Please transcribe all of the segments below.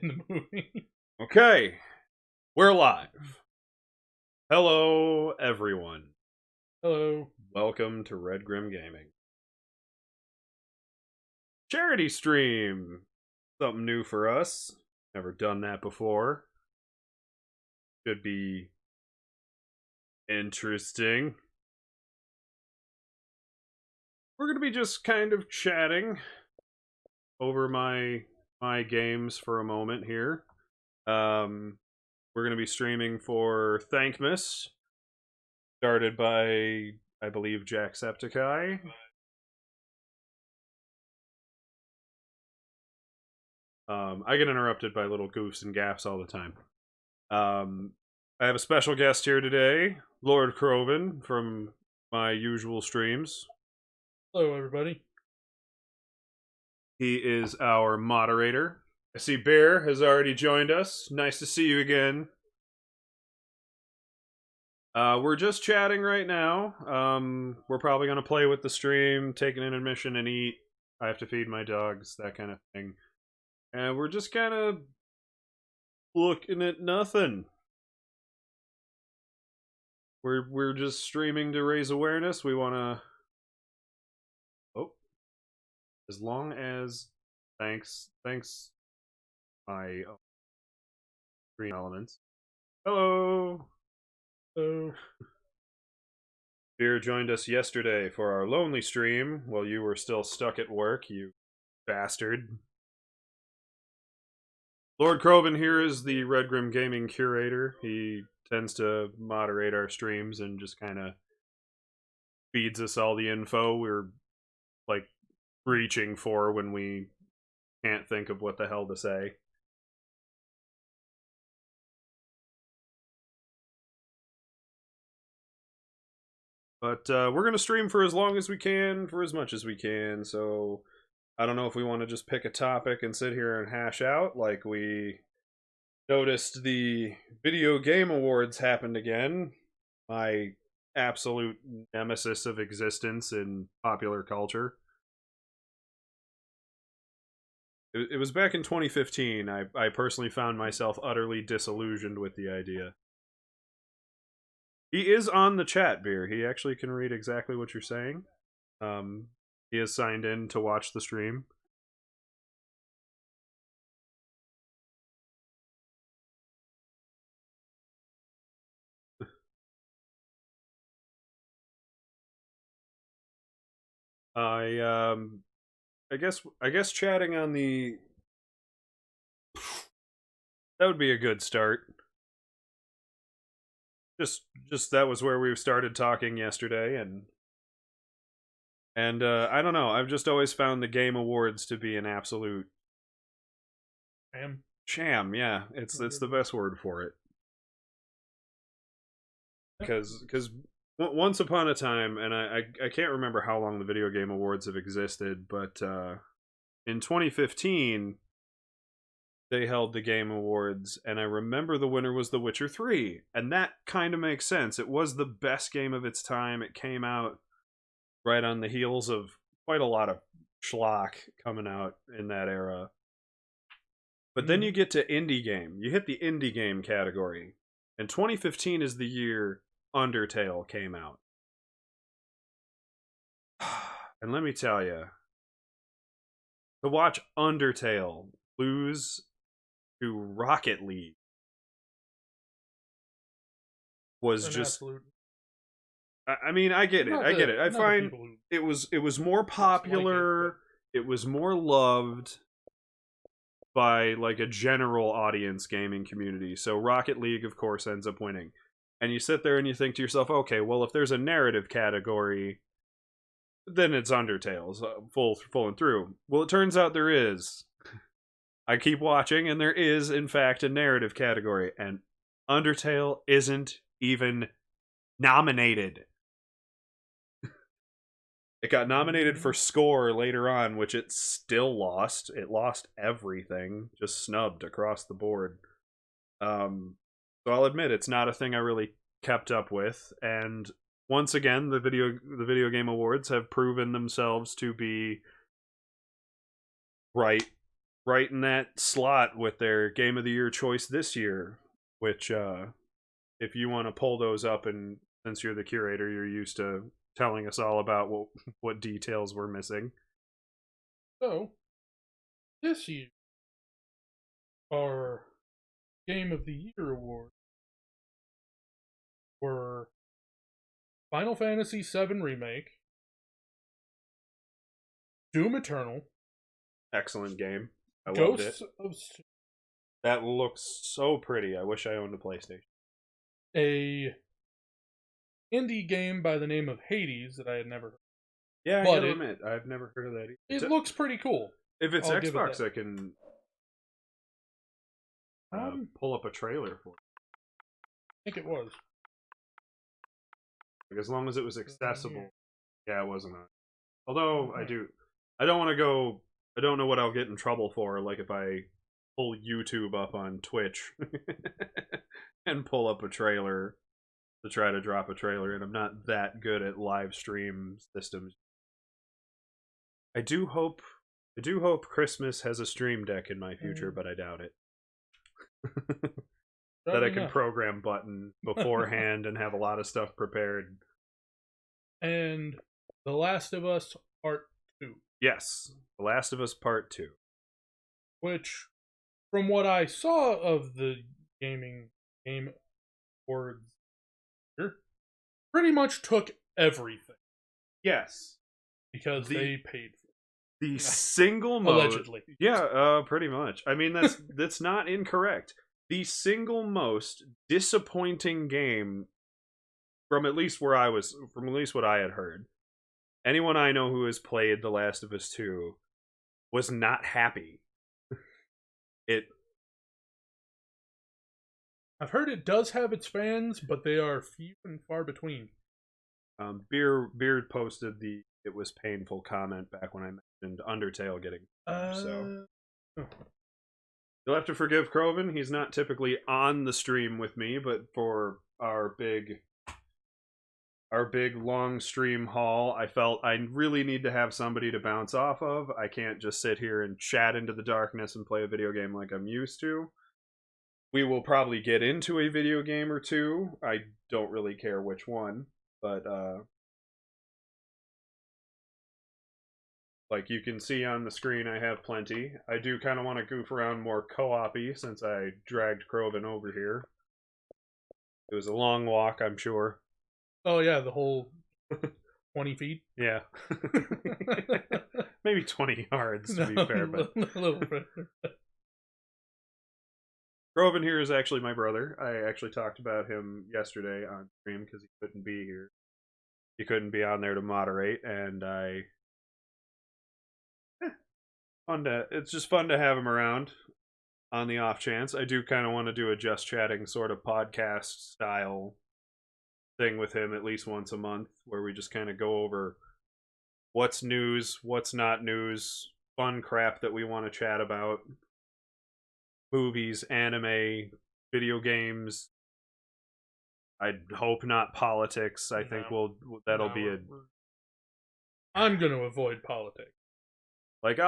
in the movie. Okay, we're live. Hello, everyone. Hello. Welcome to Redgrim Gaming. Charity stream. Something new for us. Never done that before. Should be interesting. We're going to be just kind of chatting over my games for a moment here. We're going to be streaming for Thankmas, started by, I believe, Jacksepticeye. I get interrupted by little goofs and gaffs all the time. I have a special guest here today, Lord Kroven, from my usual streams. Hello, everybody. He is our moderator. I see Bear has already joined us. Nice to see you again. We're just chatting right now. We're probably going to play with the stream, take an intermission and eat. I have to feed my dogs, that kind of thing. And we're just kind of looking at nothing. We're just streaming to raise awareness. We want to... Oh. As long as... Thanks, my green elements. Hello! Hello. Beer joined us yesterday for our lonely stream while you were still stuck at work, you bastard. Lord Kroven here is the Redgrim Gaming Curator. He tends to moderate our streams and just kind of feeds us all the info we're, like, reaching for when we can't think of what the hell to say. But we're going to stream for as long as we can, for as much as we can, so I don't know if we want to just pick a topic and sit here and hash out. Like, we noticed the Video Game Awards happened again. My absolute nemesis of existence in popular culture. It was back in 2015. I personally found myself utterly disillusioned with the idea. He is on the chat, Beer. He actually can read exactly what you're saying. He is signed in to watch the stream. I guess chatting on the... That would be a good start. Just that was where we started talking yesterday, and I don't know. I've just always found the Game Awards to be an absolute sham. Yeah, it's the best word for it. Because once upon a time, and I can't remember how long the Video Game Awards have existed, but in 2015 they held the Game Awards, and I remember the winner was The Witcher 3, and that kind of makes sense. It was the best game of its time. It came out right on the heels of quite a lot of schlock coming out in that era. But then you get to indie game. You hit the indie game category, and 2015 is the year Undertale came out. And let me tell you, to watch Undertale lose to Rocket League was just absolute... I mean, I get it. I find it was more popular, it was more loved by, like, a general audience gaming community. So Rocket League, of course, ends up winning. And you sit there and you think to yourself, okay, well, if there's a narrative category, then it's Undertale's full and through. Well, it turns out there is. I keep watching, and there is, in fact, a narrative category, and Undertale isn't even nominated. It got nominated for score later on, which it still lost. It lost everything, just snubbed across the board. So I'll admit it's not a thing I really kept up with, and once again, the Video Game Awards have proven themselves to be right right in that slot with their Game of the Year choice this year, which, if you want to pull those up, and since you're the curator, you're used to telling us all about what details we're missing. So, this year, our Game of the Year award were Final Fantasy VII Remake, Doom Eternal, Excellent game. I loved it. Ghosts of That looks so pretty. I wish I owned a PlayStation. a indie game by the name of Hades that I had never heard. Yeah, I But gotta admit, I've never heard of that either. it looks pretty cool. If it's I'll give it Xbox, that. I can pull up a trailer for it. I think it was. Like, as long as it was accessible. Yeah, it wasn't on. Although I don't want to go. I don't know what I'll get in trouble for. Like if I pull YouTube up on Twitch and pull up a trailer to try to drop a trailer, and I'm not that good at live stream systems. I do hope Christmas has a stream deck in my future, but I doubt it. That I can program button beforehand and have a lot of stuff prepared. And The Last of Us Part 2. Yes, The Last of Us Part 2. Which, from what I saw of the game awards here, pretty much took everything. Yes. Because they paid for it. The single most... Allegedly. Yeah, pretty much. I mean, that's not incorrect. The single most disappointing game from at least what I had heard. Anyone I know who has played The Last of Us 2 was not happy. I've heard it does have its fans, but they are few and far between. Beard posted it was painful comment back when I mentioned Undertale getting so. You'll have to forgive Kroven. He's not typically on the stream with me, but for our big long stream haul, I felt I really need to have somebody to bounce off of. I can't just sit here and chat into the darkness and play a video game like I'm used to. We will probably get into a video game or two. I don't really care which one, but like you can see on the screen, I have plenty. I do kind of want to goof around more co-op-y since I dragged Kroven over here. It was a long walk, I'm sure. Oh yeah, the whole 20 feet? Yeah. Maybe 20 yards, to be fair. But a little bit. Kroven here is actually my brother. I actually talked about him yesterday on stream because he couldn't be here. He couldn't be on there to moderate, and it's just fun to have him around on the off chance. I do kind of want to do a just chatting sort of podcast style thing with him at least once a month, where we just kind of go over what's news, what's not news, fun crap that we want to chat about, movies, anime, video games. I hope not politics. I think that'll be a. I'm going to avoid politics. Like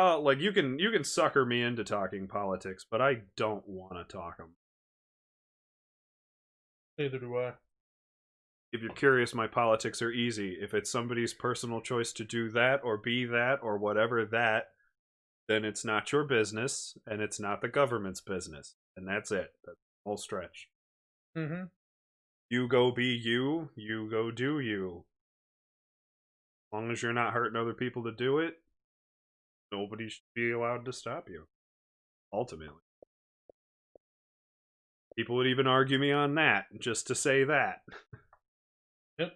you can sucker me into talking politics, but I don't want to talk them. Neither do I. If you're curious, my politics are easy. If it's somebody's personal choice to do that or be that or whatever that, then it's not your business and it's not the government's business. And that's it. That's the whole stretch. Mm-hmm. You go be you. You go do you. As long as you're not hurting other people to do it, nobody should be allowed to stop you. Ultimately. People would even argue me on that, just to say that. Yep.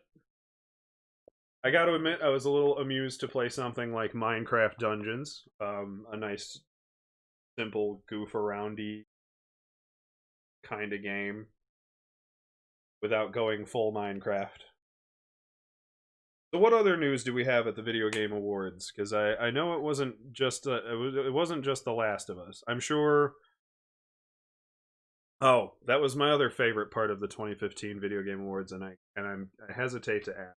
I gotta admit, I was a little amused to play something like Minecraft Dungeons. A nice, simple, goof-aroundy kind of game. Without going full Minecraft. So what other news do we have at the Video Game Awards? Because I know it wasn't just it wasn't just The Last of Us. I'm sure. Oh, that was my other favorite part of the 2015 Video Game Awards, and I hesitate to ask.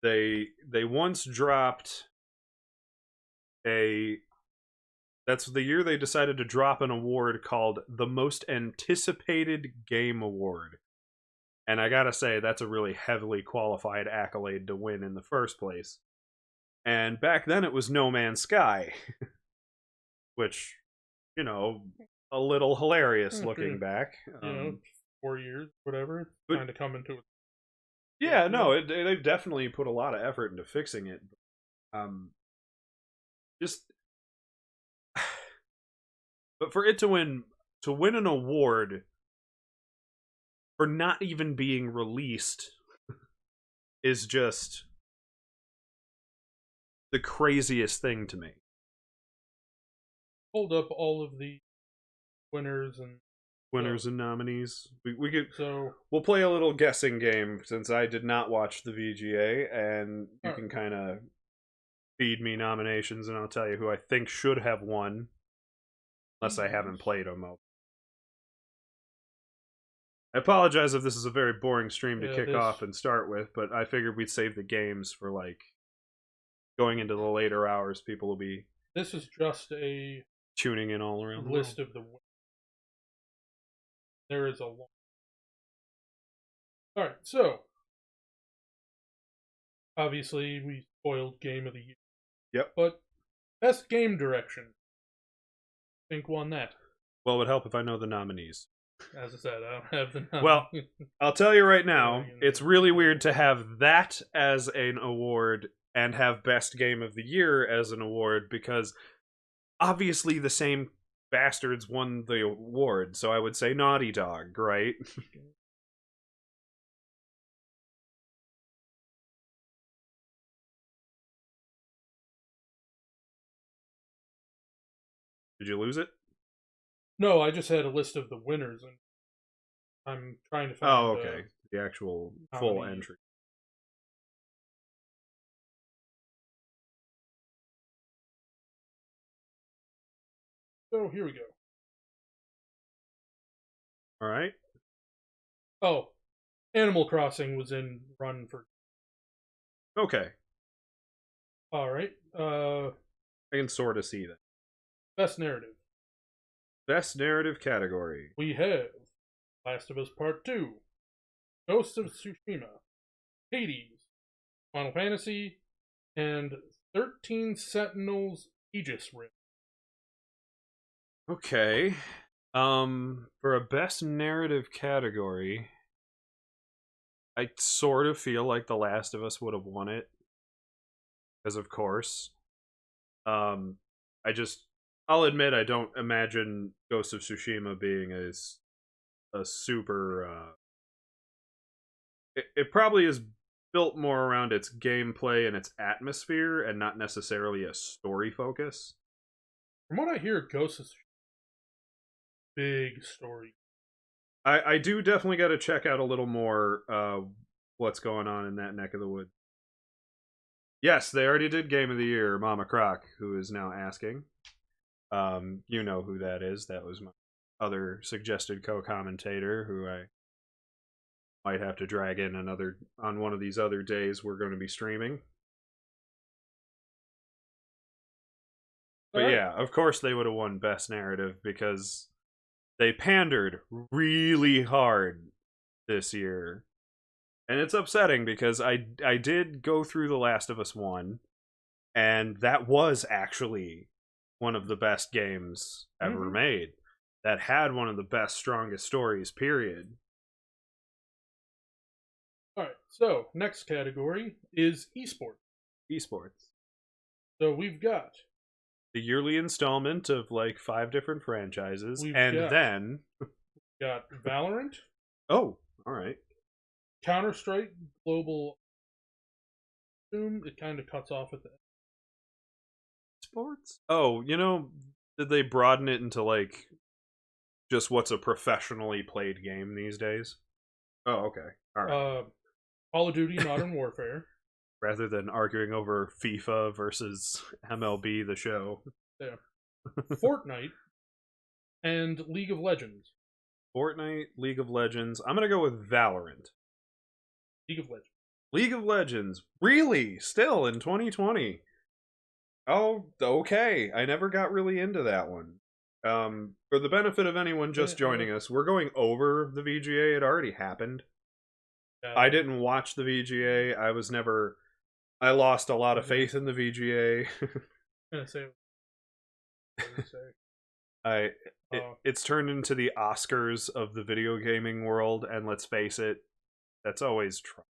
They once dropped a That's the year they decided to drop an award called the Most Anticipated Game Award. And I gotta say, that's a really heavily qualified accolade to win in the first place. And back then it was No Man's Sky, which, a little hilarious looking back. 4 years, whatever. It's But kind of coming to it. yeah, no, they've definitely put a lot of effort into fixing it. Just, but for it to win an award for not even being released is just the craziest thing to me. Hold up all of the winners and nominees. We could so we'll play a little guessing game since I did not watch the VGA, and you right. can kind of feed me nominations, and I'll tell you who I think should have won, unless I haven't played them. I apologize if this is a very boring stream to kick off and start with, but I figured we'd save the games for like going into the later hours. People will be. This is just a tuning in all around list of the winners. There is a long. All right, so obviously we spoiled Game of the Year. Yep. But best game direction, I think won that. Well, it would help if I know the nominees. As I said, I don't have the nominees. Well, I'll tell you right now, it's really weird to have that as an award and have best game of the year as an award, because obviously the same bastards won the award, so I would say Naughty Dog, right? Did you lose it? No, I just had a list of the winners, and I'm trying to find. Oh, okay. The actual full entry. So here we go. All right. Oh, Animal Crossing was in run for. Okay. All right. I can sort of see that. Best narrative. Best narrative category. We have Last of Us Part 2, Ghost of Tsushima, Hades, Final Fantasy, and 13 Sentinels Aegis Rim. Okay. For a best narrative category, I sort of feel like The Last of Us would have won it. Because of course. I'll admit I don't imagine Ghost of Tsushima being a super it probably is built more around its gameplay and its atmosphere and not necessarily a story focus. From what I hear, Ghost of Tsushima, big story. I do definitely got to check out a little more what's going on in that neck of the woods. Yes, they already did Game of the Year, Mama Croc, who is now asking. You know who that is. That was my other suggested co-commentator, who I might have to drag in on one of these other days we're going to be streaming. But yeah, of course they would have won Best Narrative because they pandered really hard this year. And it's upsetting because I did go through The Last of Us 1, and that was actually one of the best games ever made. That had one of the best, strongest stories, period. Alright, so next category is esports. Esports. So we've got the yearly installment of like 5 different franchises, then we've got Valorant. Oh, alright. Counter-Strike Global. It kind of cuts off at the sports. Oh, did they broaden it into like just what's a professionally played game these days? Oh, okay. All right. Call of Duty Modern Warfare. Rather than arguing over FIFA versus MLB The Show. Yeah. Fortnite and League of Legends. Fortnite, League of Legends. I'm going to go with Valorant. League of Legends. League of Legends. Really? Still in 2020? Oh, okay. I never got really into that one. For the benefit of anyone just joining us, we're going over the VGA. It already happened. I didn't watch the VGA. I lost a lot of faith in the VGA. I'm gonna say. It's turned into the Oscars of the video gaming world, and let's face it, that's always true.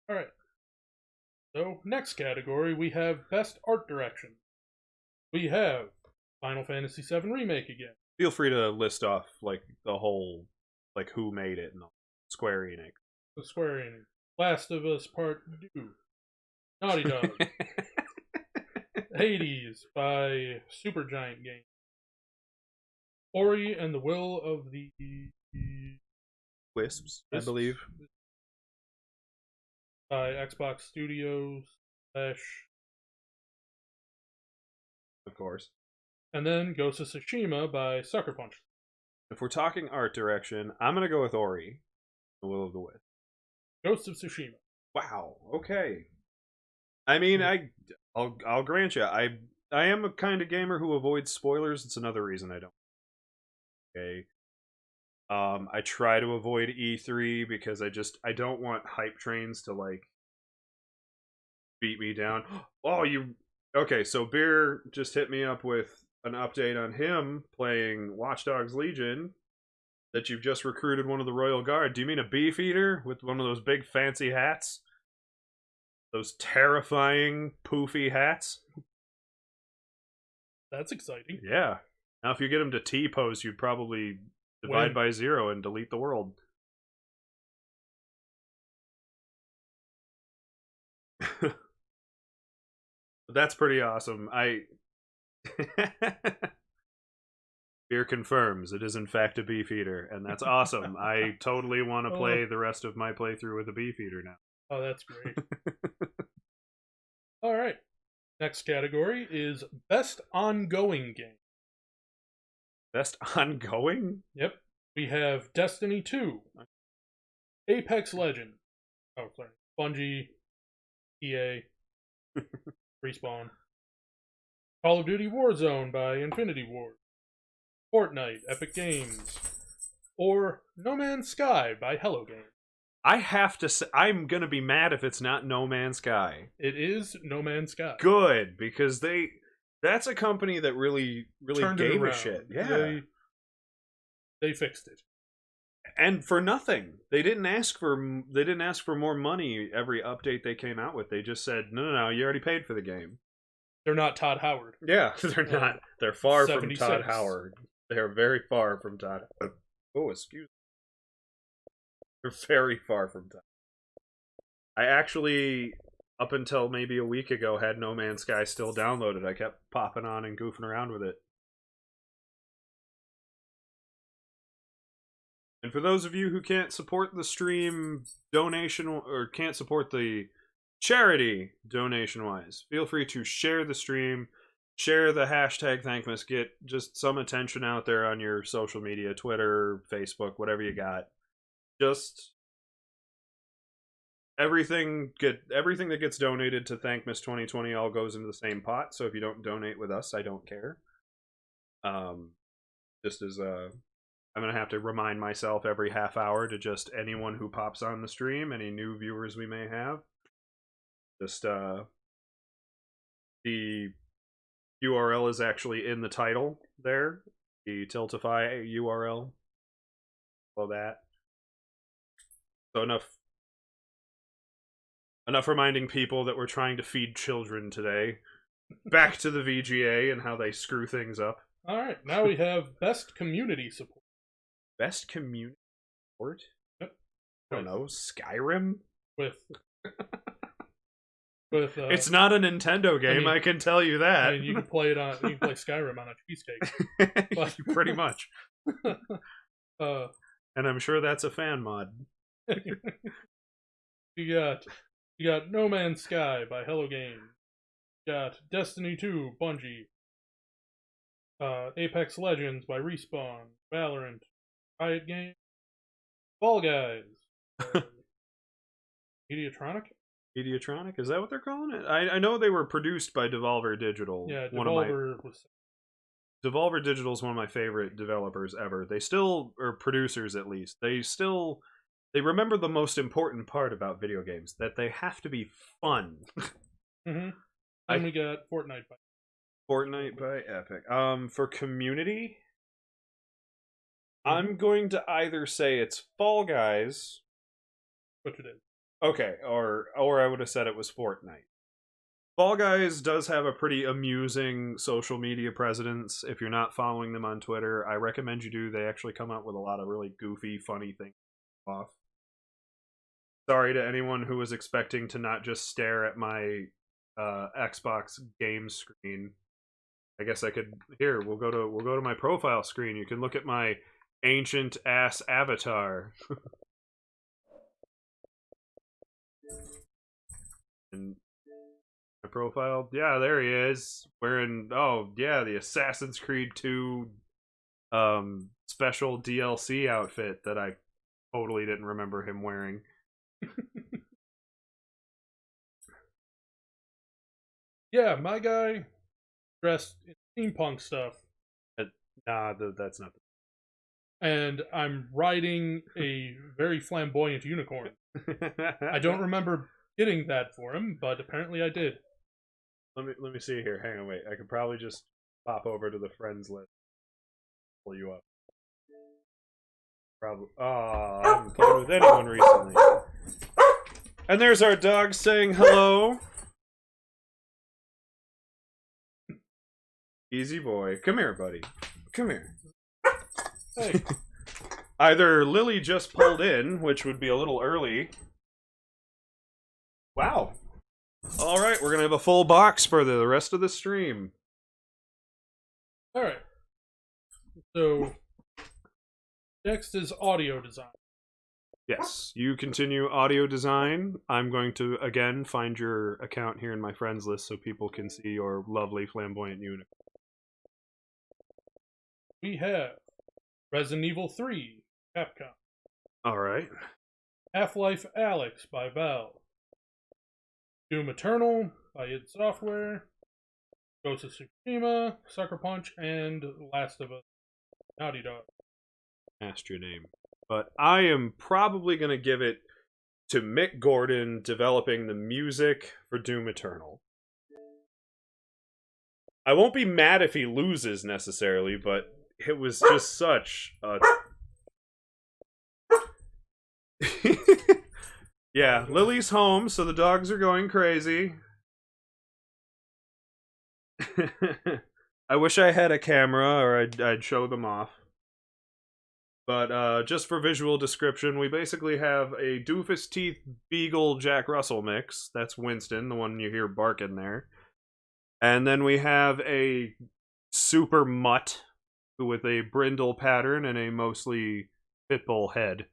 All right. So next category, we have best art direction. We have Final Fantasy VII Remake again. Feel free to list off like the whole, like who made it and all. Square Enix. The Square Enix. Last of Us Part 2. Naughty Dog. Hades by Supergiant Games. Ori and the Will of the Wisps, I believe. By Xbox Studios / of course. And then Ghost of Tsushima by Sucker Punch. If we're talking art direction, I'm gonna go with Ori, The Will of the Wisp. Ghost of Tsushima. Wow. Okay. I mean, I'll grant you, I am a kind of gamer who avoids spoilers. It's another reason I don't. Okay. I try to avoid E3 because I don't want hype trains to like beat me down. Oh, okay? So Beer just hit me up with an update on him playing Watch Dogs Legion. That you've just recruited one of the Royal Guard. Do you mean a beefeater with one of those big fancy hats? Those terrifying poofy hats? That's exciting. Yeah. Now if you get him to T-pose, you'd probably divide by 0 and delete the world. That's pretty awesome. Beer confirms it is in fact a beefeater, and that's awesome. I totally want to play the rest of my playthrough with a beefeater now. Oh, that's great. All right. Next category is best ongoing game. Best ongoing? Yep. We have Destiny 2, Apex Legends. Oh, sorry. Bungie, EA, Respawn. Call of Duty Warzone by Infinity Ward. Fortnite, Epic Games. Or No Man's Sky by Hello Games. I have to say, I'm gonna be mad if it's not No Man's Sky. It is No Man's Sky. Good, because that's a company that really gave a shit. Yeah. They fixed it. And for nothing. They didn't ask for more money every update they came out with. They just said, no, you already paid for the game. They're not Todd Howard. Yeah, they're not. They're far 76. from Todd Howard. They're very far from Todd. Oh, excuse me. They're very far from Todd. I actually, up until maybe a week ago, had No Man's Sky still downloaded. I kept popping on and goofing around with it. And for those of you who can't support the stream donation or can't support the charity donation-wise, feel free to share the stream, share the hashtag Thankmas, get just some attention out there on your social media, Twitter, Facebook, whatever you got. Just everything that gets donated to Thankmas 2020 all goes into the same pot. So if you don't donate with us, I don't care. Just as I'm gonna have to remind myself every half hour to just anyone who pops on the stream, any new viewers we may have, just the URL is actually in the title there, the Tiltify URL. Below that. So enough reminding people that we're trying to feed children today. Back to the VGA and how they screw things up. All right, now we have best community support. Best community support? Yep. I don't know, Skyrim? With it's not a Nintendo game, I can tell you that. I mean, you can play Skyrim on a cheesecake. But, pretty much. And I'm sure that's a fan mod. You got No Man's Sky by Hello Games. You got Destiny 2, Bungie. Apex Legends by Respawn. Valorant, Riot Games. Fall Guys. Mediatronic? Mediatronic, is that what they're calling it? I know they were produced by Devolver Digital. Yeah, Devolver Digital is one of my favorite developers ever. They still, or producers at least, they remember the most important part about video games, that they have to be fun. Mm-hmm. And we got Fortnite by Epic. For community, Mm-hmm. I'm going to either say it's Fall Guys. Which it is. Okay, or I would have said it was Fortnite. Fall Guys does have a pretty amusing social media presence. If you're not following them on Twitter, I recommend you do. They actually come out with a lot of really goofy, funny things off. Sorry to anyone who was expecting to not just stare at my Xbox game screen. I guess I could. Here, we'll go to my profile screen. You can look at my ancient ass avatar. And my profile, yeah, there he is, wearing, oh yeah, the Assassin's Creed 2 special DLC outfit that I totally didn't remember him wearing. Yeah, my guy dressed in steampunk stuff. That's not. And I'm riding a very flamboyant unicorn. I don't remember getting that for him, but apparently I did. Let me see here. Hang on, wait. I could probably just pop over to the friends list. Pull you up. Probably. Oh, I haven't played with anyone recently. And there's our dog saying hello. Easy boy. Come here, buddy. Come here. Hey. Either Lily just pulled in, which would be a little early. Wow. Alright, we're going to have a full box for the rest of the stream. Alright. So, next is audio design. Yes, you continue audio design. I'm going to, again, find your account here in my friends list so people can see your lovely flamboyant unicorn. We have Resident Evil 3, Capcom. Alright. Half-Life Alyx by Valve. Doom Eternal by id Software. Ghost of Tsushima, Sucker Punch, and Last of Us, Naughty Dog. Asked your name. But I am probably going to give it to Mick Gordon developing the music for Doom Eternal. I won't be mad if he loses necessarily, but it was just such a... Yeah, Lily's home, so the dogs are going crazy. I wish I had a camera, or I'd show them off. But just for visual description, we basically have a Doofus Teeth Beagle Jack Russell mix. That's Winston, the one you hear barking there. And then we have a super mutt with a brindle pattern and a mostly pitbull head.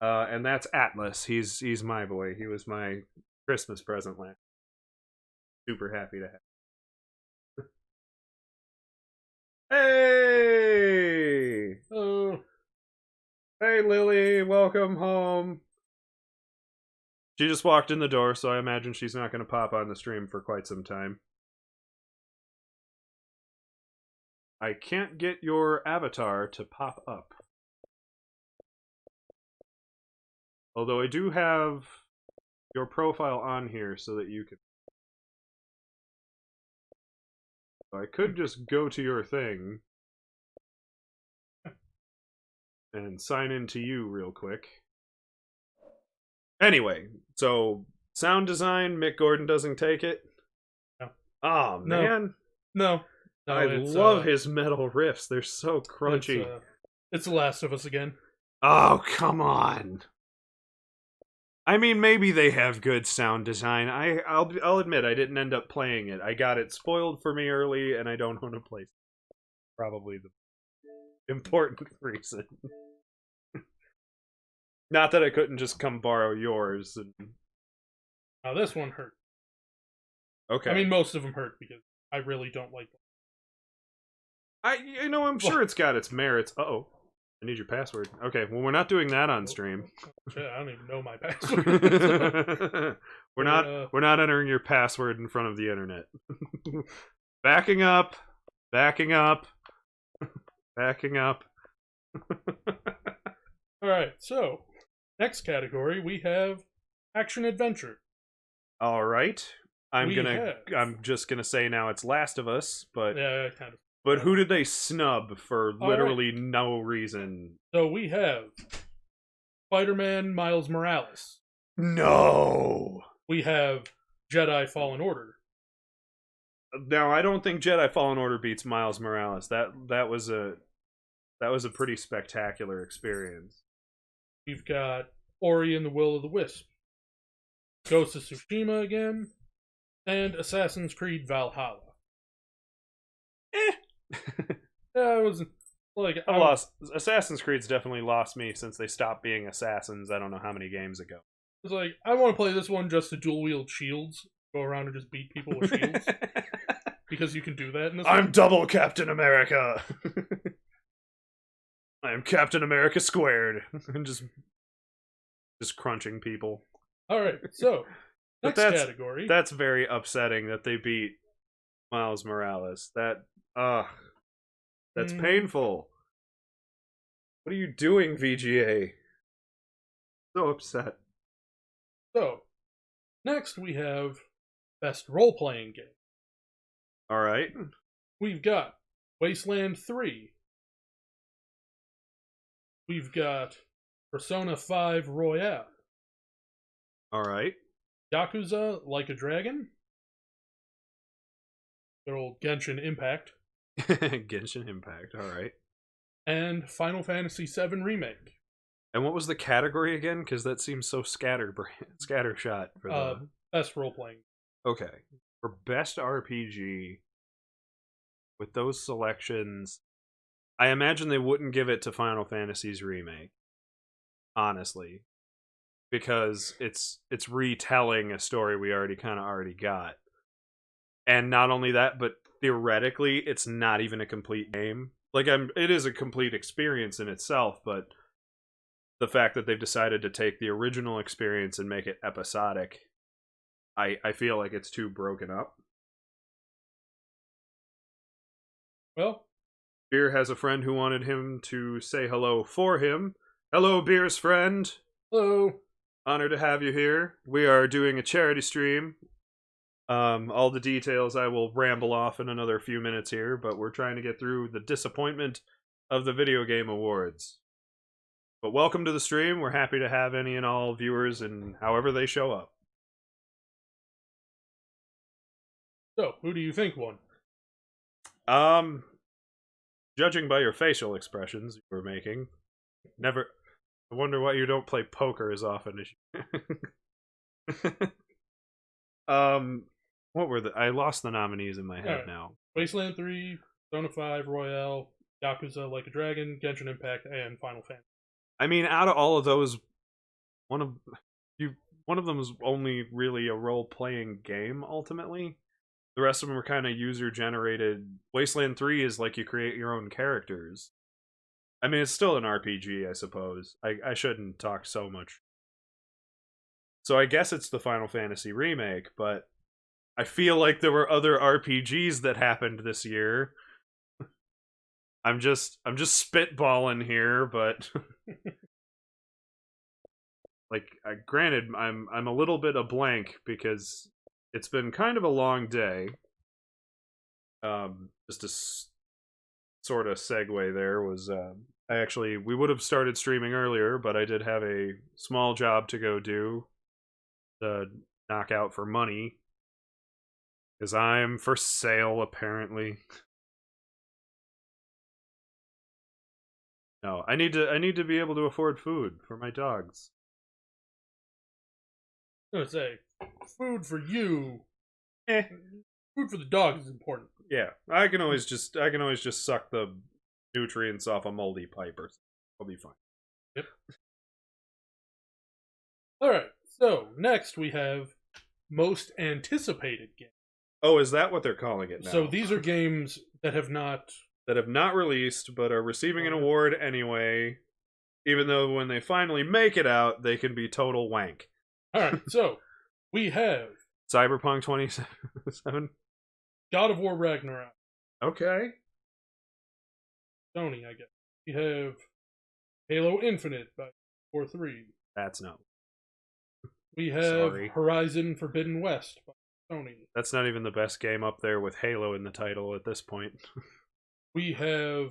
And that's Atlas. He's my boy. He was my Christmas present last. Super happy to have. Hey! Oh. Hey, Lily, welcome home. She just walked in the door, so I imagine she's not going to pop on the stream for quite some time. I can't get your avatar to pop up. Although I do have your profile on here so that you can... So I could just go to your thing and sign into you real quick. Anyway, so sound design, Mick Gordon doesn't take it. No. Oh, man. No. I love his metal riffs. They're so crunchy. It's The Last of Us again. Oh, come on. I mean, maybe they have good sound design. I'll admit I didn't end up playing it. I got it spoiled for me early, and I don't own a place. Probably the important reason. Not that I couldn't just come borrow yours. And... Now this one hurt. Okay. I mean, most of them hurt because I really don't like them. I'm sure it's got its merits. Uh-oh. I need your password. Okay, well, we're not doing that on stream. Shit, I don't even know my password. We're not entering your password in front of the internet. Backing up. Backing up. Backing up. Alright, so next category we have action adventure. Alright. I'm have- just gonna say now it's Last of Us, but Yeah, kind of. but who did they snub for literally Alright. no reason? So we have Spider-Man Miles Morales. No. We have Jedi Fallen Order. Now I don't think Jedi Fallen Order beats Miles Morales. That was a pretty spectacular experience. We've got Ori and the Will of the Wisp, Ghost of Tsushima again, and Assassin's Creed Valhalla. Yeah, it was like Assassin's Creed's definitely lost me since they stopped being assassins. I don't know how many games ago. It's like I want to play this one just to dual wield shields, go around and just beat people with shields because you can do that in this. I'm double Captain America. I am Captain America squared. And just crunching people. All right, so next category. That's very upsetting that they beat Miles Morales. That's painful. What are you doing, VGA? So upset. So next we have best role-playing game. All right. We've got Wasteland 3. We've got Persona 5 Royale. All right. Yakuza Like a Dragon. Good old Genshin Impact. Genshin Impact. All right. And Final Fantasy VII Remake. And what was the category again? Because that seems so scattershot for the best role playing. Okay, for best RPG, with those selections, I imagine they wouldn't give it to Final Fantasy's Remake. Honestly, because it's retelling a story we already got, and not only that, but theoretically, it's not even a complete game. Like it is a complete experience in itself, but the fact that they've decided to take the original experience and make it episodic, I feel like it's too broken up. Well, Beer has a friend who wanted him to say hello for him. Hello, Beer's friend. Hello. Honored to have you here. We are doing a charity stream. All the details I will ramble off in another few minutes here, but we're trying to get through the disappointment of the Video Game Awards. But welcome to the stream. We're happy to have any and all viewers and however they show up. So, who do you think won? Judging by your facial expressions you were making, I wonder why you don't play poker as often as you. What were I lost the nominees in my head now. Wasteland 3, Persona 5 Royale, Yakuza Like a Dragon, Genshin Impact, and Final Fantasy. I mean, out of all of those, one of them is only really a role-playing game, ultimately. The rest of them are kind of user-generated. Wasteland 3 is like you create your own characters. I mean, it's still an RPG, I suppose. I shouldn't talk so much. So I guess it's the Final Fantasy remake, but I feel like there were other RPGs that happened this year. I'm just spitballing here, but like, granted, I'm a little bit a blank because it's been kind of a long day. Just a sort of segue there was we would have started streaming earlier, but I did have a small job to go do to knock out for money because I'm for sale apparently. No, I need to be able to afford food for my dogs. I was gonna say, food for you. Food for the dog is important. Yeah, I can always just suck the nutrients off a moldy pipe or something. I'll be fine. Yep. Alright, so next we have most anticipated game. Oh, is that what they're calling it now? So these are games that have not that have not released but are receiving an award anyway, even though when they finally make it out, they can be total wank. Alright, so we have Cyberpunk 2077. God of War Ragnarok. Okay. Sony, I guess. We have Halo Infinite by 4-3. That's no. We have Sorry. Horizon Forbidden West by Sony. That's not even the best game up there with Halo in the title at this point. We have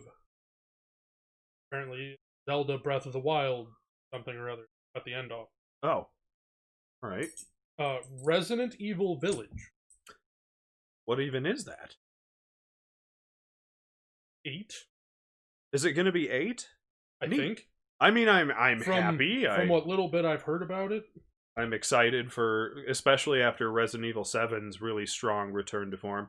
apparently Zelda Breath of the Wild, something or other, at the end off. Oh. Alright. Resident Evil Village. What even is that? 8. Is it going to be 8? I think. I mean, I'm happy. From what little bit I've heard about it. I'm excited for, especially after Resident Evil 7's really strong return to form.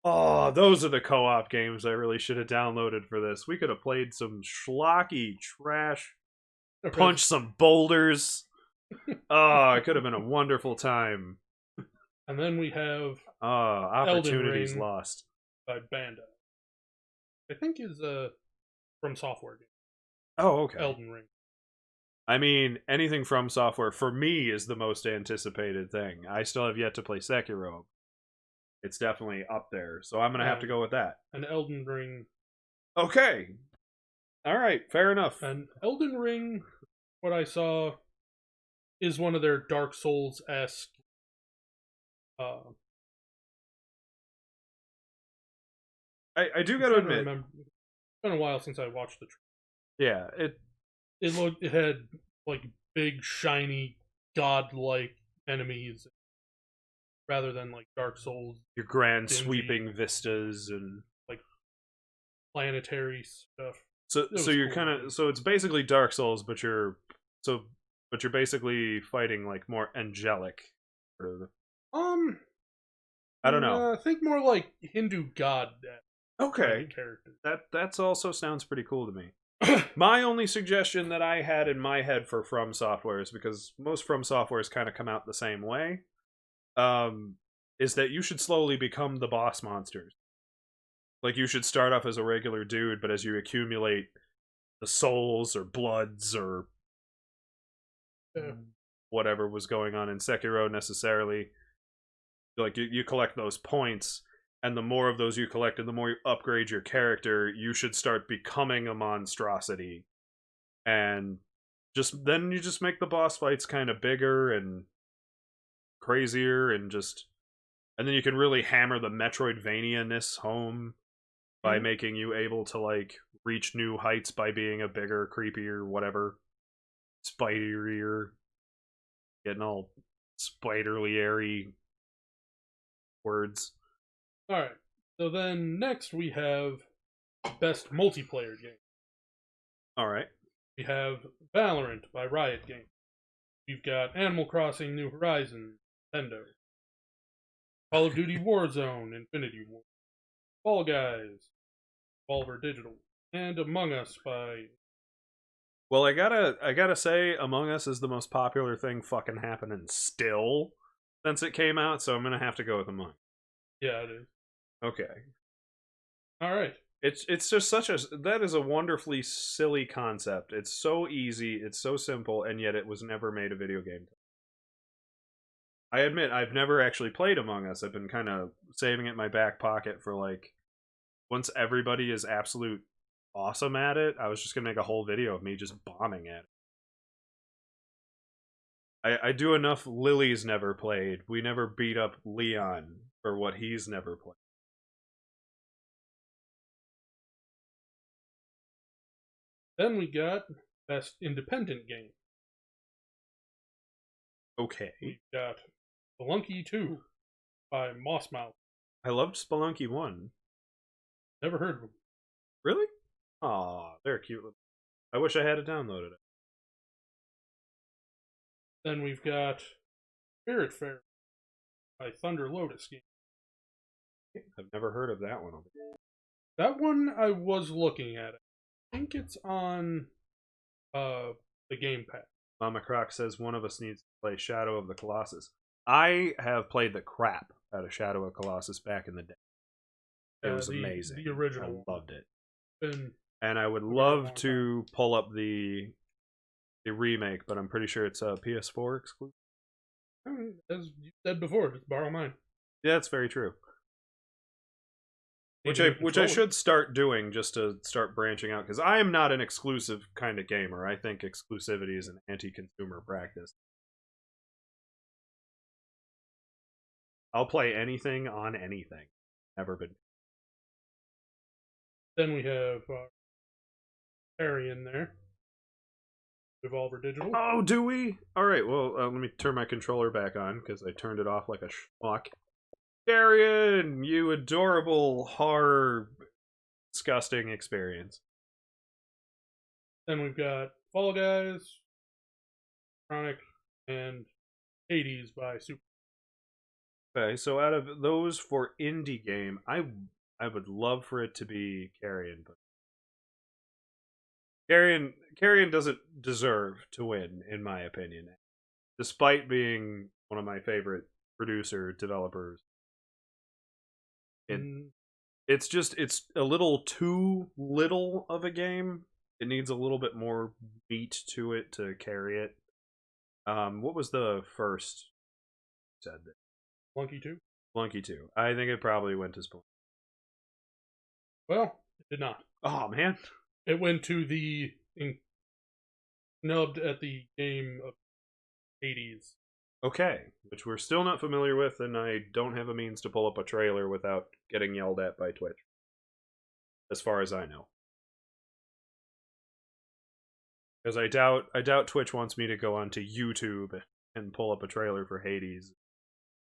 Oh, those are the co-op games I really should have downloaded for this. We could have played some schlocky trash, punched some boulders. Oh, it could have been a wonderful time. And then we have opportunities lost by Bandai. I think is From Software game. Oh, okay. Elden Ring. I mean, anything From Software for me is the most anticipated thing. I still have yet to play Sekiro. It's definitely up there, so I'm gonna have to go with that. An Elden Ring. Okay. All right, fair enough. And Elden Ring, what I saw, is one of their Dark Souls-esque. I do got to admit, it's been a while since I watched the trailer. Yeah, it had like big, shiny, godlike enemies, rather than like Dark Souls. Your grand sweeping vistas and like planetary stuff. So you're kind of it's basically Dark Souls, but you're basically fighting like more angelic. I don't know. I think more like Hindu god. Okay, character. That's also sounds pretty cool to me. My only suggestion that I had in my head for From Software is, because most From Softwares kind of come out the same way, is that you should slowly become the boss monsters. Like, you should start off as a regular dude, but as you accumulate the souls or bloods or whatever was going on in Sekiro necessarily, like, you collect those points, and the more of those you collect and the more you upgrade your character, you should start becoming a monstrosity. And then you just make the boss fights kind of bigger and crazier, and then you can really hammer the Metroidvania-ness home by making you able to, like, reach new heights by being a bigger, creepier, whatever, spiderier, getting all spiderly-airy words. Alright, so then next we have Best Multiplayer Game. Alright. We have Valorant by Riot Games. We've got Animal Crossing New Horizons, Nintendo. Call of Duty Warzone, Infinity War. Fall Guys, Volver Digital. And Among Us by... Well, I gotta say, Among Us is the most popular thing fucking happening still since it came out, so I'm gonna have to go with Among Us. Yeah, it is. Okay. Alright. It's just that is a wonderfully silly concept. It's so easy, it's so simple, and yet it was never made a video game. I admit, I've never actually played Among Us. I've been kind of saving it in my back pocket for, like, once everybody is absolute awesome at it, I was just gonna make a whole video of me just bombing it. I do enough Lily's never played. We never beat up Leon for what he's never played. Then we got Best Independent Game. Okay. We've got Spelunky 2 by Mossmouth. I loved Spelunky 1. Never heard of them. Really? Aw, they're cute. I wish I had it downloaded. Then we've got Spiritfarer by Thunder Lotus Game. I've never heard of that one. That one I was looking at. I think it's on the Game Pass. Mama Croc says one of us needs to play Shadow of the Colossus. I have played the crap out of Shadow of Colossus back in the day. It was amazing. The original. I loved it. And I would love to pull up the remake, but I'm pretty sure it's a PS4 exclusive. As you said before, just borrow mine. Yeah, that's very true. Which I should start doing just to start branching out, because I am not an exclusive kind of gamer. I think exclusivity is an anti-consumer practice. I'll play anything on anything. Never been. Then we have Harry in there. Devolver Digital. Oh, do we? All right. Well, let me turn my controller back on because I turned it off like a schmuck. Darian, you adorable horror, disgusting experience. Then we've got Fall Guys, Chronic, and Hades by Super. Okay, so out of those for indie game, I would love for it to be Carrion, but Carrion doesn't deserve to win, in my opinion, despite being one of my favorite developers. It's a little too little of a game. It needs a little bit more meat to it to carry it. What was the first? Said that. Flunky 2? Flunky 2. I think it probably went to Spelunky. Well, it did not. Oh, man. It went to the snubbed at the game of Hades. Okay, which we're still not familiar with, and I don't have a means to pull up a trailer without getting yelled at by Twitch. As far as I know. Because I doubt Twitch wants me to go onto YouTube and pull up a trailer for Hades.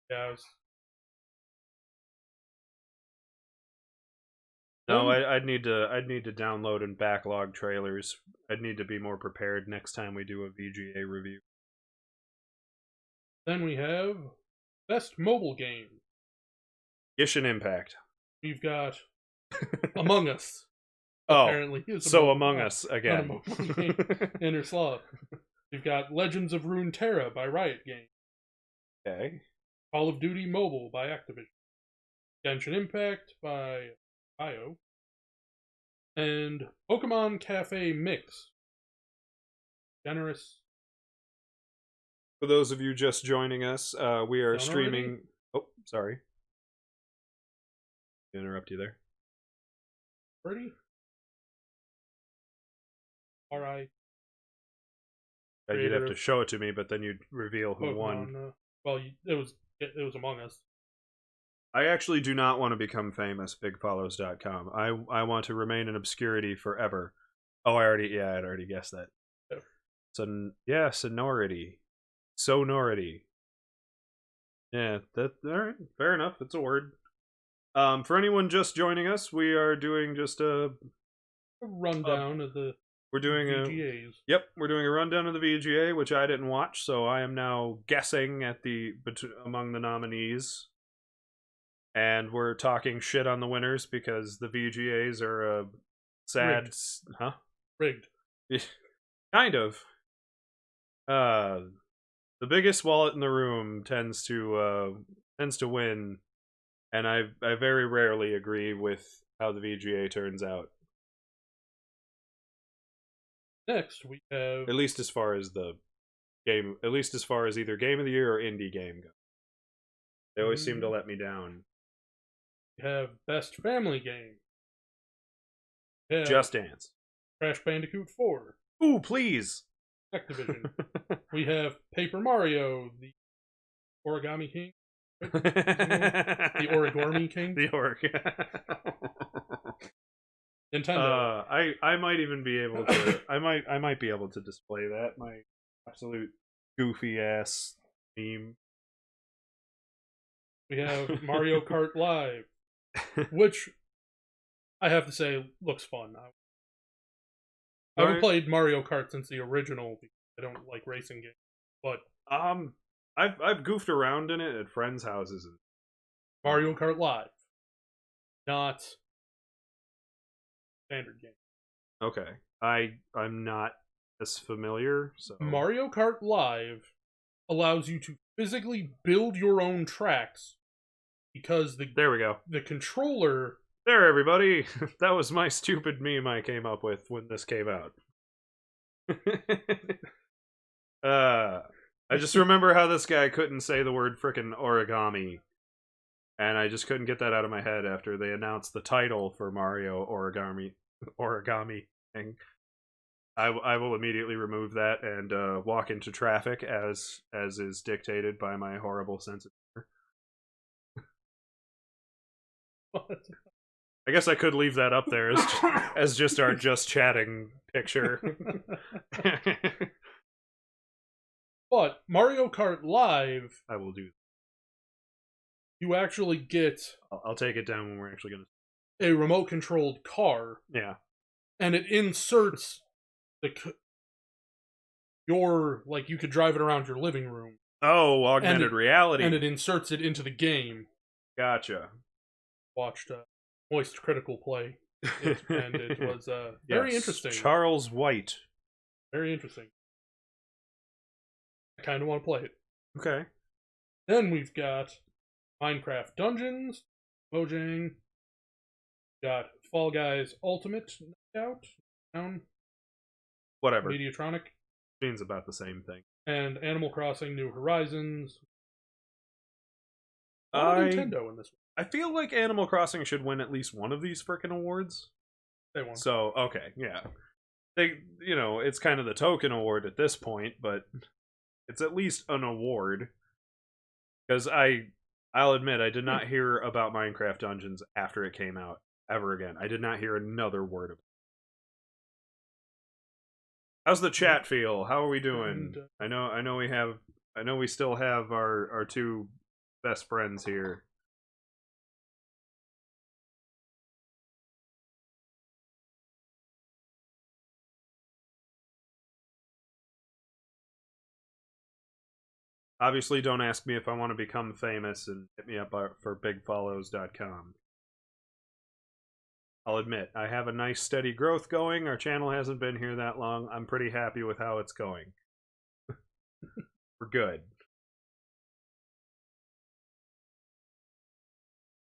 Yeah. No, I'd need to download and backlog trailers. I'd need to be more prepared next time we do a VGA review. Then we have Best Mobile Game. Genshin Impact. We've got Among Us. Oh, apparently, so Among Us again. Inner Sloth. We've got Legends of Runeterra by Riot Games. Okay. Call of Duty Mobile by Activision. Genshin Impact by IO. And Pokemon Cafe Mix. Generous. For those of you just joining us, we are streaming... Already? Oh, sorry. Interrupt you there. Ready? Alright. You'd have to show it to me, but then you'd reveal who Pokemon, won. Well, it was Among Us. I actually do not want to become famous, bigfollows.com. I want to remain in obscurity forever. Oh, I'd already guessed that. Yeah. So, yeah, sonority. Sonority. Yeah, alright, fair enough, it's a word. For anyone just joining us, we are doing just a rundown of the VGAs. We're doing a rundown of the VGA, which I didn't watch, so I am now guessing at among the nominees. And we're talking shit on the winners because the VGAs are a sad... Rigged. Huh? Rigged. Kind of. The biggest wallet in the room tends to win, and I very rarely agree with how the VGA turns out. Next, we have... At least as far as the game... At least as far as either Game of the Year or Indie Game goes. They always seem to let me down. We have Best Family Game. Just Dance. Crash Bandicoot 4. Ooh, please! Activision. We have Paper Mario, the Origami King. Right? The Origami King. The Nintendo. I might even be able to. I might be able to display that, my absolute goofy ass meme. We have Mario Kart Live, which I have to say looks fun. I haven't played Mario Kart since the original because I don't like racing games. But I've goofed around in it at friends' houses. Mario Kart Live, not standard game. Okay, I'm not as familiar. So Mario Kart Live allows you to physically build your own tracks because there we go. The controller There, everybody. That was my stupid meme I came up with when this came out. I just remember how this guy couldn't say the word frickin' origami. And I just couldn't get that out of my head after they announced the title for Mario Origami thing. I will immediately remove that and walk into traffic as is dictated by my horrible sense of humor. What? I guess I could leave that up there as just our just chatting picture. But Mario Kart Live, I will do. you actually get I'll take it down when we're actually going a remote controlled car. Yeah. And it inserts your, like, you could drive it around your living room. Oh, augmented reality. And it inserts it into the game. Gotcha. Watched Moist Critical play. And it was very interesting. Charles White. Very interesting. I kind of want to play it. Okay. Then we've got Minecraft Dungeons, Mojang. Got Fall Guys Ultimate Knockout, down. Whatever. Mediatronic. Means about the same thing. And Animal Crossing New Horizons. Nintendo in this one. I feel like Animal Crossing should win at least one of these frickin' awards. They won. So, okay, yeah. They, it's kind of the token award at this point, but it's at least an award. Because I'll admit, I did not hear about Minecraft Dungeons after it came out ever again. I did not hear another word of it. How's the chat feel? How are we doing? I know we still have our two best friends here. Obviously, don't ask me if I want to become famous and hit me up for bigfollows.com. I'll admit, I have a nice steady growth going. Our channel hasn't been here that long. I'm pretty happy with how it's going. We're good.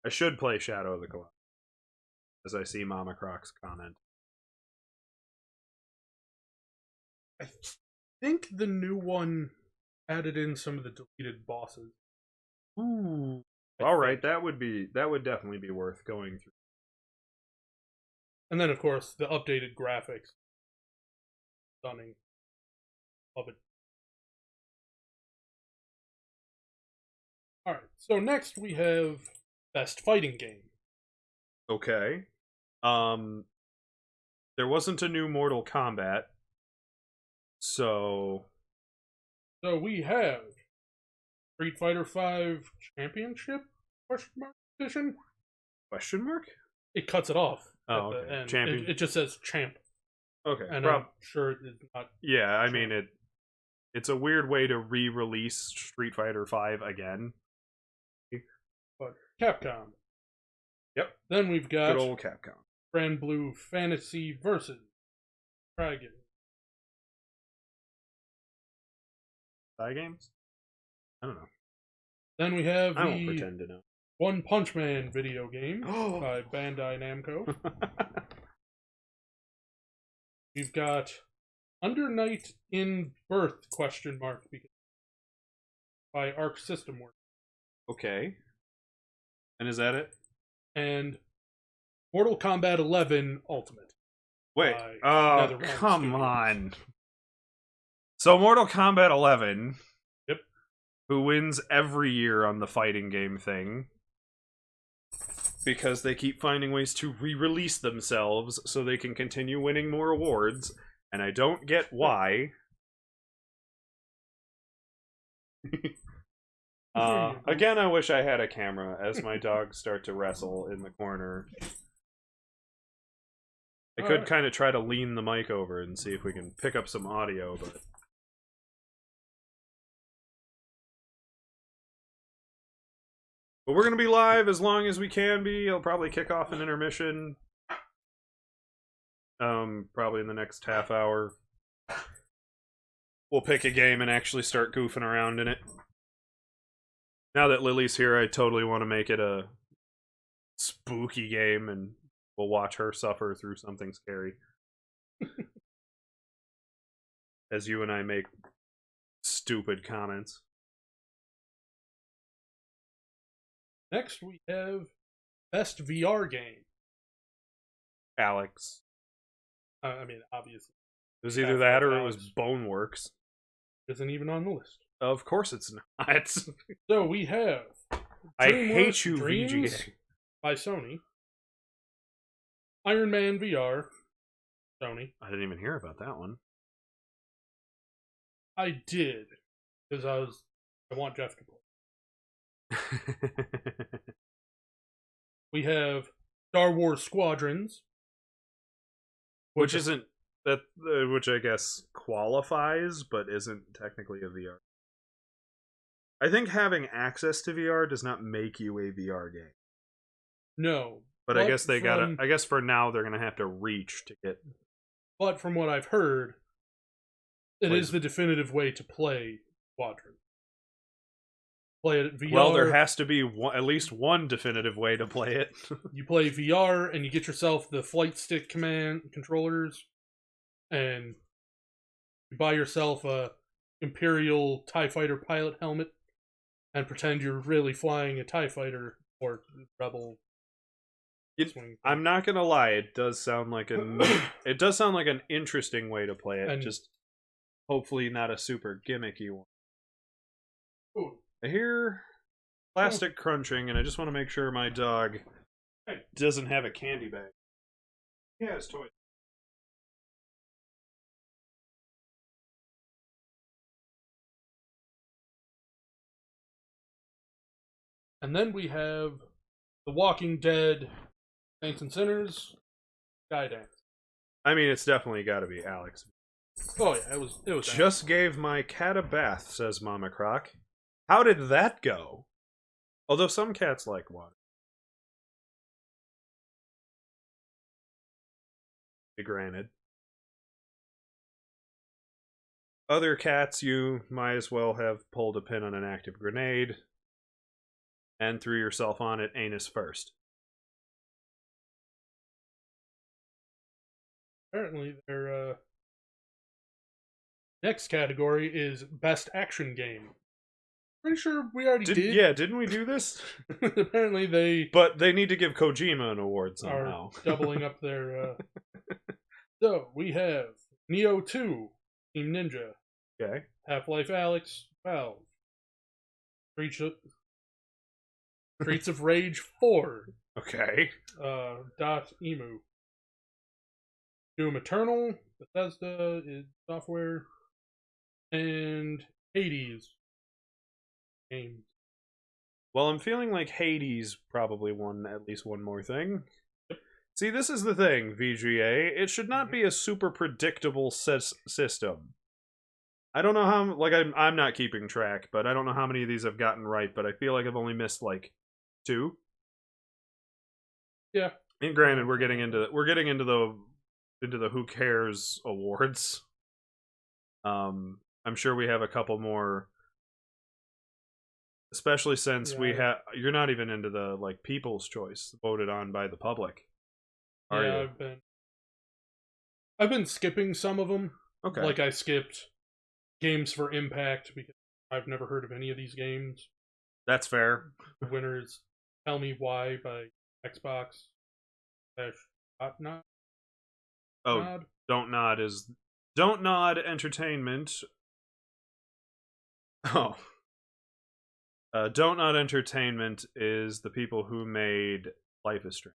I should play Shadow of the Colossus, as I see Mama Croc's comment. I think the new one added in some of the deleted bosses. Ooh. Alright, that would definitely be worth going through. And then, of course, the updated graphics. Stunning. Love it. Alright, so next we have Best Fighting Game. Okay. There wasn't a new Mortal Kombat. So we have Street Fighter V Championship? Edition? Question mark? It cuts it off. Oh, okay. Champion. It just says champ. Okay. And I'm sure it's not. Yeah, I mean it's a weird way to re-release Street Fighter V again. But Capcom. Yep. Then we've got good old Capcom. Grand Blue Fantasy versus Dragon. Spy games? I don't know. Then we have I won't pretend to know. One Punch Man video game by Bandai Namco. We've got Under Night in Birth ? By Arc System Works. Okay. And is that it? And Mortal Kombat 11 Ultimate. Wait. Oh, come on. So Mortal Kombat 11. Yep. Who wins every year on the fighting game thing. Because they keep finding ways to re-release themselves so they can continue winning more awards. And I don't get why. Again, I wish I had a camera as my dogs start to wrestle in the corner. I could kind of try to lean the mic over and see if we can pick up some audio, but... But we're going to be live as long as we can be. I'll probably kick off an intermission. Probably in the next half hour. We'll pick a game and actually start goofing around in it. Now that Lily's here, I totally want to make it a spooky game, and we'll watch her suffer through something scary. As you and I make stupid comments. Next, we have Best VR Game. Alex. I mean, obviously. It was either that or it was Boneworks. Isn't even on the list. Of course it's not. So we have I hate you, Dreams VGA. by Sony. Iron Man VR, Sony. I didn't even hear about that one. I did, because I want Jeff to play. We have Star Wars Squadrons, which isn't that, which I guess qualifies, but isn't technically a VR. I think having access to VR does not make you a VR game. No, but I guess they gotta. I guess for now they're gonna have to reach to get. But from what I've heard, it is the definitive way to play Squadron. Play it at VR. Well, there has to be at least one definitive way to play it. You play VR and you get yourself the flight stick controllers, and you buy yourself a Imperial TIE Fighter pilot helmet and pretend you're really flying a TIE Fighter or Rebel. I'm not gonna lie, it does sound like an interesting way to play it. And just hopefully not a super gimmicky one. Ooh. I hear plastic crunching, and I just want to make sure my dog doesn't have a candy bag. He has toys. And then we have The Walking Dead, Saints and Sinners, Skydance. I mean, it's definitely got to be Alex. Oh yeah, it was. Just Alex. Gave my cat a bath, says Mama Croc. How did that go? Although some cats like water. Granted. Other cats, you might as well have pulled a pin on an active grenade and threw yourself on it anus first. Apparently, their next category is Best Action Game. Pretty sure we already did. Yeah, didn't we do this? Apparently they... But they need to give Kojima an award somehow. Are doubling up their... So, we have Neo 2, Team Ninja. Okay. Half-Life Alyx, Valve. Streets of Rage 4. Okay. Dot Emu. Doom Eternal, Bethesda is software. And Hades. Games. Well, I'm feeling like Hades probably won at least one more thing. See, this is the thing, VGA. It should not be a super predictable system. I don't know how, like, I'm not keeping track, but I don't know how many of these I've gotten right, but I feel like I've only missed, like, 2. Yeah. And granted, we're getting into the Who Cares awards. I'm sure we have a couple more, especially since you're not even into the, like, People's Choice voted on by the public. Are you? I've been skipping some of them. Okay. Like I skipped Games for Impact because I've never heard of any of these games. That's fair. The winner is Tell Me Why by Xbox. Nod. Oh, Nod? Don't Nod Entertainment. Oh. Don't Nod Entertainment is the people who made Life is Strange.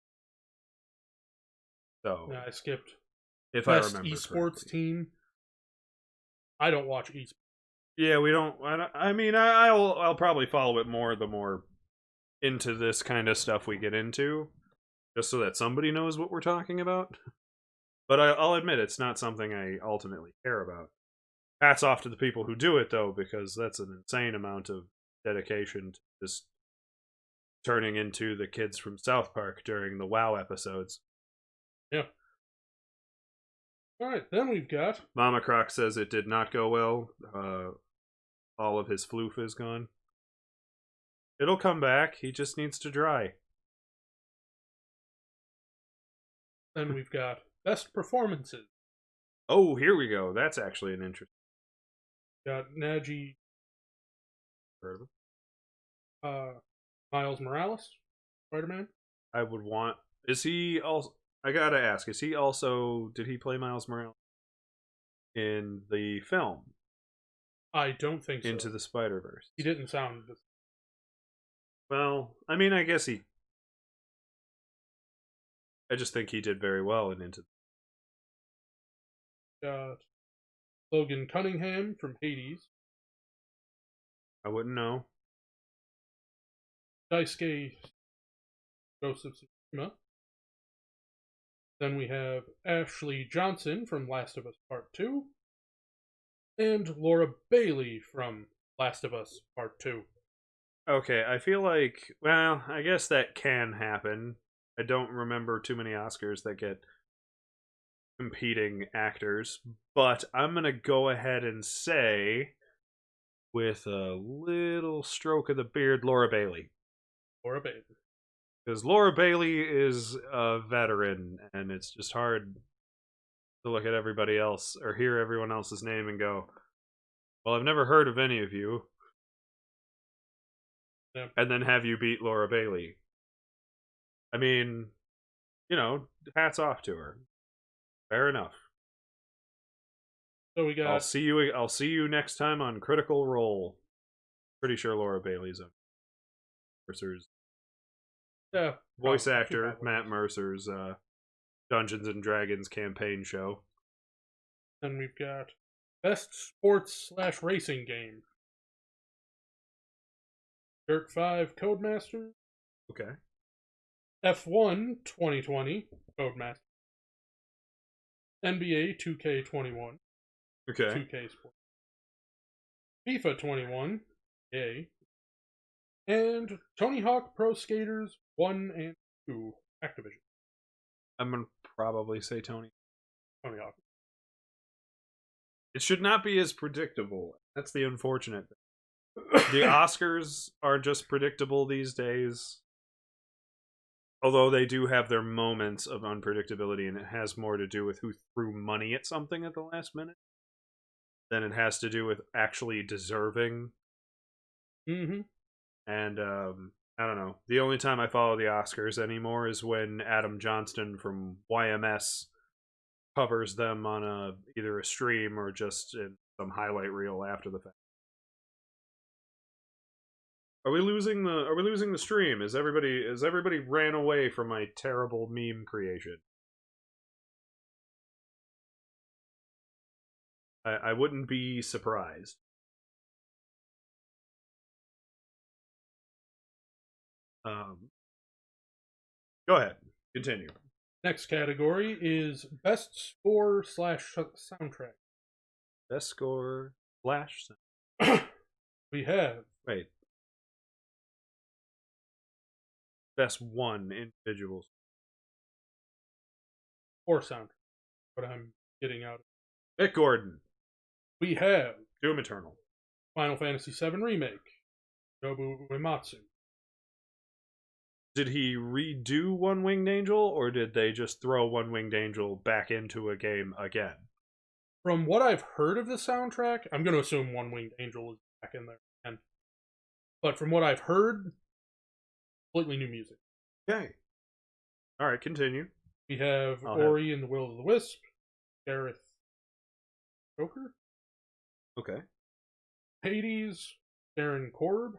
So yeah, I skipped. If Best I remember esports correctly. team. I don't watch esports. Yeah, we don't. I mean, I'll probably follow it more the more into this kind of stuff we get into, just so that somebody knows what we're talking about. But I'll admit it's not something I ultimately care about. Hats off to the people who do it though, because that's an insane amount of dedication to just turning into the kids from South Park during the WoW episodes. Yeah. Alright, then we've got... Mama Croc says it did not go well. All of his floof is gone. It'll come back. He just needs to dry. Then we've got best performances. Oh, here we go. That's actually an interesting. Got Najee, Miles Morales, Spider-Man. I would want. Is he also? I gotta ask. Is he also? Did he play Miles Morales in the film I don't think so. Into the Spider-Verse? He didn't sound. Well, I mean, I guess he. I just think he did very well in Into. Got Logan Cunningham from Hades. I wouldn't know. Daisuke Ghost of Tsushima. Then we have Ashley Johnson from Last of Us Part 2. And Laura Bailey from Last of Us Part 2. Okay, I feel like, well, I guess that can happen. I don't remember too many Oscars that get competing actors, but I'm gonna go ahead and say, with a little stroke of the beard, Laura Bailey. Laura Bailey. Because Laura Bailey is a veteran, and it's just hard to look at everybody else or hear everyone else's name and go, well, I've never heard of any of you. Yeah. And then have you beat Laura Bailey. I mean, you know, hats off to her. Fair enough. So we got. I'll see you next time on Critical Role. Pretty sure Laura Bailey's a Mercer's voice actor, Matt Mercer's Dungeons and Dragons campaign show. Then we've got best sports/racing game. Dirt 5 Codemaster. Okay. F1 2020 Codemaster. NBA 2K21. Okay. 2K Sports. FIFA 21. Yay. And Tony Hawk Pro Skaters 1 and 2 Activision. I'm gonna probably say Tony Hawk. It should not be as predictable. That's the unfortunate thing. The Oscars are just predictable these days. Although they do have their moments of unpredictability, and it has more to do with who threw money at something at the last minute than it has to do with actually deserving. Mm-hmm. And I don't know. The only time I follow the Oscars anymore is when Adam Johnston from YMS covers them on either a stream or just in some highlight reel after the fact. Are we losing the stream? Is everybody ran away from my terrible meme creation? I wouldn't be surprised. Go ahead. Continue. Next category is best score/soundtrack. Best score flash. We have best one individual or soundtrack. What I'm getting out of Mick Gordon. We have Doom Eternal. Final Fantasy VII Remake. Nobu Uematsu. Did he redo One Winged Angel, or did they just throw One Winged Angel back into a game again? From what I've heard of the soundtrack, I'm going to assume One Winged Angel is back in there again. But from what I've heard, completely new music. Okay. All right, continue. We have Ori and the Will of the Wisp. Gareth Joker. Okay. Hades. Darren Korb.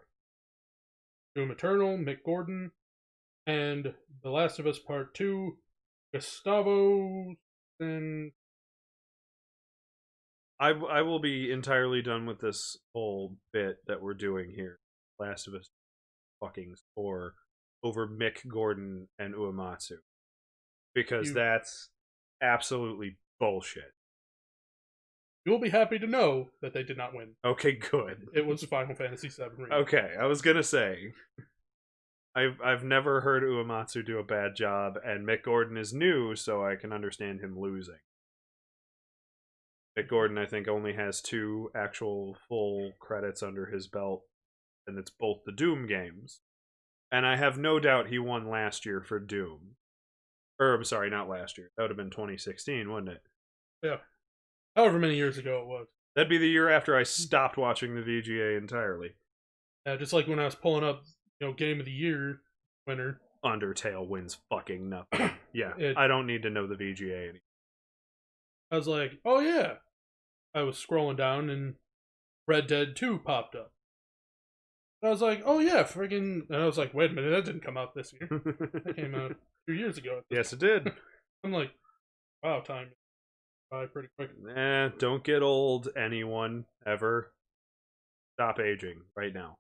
Doom Eternal. Mick Gordon. And The Last of Us Part 2, Gustavo, and I will be entirely done with this whole bit that we're doing here. Last of Us fucking score over Mick Gordon and Uematsu. Because that's absolutely bullshit. You'll be happy to know that they did not win. Okay, good. It was Final Fantasy VII Remake. Okay, I was gonna say... I've never heard Uematsu do a bad job, and Mick Gordon is new, so I can understand him losing. Mick Gordon, I think, only has 2 actual full credits under his belt, and it's both the Doom games. And I have no doubt he won last year for Doom. Or I'm sorry, not last year. That would have been 2016, wouldn't it? Yeah. However many years ago it was. That'd be the year after I stopped watching the VGA entirely. Just like when I was pulling up, Game of the Year winner. Undertale wins fucking nothing. Yeah, I don't need to know the VGA anymore. I was like, oh yeah. I was scrolling down and Red Dead 2 popped up. I was like, oh yeah, friggin'. And I was like, wait a minute, that didn't come out this year. That came out 2 years ago. Yes, it did. I'm like, wow, time is by pretty quick. Don't get old, anyone, ever. Stop aging right now.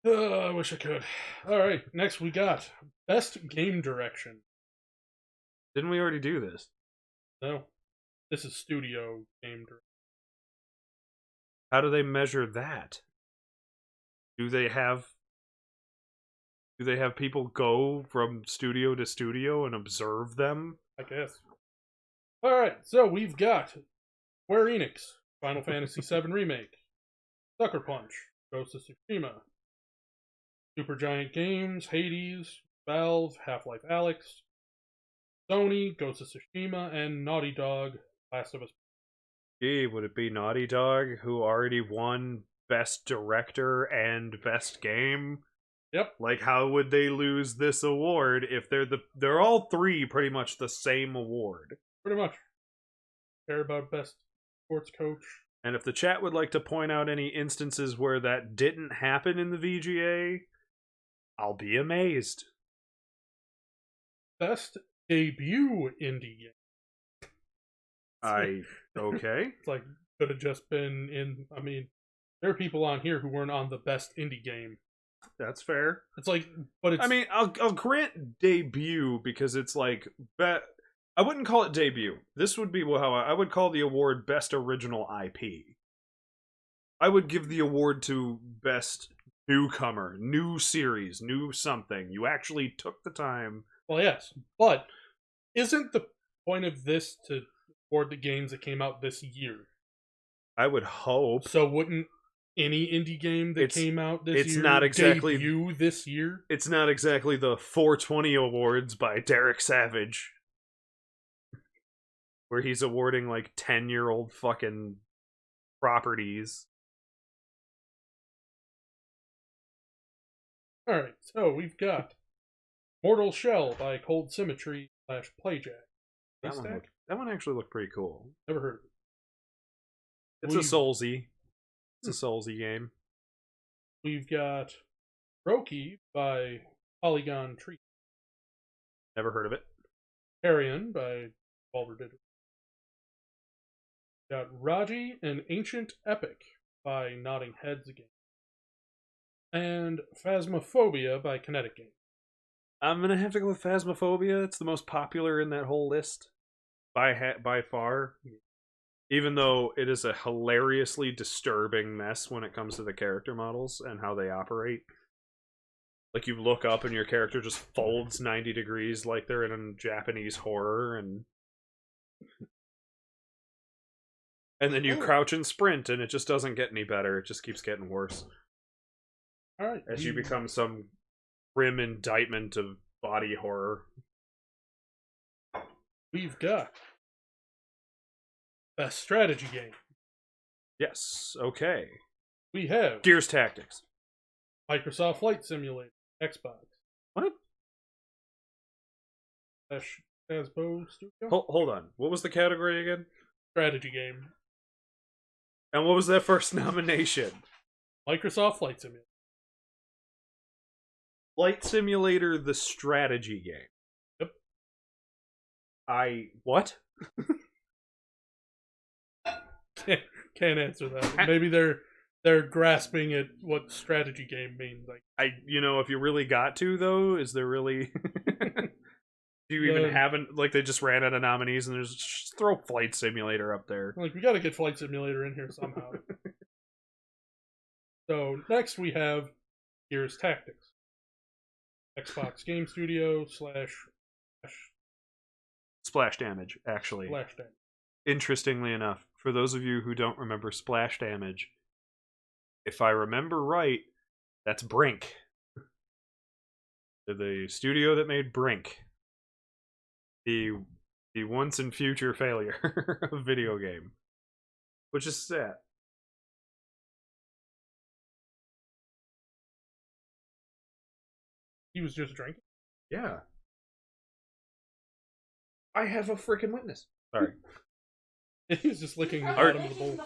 I wish I could. Alright, next we got Best Game Direction. Didn't we already do this? No. This is Studio Game Direction. How do they measure that? Do they have people go from studio to studio and observe them? I guess. Alright, so we've got Square Enix, Final Fantasy VII Remake, Sucker Punch, Ghost of Tsushima, Supergiant Games, Hades, Valve, Half-Life Alyx, Sony, Ghost of Tsushima, and Naughty Dog, Last of Us. Gee, would it be Naughty Dog, who already won Best Director and Best Game? Yep. Like, how would they lose this award if they're all three pretty much the same award? Pretty much. Care about Best Sports Coach. And if the chat would like to point out any instances where that didn't happen in the VGA, I'll be amazed. Best Debut Indie Game. Okay. It's like, could have just been in, there are people on here who weren't on the Best Indie Game. That's fair. It's like, but it's... I'll grant debut because it's like... I wouldn't call it debut. This would be how I would call the award Best Original IP. I would give the award to Best Newcomer, New Series, New Something. You actually took the time. Well, yes, but isn't the point of this to award the games that came out this year? I would hope. So wouldn't any indie game that came out this year not exactly debut this year? It's not exactly the 420 Awards by Derek Savage, where he's awarding like 10-year-old fucking properties. Alright, so we've got Mortal Shell by Cold Symmetry / Playjack. That one actually looked pretty cool. Never heard of it. It's a Soulsy. It's a Soulsy game. We've got Roki by Polygon Tree. Never heard of it. Carrion by Volver Digital. Got Raji and Ancient Epic by Nodding Heads again. And Phasmophobia by Kinetic Games. I'm gonna have to go with Phasmophobia. It's the most popular in that whole list by far. Even though it is a hilariously disturbing mess when it comes to the character models and how they operate. Like, you look up and your character just folds 90 degrees like they're in a Japanese horror, and then you crouch and sprint, and it just doesn't get any better. It just keeps getting worse. Alright. As you become some grim indictment of body horror. We've got Best Strategy Game. Yes, okay. We have Gears Tactics. Microsoft Flight Simulator, Xbox. What? Hasbro Studio? Hold on. What was the category again? Strategy Game. And what was that first nomination? Microsoft Flight Simulator. Flight Simulator, the strategy game. Yep. What? Can't answer that. Maybe they're grasping at what strategy game means. Like, if you really got to, though, is there really... Do you even haven't, like, they just ran out of nominees and there's just throw Flight Simulator up there. Like, we gotta get Flight Simulator in here somehow. So, next we have Gears Tactics. Xbox Game Studio / Splash Damage, actually. Splash Damage. Interestingly enough, for those of you who don't remember Splash Damage, if I remember right, that's Brink. They're the studio that made Brink. the once and future failure of video game, which is sad. He was just drinking. Yeah. I have a freaking witness. Sorry. He was just licking the bottom of the bowl.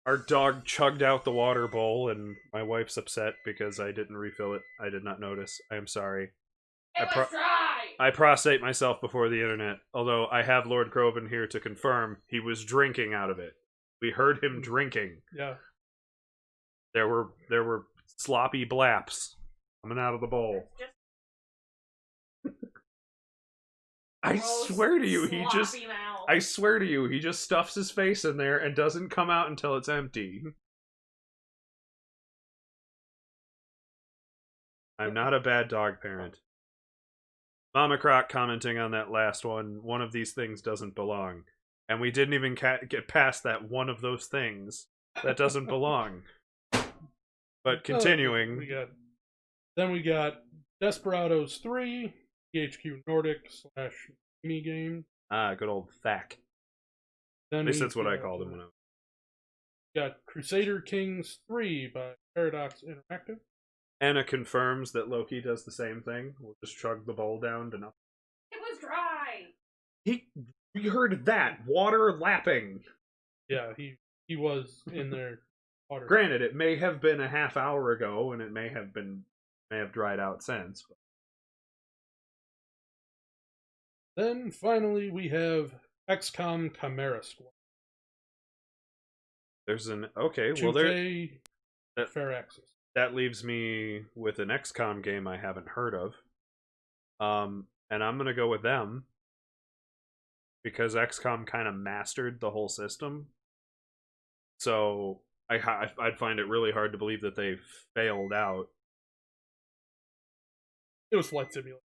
Our dog chugged out the water bowl, and my wife's upset because I didn't refill it. I did not notice. I am sorry. I prostrate myself before the internet, although I have Lord Kroven here to confirm he was drinking out of it. We heard him drinking. Yeah. There were sloppy blaps coming out of the bowl. I swear to you, he just stuffs his face in there and doesn't come out until it's empty. I'm not a bad dog parent. Mama Croc commenting on that last one, one of these things doesn't belong. And we didn't even get past that one of those things that doesn't belong. But continuing. We got Desperados 3, THQ Nordic / mini game. Ah, good old Thack. At least that's what I called him when I was. Got Crusader Kings 3 by Paradox Interactive. Anna confirms that Loki does the same thing. We'll just chug the bowl down to nothing. It was dry. We heard that. Water lapping. Yeah, he was in there. Water. Granted, it may have been a half hour ago, and it may have dried out since. But... Then finally we have XCOM Chimera Squad. There's an okay. 2K, well, there fair access. That leaves me with an XCOM game I haven't heard of. And I'm gonna go with them because XCOM kind of mastered the whole system. So I'd find it really hard to believe that they failed out. It was Flight Simulator.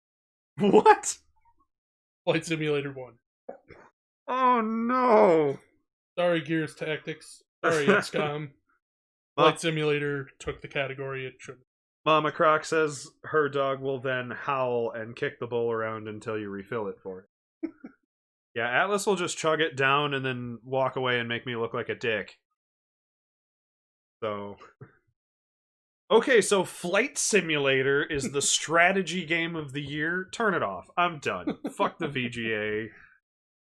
What? Flight Simulator 1. Oh no! Sorry, Gears Tactics. Sorry, XCOM. Flight Simulator took the category it shouldn't. Mama Croc says her dog will then howl and kick the bowl around until you refill it for it. Yeah, Atlas will just chug it down and then walk away and make me look like a dick. So... Okay, so Flight Simulator is the strategy game of the year. Turn it off. I'm done. Fuck the VGA.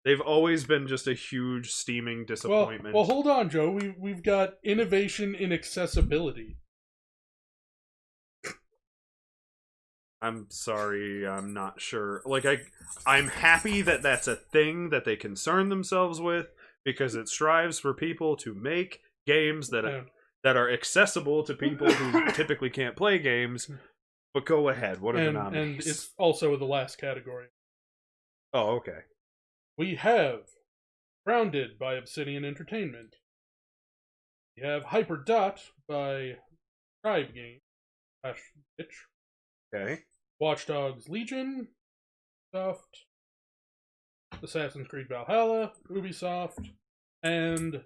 They've always been just a huge steaming disappointment. Well, hold on, Joe. We've got innovation in accessibility. I'm sorry, I'm not sure. Like, I'm happy that that's a thing that they concern themselves with, because it strives for people to make games that are accessible to people who typically can't play games. But go ahead, what are the nominees? And it's also the last category. Oh, okay. We have Grounded by Obsidian Entertainment. We have Hyperdot by Tribe Game / Itch. Okay. Watch Dogs Legion, Ubisoft, Assassin's Creed Valhalla, Ubisoft, and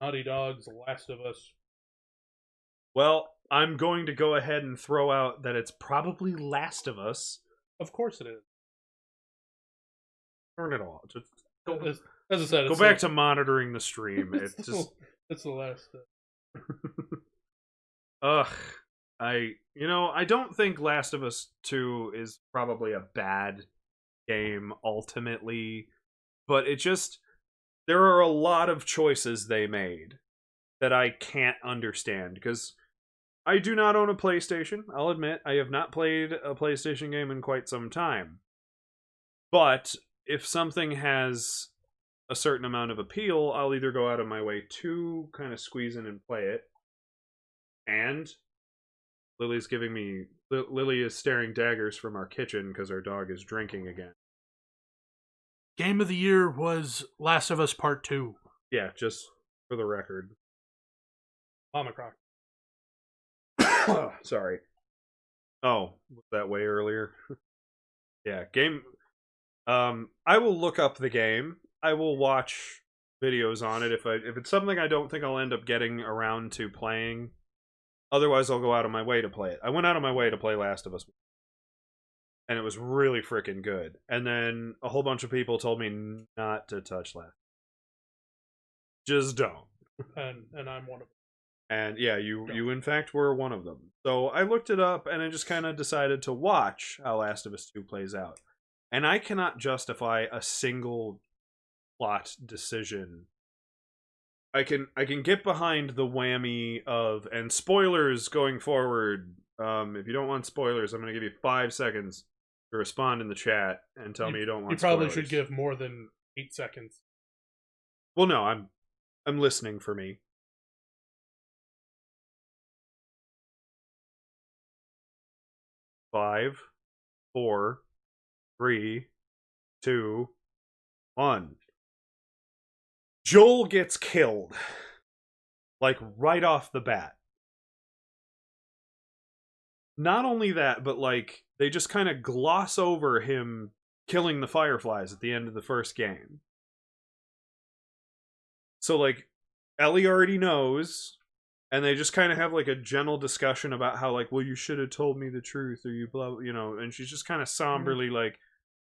Naughty Dog's Last of Us. Well, I'm going to go ahead and throw out that it's probably Last of Us. Of course it is. Turn it off. Just as I said, go back to monitoring the stream. It's just it's the last. Ugh. I don't think Last of Us 2 is probably a bad game ultimately, but there are a lot of choices they made that I can't understand, because I do not own a PlayStation. I'll admit, I have not played a PlayStation game in quite some time. But if something has a certain amount of appeal, I'll either go out of my way to kind of squeeze in and play it, and Lily is staring daggers from our kitchen because our dog is drinking again. Game of the year was Last of Us Part 2. Yeah, just for the record. Mama Croc. Sorry. Oh, was that way earlier? Yeah, game. I will look up the game. I will watch videos on it if it's something I don't think I'll end up getting around to playing. Otherwise, I'll go out of my way to play it. I went out of my way to play Last of Us. and it was really freaking good. And then a whole bunch of people told me not to touch Last. Just don't. And I'm one of them. And yeah, you in fact were one of them. So I looked it up, and I just kind of decided to watch how Last of Us 2 plays out. And I cannot justify a single plot decision. I can get behind the whammy of, and spoilers going forward. If you don't want spoilers, I'm going to give you 5 seconds to respond in the chat and tell me you don't want spoilers. You probably should give more than 8 seconds. Well, no, I'm listening for me. 5, 4, 3, 2, 1. Joel gets killed. Like, right off the bat. Not only that, but, like, they just kind of gloss over him killing the Fireflies at the end of the first game. So, like, Ellie already knows, and they just kind of have, like, a gentle discussion about how, like, well, you should have told me the truth, or you blah, you know, and she's just kind of somberly like,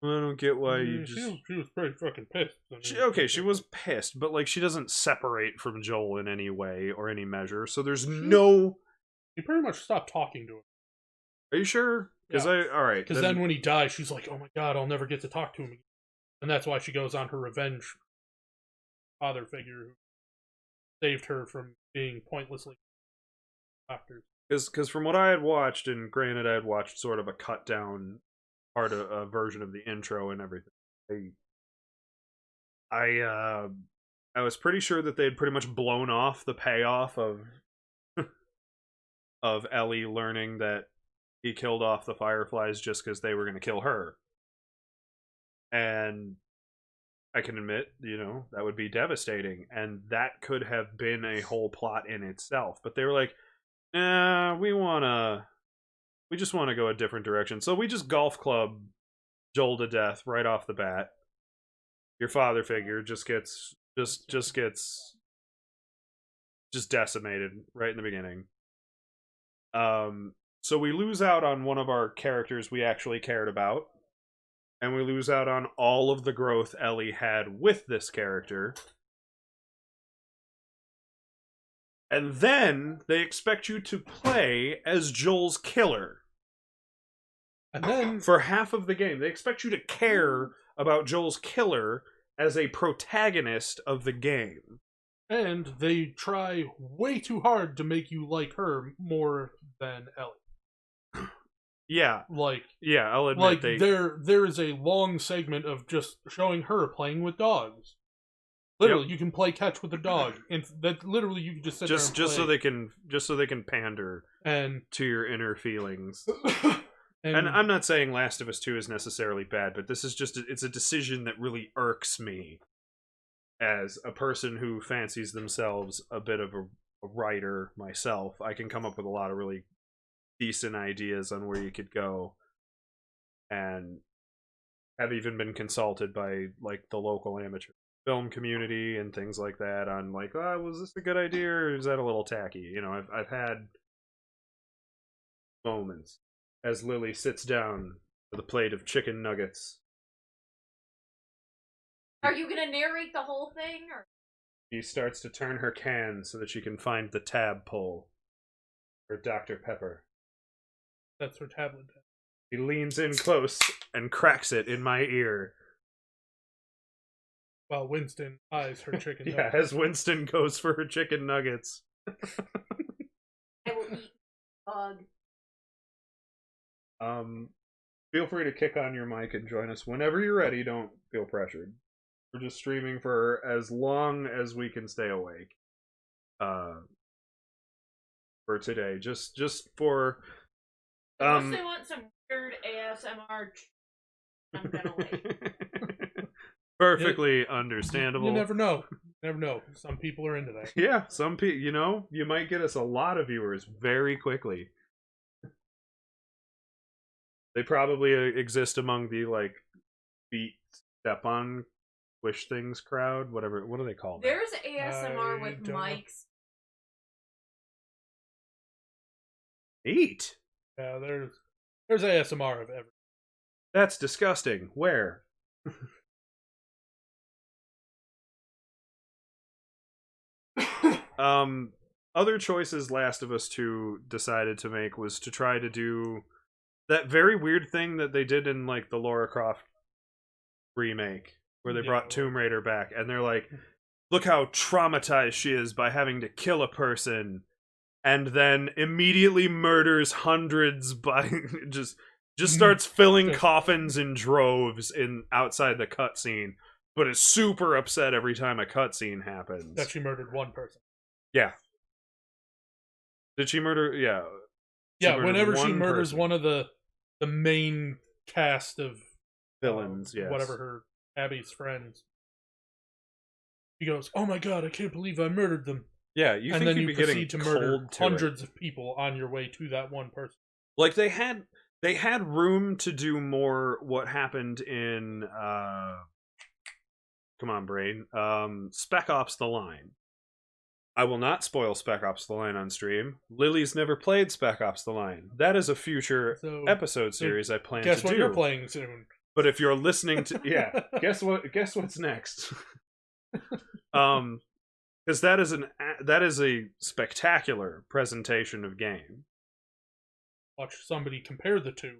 well, I don't get why you just... She was pretty fucking pissed. She was pissed, but, like, she doesn't separate from Joel in any way or any measure, so there's no... He pretty much stopped talking to him. Are you sure? Because alright. Because then when he dies, she's like, oh my god, I'll never get to talk to him again. And that's why she goes on her revenge father figure who saved her from being pointlessly doctors. Because from what I had watched, and granted I had watched sort of a cut down part of a version of the intro and everything, I was pretty sure that they'd pretty much blown off the payoff of of Ellie learning that he killed off the Fireflies just because they were going to kill her. And I can admit, you know, that would be devastating, and that could have been a whole plot in itself. But they were like, nah, we just want to go a different direction. So we just golf club Joel to death right off the bat. Your father figure just gets decimated right in the beginning. So we lose out on one of our characters we actually cared about. And we lose out on all of the growth Ellie had with this character. And then they expect you to play as Joel's killer. And then, for half of the game, they expect you to care about Joel's killer as a protagonist of the game. And they try way too hard to make you like her more than Ellie. Yeah. I'll admit there is a long segment of just showing her playing with dogs. Literally, you can play catch with a dog, and that literally you can just sit there and play. so they can pander and to your inner feelings. and I'm not saying Last of Us 2 is necessarily bad, but this is it's a decision that really irks me as a person who fancies themselves a bit of a writer myself. I can come up with a lot of really decent ideas on where you could go, and have even been consulted by, like, the local amateur film community and things like that on, like, was this a good idea or is that a little tacky? You know, I've had moments as Lily sits down with a plate of chicken nuggets. Are you gonna narrate the whole thing, or? She starts to turn her can so that she can find the tab pull for Dr. Pepper. That's her tablet. He leans in close and cracks it in my ear. While Winston eyes her chicken nuggets. Yeah, as Winston goes for her chicken nuggets. I will eat dog. Feel free to kick on your mic and join us whenever you're ready. Don't feel pressured. We're just streaming for as long as we can stay awake. For today. Just for... Unless they want some weird ASMR, I'm gonna wait. Perfectly understandable. You never know. Some people are into that. Yeah, some people, you know, you might get us a lot of viewers very quickly. They probably exist among the, like, beat step on wish things crowd, whatever. What do they call that? There's ASMR with mics. Neat. Yeah, there's ASMR of everything. That's disgusting. Where? Other choices Last of Us 2 decided to make was to try to do that very weird thing that they did in like the Lara Croft remake, where they brought Tomb Raider back, and they're like, look how traumatized she is by having to kill a person, and then immediately murders hundreds by just starts filling coffins in droves in outside the cutscene, but is super upset every time a cutscene happens. That she murdered one person. Yeah. Did she murder? Yeah. Yeah, whenever she murders one of the main cast of villains, yes. Whatever her Abby's friends, she goes, "Oh my god, I can't believe I murdered them." Yeah, you and think then you'd you be proceed to murder hundreds of people on your way to that one person. Like they had room to do more. What happened in come on, brain. Spec Ops: The Line. I will not spoil Spec Ops: The Line on stream. Lily's never played Spec Ops: The Line. That is a future episode series I plan to do. Guess what you're playing soon. But if you're listening to guess what's next? Because that is a spectacular presentation of game. Watch somebody compare the two.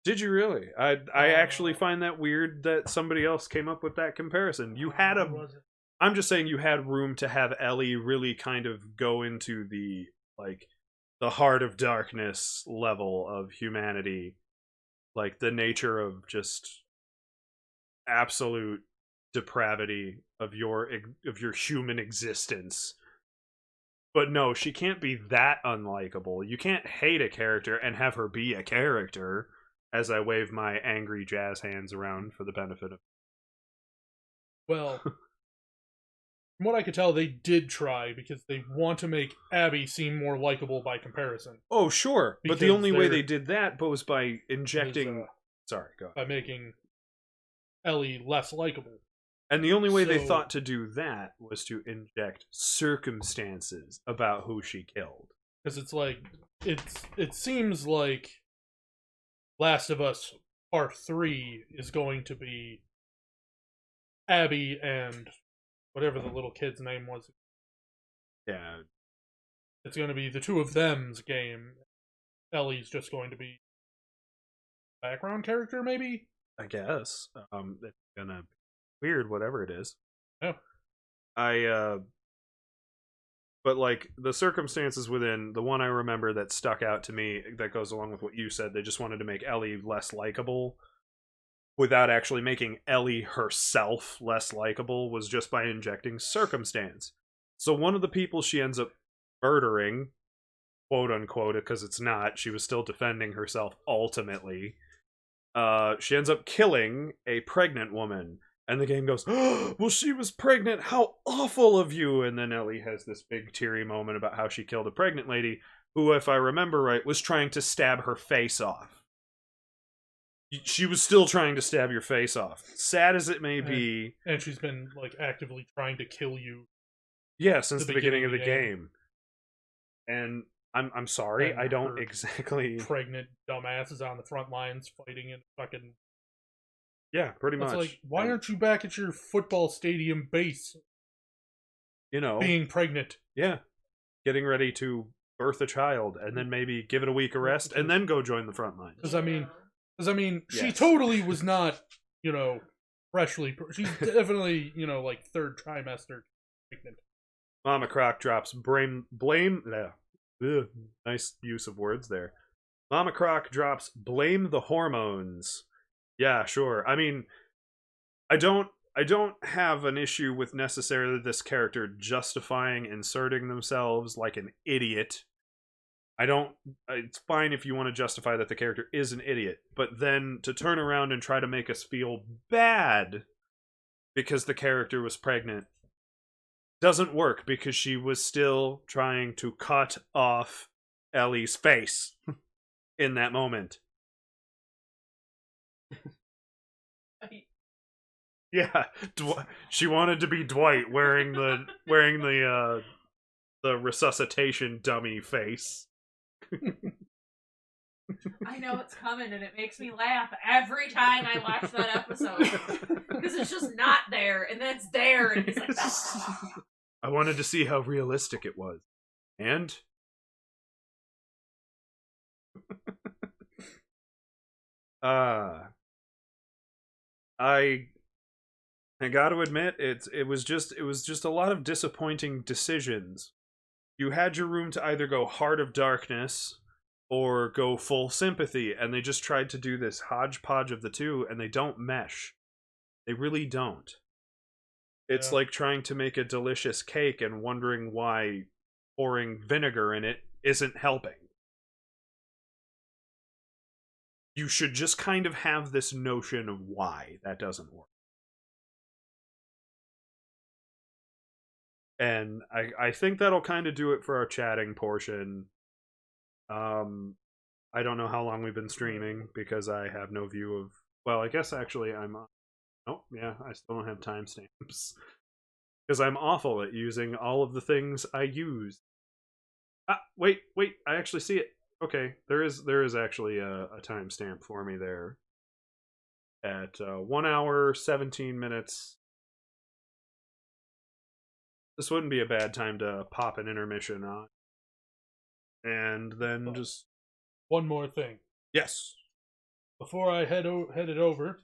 Did you really? I actually find that weird that somebody else came up with that comparison. You had I'm just saying you had room to have Ellie really kind of go into the heart of darkness level of humanity, like the nature of just absolute depravity of your human existence. But no, she can't be that unlikable. You can't hate a character and have her be a character, as I wave my angry jazz hands around for the benefit of... Well, from what I could tell, they did try, because they want to make Abby seem more likable by comparison. Oh, sure. But the only way they did that was by injecting... Sorry, go ahead. By making Ellie less likable. And the only way they thought to do that was to inject circumstances about who she killed. Because it's like... It seems like Last of Us Part 3 is going to be Abby and... whatever the little kid's name was. Yeah. It's going to be the two of them's game. Ellie's just going to be background character, maybe? I guess. It's gonna be weird, whatever it is. Yeah. But like the circumstances within the one I remember that stuck out to me that goes along with what you said, they just wanted to make Ellie less likable without actually making Ellie herself less likable, was just by injecting circumstance. So one of the people she ends up murdering, quote unquote, because it's not, she was still defending herself ultimately. She ends up killing a pregnant woman. And the game goes, oh, well, she was pregnant. How awful of you. And then Ellie has this big teary moment about how she killed a pregnant lady who, if I remember right, was trying to stab her face off. She was still trying to stab your face off. Sad as it may be. And she's been like actively trying to kill you. Yeah, since the beginning of the game. And I'm sorry, and I don't exactly... pregnant dumbasses on the front lines fighting in fucking... Yeah, pretty much. It's like, why aren't you back at your football stadium base? You know. Being pregnant. Yeah. Getting ready to birth a child, and then maybe give it a week of rest, and then go join the front line. Because I mean, she totally was not, freshly... She's definitely, like third trimester pregnant. Mama Croc drops blame... nice use of words there. Mama Croc drops blame the hormones. Yeah, sure. I mean, I don't have an issue with necessarily this character justifying inserting themselves like an idiot. It's fine if you want to justify that the character is an idiot, but then to turn around and try to make us feel bad because the character was pregnant doesn't work, because she was still trying to cut off Ellie's face in that moment. Yeah, she wanted to be Dwight wearing the resuscitation dummy face. I know it's coming, and it makes me laugh every time I watch that episode. Because it's just not there, and then it's there, and he's like, I wanted to see how realistic it was. And? I got to admit, it was just a lot of disappointing decisions. You had your room to either go Heart of Darkness or go full sympathy, and they just tried to do this hodgepodge of the two, and they don't mesh. They really don't. It's like trying to make a delicious cake and wondering why pouring vinegar in it isn't helping. You should just kind of have this notion of why that doesn't work. And I think that'll kind of do it for our chatting portion. I don't know how long we've been streaming because I have no view of... Well, I guess actually I'm... Oh, yeah, I still don't have timestamps. Because I'm awful at using all of the things I use. Ah, wait, I actually see it. Okay, there is actually a timestamp for me there. At 1 hour, 17 minutes. This wouldn't be a bad time to pop an intermission on. And then just... One more thing. Yes. Before I headed over,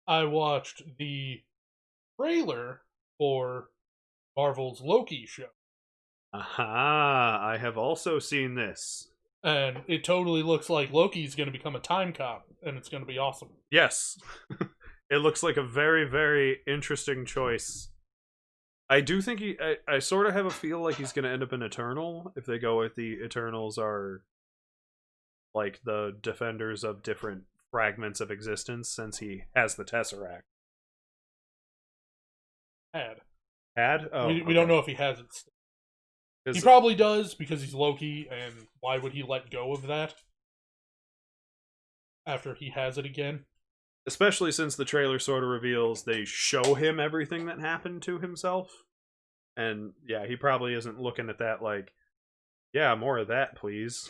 I watched the trailer for Marvel's Loki show. Aha! I have also seen this. And it totally looks like Loki's going to become a time cop, and it's going to be awesome. Yes. It looks like a very, very interesting choice. I do think I sort of have a feel like he's going to end up an Eternal, if they go with the Eternals are like the defenders of different fragments of existence, since he has the Tesseract. Had? Oh, we don't know if he has it still. He probably does, because he's Loki, and why would he let go of that after he has it again? Especially since the trailer sort of reveals they show him everything that happened to himself. And yeah, he probably isn't looking at that like, yeah, more of that, please.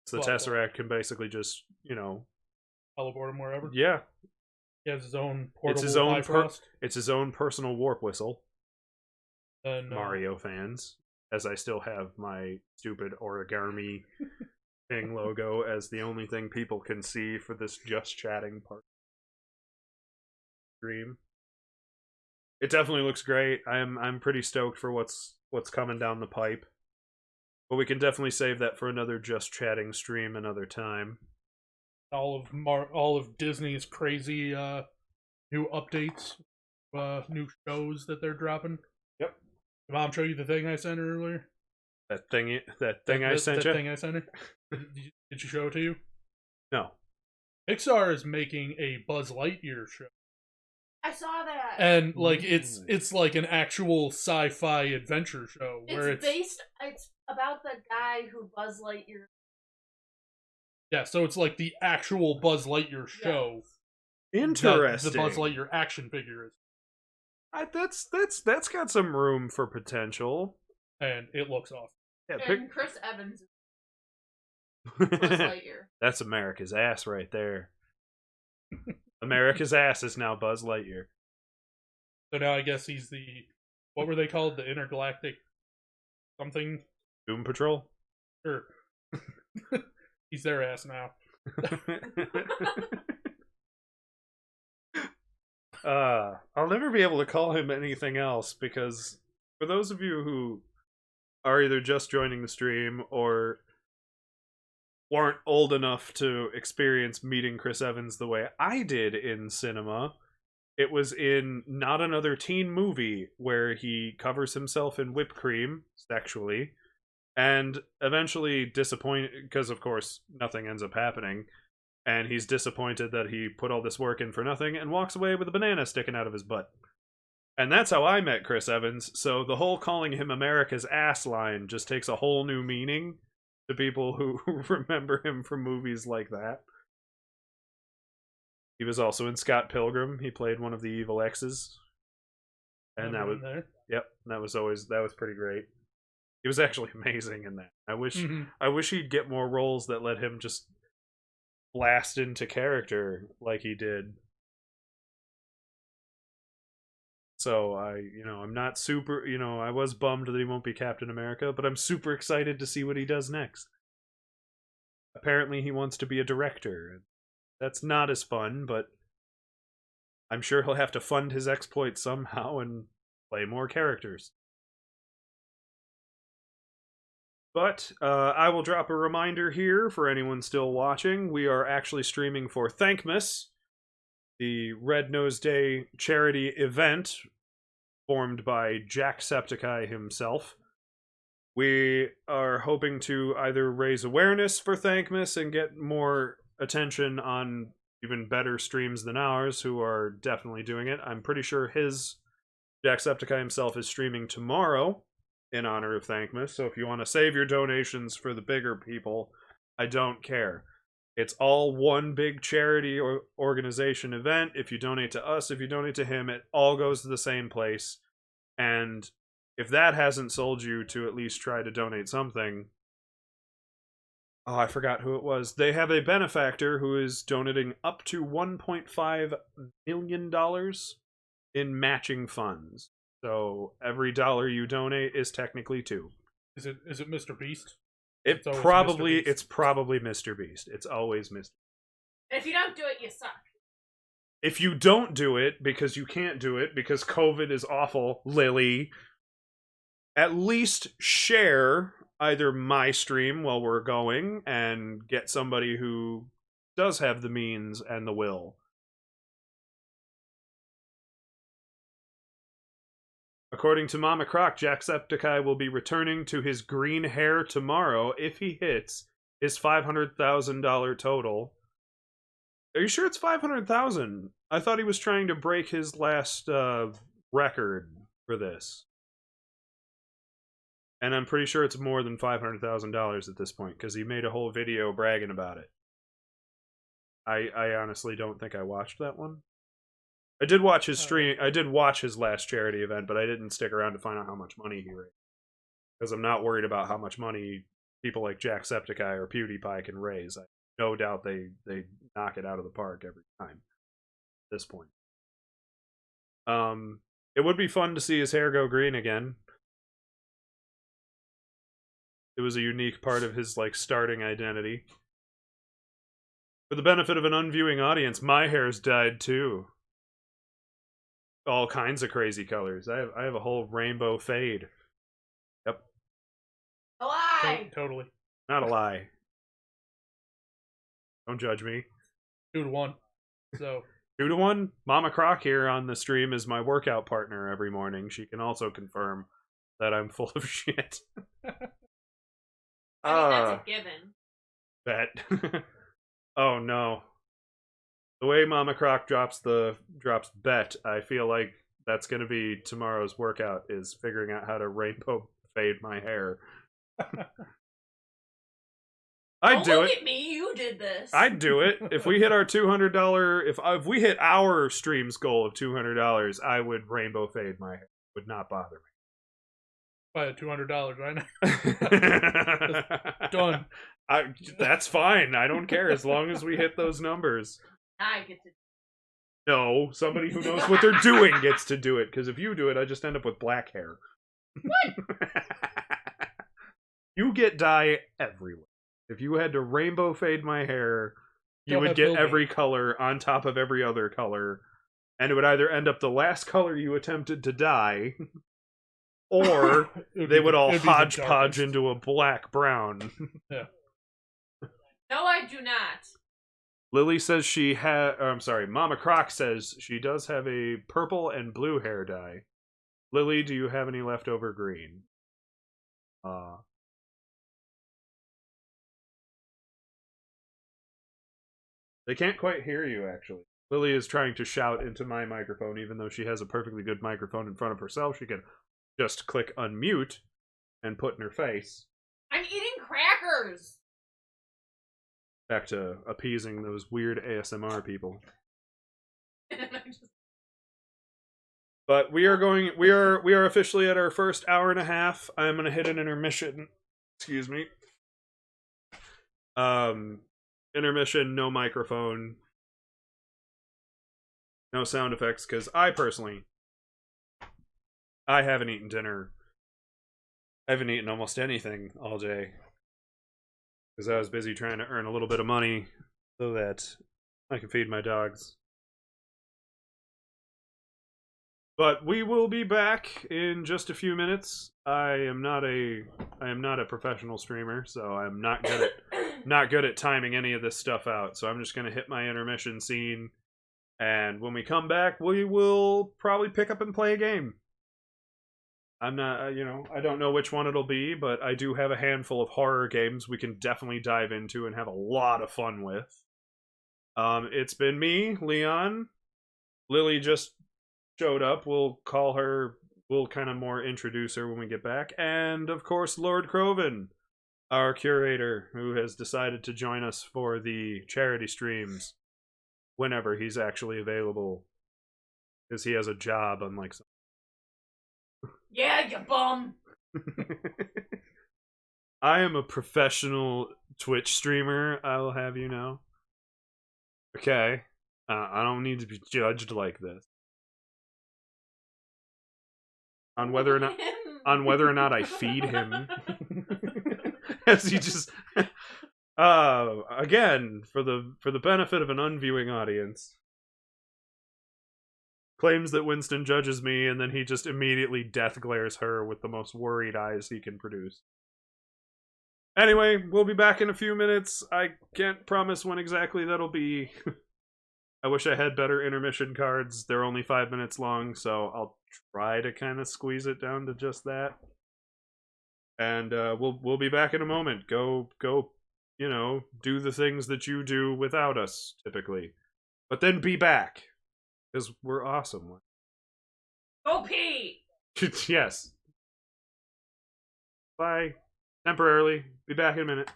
So the Tesseract can basically just, teleport him wherever? Yeah. He has his own portable Bifrost. It's his own personal warp whistle. And, Mario fans, as I still have my stupid origami thing logo as the only thing people can see for this just chatting part. Dream. It definitely looks great. I'm pretty stoked for what's coming down the pipe. But we can definitely save that for another just chatting stream another time. All of Disney's crazy new updates, new shows that they're dropping. Yep. Did Mom show you the thing I sent her earlier? That thing I sent you? That thing I sent her? Did she show it to you? No. Pixar is making a Buzz Lightyear show. I saw that. And it's like an actual sci-fi adventure show where it's about the guy who Buzz Lightyear. Yeah, so it's like the actual Buzz Lightyear show. Interesting. The Buzz Lightyear action figure is. That's got some room for potential. And it looks awesome. Yeah, and Chris Evans is Buzz Lightyear. That's America's ass right there. America's ass is now Buzz Lightyear. So now I guess he's the... What were they called? The Intergalactic something? Doom Patrol? Sure. He's their ass now. I'll never be able to call him anything else, because for those of you who are either just joining the stream or weren't old enough to experience meeting Chris Evans the way I did in cinema, it was in Not Another Teen Movie, where he covers himself in whipped cream sexually, and eventually disappointed, because of course nothing ends up happening, and he's disappointed that he put all this work in for nothing, and walks away with a banana sticking out of his butt. And that's how I met Chris Evans, so the whole calling him America's ass line just takes a whole new meaning to people who remember him from movies like that. He was also in Scott Pilgrim. He played one of the evil exes. And that was... Yep, that was pretty great. He was actually amazing in that. I wish he'd get more roles that let him just blast into character like he did. So I'm not super, I was bummed that he won't be Captain America, but I'm super excited to see what he does next. Apparently he wants to be a director. That's not as fun, but I'm sure he'll have to fund his exploits somehow and play more characters. But I will drop a reminder here for anyone still watching. We are actually streaming for Thankmas, the Red Nose Day charity event formed by Jacksepticeye himself. We are hoping to either raise awareness for Thankmas and get more attention on even better streams than ours, who are definitely doing it. I'm pretty sure Jacksepticeye himself is streaming tomorrow in honor of Thankmas, so if you want to save your donations for the bigger people, I don't care. It's all one big charity or organization event. If you donate to us, if you donate to him, it all goes to the same place. And if that hasn't sold you to at least try to donate something... Oh, I forgot who it was. They have a benefactor who is donating up to $1.5 million in matching funds. So every dollar you donate is technically $2. Is it Mr. Beast? It's probably Mr. Beast. It's always Mr. And if you don't do it, you suck. If you don't do it because you can't do it because COVID is awful, Lily, at least share either my stream while we're going and get somebody who does have the means and the will. According to Mama Croc, Jacksepticeye will be returning to his green hair tomorrow if he hits his $500,000 total. Are you sure it's 500,000? I thought he was trying to break his last record for this. And I'm pretty sure it's more than $500,000 at this point, because he made a whole video bragging about it. I honestly don't think I watched that one. I did watch his stream. I did watch his last charity event, but I didn't stick around to find out how much money he raised. Because I'm not worried about how much money people like Jacksepticeye or PewDiePie can raise. I no doubt they knock it out of the park every time at this point. It would be fun to see his hair go green again. It was a unique part of his starting identity. For the benefit of an unviewing audience, my hair's dyed too. All kinds of crazy colors. I have a whole rainbow fade. Yep. A lie! Totally. Not a lie. Don't judge me. 2-1. So 2-1. Mama Croc here on the stream is my workout partner every morning. She can also confirm that I'm full of shit. That's a given. Bet. Oh no. The way Mama Croc drops bet, I feel like that's gonna be tomorrow's workout, is figuring out how to rainbow fade my hair. I'd do it. Look at me, you did this. I'd do it. If we hit our $200, if we hit our streams goal of $200, I would rainbow fade my hair. It would not bother me. Buy $200 right now. Done. That's fine. I don't care as long as we hit those numbers. I get to. No, somebody who knows what they're doing gets to do it. Because if you do it, I just end up with black hair. What? You get dye everywhere. If you had to rainbow fade my hair, you would get every color on top of every other color, and it would either end up the last color you attempted to dye, or they would all hodgepodge into a black brown. Yeah. No, I do not. Lily says she Mama Croc says she does have a purple and blue hair dye. Lily, do you have any leftover green? They can't quite hear you, actually. Lily is trying to shout into my microphone, even though she has a perfectly good microphone in front of herself. She can just click unmute and put in her face. I'm eating crackers! Back to appeasing those weird ASMR people. But we are officially at our first hour and a half. I'm gonna hit an intermission. Excuse me. Intermission, no microphone, no sound effects, because I haven't eaten dinner. I haven't eaten almost anything all day. Because I was busy trying to earn a little bit of money so that I can feed my dogs. But we will be back in just a few minutes. I am not a professional streamer, so I'm not good at timing any of this stuff out. So I'm just gonna hit my intermission scene, and when we come back, we will probably pick up and play a game. I'm not, I don't know which one it'll be, but I do have a handful of horror games we can definitely dive into and have a lot of fun with. It's been me, Leon. Lily just showed up. We'll kind of more introduce her when we get back. And, of course, Lord Kroven, our curator, who has decided to join us for the charity streams whenever he's actually available. Because he has a job, unlike some. Yeah, you bum! I am a professional Twitch streamer, I will have you know. Okay. I don't need to be judged like this. On whether or not I feed him. As he just again, for the benefit of an unviewing audience. Claims that Winston judges me, and then he just immediately death glares her with the most worried eyes he can produce. Anyway, we'll be back in a few minutes. I can't promise when exactly that'll be. I wish I had better intermission cards. They're only 5 minutes long, so I'll try to kind of squeeze it down to just that. And we'll be back in a moment. Go, do the things that you do without us, typically. But then be back. Because we're awesome. Go pee! Yes. Bye. Temporarily. Be back in a minute.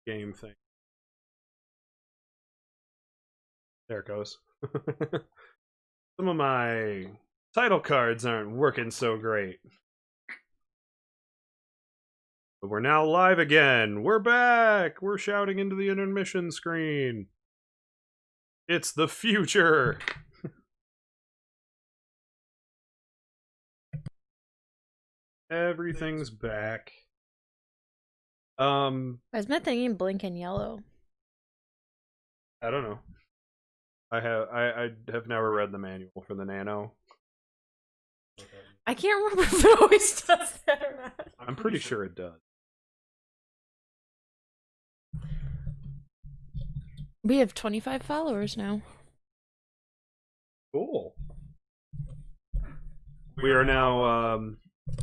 game thing. There it goes. Some of my title cards aren't working so great. But we're now live again. We're back. We're shouting into the intermission screen. It's the future. Everything's back. Why is my thingy blinking yellow? I don't know. I have never read the manual for the Nano. I can't remember if it always does that or not. I'm pretty sure it does. We have 25 followers now. Cool. We are now,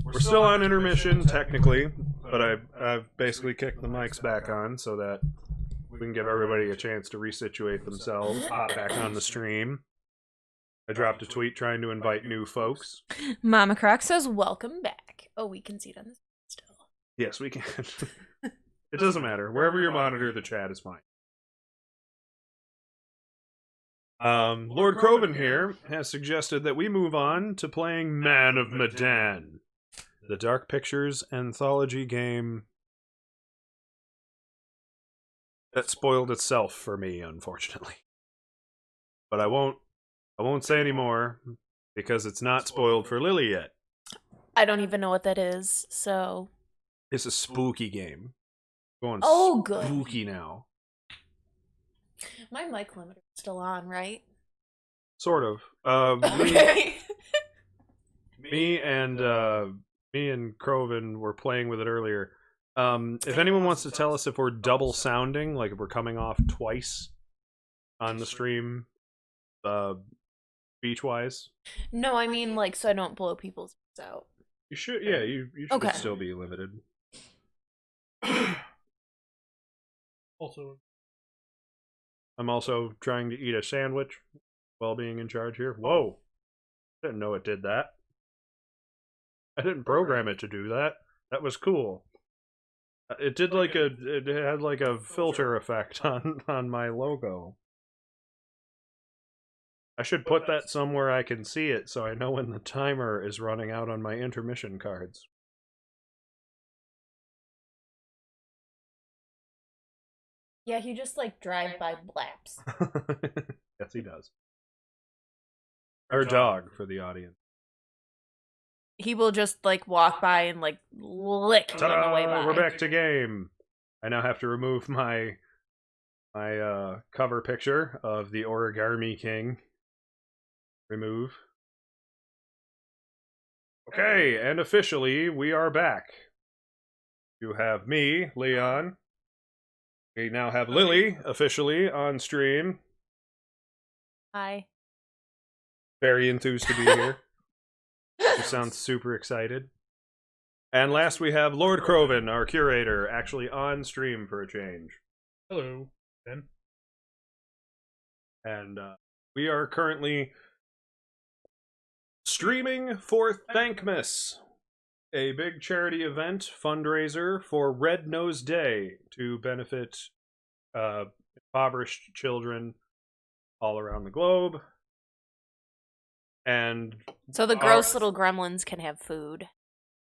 we're still on intermission, technically, but I've basically kicked the mics back on so that we can give everybody a chance to resituate themselves, hop back on the stream. I dropped a tweet trying to invite new folks. Mama Croc says, welcome back. Oh, we can see it on this still. Yes, we can. It doesn't matter. Wherever you monitor the chat is fine. Lord Kroven here has suggested that we move on to playing Man of Medan, the Dark Pictures anthology game that spoiled itself for me, unfortunately. But I won't say any more because it's not spoiled for Lily yet. I don't even know what that is, so... It's a spooky game. Going good. spooky now. My mic limiter is still on, right? Sort of. Okay. Me and Kroven were playing with it earlier. If anyone wants to tell us if we're double sounding, like if we're coming off twice on the stream, speech-wise. No, I mean, like, so I don't blow people's ears out. You should, yeah, you should Okay. still be limited. Also, I'm also trying to eat a sandwich while being in charge here. Whoa! I didn't know it did that. I didn't program it to do that. That was cool. It did like it had like a filter effect on my logo. I should put that somewhere I can see it so I know when the timer is running out on my intermission cards. Yeah, he just, like, drive-by blaps. Yes, he does. Or dog, for the audience. He will just, like, walk by and, like, lick you on the way by. We're back to game. I now have to remove my cover picture of the Origami King. Remove. Okay, and officially, we are back. You have me, Leon. We now have Lily, officially, on stream. Hi. Very enthused to be here. She sounds super excited. And last we have Lord Kroven, our curator, actually on stream for a change. hello, Ben. And we are currently streaming for Thankmas, a big charity event fundraiser for Red Nose Day to benefit impoverished children all around the globe. And So the gross little gremlins can have food.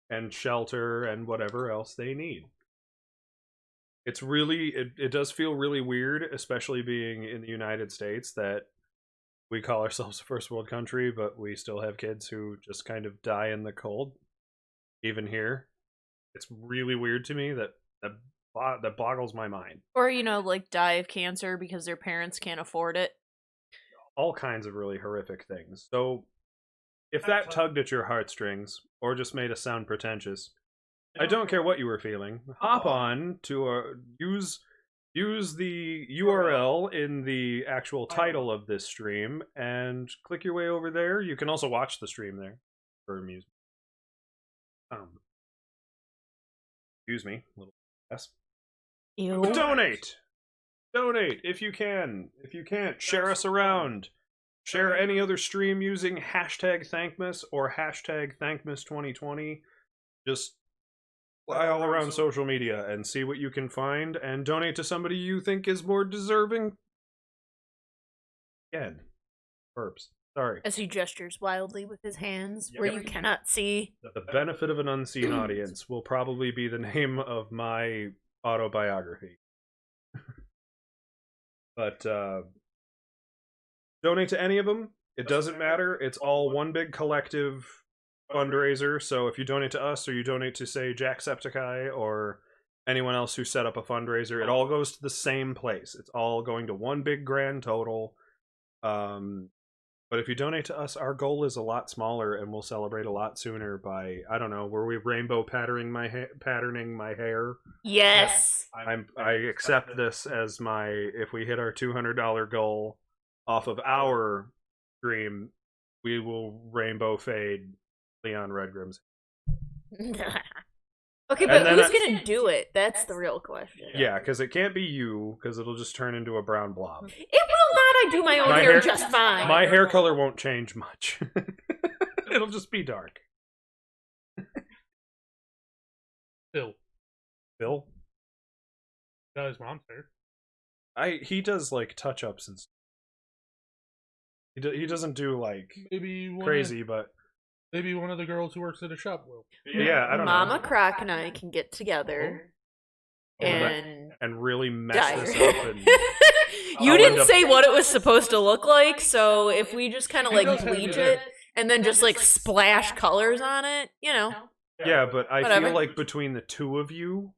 And shelter and whatever else they need. It's really, it does feel really weird, especially being in the United States, that we call ourselves a first world country, but we still have kids who just kind of die in the cold. Even here. It's really weird to me that boggles my mind. Or, you know, like, die of cancer because their parents can't afford it. All kinds of really horrific things. So, if that tugged at your heartstrings, or just made us sound pretentious, I don't care what you were feeling. Hop on to use the URL in the actual title of this stream, and click your way over there. You can also watch the stream there for amusement. Excuse me, little yes. Ew. Donate if you can. If you can't, share us around. Share any other stream using hashtag Thankmas or hashtag Thankmas2020. Just fly all around social media and see what you can find and donate to somebody you think is more deserving. Again, burps. Sorry. As he gestures wildly with his hands, Yep. where you cannot see. The benefit of an unseen audience will probably be the name of my autobiography. But donate to any of them. It doesn't matter. It's all one big collective fundraiser. So if you donate to us or you donate to, say, Jacksepticeye or anyone else who set up a fundraiser, it all goes to the same place. It's all going to one big grand total. But if you donate to us, our goal is a lot smaller, and we'll celebrate a lot sooner by, I don't know, were we rainbow patterning my hair? Yes. I accept this as my, if we hit our $200 goal off of our stream, we will rainbow fade Leon Redgrim's. Okay, but who's gonna do it? That's the real question. Yeah, because it can't be you, because it'll just turn into a brown blob. It will not. I do my own hair just fine. My hair color won't change much. It'll just be dark. Bill. Bill? That his mom's hair. He does like touch-ups and stuff. He doesn't do like Maybe crazy, but maybe one of the girls who works at a shop will. yeah, I don't know. Mama Croc and I can get together and really mess dye this her. up. And You I'll didn't end up- say what it was supposed to look like, so if we just kind of It like does have bleach to- it and then just like splash colors on it, you know. yeah, but I Whatever. feel like between the two of you,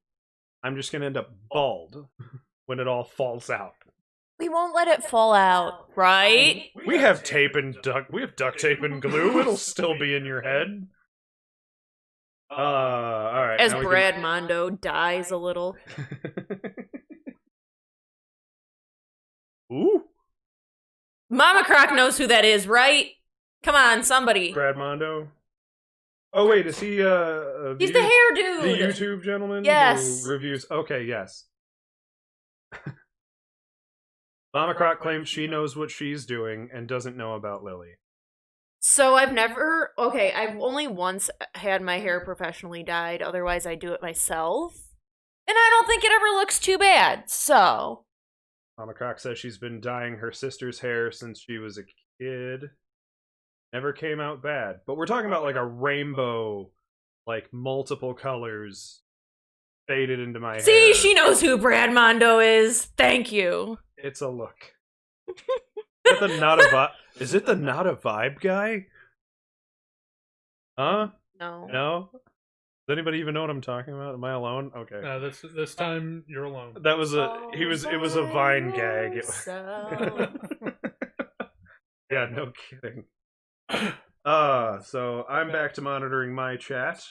I'm just gonna end up bald when it all falls out. We won't let it fall out, right? We have tape and duct tape and glue. It'll still be in your head. All right. As now we can- Brad Mondo dies a little. Ooh, Mama Croc knows who that is, right? Come on, somebody. Brad Mondo. Oh wait, is he He's the hair the dude. YouTube gentleman Yes. who reviews? Okay, yes. Mama Croc claims she knows what she's doing and doesn't know about Lily. So I've only once had my hair professionally dyed. Otherwise, I do it myself. And I don't think it ever looks too bad, so. Mama Croc says she's been dyeing her sister's hair since she was a kid. Never came out bad. But we're talking about like a rainbow, like multiple colors faded into my hair. See, she knows who Brad Mondo is. Thank you. It's a look. Is it the not a vibe? Is it the not a vibe guy? Huh? No. No? Does anybody even know what I'm talking about? Am I alone? Okay. This time you're alone. That was it was a Vine gag. Yeah, no kidding. So I'm back to monitoring my chat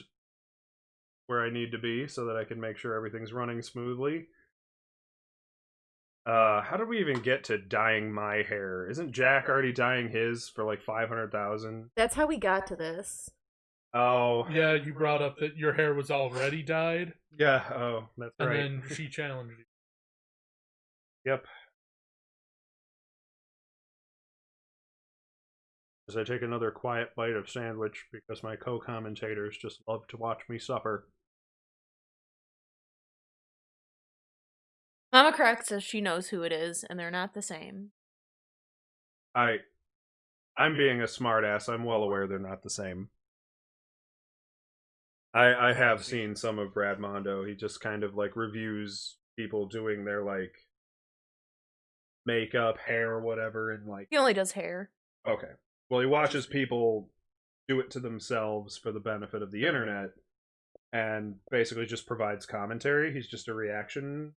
where I need to be so that I can make sure everything's running smoothly. How did we even get to dyeing my hair? Isn't Jack already dyeing his for like 500,000? That's how we got to this. Oh. Yeah, you brought up that your hair was already dyed, Yeah, oh, that's and right. then she challenged you. Yep. As I take another quiet bite of sandwich because my co-commentators just love to watch me suffer. Mama Croc says she knows who it is, and they're not the same. I'm being a smartass. I'm well aware they're not the same. I have seen some of Brad Mondo. He just kind of like reviews people doing their like makeup, hair, whatever, and like He only does hair. okay. Well, he watches people do it to themselves for the benefit of the internet and basically just provides commentary. He's just a reaction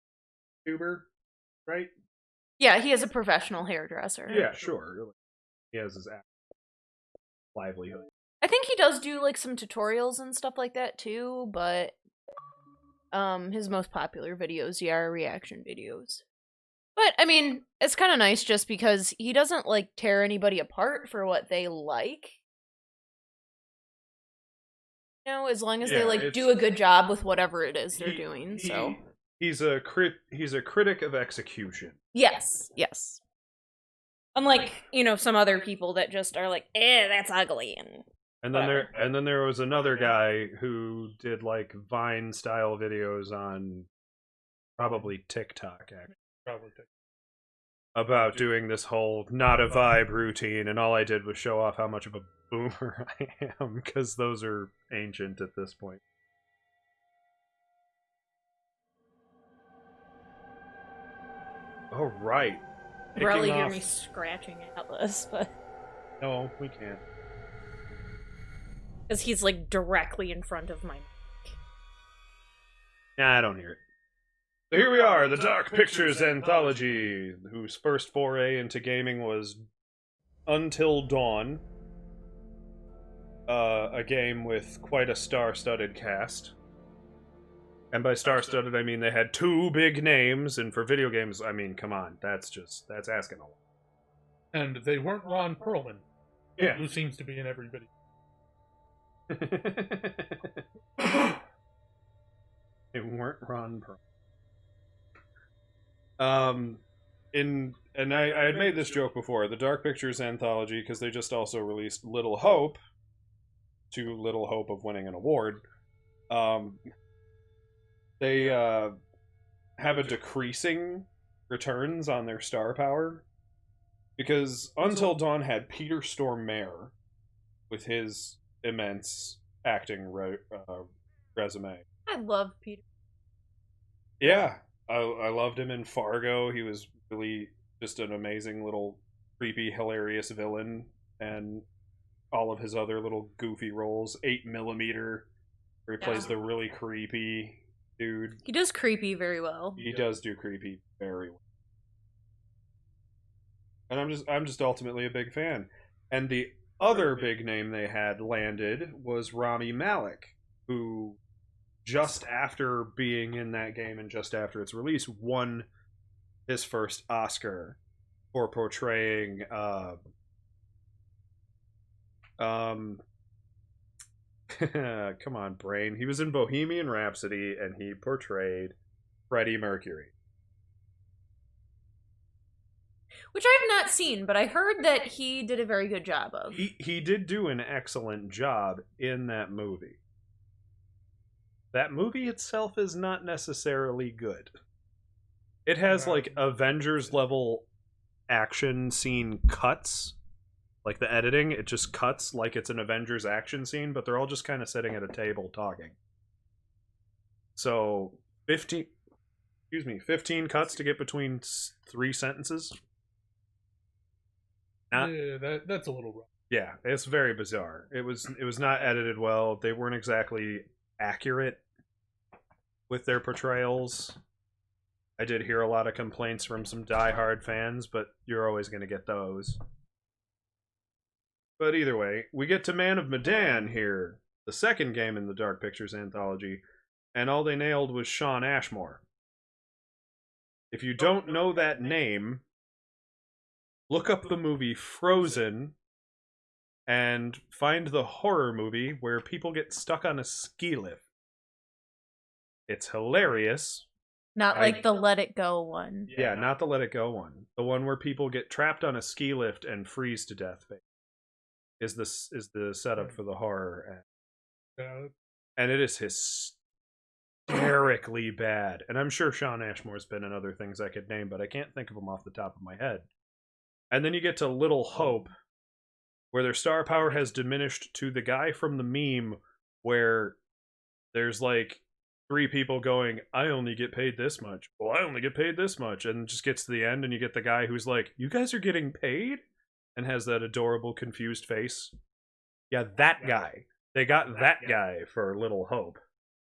tuber, right? Yeah, he is a professional hairdresser. Yeah, sure. He has his livelihood. I think he does do like some tutorials and stuff like that too, but his most popular videos, are reaction videos. But I mean, it's kind of nice just because he doesn't like tear anybody apart for what they like. You know, as long as they like do a good job with whatever it is they're doing. So he's a critic of execution. yes. Unlike, some other people that just are like, that's ugly and And then there was another guy who did like Vine style videos on probably TikTok, actually, Probably take. about doing this whole not a vibe routine, and all I did was show off how much of a boomer I am, because those are ancient at this point. Oh, right. You probably Kicking hear off- me scratching Atlas, but No, we can't. because he's like directly in front of my mic. Nah, I don't hear it. So here we are, the Dark Pictures Anthology, whose first foray into gaming was Until Dawn, a game with quite a star-studded cast. And by star-studded, I mean they had 2 big names, and for video games, I mean, come on, that's asking a lot. And they weren't Ron Perlman, Yeah. who seems to be in every video. They weren't Ron Perlman. I had made this joke before, the Dark Pictures Anthology, because they just also released Little Hope, to little hope of winning an award. They have a decreasing returns on their star power, because Until Dawn had Peter Stormare with his immense acting resume. I love Peter. Yeah, I loved him in Fargo. He was really just an amazing little creepy, hilarious villain, and all of his other little goofy roles. 8mm, where he plays the really creepy dude. He does creepy very well. He does do creepy very well. And I'm just ultimately a big fan. And the other big name they had landed was Rami Malek, who just after being in that game and just after its release won his first Oscar for portraying come on, brain. He was in Bohemian Rhapsody and he portrayed Freddie Mercury. Which I have not seen, but I heard that he did a very good job of. He did do an excellent job in that movie. That movie itself is not necessarily good. It has like Avengers level action scene cuts. Like the editing, it just cuts like it's an Avengers action scene, but they're all just kind of sitting at a table talking. So 15 cuts to get between 3 sentences. Yeah, that's a little rough. Yeah, it's very bizarre. It was not edited well. They weren't exactly accurate with their portrayals. I did hear a lot of complaints from some diehard fans, but you're always going to get those. But either way, we get to Man of Medan here, the second game in the Dark Pictures Anthology, and all they nailed was Shawn Ashmore. If you don't know that name, look up the movie Frozen and find the horror movie where people get stuck on a ski lift. It's hilarious. Not like the Let It Go one. Yeah, not the Let It Go one. The one where people get trapped on a ski lift and freeze to death. Is the setup for the horror. And it is hysterically bad. And I'm sure Shawn Ashmore's been in other things I could name, but I can't think of them off the top of my head. And then you get to Little Hope, where their star power has diminished to the guy from the meme where there's like 3 people going, I only get paid this much. Well, I only get paid this much. And just gets to the end and you get the guy who's like, you guys are getting paid? And has that adorable, confused face. Yeah, that guy. They got that guy for Little Hope.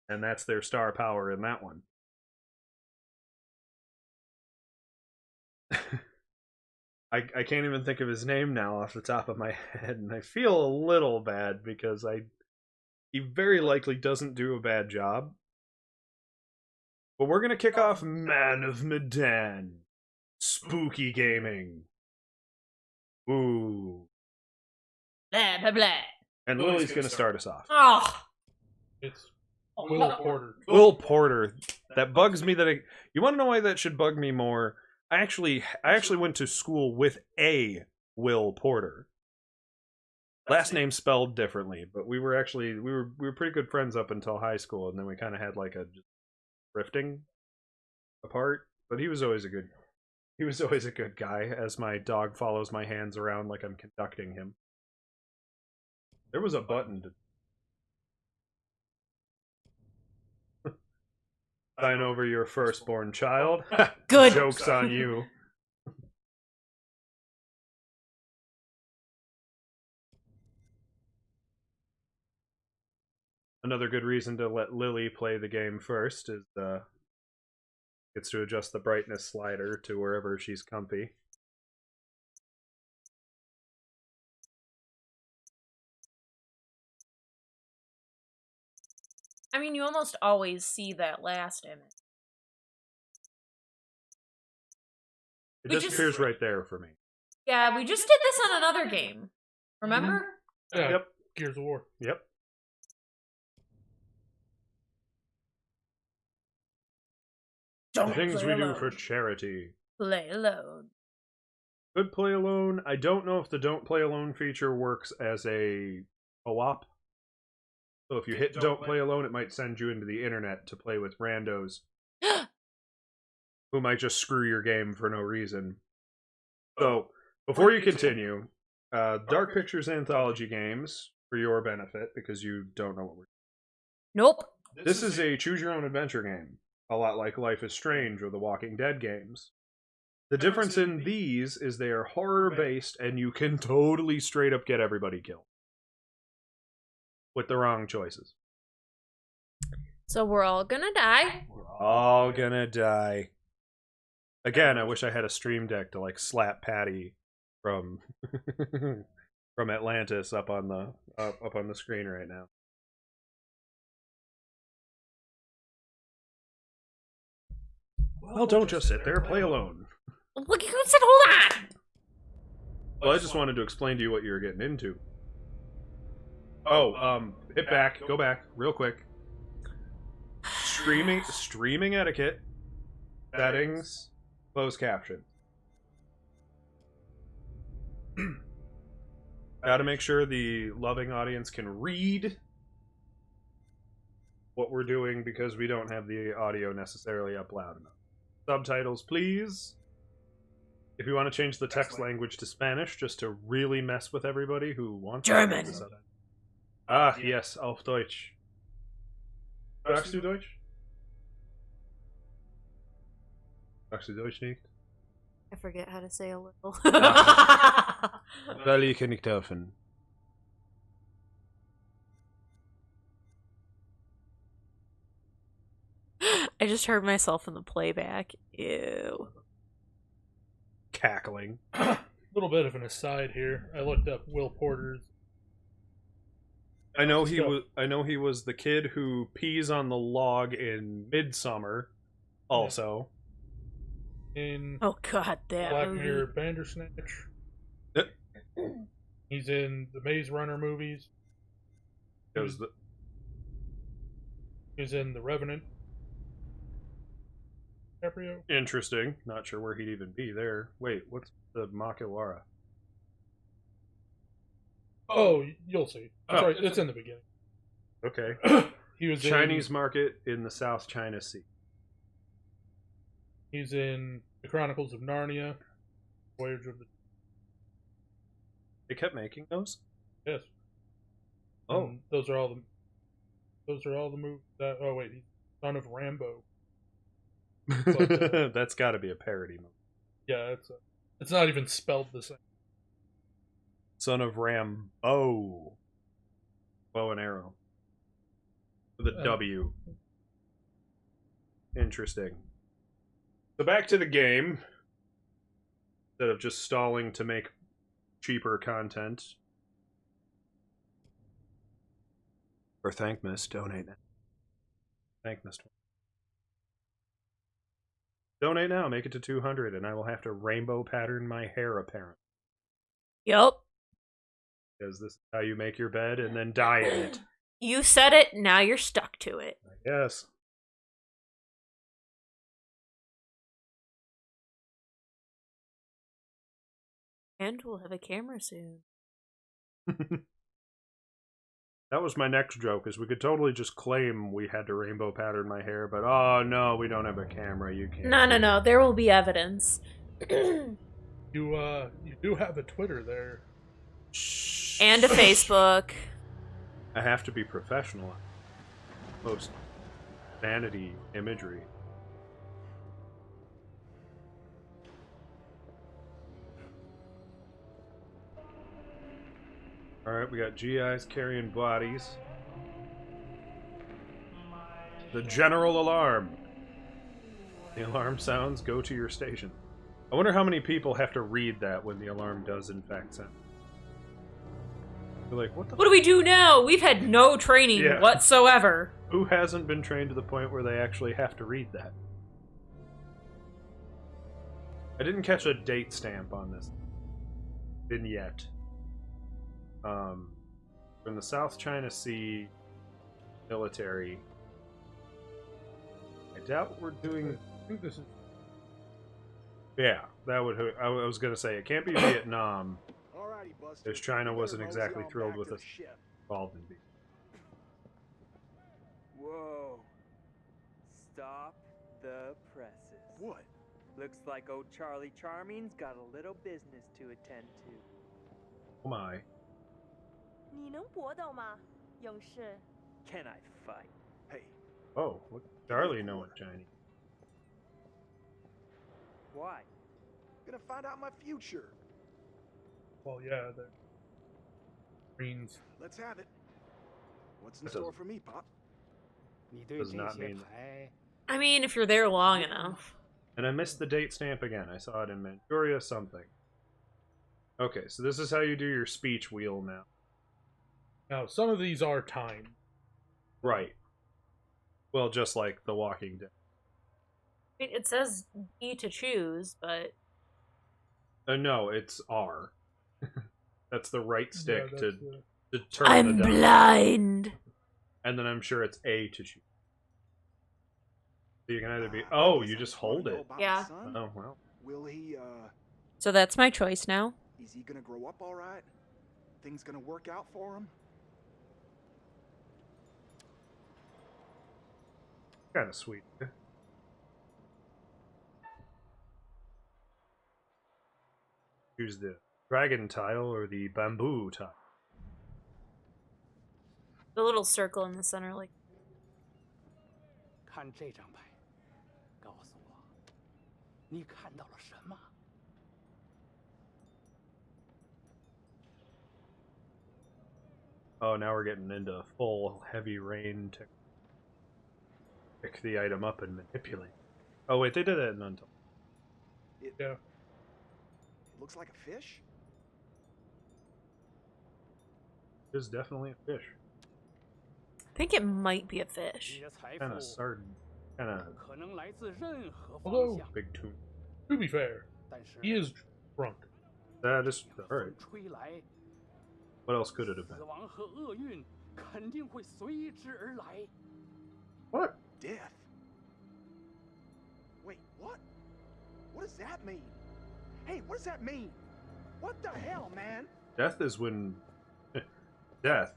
And that's their star power in that one. I can't even think of his name now off the top of my head, and I feel a little bad because he very likely doesn't do a bad job. But we're gonna kick off Man of Medan. Spooky gaming. Ooh. Blah, blah, blah. And Lily's gonna start us off. Oh. It's Will Porter. Will Porter. That bugs me you wanna know why that should bug me more? I actually went to school with a Will Porter. Last name spelled differently, but we were pretty good friends up until high school, and then we kind of had like a drifting apart. But he was always a good guy. As my dog follows my hands around like I'm conducting him. There was a button to sign over your firstborn child. Good. Joke's on you. Another good reason to let Lily play the game first is gets to adjust the brightness slider to wherever she's comfy. I mean, you almost always see that last image. It disappears right there for me. Yeah, we just did this on another game. Remember? Yeah, Yep. Gears of War. Yep. Don't Things play we alone. do for charity. Play alone. Good play alone. I don't know if the don't play alone feature works as a co-op. So if you hit don't play alone, it might send you into the internet to play with randos who might just screw your game for no reason. So before you continue, Dark Pictures Anthology games, for your benefit, because you don't know what we're Nope. This is a choose-your-own-adventure game, a lot like Life is Strange or the Walking Dead games. The difference in these is they are horror-based, and you can totally straight-up get everybody killed. With the wrong choices. So we're all gonna die. We're all gonna die. Again, I wish I had a stream deck to, like, slap Patty from from Atlantis up on the screen right now. Well, don't just sit there. Play alone. Look, you said hold on. Well, I just wanted to explain to you what you were getting into. Oh, hit back. Go back real quick. Streaming etiquette. Settings. Closed caption. Gotta make sure the loving audience can read what we're doing because we don't have the audio necessarily up loud enough. Subtitles, please. If you want to change the text language to Spanish, just to really mess with everybody who wants German. To ah, yes, auf Deutsch. Sagst du Deutsch? Sagst du Deutsch nicht? I forget how to say a little. Weil ich kann nicht helfen. I just heard myself in the playback. Ew. Cackling. A little bit of an aside here. I looked up Will Porter's. I know he was the kid who pees on the log in Midsummer. Also, In Oh god, that Black movie. Mirror Bandersnatch. Yep. He's in the Maze Runner movies. Goes the He's in The Revenant. DiCaprio. interesting. Not sure where he'd even be there. Wait, what's the Makiwara? Oh, you'll see. Oh. Sorry, it's in the beginning. Okay. He was Chinese market in the South China Sea. He's in The Chronicles of Narnia, Voyage of the They kept making those. Yes. Oh, And those are all the movies that. Oh wait, he's son of Rambo. that's got to be a parody movie. Yeah, it's not even spelled the same. Son of Rambo. Bow and arrow. With a W. Interesting. So back to the game. Instead of just stalling to make cheaper content. Or Thankmas, donate now. Thankmas. Donate now, make it to 200, and I will have to rainbow pattern my hair, apparently. Yup. Because this is how you make your bed and then die in it. You said it, now you're stuck to it. Yes. And we'll have a camera soon. That was my next joke, is we could totally just claim we had to rainbow pattern my hair, but oh no, we don't have a camera, you can't. No. There will be evidence. You do have a Twitter there. And a Facebook. I have to be professional. Post vanity imagery. Alright, we got GIs carrying bodies. The general alarm. The alarm sounds, go to your station. I wonder how many people have to read that when the alarm does in fact sound. They're like, what the What do we do now? We've had no training whatsoever. Who hasn't been trained to the point where they actually have to read that? I didn't catch a date stamp on this vignette. From the South China Sea military. I doubt we're doing. I think this is. Yeah, that would. I was gonna say it can't be Vietnam, because China wasn't exactly thrilled with us involved in Vietnam. Whoa! Stop the presses. What? Looks like old Charlie Charming's got a little business to attend to. Oh my. 你能搏斗吗，勇士？ Can I fight? Hey, Oh, look, Charlie knowing Chinese. Why? gonna find out my future. Well, yeah, the Greens. Let's have it. What's in That store doesn't- for me, Pop? Does not mean. I mean, if you're there long enough. And I missed the date stamp again. I saw it in Manchuria something. Okay, so this is how you do your speech wheel now. Now, some of these are timed. Right. Well, just like The Walking Dead. I mean, it says B to choose, but No, it's R. That's the right stick Yeah, to that's turn I'm the dial. blind. And then I'm sure it's A to choose. So you can either be. Oh, you just hold it. Yeah. Oh, well. Will he, So that's my choice now. is he gonna grow up all right? Things gonna work out for him? Kind of sweet. Choose the dragon tile or the bamboo tile. The little circle in the center, like. 看这张牌，告诉我，你看到了什么？ Oh, now we're getting into full heavy rain to pick the item up and manipulate. Oh wait, they did that in Untold. Yeah. It looks like a fish. It is definitely a fish. I think it might be a fish. 你的财 Kind of 富 sardine. Kind of 可能来自任何方 Although- 向， big tune. To be fair, 但是 he is drunk. That is 的 alright. 风吹来， What else could it have 死 been? 亡和厄运肯定会随之而来。 What? Death. Wait, what? What does that mean? Hey, what does that mean? What the hell, man? Death is when death,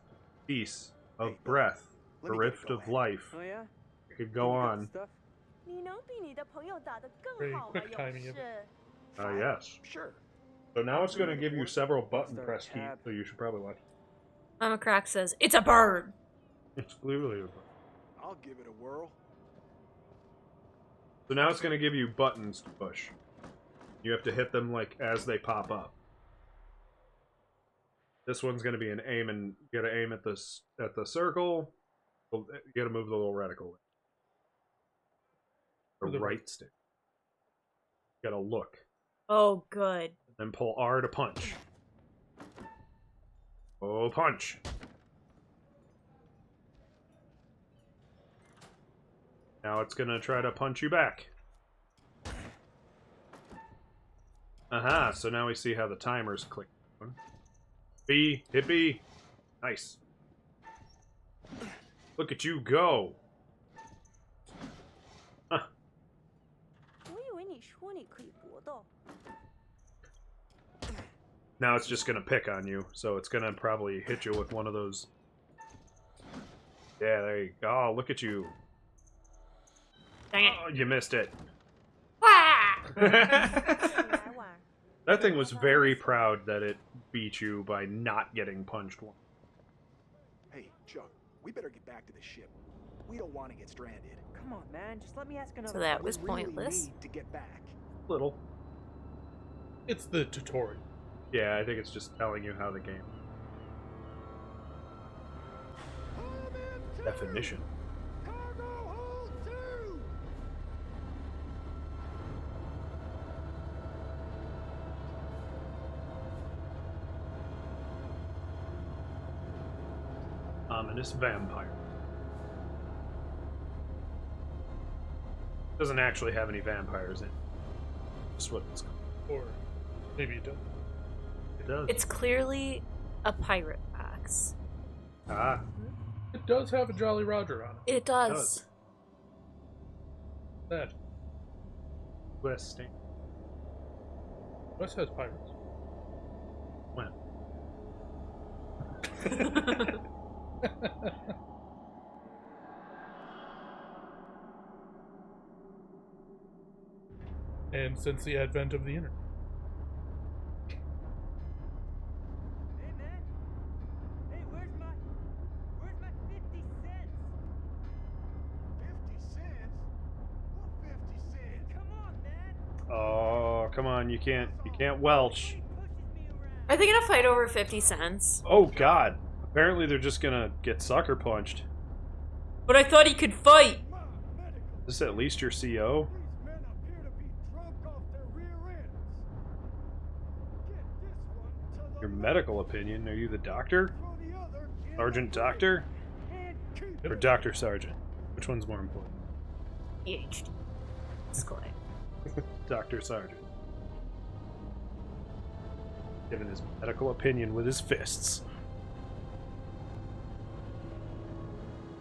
peace of breath, Let the me get a rift go of at it. life. Oh yeah? It could go You got on. Stuff? 你能比你的朋友打得更 Very 好吗， quick 勇 timing of 士？ Fine. Yes. Sure. So now it's going to give you several button Start press keys, tab. so you should probably watch. Mama Crack says, it's a bird! It's clearly a button. I'll give it a whirl. So now it's going to give you buttons to push. You have to hit them like as they pop up. This one's going to be an aim, and you got to aim at the circle. You got to move the little reticle. The The right stick. You got to look. Oh, good. Then pull R to punch. Oh, punch. Now it's gonna try to punch you back. Aha, so now we see how the timers click. B, hit B. Nice. Look at you go. 我以为你说你可以搏斗。Now it's just gonna pick on you, so it's gonna probably hit you with one of those. Yeah, there you go. Oh, look at you. Dang it. Oh, you missed it. Ah! That thing was very proud that it beat you by not getting punched once. Hey, Chuck, we better get back to the ship. We don't want to get stranded. Come on, man. Just let me ask another So that question. was We really pointless. need to get back. Little. It's the tutorial. Yeah, I think it's just telling you how the game. Definition. Cargo hold 2! Ominous vampire. Doesn't actually have any vampires in it. Just what it's called. Or maybe it does. It does. It's clearly a pirate box. Ah. It does have a Jolly Roger on it. It does. That. West State. West has pirates. When? And since the advent of the internet. Hey, man. Hey, where's my 50 cents? 50 cents? What 50 cents? Come on, man. Oh, come on, you can't welch. He pushes me around. Are they gonna fight over 50 cents? Oh god. Apparently they're just gonna get sucker punched. But I thought he could fight! Ma, medical. Is this at least your CO? These men appear to be drunk off their rear ends. Get this one to the Your left, medical opinion? Are you the doctor? throw the other in Sergeant the rear. Doctor? And keep Or Dr. Sergeant? Which one's more important? PhD. Disclaimer. Dr. Sergeant. Giving his medical opinion with his fists.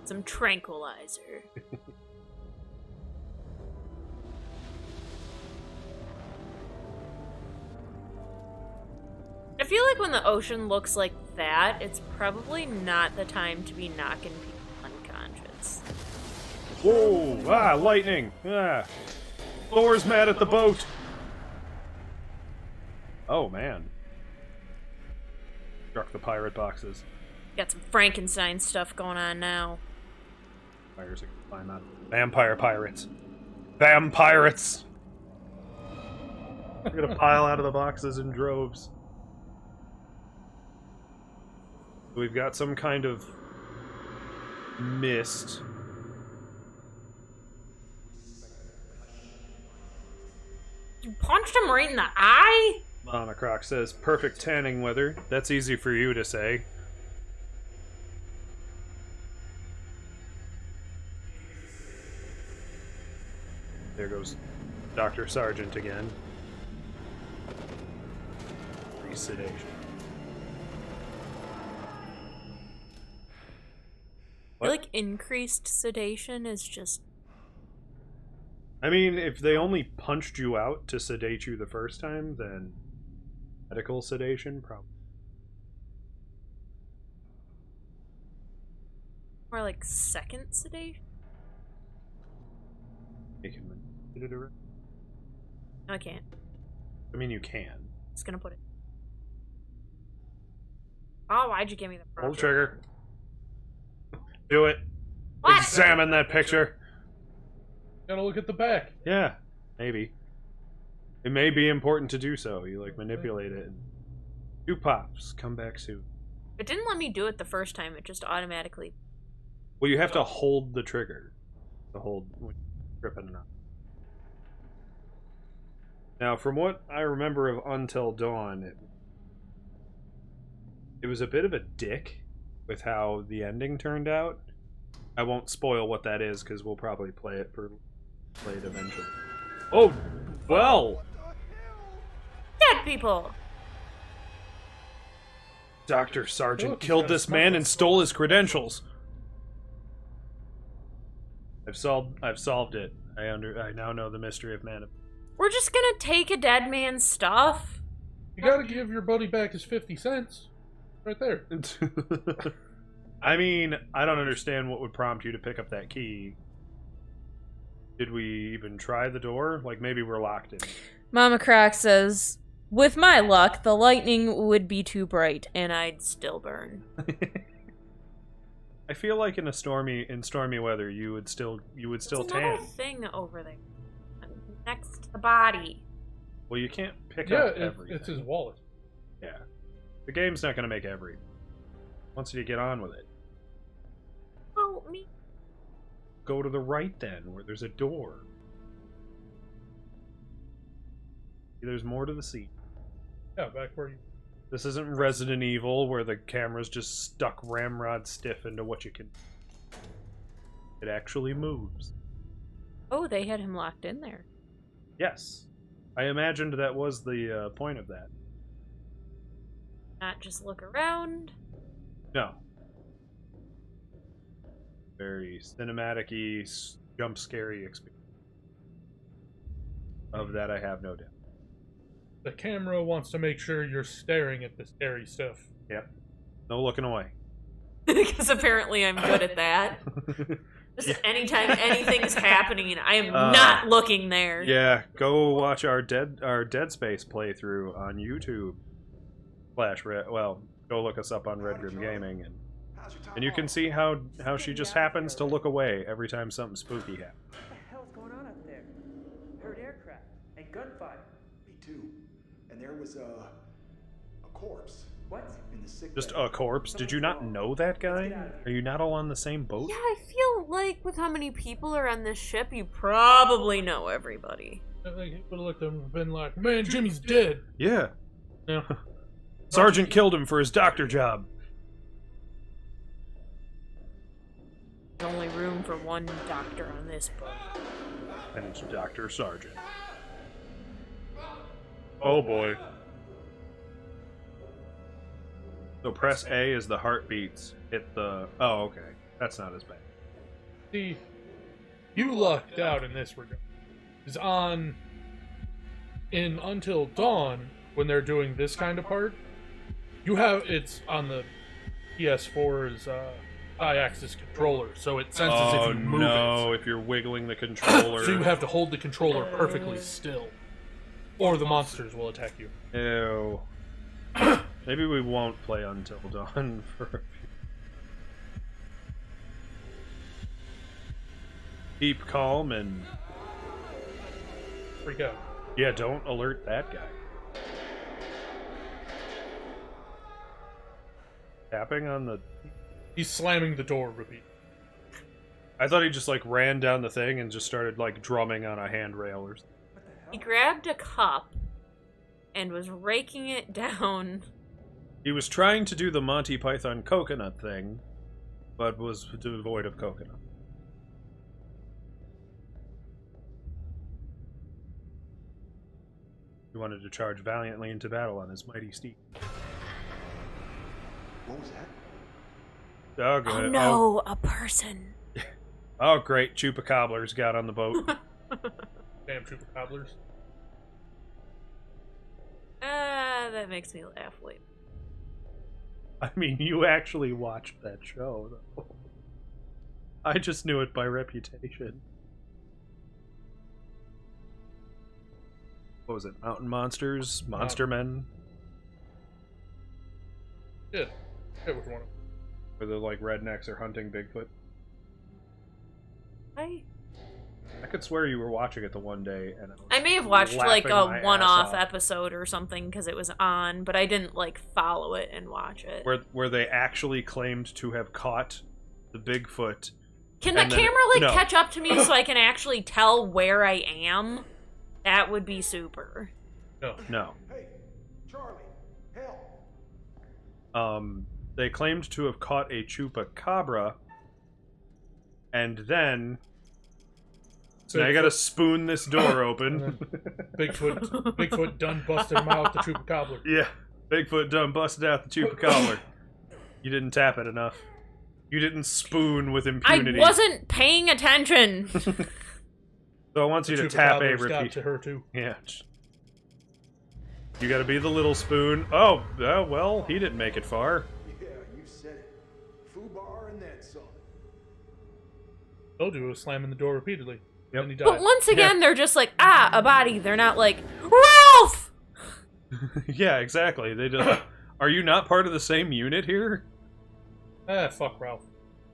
Some tranquilizer. I feel like when the ocean looks like that, it's probably not the time to be knocking people unconscious. Whoa! Ah, lightning! Ah! Thor's mad at the boat! Oh, man. Struck the pirate boxes. Got some Frankenstein stuff going on now. Pirates are gonna climb out. Vampire pirates. Vampirates! They're gonna pile out of the boxes in droves. We've got some kind of mist. You punched him right in the eye? Monocroc says, perfect tanning weather. That's easy for you to say. There goes Dr. Sargent again. Sedation. I feel like increased sedation is just... I mean, if they only punched you out to sedate you the first time, then medical sedation probably. More like second sedation? You can manipulate it around. No, I can't. I mean, you can. Just gonna put it... Oh, why'd you give me the Pull the trigger. Do it. What? Examine that picture. Gotta look at the back. Yeah, maybe. It may be important to do so. You like manipulate it. And 2 pops. Come back soon. It didn't let me do it the first time, it just automatically... Well, you have to hold the trigger. To hold when you're gripping it up. Now, from what I remember of Until Dawn, it was a bit of a dick with how the ending turned out. I won't spoil what that is because we'll probably play it eventually. Oh, well! Dead people! Dr. Sargent Look, he's killed got a this man smile. and stole his credentials. I've solved it. I now know the mystery of mana. We're just gonna take a dead man's stuff? You gotta give your buddy back his 50 cents. Right there. I mean, I don't understand what would prompt you to pick up that key. Did we even try the door? Like, maybe we're locked in. Mama Croc says, with my luck, the lightning would be too bright, and I'd still burn. I feel like in stormy weather, you would still There's tan. another thing over there, next to the body. Well, you can't pick up Yeah, everything. it's his wallet. Yeah, the game's not gonna make every. Wants you to get on with it. Oh, me. Go to the right then, where there's a door. There's more to the seat. Yeah, back where you... This isn't Resident Evil, where the camera's just stuck ramrod stiff into what you can... It actually moves. Oh, they had him locked in there. Yes. I imagined that was the point of that. Not just look around. No. Very cinematic-y, jump-scary experience. Of that I have no doubt. The camera wants to make sure you're staring at the scary stuff. Yep. No looking away. Because apparently I'm good at that. Just anytime anything's happening, I am not looking there. Yeah, go watch our Dead Space playthrough on YouTube. Well, go look us up on Redgrim Gaming, and you can see how she just happens to look away every time something spooky happens. What the hell's going on up there? Heard aircraft and gunfire. Me too. And there was a corpse. What? In the sick Just bay. a corpse? Did you not know that guy? Are you not all on the same boat? Yeah, I feel like with how many people are on this ship, you probably know everybody. Like, it would have looked at him and been like, man, Jimmy's dead. Yeah. Yeah. Sergeant killed him for his doctor job. There's only room for one doctor on this boat. And it's Dr. Sargent. Oh boy. So press A as the heartbeats hit the... Oh, okay. That's not as bad. See, you lucked out in this regard. Is in Until Dawn, when they're doing this kind of part, it's on the PS4's I-axis controller, so it senses if you move it. If you're wiggling the controller. So you have to hold the controller perfectly still, or the monsters will attack you. Ew. Maybe we won't play Until Dawn for a few. Keep calm and... Freak out. Yeah, don't alert that guy. Tapping on the... He's slamming the door, repeat. I thought he just, like, ran down the thing and just started, like, drumming on a handrail or something. He grabbed a cup and was raking it down. He was trying to do the Monty Python coconut thing, but was devoid of coconut. He wanted to charge valiantly into battle on his mighty steed. What was that? Oh, good. Oh no, a person. Oh, great. Chupacabras got on the boat. Damn chupacabras. That makes me laugh. Wait. I mean, you actually watched that show, though. I just knew it by reputation. What was it? Mountain Monsters? Monster Men? Yeah. Yeah, which one? Where the, like, rednecks are hunting Bigfoot? I could swear you were watching it the one day, and I may have watched like laughing a my one-off ass off. episode or something because it was on, but I didn't like follow it and watch it. Where they actually claimed to have caught the Bigfoot. Can the and then- camera like no. catch up to me so I can actually tell where I am? That would be super. No. Hey, Charlie, help! They claimed to have caught a chupacabra, and then... So now I gotta spoon this door open. Bigfoot done busted him out the chupacabra. Yeah, Bigfoot done busted out the chupacabra. You didn't tap it enough. You didn't spoon with impunity. I wasn't paying attention. So I want you to tap a Chupacabra's got repeat. to her too. Yeah. You gotta be the little spoon. Oh, well, he didn't make it far. Yeah, you said it. Foobar and then some. Told you it was slamming the door repeatedly. Yep. Then he died. But once again, they're just like, a body. They're not like, Ralph! Yeah, exactly. They just. Are you not part of the same unit here? Fuck Ralph.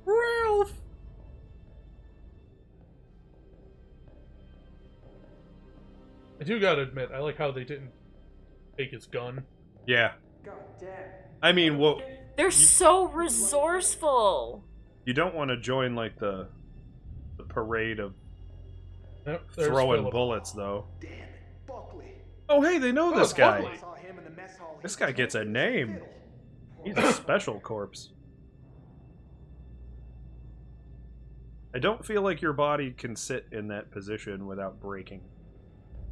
Ralph! I do gotta admit, I like how they didn't take his gun. Yeah. God damn. I mean, well, They're so resourceful. you don't want to join, like, the parade of Yep, there's throwing Philip. bullets, though. Damn it, Buckley. Oh, hey, they know this guy. Buckley. I saw him in the mess hall. This guy gets a name. He's a special corpse. I don't feel like your body can sit in that position without breaking.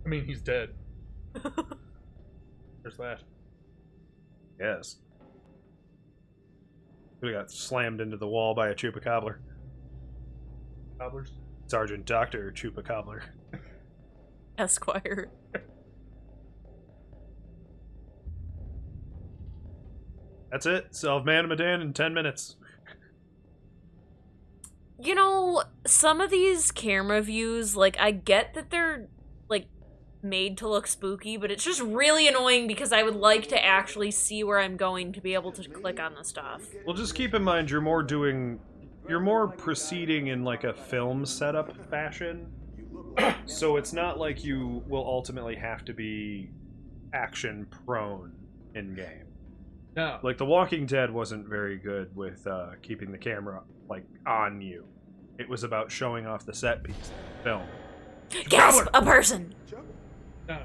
I mean, he's dead. There's that. Yes. We got slammed into the wall by a chupacabra. Cobblers. Sergeant Dr. Chupacabra. Esquire. That's it. Solve Man and Medan in 10 minutes. You know, some of these camera views, like, I get that they're, like, made to look spooky, but it's just really annoying because I would like to actually see where I'm going to be able to click on the stuff. Well, just keep in mind you're more proceeding in like a film setup fashion. So it's not like you will ultimately have to be action prone in game. No. Like The Walking Dead wasn't very good with keeping the camera like on you. It was about showing off the set piece of the film. Gasp! A person! No.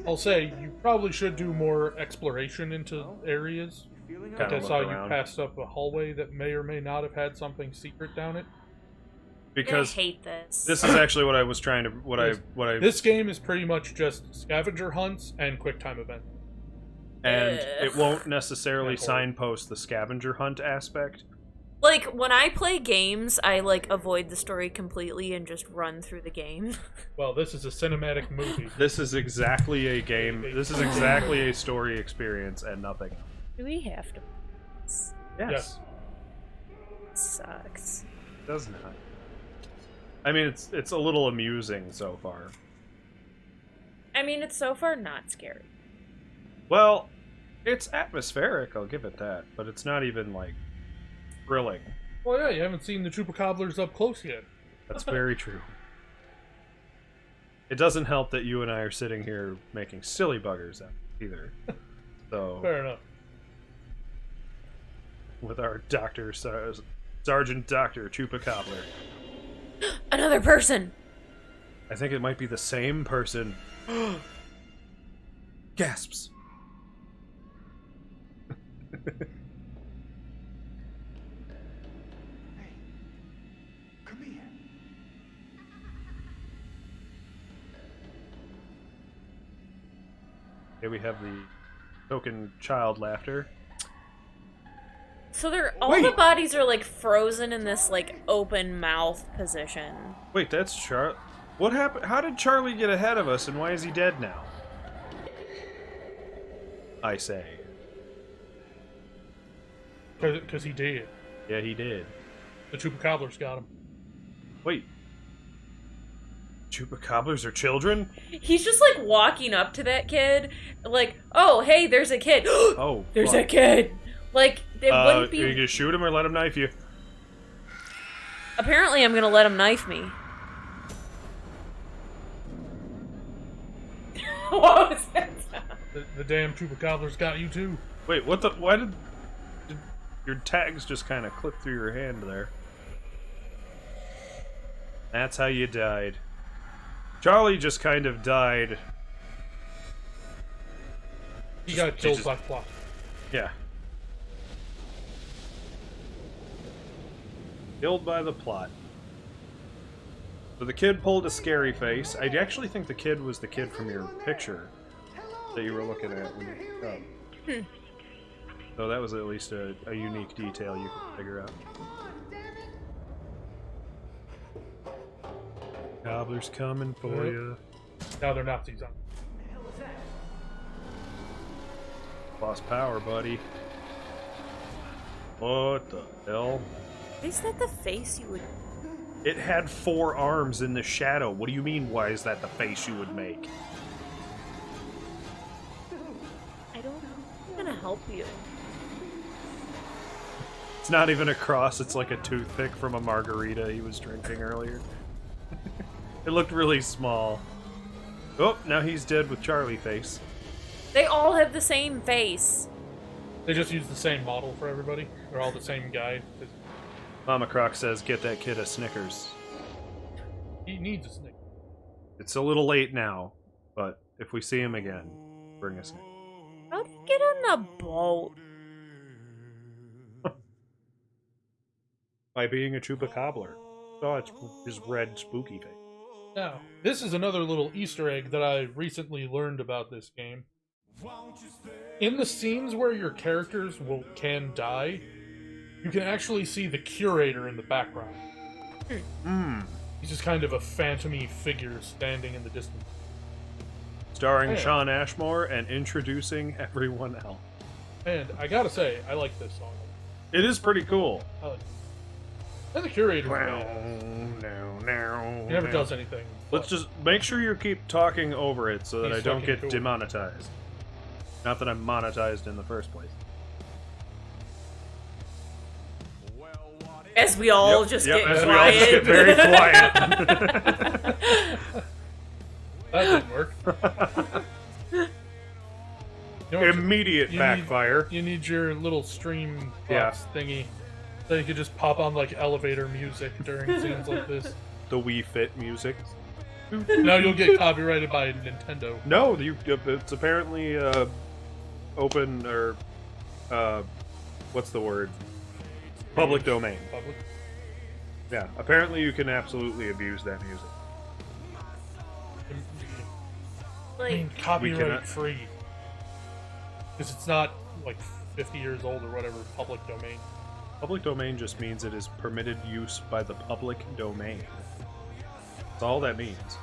I'll say, you probably should do more exploration into areas. Feeling Kinda Like I look saw around. you passed up a hallway that may or may not have had something secret down it. Because I hate this. this is actually what I was trying to what I This game is pretty much just scavenger hunts and quick time event. and Ugh. it won't necessarily Yeah, horror. signpost the scavenger hunt aspect. Like, when I play games, I, like, avoid the story completely and just run through the game. Well, this is a cinematic movie. This is exactly a game. This is exactly a story experience and nothing. Do we have to? Yes. Sucks. It does not. I mean, it's a little amusing so far. I mean, it's so far not scary. Well, it's atmospheric, I'll give it that, but it's not even, like, thrilling. Well, yeah, you haven't seen the chupacabras up close yet. That's very true. It doesn't help that you and I are sitting here making silly buggers out either. So, Fair enough. with our Sergeant Dr. Chupacabra. Another person! I think it might be the same person. Gasps. Hey, come here. Here we have the token child laughter. So they're all Wait. the bodies are like frozen in this like open mouth position. Wait, that's Charlie. What happened? How did Charlie get ahead of us, and why is he dead now? I say. Because he did. Yeah, he did. The chupacabras got him. Wait. Chupacabras are children? He's just like walking up to that kid, like, oh hey, there's a kid. Oh, There's fuck. a kid. Like it wouldn't Are you be. gonna shoot him or let him knife you? Apparently, I'm gonna let him knife me. What was that sound? The damn chupacabras got you too. Wait, what the? Why did your tags just kind of clip through your hand there? That's how you died. Charlie just kind of died. He got killed by plot. Yeah. Killed by the plot. So the kid pulled a scary face. I actually think the kid was the kid from your picture that you were looking at when you looked up. So that was at least a unique detail you could figure out. Gobbler's coming for Yep. you. Now they're Nazis on. Lost power, buddy. What the hell? Is that the face you would... It had 4 arms in the shadow. What do you mean, why is that the face you would make? I don't know. I'm gonna help you. It's not even a cross, it's like a toothpick from a margarita he was drinking earlier. It looked really small. Oh, now he's dead with Charlie face. They all have the same face. They just use the same model for everybody. They're all the same guy. Mama Croc says, get that kid a Snickers. He needs a Snickers. It's a little late now, but if we see him again, bring a Snickers. How do you get on the boat? By being a Chupacabra. Oh, it's his red spooky face. Now, this is another little Easter egg that I recently learned about this game. In the scenes where your characters can die, you can actually see the curator in the background. He's just kind of a phantom-y figure standing in the distance. Starring Sean Ashmore and introducing everyone else. And I gotta say, I like this song. It is pretty cool. I like it. And the curator's badass. He never does anything. Let's just make sure you keep talking over it so that He's I don't fucking get cool. demonetized. Not that I'm monetized in the first place. As we all Yep, just yep, get as we quiet. all just get very quiet. That didn't work. You know what, Immediate backfire. You need your little stream box thingy. So you could just pop on like elevator music during scenes like this. The Wii Fit music. Now you'll get copyrighted by Nintendo. No, it's apparently open or what's the word? Public domain. Public. Yeah, apparently you can absolutely abuse that music. I mean, Like, copyright cannot- free. Because it's not like 50 years old or whatever, public domain. Public domain just means it is permitted use by the public domain. That's all that means.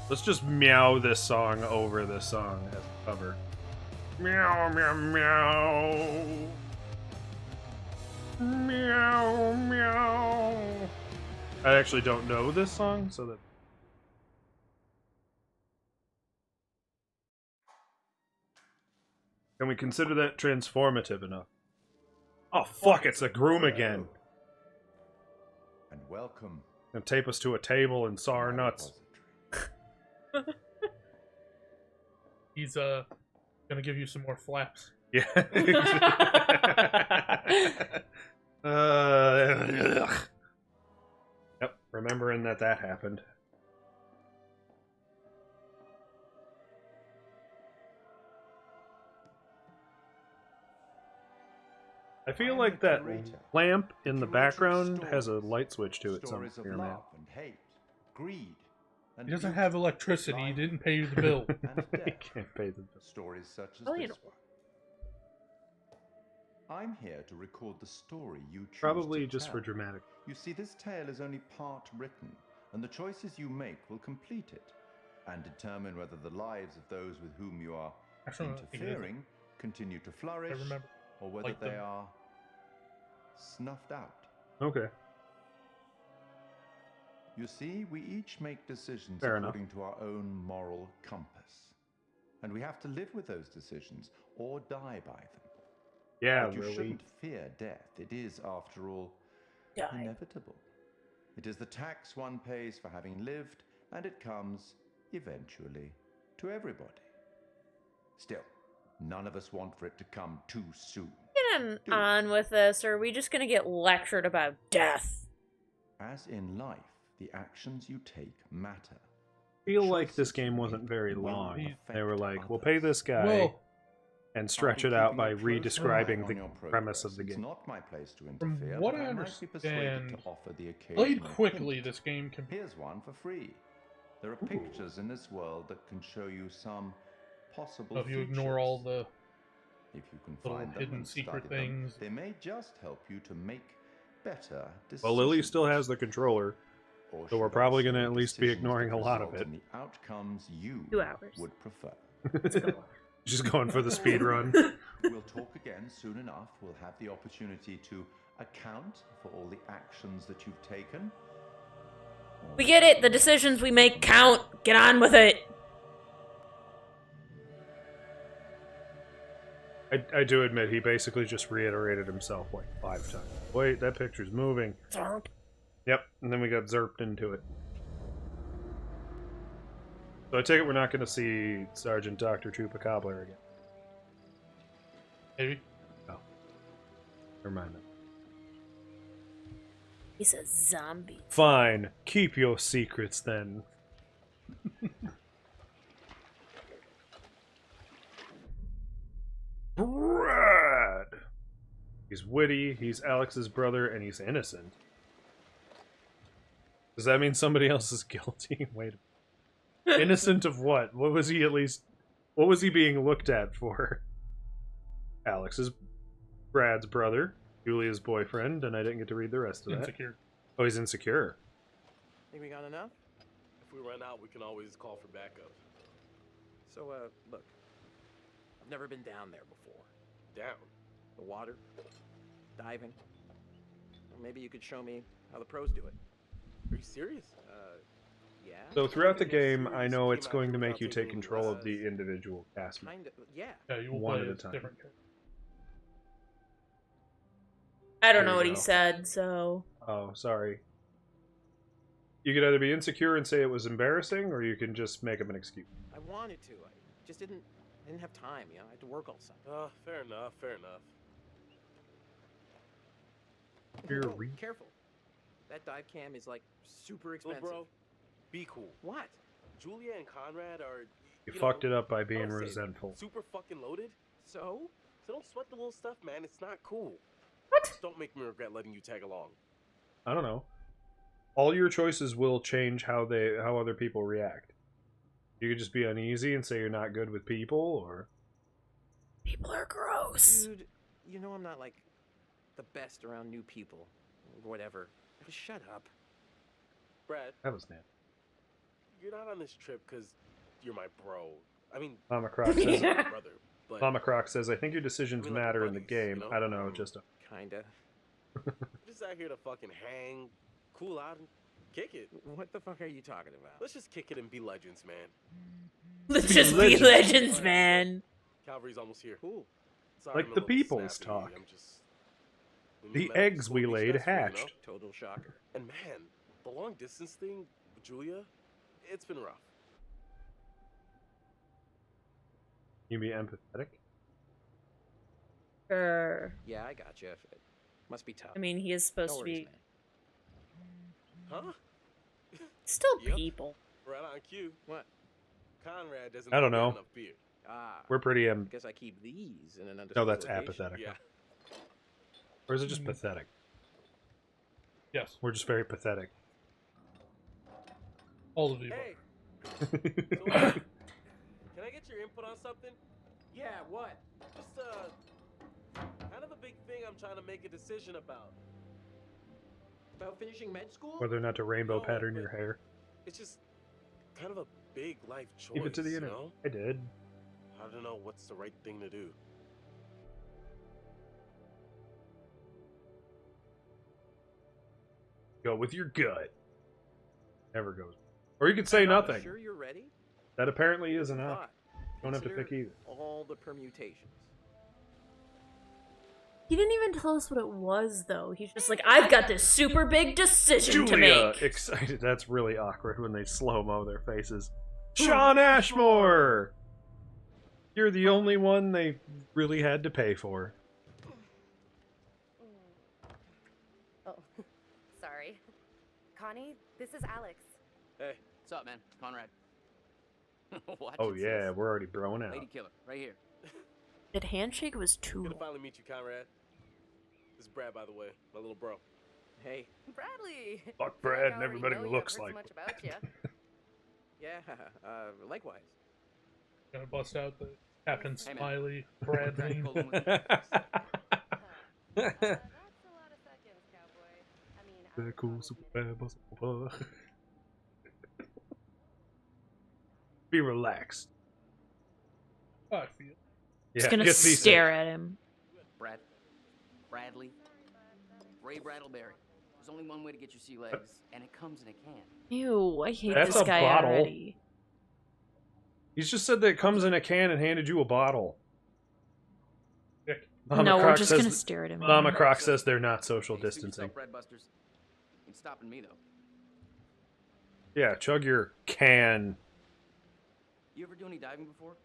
Let's just meow this song over this song as a cover. Meow, meow, meow. Meow, meow. I actually don't know this song, so that... Can we consider that transformative enough? Oh, fuck, it's a groom again. And welcome. Gonna tape us to a table and saw our to nuts. Repository. He's gonna give you some more flaps. Yeah. Yep, remembering that happened. I feel like that lamp in the background has a light switch to it Stories of somewhere, man. love and hate, greed, and He doesn't beauty, have electricity. He didn't pay you the bill. and He death. can't pay the bill. Stories such as Oh, you this know. one. I'm here to record the story you choose Probably to just tell. for dramatic. You see, this tale is only part written, and the choices you make will complete it, and determine whether the lives of those with whom you are Actually, I don't think it is. interfering continue to flourish, remember, or whether like they them. are snuffed out. Okay. You see, we each make decisions Fair enough. according to our own moral compass, and we have to live with those decisions or die by them. Yeah, But you really. shouldn't fear death. It is, after all, die. inevitable. It is the tax one pays for having lived, and it comes, eventually, to everybody. Still, none of us want for it to come too soon. Get on with this, or are we just gonna get lectured about death? As in life, the actions you take matter. I feel like this Choices game you wasn't make very will long. affect They were like, we'll others. pay this guy Well, and stretch it I'll be out by keeping a close eye re-describing on the your premise of progress. the It's game. not my place to From interfere, what but I might be persuaded understand, to offer the played occasional quickly, hint. this game can. Here's one for free. There are pictures in this world that can show you some possible If you ignore all the If you can little find them hidden and secret study them, things. they may just help you to make better decisions. Well, Lily still has the controller. or So we're should I probably say gonna at least be decisions ignoring that a lot of result it. in the outcomes you 2 hours. would prefer. Just going for the speed run. We'll talk again soon enough. We'll have the opportunity to account for all the actions that you've taken. We get it. The decisions we make count. Get on with it. I do admit he basically just reiterated himself like 5 times. Wait, that picture's moving. Zerp. Yep, and then we got zerped into it. So I take it we're not going to see Sergeant Dr. Chupacabra again. Maybe. No. Never mind that. He's a zombie. Fine. Keep your secrets then. Brad! He's witty, he's Alex's brother, and he's innocent. Does that mean somebody else is guilty? Wait. Innocent of what? What was he being looked at for? Alex is Brad's brother, Julia's boyfriend, and I didn't get to read the rest of that. Insecure. Oh, he's insecure. Think we got enough? If we run out, we can always call for backup. So, look. I've never been down there before. Down. The water, diving. Or maybe you could show me how the pros do it. Are you serious? Yeah. So throughout the game, I know it's going to make you take control of the individual cast members. Kind of, yeah. Yeah, you will One play at a as time. different characters. I don't There know you what he go. said, so. Oh, sorry. You could either be insecure and say it was embarrassing, or you can just make up an excuse. I wanted to. I just didn't have time, you know? I had to work all summer. Fair enough, fair enough. You're Whoa, careful. That dive cam is, like, super expensive. Little bro, be cool. What? Julia and Conrad are... You fucked it up by being I'll say it, resentful. super fucking loaded. So? So don't sweat the little stuff, man. It's not cool. What? Just don't make me regret letting you tag along. I don't know. All your choices will change how other people react. You could just be uneasy and say you're not good with people, or... People are gross. Dude, you know I'm not, like, the best around new people. Or whatever. Just shut up. Brad, That was nasty. you're not on this trip because you're my bro. I mean, Mama Croc says, my brother. But Mama Croc says, I think your decisions I mean, like matter in the buddies, game. you know? I don't know, just... Kinda. I'm just out here to fucking hang, cool out, and kick it. What the fuck are you talking about? Let's just kick it and be legends, man. Let's Be just be legends. legends, man. Cavalry's almost here. Cool. Sorry, Like I'm a the little people's snappy. talk. I'm just... The medical eggs school we be laid stressful, you know? hatched. Total shocker. And man, the long distance thing with Julia, it's been rough. You be empathetic? Sure. Yeah, I got you. It must be tough. I mean, he is supposed No to worries, be man. Huh? still Yep. people. Right on cue. What? Conrad doesn't I don't have know. enough beer. Ah. We're pretty Guess I keep these in an undisclosed No, that's location. apathetic. Yeah. Or is it just pathetic? Yes. We're just very pathetic. All of the above. Hey, so, can I get your input on something? Yeah, what? Just kind of a big thing I'm trying to make a decision about. About finishing med school? Whether or not to rainbow No, pattern but- your hair. It's just kind of a big life choice. Give it to the you internet. know? I did. I don't know what's the right thing to do. Go with your gut. Never goes. Or you could say nothing. Sure you're ready? That apparently is enough. Thought. Don't have to pick Consider either. all the permutations. He didn't even tell us what it was, though. He's just like, I've got this super big decision to Julia, make. excited. That's really awkward when they slow-mo their faces. Sean Ashmore! You're the only one they really had to pay for. Oh, sorry. Connie, this is Alex. Hey, what's up, man? Conrad. Watch Oh it, yeah, sis. we're already broing out. Lady killer, right here. That handshake was too Good to finally meet you, Conrad. This is Brad, by the way, my little bro. Hey. Bradley! Fuck Feel Brad I and already everybody know who you. looks I've heard like so much about you. Yeah, likewise. Gonna bust out the Captain Hey, man. Smiley, Brad thing. That's a lot of seconds, cowboy. I mean, Cool, super bad, super. Be relaxed. Oh, I feel. Just gonna stare at him. Bradley. Ray Brattleberry. There's only one way to get your sea legs, and it comes in a can. Ew, I hate That's this a guy bottle. already. He's just said that it comes in a can and handed you a bottle. Mama No, we're Croc just says gonna stare at him. Mama Croc says they're not social distancing. Ain't stopping me though. Yeah, chug your can. You ever do any diving before?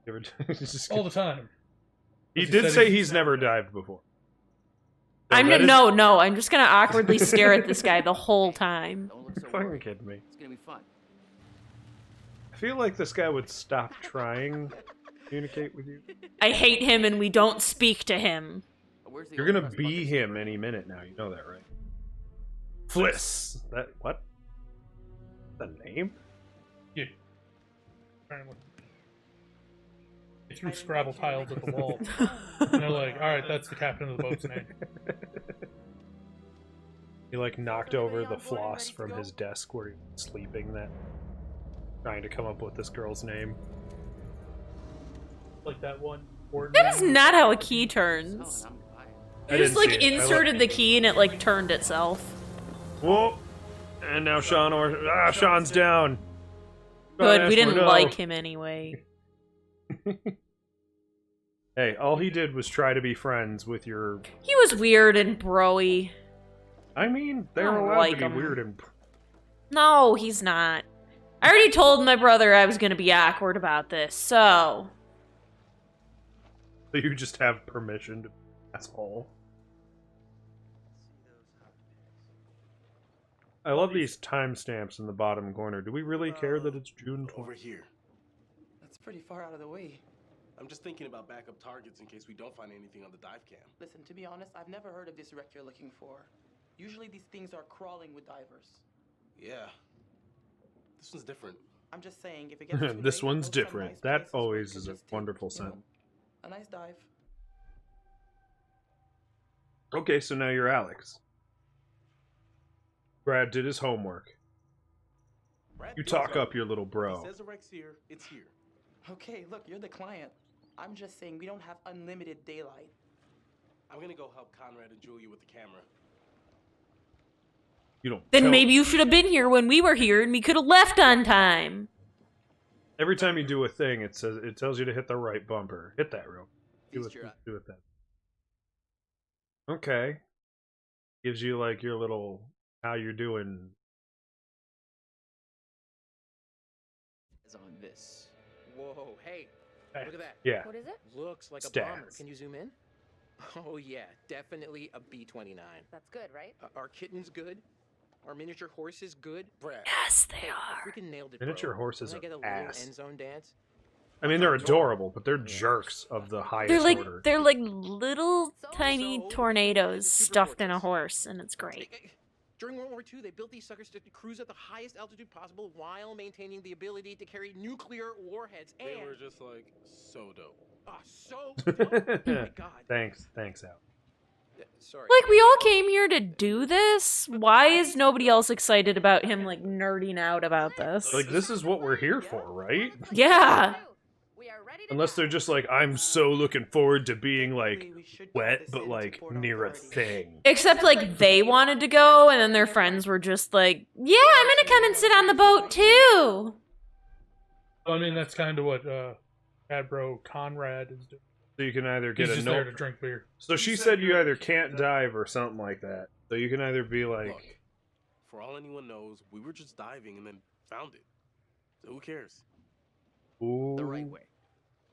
You ever All the time. He did say he's never dived before. No, I'm just gonna awkwardly stare at this guy the whole time. You're fucking kidding me. It's gonna be fun. I feel like this guy would stop trying to communicate with you. I hate him and we don't speak to him. You're gonna be him any minute now, you know that, right? Fliss! That, what? The name? Yeah. They threw Scrabble tiles at the wall. And they're like, alright, that's the captain of the boat's name. He like knocked over the floss from his desk where he was sleeping, that trying to come up with this girl's name. Like that one. That is not how a key turns. I You just didn't like see it. inserted the key and it like turned itself. Whoa! And now Sean's down. Good, we didn't No. like him anyway. Hey, all he did was try to be friends with your... He was weird and bro-y. I mean, they're I don't allowed like to be him. weird and... No, he's not. I already told my brother I was gonna be awkward about this, so... So you just have permission to be an asshole. I love these timestamps in the bottom corner. Do we really care that it's June 20th? Over here. That's pretty far out of the way. I'm just thinking about backup targets in case we don't find anything on the dive cam. Listen, to be honest, I've never heard of this wreck you're looking for. Usually these things are crawling with divers. Yeah. This one's different. I'm just saying, if it gets too This late, one's know some different. nice That places where always you is could a just take, wonderful you know, sentence. a nice dive. Okay, so now you're Alex. Brad did his homework. Brad You knows talk our- up your little bro. If it says the wreck's here, it's here. Okay, look, you're the client. I'm just saying we don't have unlimited daylight. I'm gonna go help Conrad and Julia with the camera. You don't. Then tell- maybe you should have been here when we were here and we could have left on time. Every time you do a thing, it tells you to hit the right bumper. Hit that real. Do it then. Okay. Gives you like your little how you're doing. Is on this. Whoa, hey, look at that. Yeah. What is it? Looks like a Stats. bomber. Can you zoom in? Oh yeah, definitely a B-29. That's good, right? Our kitten's good. Our miniature horse is good. Brad. Yes, they Hey, I are. freaking nailed it, Miniature bro. horses Can I get a are little ass. end zone dance? I mean, they're adorable, but they're jerks of the highest order. They're like little tiny tornadoes stuffed in a horse, and it's great. During World War II, they built these suckers to cruise at the highest altitude possible while maintaining the ability to carry nuclear warheads. And They were just like so dope. so dope. Oh my god. Thanks, Al. Sorry. Like, we all came here to do this? Why is nobody else excited about him, like, nerding out about this? Like, this is what we're here for, right? Yeah. Unless they're just like, I'm so looking forward to being, like, wet, but, like, near a thing. Except, like, they wanted to go, and then their friends were just like, yeah, I'm gonna come and sit on the boat, too. I mean, that's kind of what Bad Bro Conrad is doing. So you can either get He's a just there to drink beer. So she said you either can't dive or something like that. So you can either be like... Look, for all anyone knows, we were just diving and then found it. So who cares? Ooh. The right way.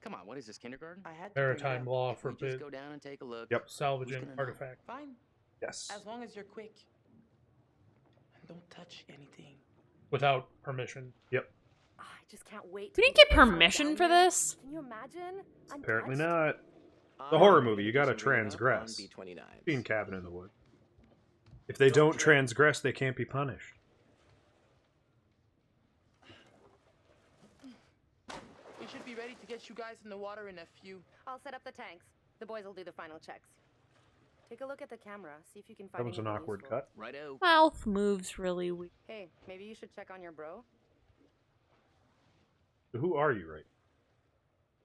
Come on, what is this, kindergarten? I had to Maritime law We just forbid go down and take a look. Yep. salvaging Who's gonna know? artifact. Fine. Yes. As long as you're quick. And don't touch anything. Without permission. Yep. I just can't wait. We didn't get permission for this? Can you imagine? Apparently Untouched? not. The horror movie, you gotta transgress. B-29. Being Cabin in the Woods. If they don't transgress, they can't be punished. We should be ready to get you guys in the water in a few. I'll set up the tanks. The boys will do the final checks. Take a look at the camera. See if you can That find was an anything awkward useful. cut. Righto. Mouth moves really weird. Hey, maybe you should check on your bro. Who are you, right?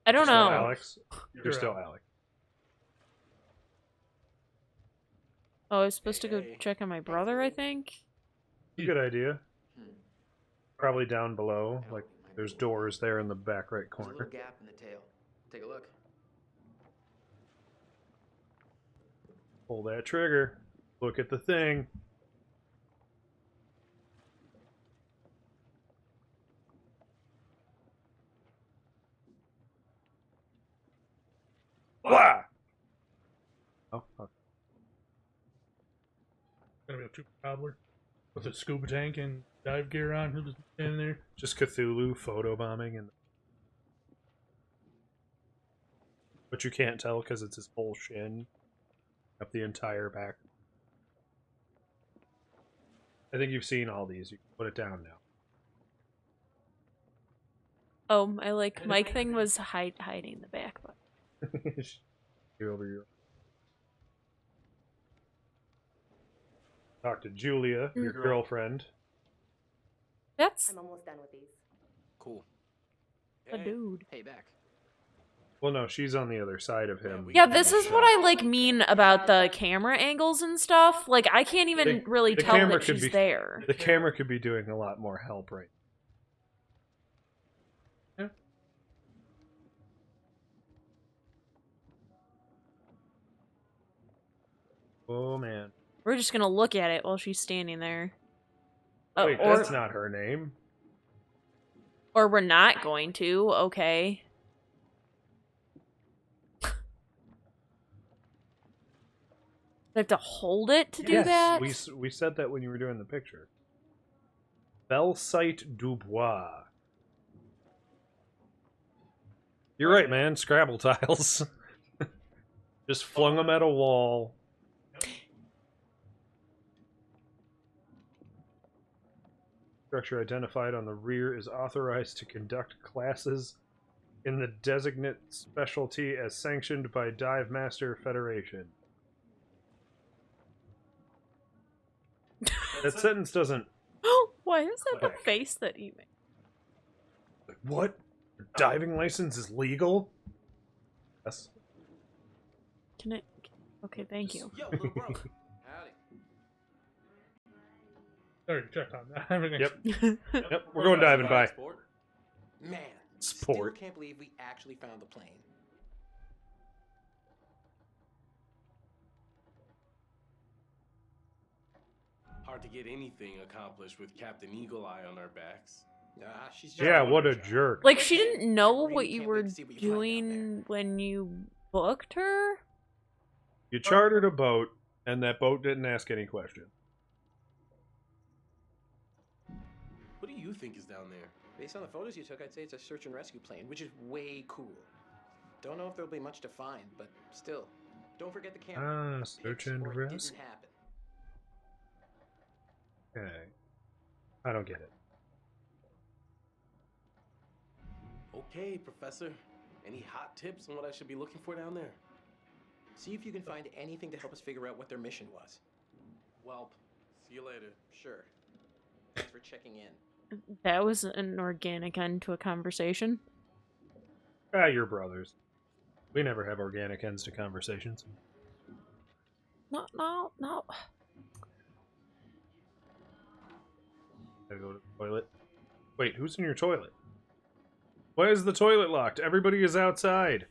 I don't Still know. Alex? You're You're still Alex. Alex. Oh, I was supposed to go check on my brother, I think. Good idea. Probably down below. Like, there's doors there in the back right There's a corner. little gap in the tail. Take a look. Pull that trigger. Look at the thing. Wah! Oh, okay. Gonna be a super cobbler with a scuba tank and dive gear on. Who's just in there? Just Cthulhu photobombing, and but you can't tell because it's his whole shin up the entire back. I think you've seen all these. You can put it down now. Oh, my mic thing was hiding the back button. Get over here. Talk to Julia, your girlfriend. That's I'm almost done with these. Cool. a dude. Hey, back. Well, no, she's on the other side of him. Yeah, this is what I mean about the camera angles and stuff. Like, I can't even really tell camera that could she's be, there. The camera could be doing a lot more help right now. Oh, man. We're just gonna look at it while she's standing there. Wait, or, that's not her name. Or we're not going to, okay. I have to hold it to do that? We said that when you were doing the picture. Belsite Dubois. You're right, man. Scrabble tiles. Just flung them at a wall. Structure identified on the rear is authorized to conduct classes in the designate specialty as sanctioned by Dive Master Federation. That sentence doesn't... Why is that the face that he made? What? Your diving license is legal? Yes. Can it... Okay, thank you. Yo, little bro. Howdy. Already checked on that. Everything. Yep. Yep, we're going diving, bye. Man, Sport. still can't believe we actually found the plane. Hard to get anything accomplished with Captain Eagle Eye on our backs. She's just Yeah, one what a job. jerk. Like, she didn't know really what you can't were wait to see what you find down doing when you booked her? You chartered a boat, and that boat didn't ask any questions. What do you think is down there? Based on the photos you took, I'd say it's a search and rescue plane, which is way cool. Don't know if there'll be much to find, but still, don't forget the camera. Ah, search Pics and or it rescue. didn't happen. Okay. I don't get it. Okay, Professor. Any hot tips on what I should be looking for down there? See if you can find anything to help us figure out what their mission was. Welp. See you later. Sure. Thanks for checking in. That was an organic end to a conversation. Ah, you're brothers. We never have organic ends to conversations. No. Gotta go to the toilet. Wait, who's in your toilet? Why is the toilet locked? Everybody is outside.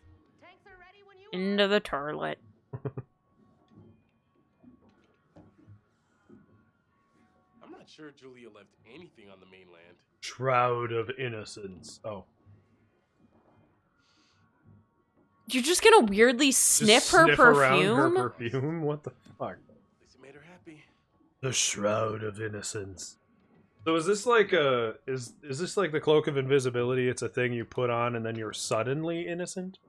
Into the toilet. I'm not sure Julia left anything on the mainland. Shroud of Innocence. Oh. You're just gonna weirdly sniff her sniff perfume? around her perfume? What the fuck? At least it made her happy. The Shroud of Innocence. So is this like a is this like the Cloak of Invisibility? It's a thing you put on and then you're suddenly innocent?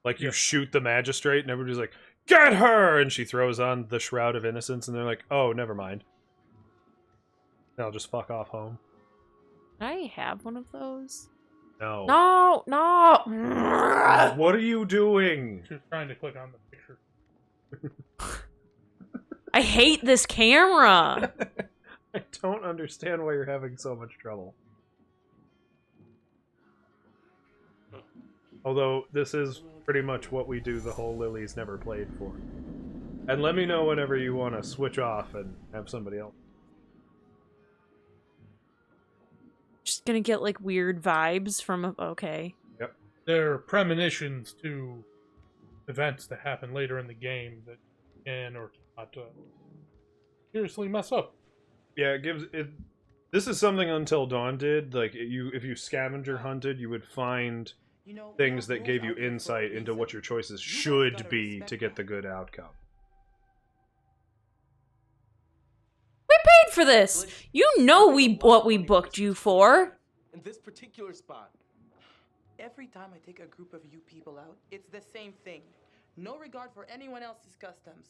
Like you shoot the magistrate and everybody's like, "Get her!" and she throws on the Shroud of Innocence and they're like, "Oh, never mind. I'll just fuck off home." I have one of those. No. No. What are you doing? She was trying to click on the picture. I hate this camera. I don't understand why you're having so much trouble. Although, this is pretty much what we do the whole Lily's Never Played for. And let me know whenever you want to switch off and have somebody else. Just gonna get, like, weird vibes from... Okay. Yep. There are premonitions to events that happen later in the game that can or cannot seriously mess up. Yeah, it gives it. This is something Until Dawn did. Like, if you scavenger hunted, you would find things that gave you insight into what your choices should be to get the good outcome. We paid for this. You know what we booked you for. In this particular spot. Every time I take a group of you people out, it's the same thing. No regard for anyone else's customs.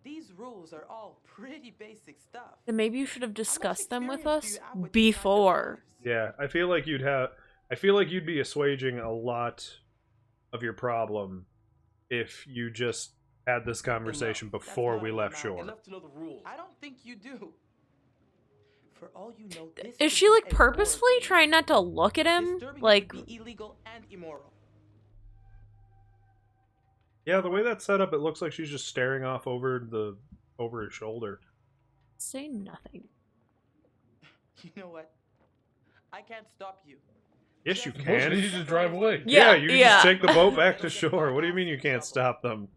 These rules are all pretty basic stuff. Then maybe you should have discussed them with us before. Yeah, I feel like you'd be assuaging a lot of your problem if you just had this conversation before we left shore. Enough to know the rules. I don't think you do. For all you know, this Is she, like, purposefully trying not to look at him? Like, be illegal and immoral. Yeah, the way that's set up, it looks like she's just staring off over his shoulder. say nothing. You know what? I can't stop you. Yes, you Well, can. you just drive away. Yeah, you can just take the boat back to shore. What do you mean you can't stop them?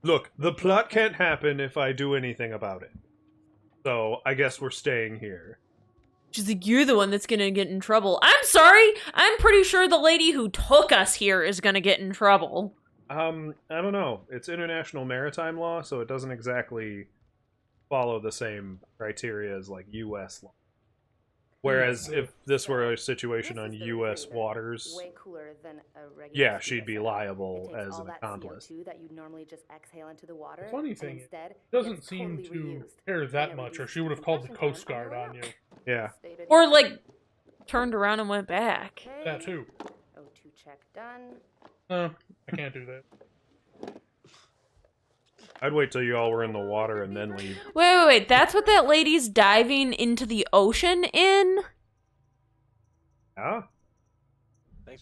Look, the plot can't happen if I do anything about it. So, I guess we're staying here. She's like, you're the one that's gonna get in trouble. I'm sorry! I'm pretty sure the lady who took us here is gonna get in trouble. I don't know. It's international maritime law, so it doesn't exactly follow the same criteria as, like, U.S. law. Whereas if this were a situation on U.S. waters, way cooler than a regular yeah, she'd be liable it takes as all an that accomplice. CO2 that you'd normally just exhale into the water. The funny and thing instead, is, it doesn't gets seem totally to reused. care that And it much, or reduces she would have called the compression Coast time Guard on you. Yeah. Or, like, turned around and went back. That too. O2 check done. I can't do that. I'd wait till you all were in the water and then leave. Wait. That's what that lady's diving into the ocean in? Yeah?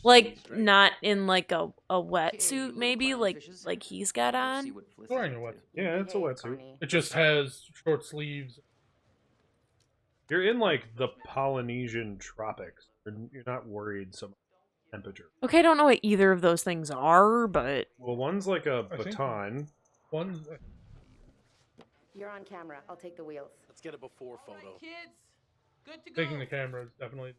Like, not in, like, a wetsuit, maybe? Like he's got on? It's wearing a wetsuit. Yeah, it's a wetsuit. It just has short sleeves. You're in, like, the Polynesian tropics. You're not worried so much about temperature. Okay, I don't know what either of those things are, but... Well, one's like a I think baton. One's... You're on camera. I'll take the wheels. Let's get a before photo. Right, kids, good to go. Taking the camera is definitely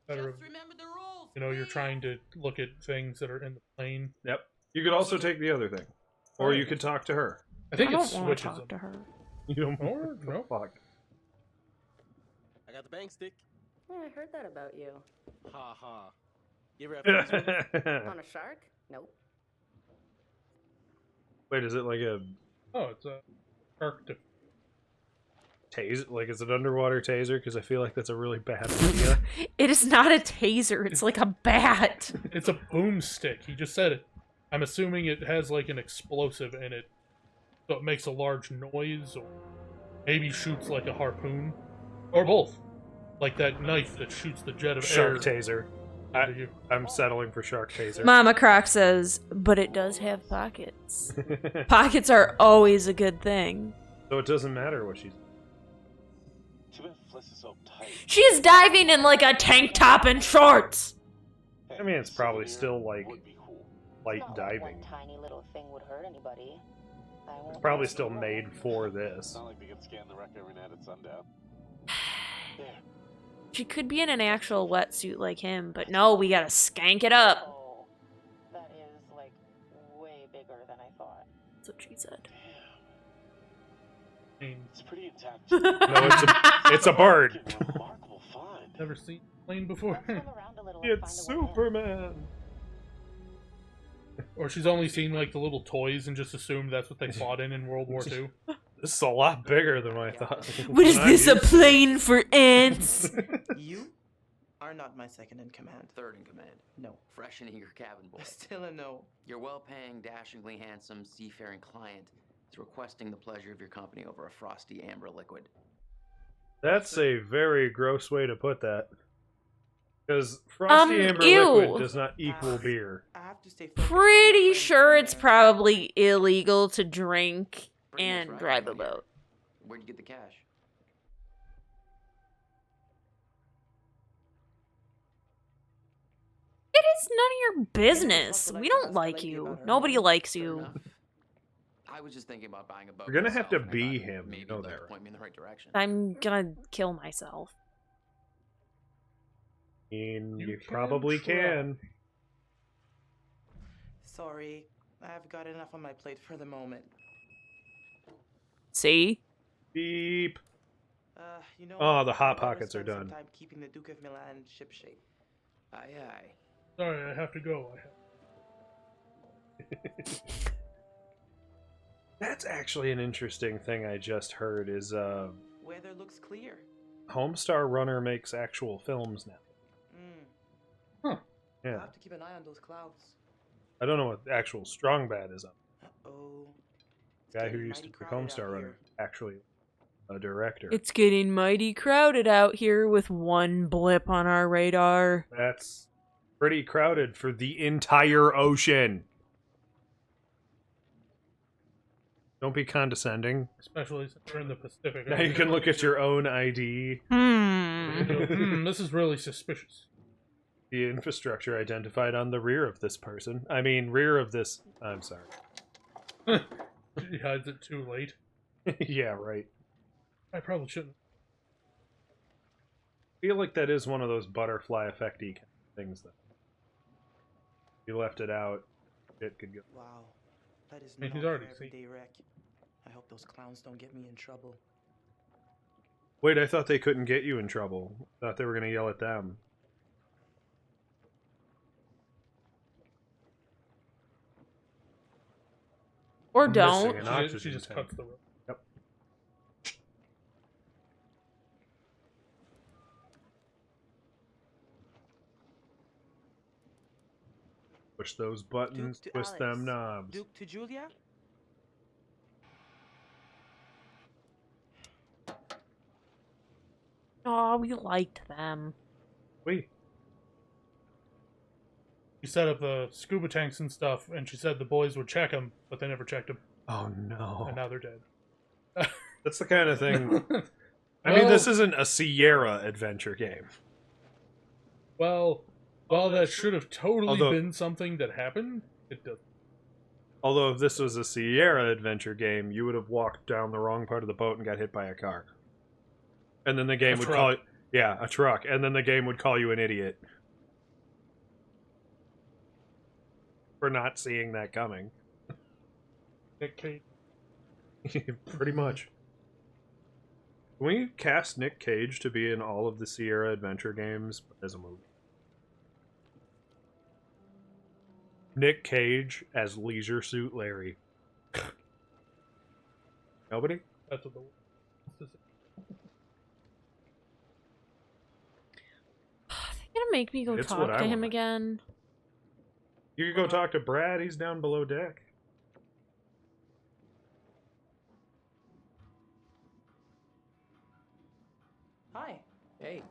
better. Just remember the rules. You know, you're please. trying to look at things that are in the plane. Yep. You could also take the other thing. Or you could talk to her. I think I it don't want switches to talk them. to her. You don't Or, no. fuck. I got the bang stick. Yeah, I heard that about you. Ha ha. You ever have fun with On a shark? Nope. Wait, is it like a Oh, it's a shark to... taser? Like, is it underwater taser? Because I feel like that's a really bad idea. It is not a taser, it's like a bat. It's a boomstick. He just said it. I'm assuming it has like an explosive in it, so it makes a large noise, or maybe shoots like a harpoon, or both, like that knife that shoots the jet of Shark air. taser. into you. I'm settling for shark taser. Mama Croc says, but it does have pockets. Pockets are always a good thing. So it doesn't matter what she's... She's diving in like a tank top and shorts! I mean, it's probably still, like, light Not like diving. one tiny little thing would hurt anybody. I It's won't probably let still you made for this. Not like they can scan the wreck every night at sundown. She could be in an actual wetsuit like him, but no, we gotta skank it up. Oh, that is like way bigger than I thought. That's what she said. I mean, It's pretty intact. No, it's a bird. Remarkable find. never seen a plane before. Let's swim around a little and It's find a way in. Superman. Or she's only seen like the little toys and just assumed that's what they fought in World War II. This is a lot bigger than I thought. What is than I'm this, a used to. plane for ants? You? are not my second in command. Third in command. No. Fresh and eager cabin boy. Still a no. Your well-paying, dashingly handsome, seafaring client is requesting the pleasure of your company over a frosty amber liquid. That's a very gross way to put that. Because frosty amber liquid does not equal beer. I have to stay Pretty sure it's probably illegal to drink and drive a boat. Where'd you get the cash? It is none of your business. We don't like you. Nobody likes you. I was just thinking about buying a boat. You're gonna have to be him. You know that, right? Point me in the right direction. I'm gonna kill myself. You probably can. Sorry, I've got enough on my plate for the moment. See? Beep. You know, Oh, the hot I wanna pockets are spend some done. time keeping the Duke of Milan shipshape. Aye, aye. Sorry, I have to go. That's actually an interesting thing I just heard is Weather looks clear. Homestar Runner makes actual films now. I'll Yeah. have to keep an eye on those clouds. I don't know what the actual Strong Bad is on. Oh. The guy who used to be Homestar Runner, actually a director. It's getting mighty crowded out here with one blip on our radar. That's pretty crowded for the entire ocean. Don't be condescending. Especially since we're in the Pacific. Now you can look at your own ID. This is really suspicious. The infrastructure identified on the rear of this person. I mean, rear of this... I'm sorry. He hides it too late. Yeah, right. I probably shouldn't. I feel like that is one of those butterfly effect-y things that... If you left it out, it could go... Wow. That is I mean, not he's your already everyday wreck. I hope those clowns don't get me in trouble. Wait, I thought they couldn't get you in trouble. I thought they were going to yell at them. Or I'm don't. missing an oxygen She just tank. cuts the rope. Yep. Push those buttons, Duke to twist Alex. them knobs. Duke to Julia? Oh, we liked them. Wait. She set up the scuba tanks and stuff, and she said the boys would check them, but they never checked them. Oh no. And now they're dead. That's the kind of thing... I mean, this isn't a Sierra adventure game. Well, while that should have totally Although- been something that happened, it doesn't. Although if this was a Sierra adventure game, you would have walked down the wrong part of the boat and got hit by a car. And then the game would call it... Yeah, a truck. And then the game would call you an idiot. For not seeing that coming. Nick Cage. Pretty much. Can we cast Nick Cage to be in all of the Sierra adventure games as a movie? Nick Cage as Leisure Suit Larry. Nobody? That's what the... They're gonna make me go It's talk what I to him want. again. You could go talk to Brad, he's down below deck. Hi. Hey,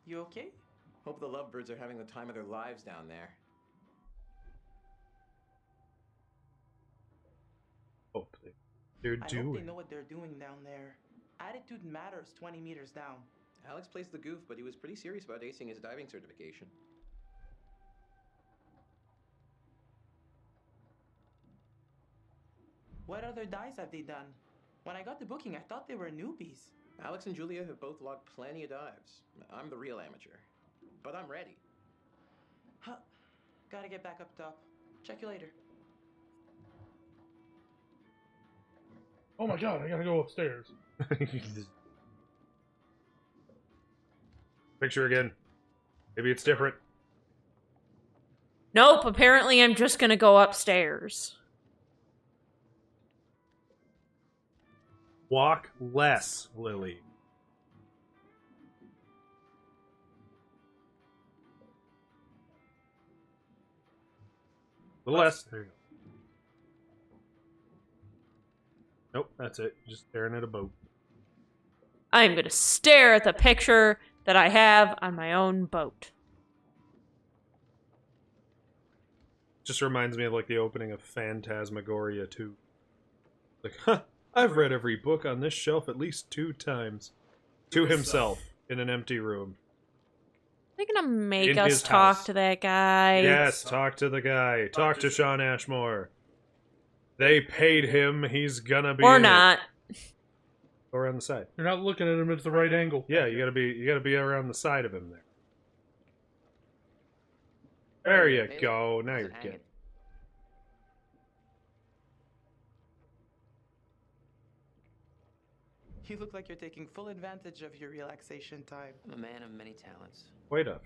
You okay? hope the lovebirds are having the time of their lives down there. Hope they're I hope they doing. know what they're doing down there. Attitude matters 20 meters down. Alex plays the goof, but he was pretty serious about acing his diving certification. What other dives have they done? When I got the booking, I thought they were newbies. Alex and Julia have both logged plenty of dives. I'm the real amateur. But I'm ready. Huh. Gotta get back up top. Check you later. Oh my god, I gotta go upstairs. Picture again. Maybe it's different. Nope, apparently I'm just gonna go upstairs. Walk less, Lily. The less. There you go. Nope, that's it. Just staring at a boat. I'm going to stare at the picture that I have on my own boat. Just reminds me of like the opening of Phantasmagoria 2. Like, huh, I've read every book on this shelf at least 2 times. To himself in an empty room. They're gonna make In us his talk house. to that guy. Yes, talk to the guy. Talk to Sean Ashmore. They paid him. He's gonna be Or in not. It. Or on the side. You're not looking at him at the right angle. Yeah, you gotta be around the side of him there. There you go. Now you're getting. You look like you're taking full advantage of your relaxation time. I'm a man of many talents. Wait up.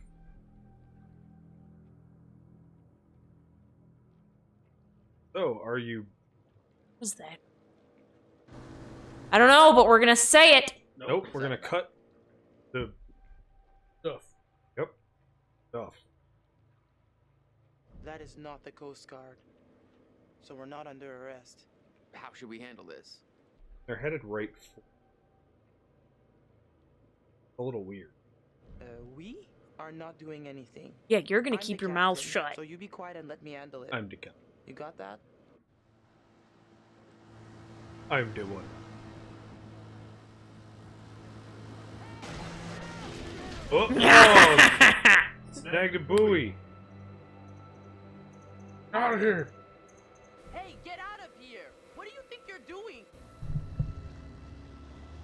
So, are you... What's that? I don't know, but we're gonna say it. Nope, we're gonna cut the... Stuff. Yep. Stuff. That is not the Coast Guard. So we're not under arrest. How should we handle this? They're headed right for... A little weird. We are not doing anything. Yeah, you're gonna I'm keep the your mouth captain, shut. So you be quiet and let me handle it. I'm the captain. You got that? I'm the one. Oh! Oh! Snagged a buoy. Out of here. Hey, get out of here! What do you think you're doing?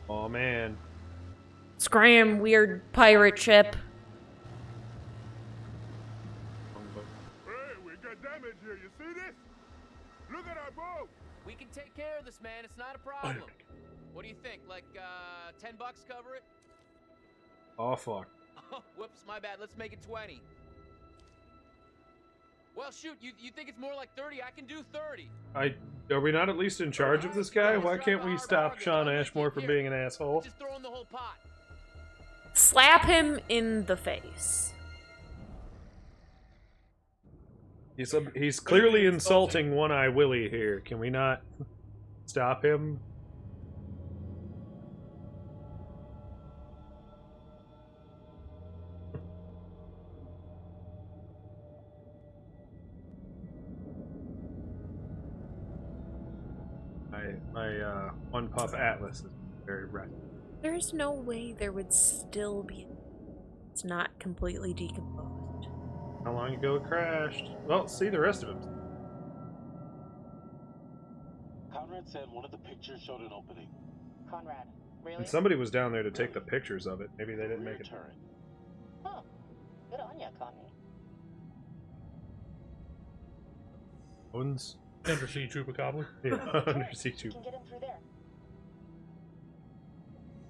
Oh man. Scram, weird pirate ship. Hey, we got damage here. You see this? Look at our boat. We can take care of this, man. It's not a problem. What do you think? Like, $10 cover it? Oh fuck. Whoops, my bad. Let's make it 20. Well, shoot, you think it's more like 30? I can do 30. Are we not at least in charge of this guy? Why can't we stop Sean Ashmore from being an asshole? Just throw in the whole pot. Slap him in the face. He's clearly insulting One-Eye Willie here. Can we not stop him? My One Puff Atlas is very red. There's no way there would still be. It's not completely decomposed. How long ago it crashed? Well, see the rest of him. Conrad said one of the pictures showed an opening. Conrad, really? And somebody was down there to take the pictures of it. Maybe they didn't make it. Huh. Good on ya, Connie. Owens? Undersea Chupacabra. Yeah, Undersea You can get in through there.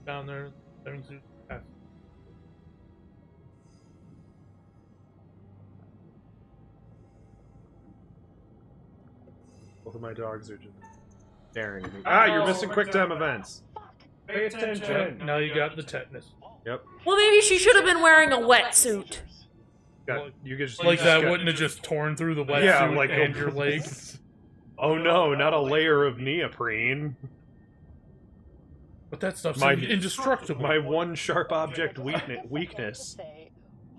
Down there, having suit. Both of my dogs are just staring at me. Ah, you're missing quick time events. Pay attention. Now you got the tetanus. Yep. Well, maybe she should have been wearing a wetsuit. You could just Like that wouldn't have just torn through the wetsuit like and your legs. Oh no, not a layer of neoprene. But that stuff's my indestructible. My one sharp object weakness.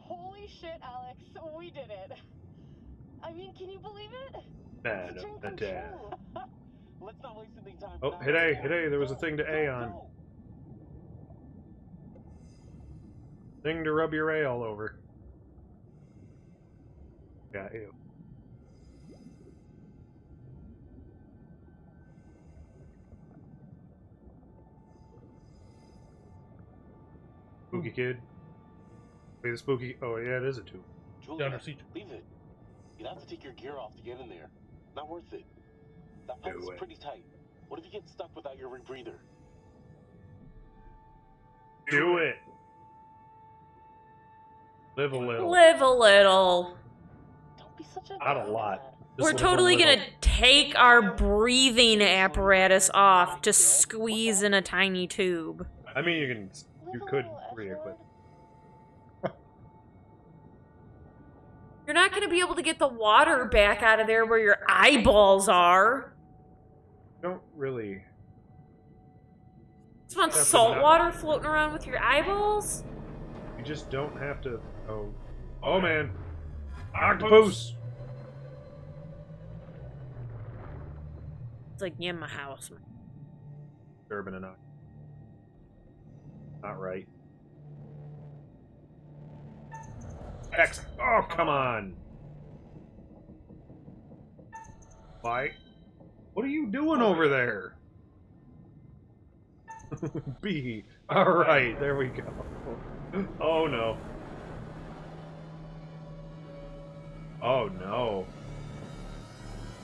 Holy shit, Alex, we did it. I mean, can you believe it? Man of the dead. Let's not waste any time. Oh, hit A, there was a thing to A on. Thing to rub your A all over. Yeah, ew. Spooky kid. Wait, the spooky. Oh, yeah, it is a tube. Julia, leave it. You'd have to take your gear off to get in there. Not worth it. That pipe is pretty tight. What if you get stuck without your rebreather? Do it. Live a little. Live a little. Don't be such a Not a lot. We're totally gonna take our breathing apparatus off to squeeze in a tiny tube. I mean, you could breathe, but You're not going to be able to get the water back out of there where your eyeballs are. Don't really. Just want salt water floating around with your eyeballs? You just don't have to. Oh. Oh, man. Octopus! It's like near my house. Urban enough. Not right. X. Oh, come on. Why? What are you doing over there? B. Alright, there we go. Oh, no. Oh, no.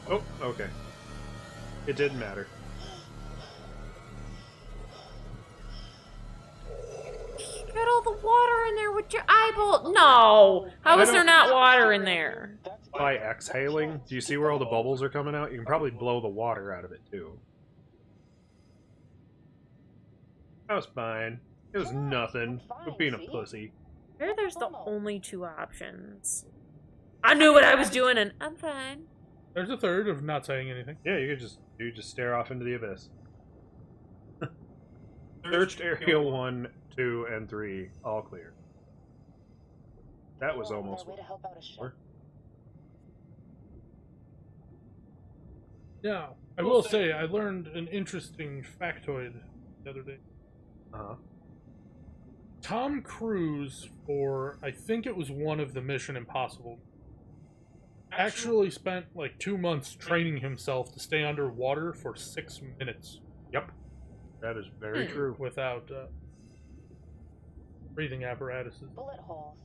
Oh, okay. It didn't matter. Get all the water in there with your eyeball. No! How is there not water in there? By exhaling, do you see where all the bubbles are coming out? You can probably blow the water out of it, too. That was fine. It was nothing. But being a pussy. Maybe there's the only two options. I knew what I was doing and I'm fine. There's a third of not saying anything. Yeah, you just stare off into the abyss. Searched area 1, 2, and 3, all clear. That was almost. Yeah, I will say I learned an interesting factoid the other day. Tom Cruise, for I think it was one of the Mission Impossible, actually spent like 2 months training himself to stay underwater for 6 minutes. Yep, that is very true. Without breathing apparatuses. Bullet holes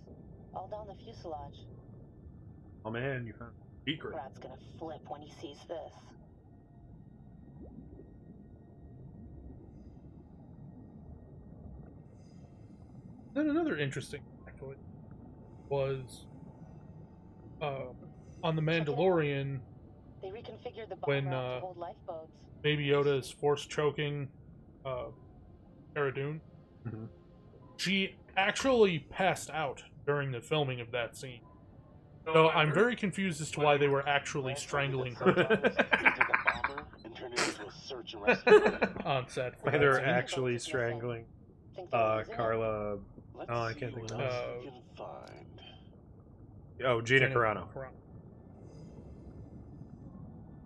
all down the fuselage. Oh man, you found a secret. Brad's gonna flip when he sees this. Then another interesting factoid was on the Mandalorian They reconfigured the bomb when route to hold lifeboats. Baby Yoda is force choking Cara Dune. She actually passed out during the filming of that scene. So I'm very confused as to why they were actually strangling her on set. Why they're actually strangling Carla. Oh, I can't think of it. Oh, Gina Carano.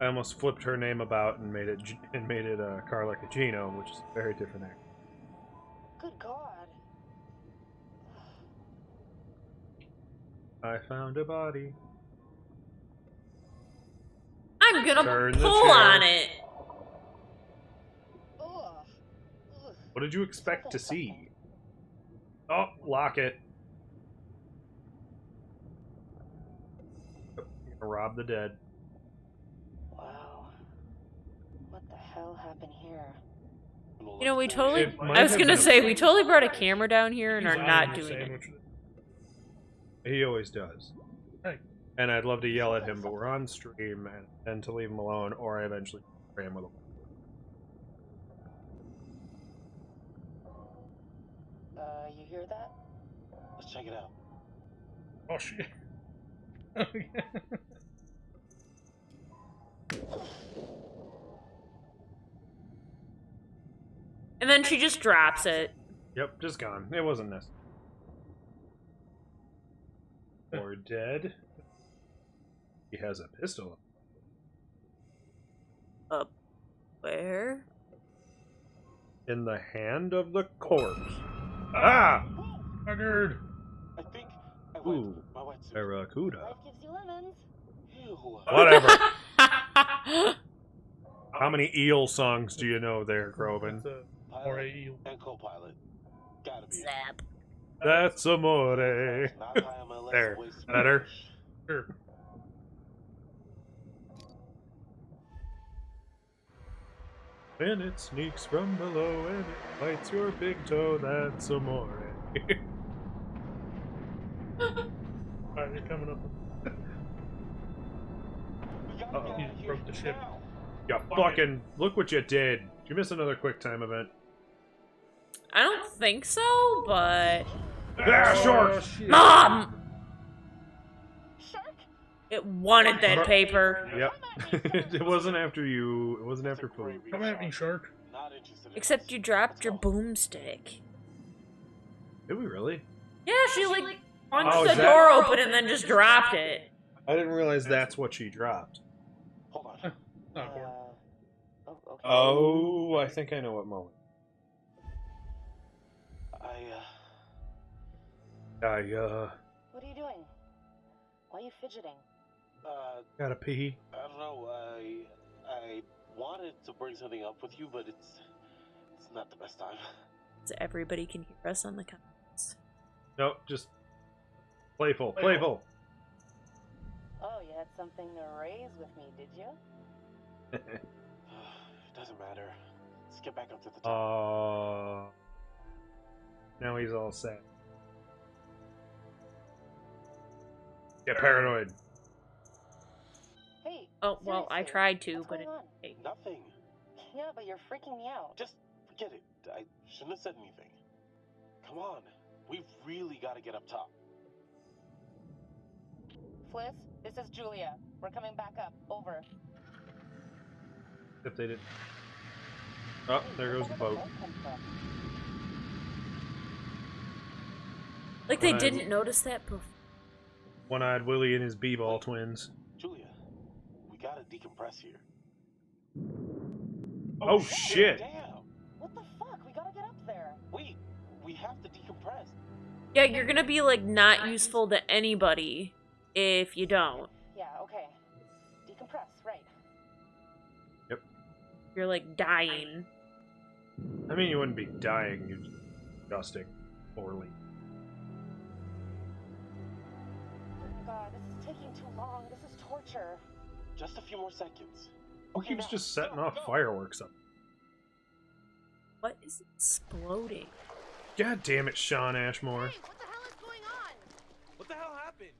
I almost flipped her name about and made it Carla Cugino, which is a very different actor. Good God. I found a body. I'm gonna pull on it. What did you expect to see? Oh, lock it. You're gonna rob the dead. Wow. What the hell happened here? You know, we totally... I was gonna say, we totally brought a camera down here and are not doing it. He always does. Right. And I'd love to yell at him, but we're on stream and to leave him alone, or I eventually spray him with a... You hear that? Let's check it out. Oh shit. And then she just drops it. Yep, just gone. It wasn't necessary. Or dead. He has a pistol. Up where? In the hand of the corpse. Ah! Buggered. I think Ooh, Barracuda. Life gives you lemons. Whatever. How many eel songs do you know there, Kroven? Or a eel. And co-pilot. Gotta be. Zap. That's amore. There. Better? Sure. Then it sneaks from below and it bites your big toe. That's amore. Alright, you're coming up. Uh-oh. You just broke the ship. You fucking... Look what you did. Did you miss another quick time event? I don't think so, but... Ah, sure! Mom! Shark It wanted that paper. Yep. It wasn't after you. It wasn't after food. Come at me, shark. Except you dropped your boomstick. Did we really? Yeah, she like punched Oh, the is that- door open and then just dropped it. I didn't realize that's what she dropped. Oh, I think I know what moment. What are you doing? Why are you fidgeting? Gotta pee. I don't know. I wanted to bring something up with you, but it's not the best time. So everybody can hear us on the comments. Nope, just playful. Playful. Oh, you had something to raise with me, did you? It doesn't matter. Let's get back up to the top. Now he's all sad. Get paranoid. Hey. Oh, well, I tried to, but it... Nothing. Yeah, but you're freaking me out. Just forget it. I shouldn't have said anything. Come on. We've really got to get up top. Fliss, this is Julia. We're coming back up. Over. If they didn't. Oh, there goes the boat. Like they didn't notice that before. One-eyed Willie and his B-ball twins. Julia, we got to decompress here. Oh, shit. Damn. What the fuck? We gotta get up there. Wait, we have to decompress. Yeah, you're gonna be like not useful to anybody if you don't. Yeah, okay. Decompress, right. Yep. You're like dying. I mean, you wouldn't be dying, you'd be adjusting poorly. God, this is taking too long. This is torture. Just a few more seconds. Who keeps just setting off fireworks up? What is exploding? God damn it, Sean Ashmore. Hey, what the hell is going on? What the hell happened?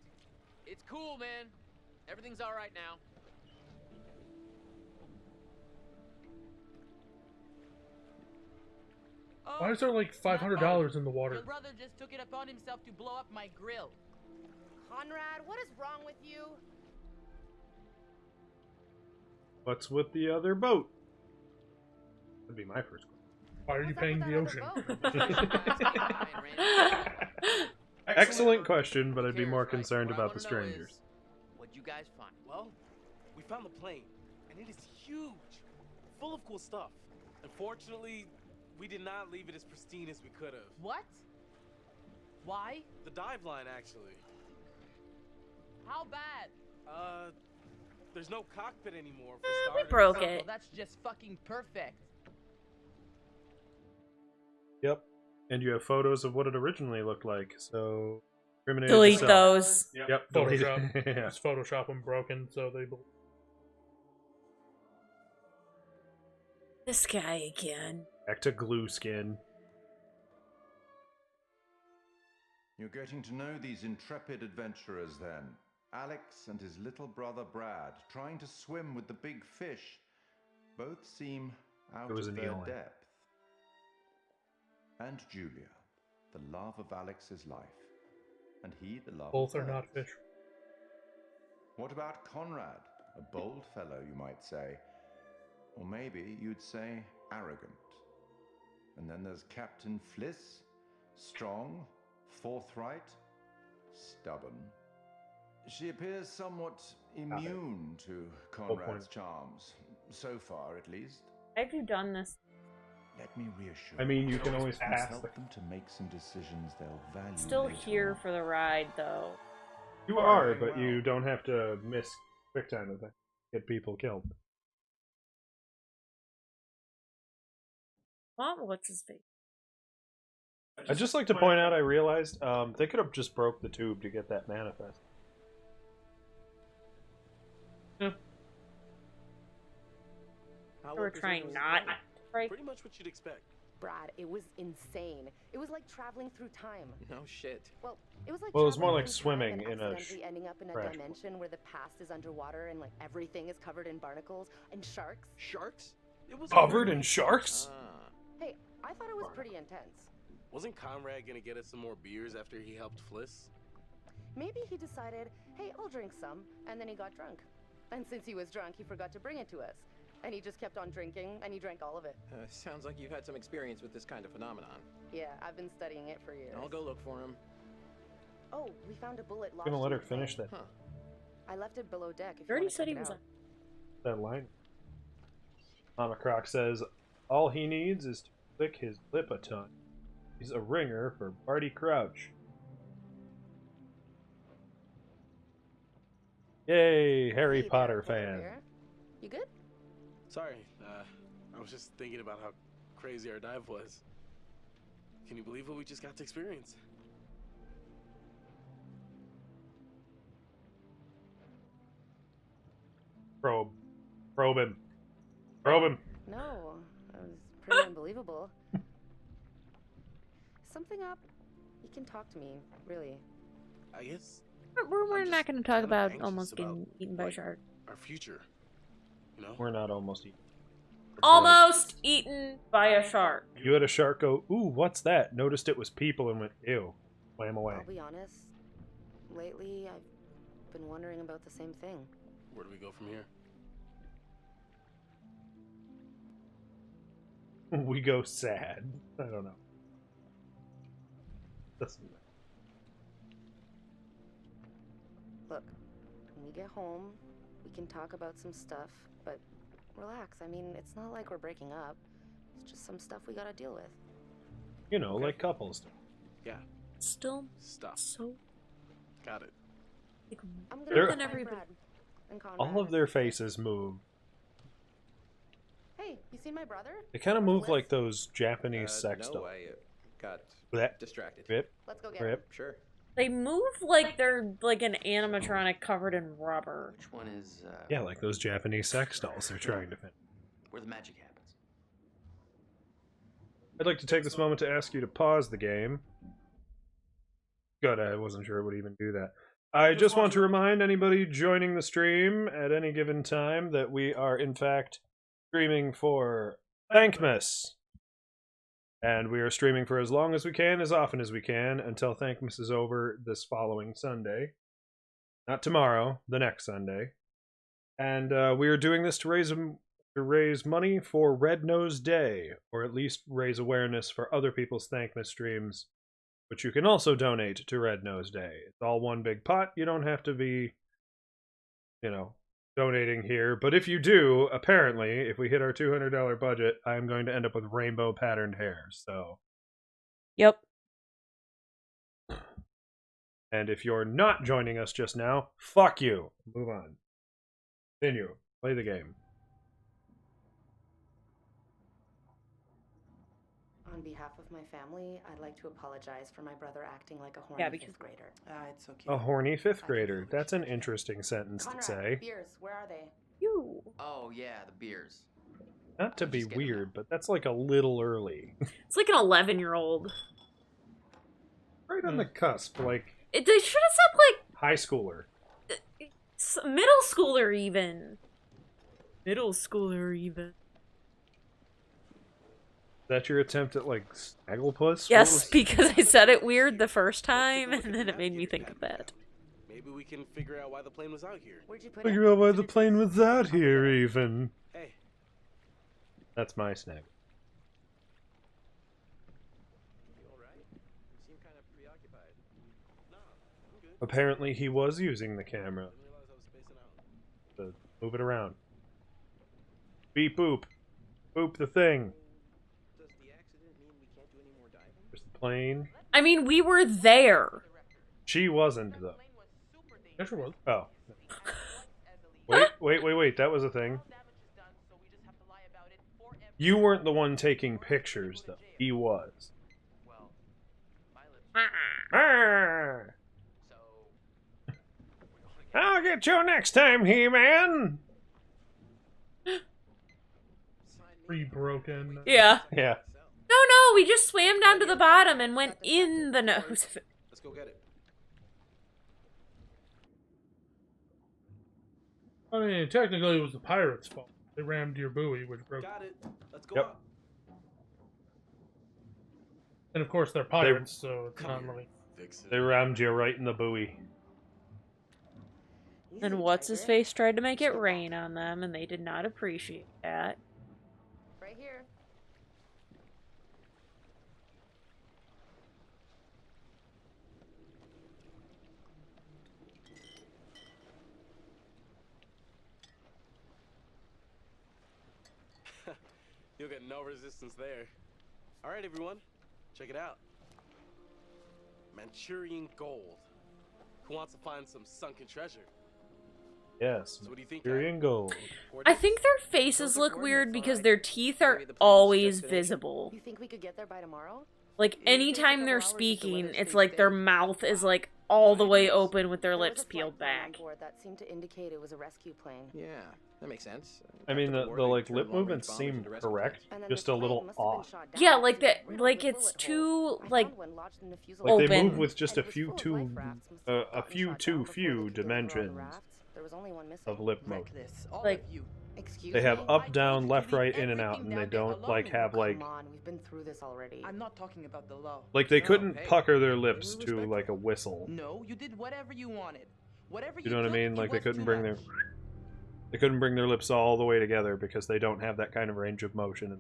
It's cool, man. Everything's all right now. Why is there like $500 in the water? Your brother just took it upon himself to blow up my grill. Conrad, what is wrong with you? What's with the other boat? That'd be my first question. Why are you paying the ocean? Excellent question, but I'd be more concerned about the strangers. What'd you guys find? Well, we found the plane, and it is huge, full of cool stuff. Unfortunately, we did not leave it as pristine as we could have. What? Why? The dive line, actually. How bad? There's no cockpit anymore for We starters. broke Oh, it. that's just fucking perfect. Yep. And you have photos of what it originally looked like, so... Delete those. Yep, delete Photoshop. it. Yeah. Just Photoshop them broken, so they... This guy again. Back to glue skin. You're getting to know these intrepid adventurers then. Alex and his little brother Brad, trying to swim with the big fish. Both seem out It was of an their eland. depth. And Julia, the love of Alex's life. And he, the love Both of are not hers. fish. What about Conrad? A bold fellow, you might say. Or maybe you'd say arrogant. And then there's Captain Fliss. Strong, forthright, stubborn. She appears somewhat immune to Conrad's charms. So far, at least. Have you done this? Let me reassure I mean, you can always and pass help the... them to make some decisions they'll value. Still later here on. for the ride, though. You are, but you don't have to miss quick time event. Get people killed. What's his face? I'd just like to point out, I realized, they could have just broke the tube to get that manifest. Yeah. We're trying not to break. Pretty much what you'd expect. Brad, it was insane. It was like traveling through time. No shit. Well, it was like Well, it was more traveling like through time swimming and in a accidentally ending up in a crash. dimension where the past is underwater and like everything is covered in barnacles and sharks. Sharks? It was Covered in sharks? Hey, I thought it was pretty intense. Wasn't Conrad gonna get us some more beers after he helped Fliss? Maybe he decided, hey, I'll drink some, and then he got drunk. And since he was drunk, he forgot to bring it to us. And he just kept on drinking, and he drank all of it. Sounds like you've had some experience with this kind of phenomenon. Yeah, I've been studying it for years. I'll go look for him. Oh, we found a bullet I'm lodged gonna let in her the finish thing. that. I left it below deck. If You already wanna said check he it was out. That line. Mama Croc says, all he needs is to lick his lip a ton. He's a ringer for Barty Crouch. Yay, Harry Potter fan. You good? Sorry, I was just thinking about how crazy our dive was. Can you believe what we just got to experience? Probe him. Probe him. No, it was pretty unbelievable. Something up? You can talk to me, really. I guess We're not going to talk about anxious almost about, getting eaten by a shark. our future. You know? We're not almost eaten. Almost eaten by a shark. You had a shark go, ooh, what's that? Noticed it was people and went, ew. Swam away. I'll be honest. Lately, I've been wondering about the same thing. Where do we go from here? We go sad. I don't know. Look, when we get home, we can talk about some stuff, but relax. I mean, it's not like we're breaking up. It's just some stuff we gotta deal with. You know, like couples. Yeah. Still Stuff. So Got it. I'm They're- gonna find Brad and Conrad. All of their faces move. Hey, you seen my brother? They kind of move like those Japanese sex No, dolls. I got Blech. distracted. Rip. Let's go get Rip. Sure. they move like they're like an animatronic covered in rubber. Which one is, Yeah, like those Japanese sex dolls they're trying to fit. where the magic happens? I'd like to take this moment to ask you to pause the game. Good, I wasn't sure it would even do that. I just want to remind anybody joining the stream at any given time that we are, in fact, streaming for Thankmas. And we are streaming for as long as we can, as often as we can, until Thankmas is over this following Sunday. Not tomorrow, the next Sunday. And we are doing this to raise money for Red Nose Day, or at least raise awareness for other people's Thankmas streams, which you can also donate to Red Nose Day. It's all one big pot. You don't have to be, you know, donating here. But if you do, apparently, if we hit our $200 budget, I'm going to end up with rainbow patterned hair. So, Yep. and if you're not joining us just now, fuck you. Move on. Continue. Play the game. On behalf of my family, I'd like to apologize for my brother acting like a horny Yeah, because- fifth grader. It's okay. A horny fifth grader. That's an interesting sentence to Conrad, say. beers, where are they? You. Oh, yeah, the beers. Not to be weird, but that's like a little early. It's like an 11-year-old. Right on the cusp, like They should have said like high schooler. middle schooler even. Middle schooler even. Is that your attempt at like Snagglepuss? Yes, because I said it weird the first time, and then it made me think of that. Maybe we can figure out why the plane was out here. Where'd you put Figure out why the plane was out here, even. Hey. That's my snag. Apparently, he was using the camera to move it around. Beep boop. Boop the thing. There's the plane. I mean, we were there. She wasn't, though. Yes, she was. Oh. Wait. That was a thing. You weren't the one taking pictures, though. He was. I'll get you next time, He-Man! Pre-broken. Yeah. Yeah. No, we just swam down to the bottom and went in the nose of it. Let's go get it. I mean, technically it was the pirates' fault. They rammed your buoy, which broke. Got it. Let's go Yep. up. And of course they're pirates, so it's not really... Fix it. They rammed you right in the buoy. And what's-his-face tried to make it rain on them, and they did not appreciate that. Right here. You'll get no resistance there. All right, everyone, check it out. Manchurian gold. Who wants to find some sunken treasure? Yes, So what do you think, Manchurian gold. I think their faces look weird because their teeth are always visible. You think we could get there by tomorrow? Like, anytime they're speaking, it's like their mouth is like all the way open with their lips peeled back. That seemed to indicate it was a rescue plane. Yeah, that makes sense. I mean, the like lip movements seem correct, just a little off. Yeah, like that, like it's too like Like they move open. with just a few too few dimensions of lip motion. Like, They have up, down, left, right, in and out, and they don't like have like Come on, we've been through this already. I'm not talking about the law. like they couldn't pucker their lips to like a whistle. No, you did whatever you wanted. Whatever You know what I mean? Like they couldn't bring their lips all the way together because they don't have that kind of range of motion.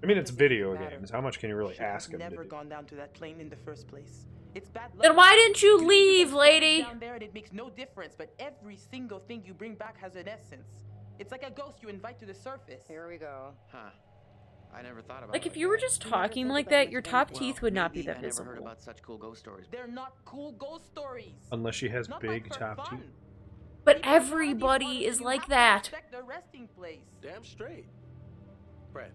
I mean, it's video games. How much can you really ask them to Never do? gone down to that plane in the first place. It's bad luck. Then why didn't you leave, lady? Down there and it makes no difference, but every single thing you bring back has an essence. It's like a ghost you invite to the surface. Here we go. Huh. I never thought about Like, it if you were just talking like that, your top teeth would not be maybe that I never heard visible. about such cool ghost stories. They're not cool ghost stories. Unless she has Not big like for top fun. teeth. But everybody is like that. Protect the resting place. Damn straight. Brad,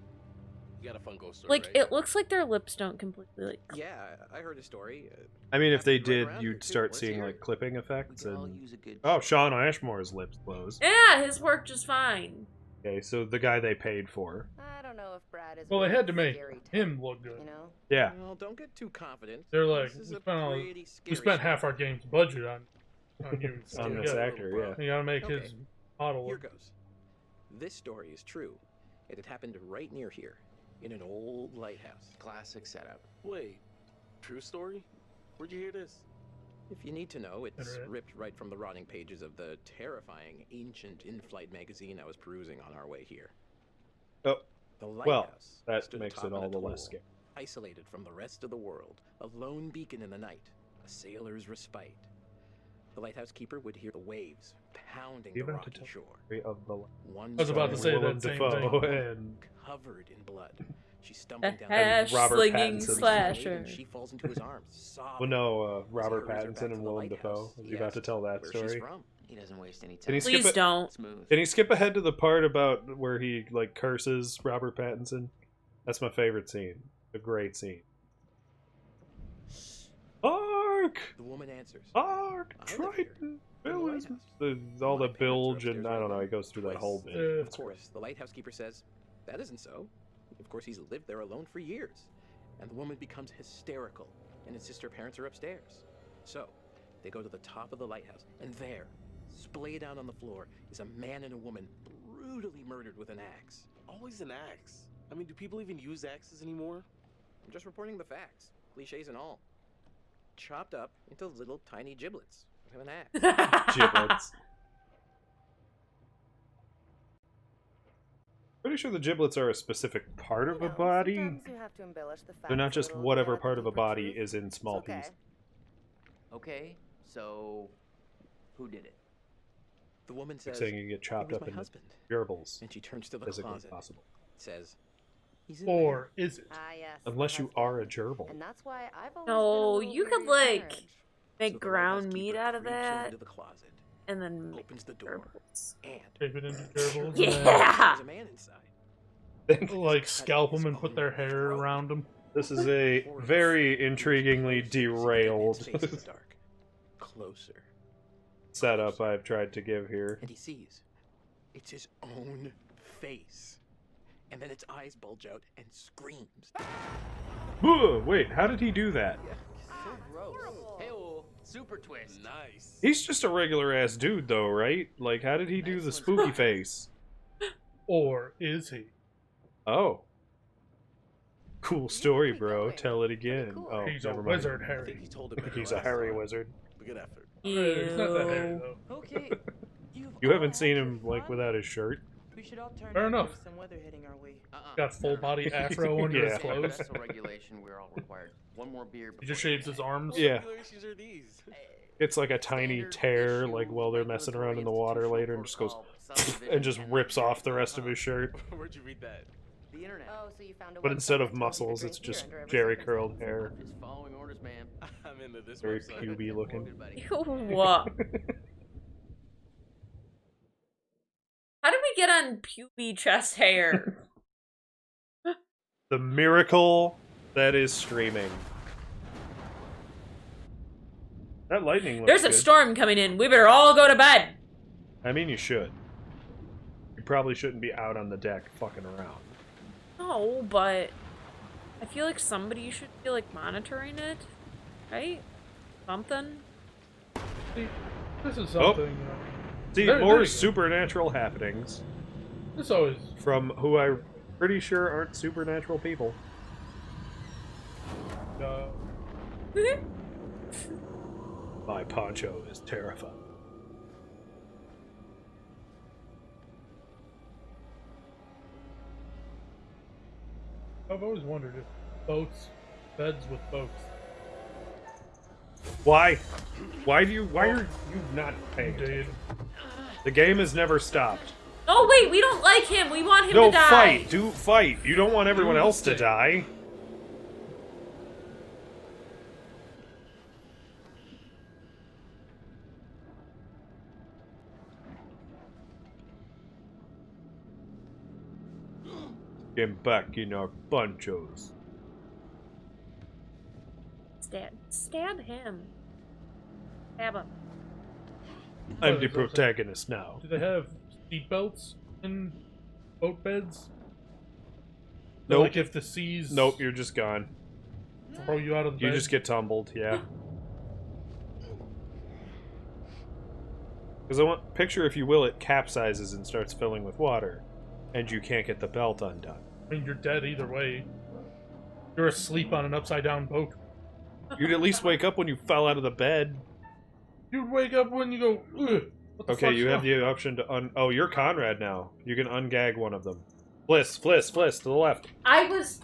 you got a fun ghost story, Like, right? it looks like their lips don't completely like. Yeah, I heard a story. I mean, if they happened right did, around here, you'd too. start Let's seeing hear like it. clipping effects We could all and use a good oh, Sean Ashmore's lips closed. Yeah, his work just fine. Okay, so the guy they paid for. I don't know if Brad is. Well, they really had to make scary type, him look good. You know? Yeah. Well, don't get too confident. They're like, This is we a spent, pretty we spent half our game's budget on you. On You this gotta- actor, yeah. You gotta make Okay. his model Here look. goes. This story is true. It had happened right near here, in an old lighthouse. Classic setup. Wait, true story? Where'd you hear this? If you need to know, it's Internet. ripped right from the rotting pages of the terrifying ancient in-flight magazine I was perusing on our way here. Oh, The well, lighthouse that stood makes atop it all an the atoll, less scary. isolated from the rest of the world, a lone beacon in the night, a sailor's respite. The lighthouse keeper would hear the waves pounding the Even to rocky tell shore. of the One I was about to say Willem that same Dafoe thing. and covered in blood. She's stumbling down And the Robert slinging Pattinson. slasher. and she falls into his arms, sobbing. well, no, Robert Sailors are back Pattinson to and the Willem lighthouse. Dafoe. Was He he about to asked tell that where she's story? from. He doesn't waste any time. Can he Please skip it? don't. Smooth. Can you skip ahead to the part about where he like curses Robert Pattinson? That's my favorite scene. A great scene. Ark! The woman answers. Ark! I live here, Triton! in the Villains! lighthouse. All the My parents are bilge and upstairs I right don't know. now. He goes through that whole bit. Of course, the lighthouse keeper says, that isn't so. Of course, he's lived there alone for years. And the woman becomes hysterical and insists her parents are upstairs. So, they go to the top of the lighthouse, and there, splayed out on the floor, is a man and a woman brutally murdered with an axe. Always an axe. I mean, do people even use axes anymore? I'm just reporting the facts, cliches and all. Chopped up into little tiny giblets with an axe. Giblets. Pretty sure the giblets are a specific part of a body. Sometimes you have to embellish the They're not facts a just little to whatever add part of a deeper body truth. is in small It's okay. pieces. Okay, so who did it? The woman Like says, saying you get chopped "It was up my into husband." gerbils. And she turns to the Physically closet. possible. Says, he's in Or is it? Ah, yes. Unless you are a gerbil. And that's why I've always No, been a you little could weary of like marriage. make So the ground lighthouse meat keeper out of creeps that, into the closet, and then make opens the door, gerbils. and Tape it into gerbils. and Yeah. there's a man inside. then, like scalp them and put their hair around them. This is a very intriguingly derailed His face in the dark. Closer. setup I've tried to give here. And he sees. It's his own face. And then its eyes bulge out and screams. Whoa, wait, how did he do that? So gross. Hey-oh, super twist. Nice. He's just a regular ass dude though, right? Like, how did he do the spooky face? Or is he? Oh. Cool story, bro. Tell it again. cool. Oh, He's a never mind. wizard, I Harry. think he told it better He's a last hairy time. wizard. Good effort. He's not that hairy, though. Okay. You haven't seen him, like, without his shirt? We should all turn Fair out. enough. There's some weather hitting our way. Got full body afro under his clothes. That's a regulation we're all required. One more beer. He just shaves his arms. Yeah. Regulations are these? It's like a tiny tear, like, while they're messing around in the water later, and just goes, and just rips off the rest of his shirt. Where'd you read that? The internet. Oh, so you found a But website instead that of tells you to muscles, drink it's beer just under every Jerry circumstance. curled hair. Just following orders, ma'am. I'm into this Very website. cubey looking. What? How did we get on puby chest hair? The miracle that is streaming. That lightning looks There's a good. storm coming in. We better all go to bed. I mean, you should. You probably shouldn't be out on the deck fucking around. No, but I feel like somebody should be like monitoring it, right? Something. See, this is something. See, There more you go. supernatural happenings. This always from who I'm pretty sure aren't supernatural people. My poncho is terrifying. I've always wondered if boats, beds with boats. Why? Why are you not paying attention? The game has never stopped. Oh wait, we don't like him. We want him No, to die. fight! Do fight! You don't want everyone else to die. Get back in our ponchos. Stab him. Stab him. I'm the protagonist now. Do they have seatbelts in boat beds? Nope. Like if the seas Nope, you're just gone. throw you out of the You bed? just get tumbled, yeah. Because I want, picture if you will, it capsizes and starts filling with water, and you can't get the belt undone. I mean, you're dead either way. You're asleep on an upside down boat. You'd at least wake up when you fell out of the bed. You'd wake up when you go, ugh. What the Okay, fuck's you have wrong? the option to Oh, you're Conrad now. You can ungag one of them. Fliss, to the left. I was.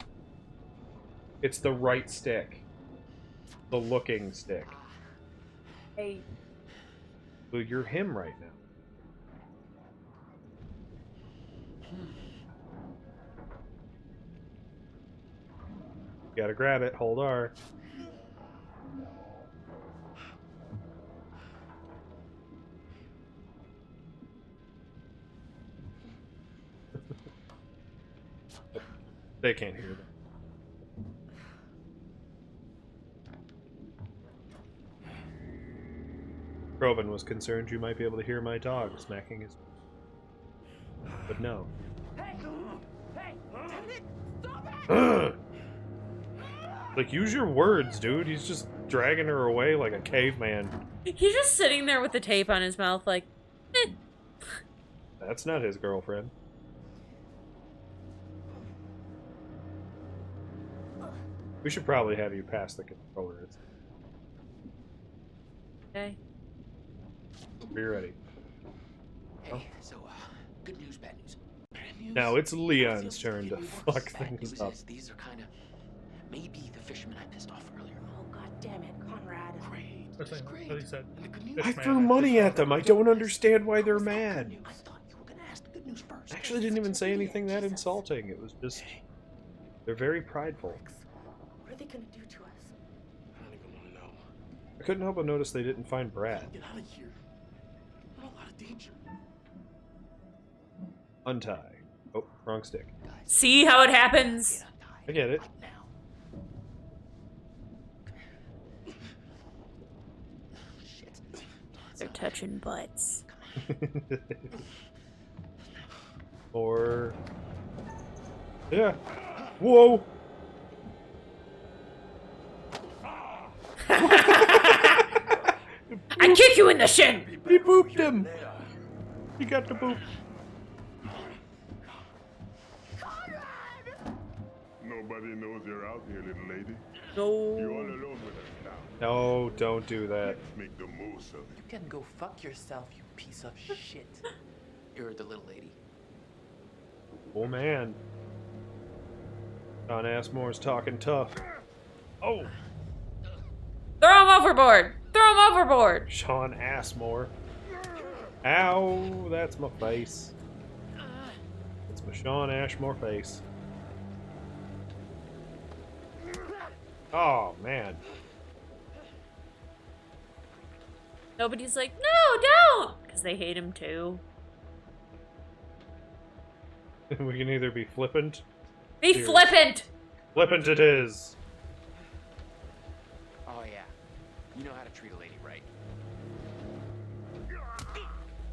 It's the right stick. The looking stick. Hey. So you're him right now. Gotta grab it. Hold R. They can't hear that. Kroven was concerned you might be able to hear my dog smacking his... But no. Like, use your words, dude. He's just dragging her away like a caveman. He's just sitting there with the tape on his mouth, like, eh. That's not his girlfriend. We should probably have you pass the controller. Okay. Be ready. Hey, so, good news, bad news. Bad news? Now it's Leon's turn to fuck Bad news things up. is these are kind of maybe the fisherman I pissed off earlier. Oh, god damn it, Conrad. Great. That's Just like great. what he said. And the good news. I threw money at them. I don't understand why they're mad. I thought you were gonna ask the good news first. I actually didn't even say anything that insulting. It was just... They're very prideful. What are they gonna do to us? I don't even want to know. I couldn't help but notice they didn't find Brad. Get out of here. I'm in a lot of danger. Untie. Oh, wrong stick. See how it happens? I get it. They're touching butts. Or... Yeah. Whoa! I kick you in the shin! He booped him! He got the boop. No Nobody knows you're out here, little lady. No. You're all alone with us now. No, don't do that. Let's make the most of it. You can go fuck yourself, you piece of shit. You're the little lady. Oh man. John Ashmore's talking tough. Oh! Throw him overboard! Throw him overboard! Sean Ashmore. Ow, that's my face. It's my Sean Ashmore face. Oh, man. Nobody's like, no, don't! Because they hate him too. We can either be flippant. Be flippant! Flippant it is. Oh, yeah. You know how to treat a lady right.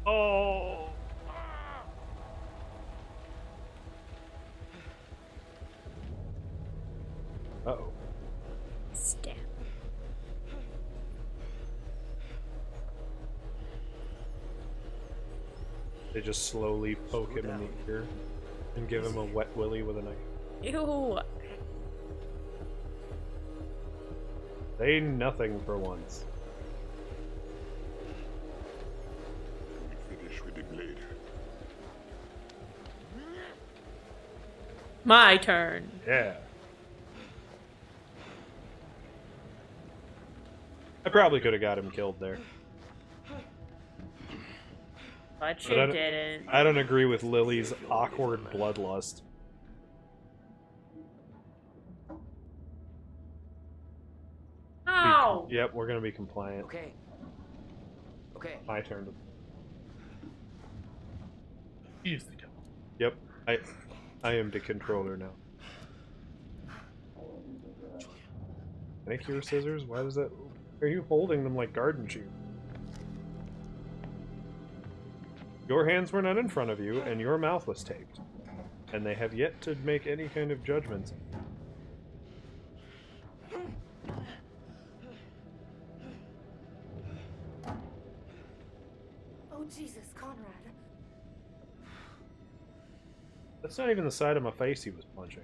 Oh. Uh-oh. Stab. They just slowly poke him in the ear and give him a wet willy with a knife. Ew. Say nothing for once. Finish with the blade. My turn. Yeah. I probably could have got him killed there. But you But didn't. I don't agree with Lily's awkward bloodlust. Ow! Yep, we're gonna be compliant. Okay. Okay. My turn. He's the guy. Yep, I am the controller now. Can I cure scissors? Why does that? Are you holding them like garden shears? Your hands were not in front of you, and your mouth was taped. And they have yet to make any kind of judgments. Oh, Jesus, Conrad. That's not even the side of my face he was punching.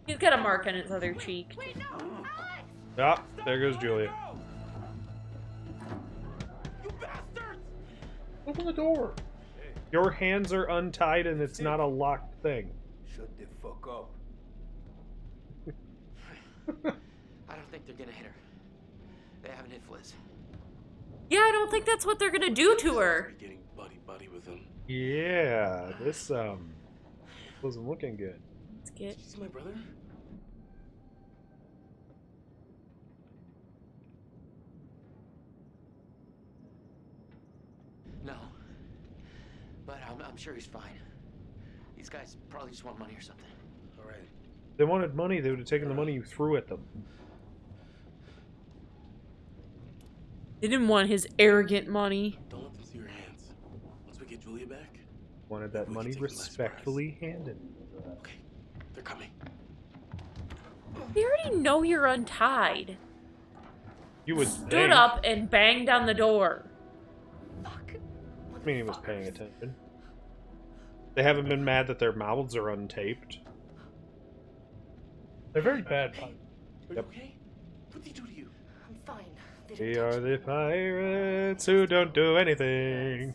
He's got a mark on his other cheek. Wait, no! Alex! Ah, there goes Julia. You bastards! Open the door. Your hands are untied and it's not a locked thing. Shut the fuck up. I don't think they're gonna hit her. They haven't hit Fliz. Yeah, I don't think that's what they're gonna do to her. Getting buddy with him. Yeah, this wasn't looking good. Let's get. Did you see my brother? No. But I'm sure he's fine. These guys probably just want money or something. Alright. If they wanted money, they would have taken the money you threw at them. They didn't want his arrogant money. Don't let them see your hands. Once we get Julia back, Wanted that money respectfully handed. okay, they're coming. They already know you're untied. You would Stood think. up and banged on the door. I mean, he was paying attention. They haven't been mad that their mouths are untaped. They're very bad. Are you okay? What did he do to you? I'm fine. We are the pirates who don't do anything.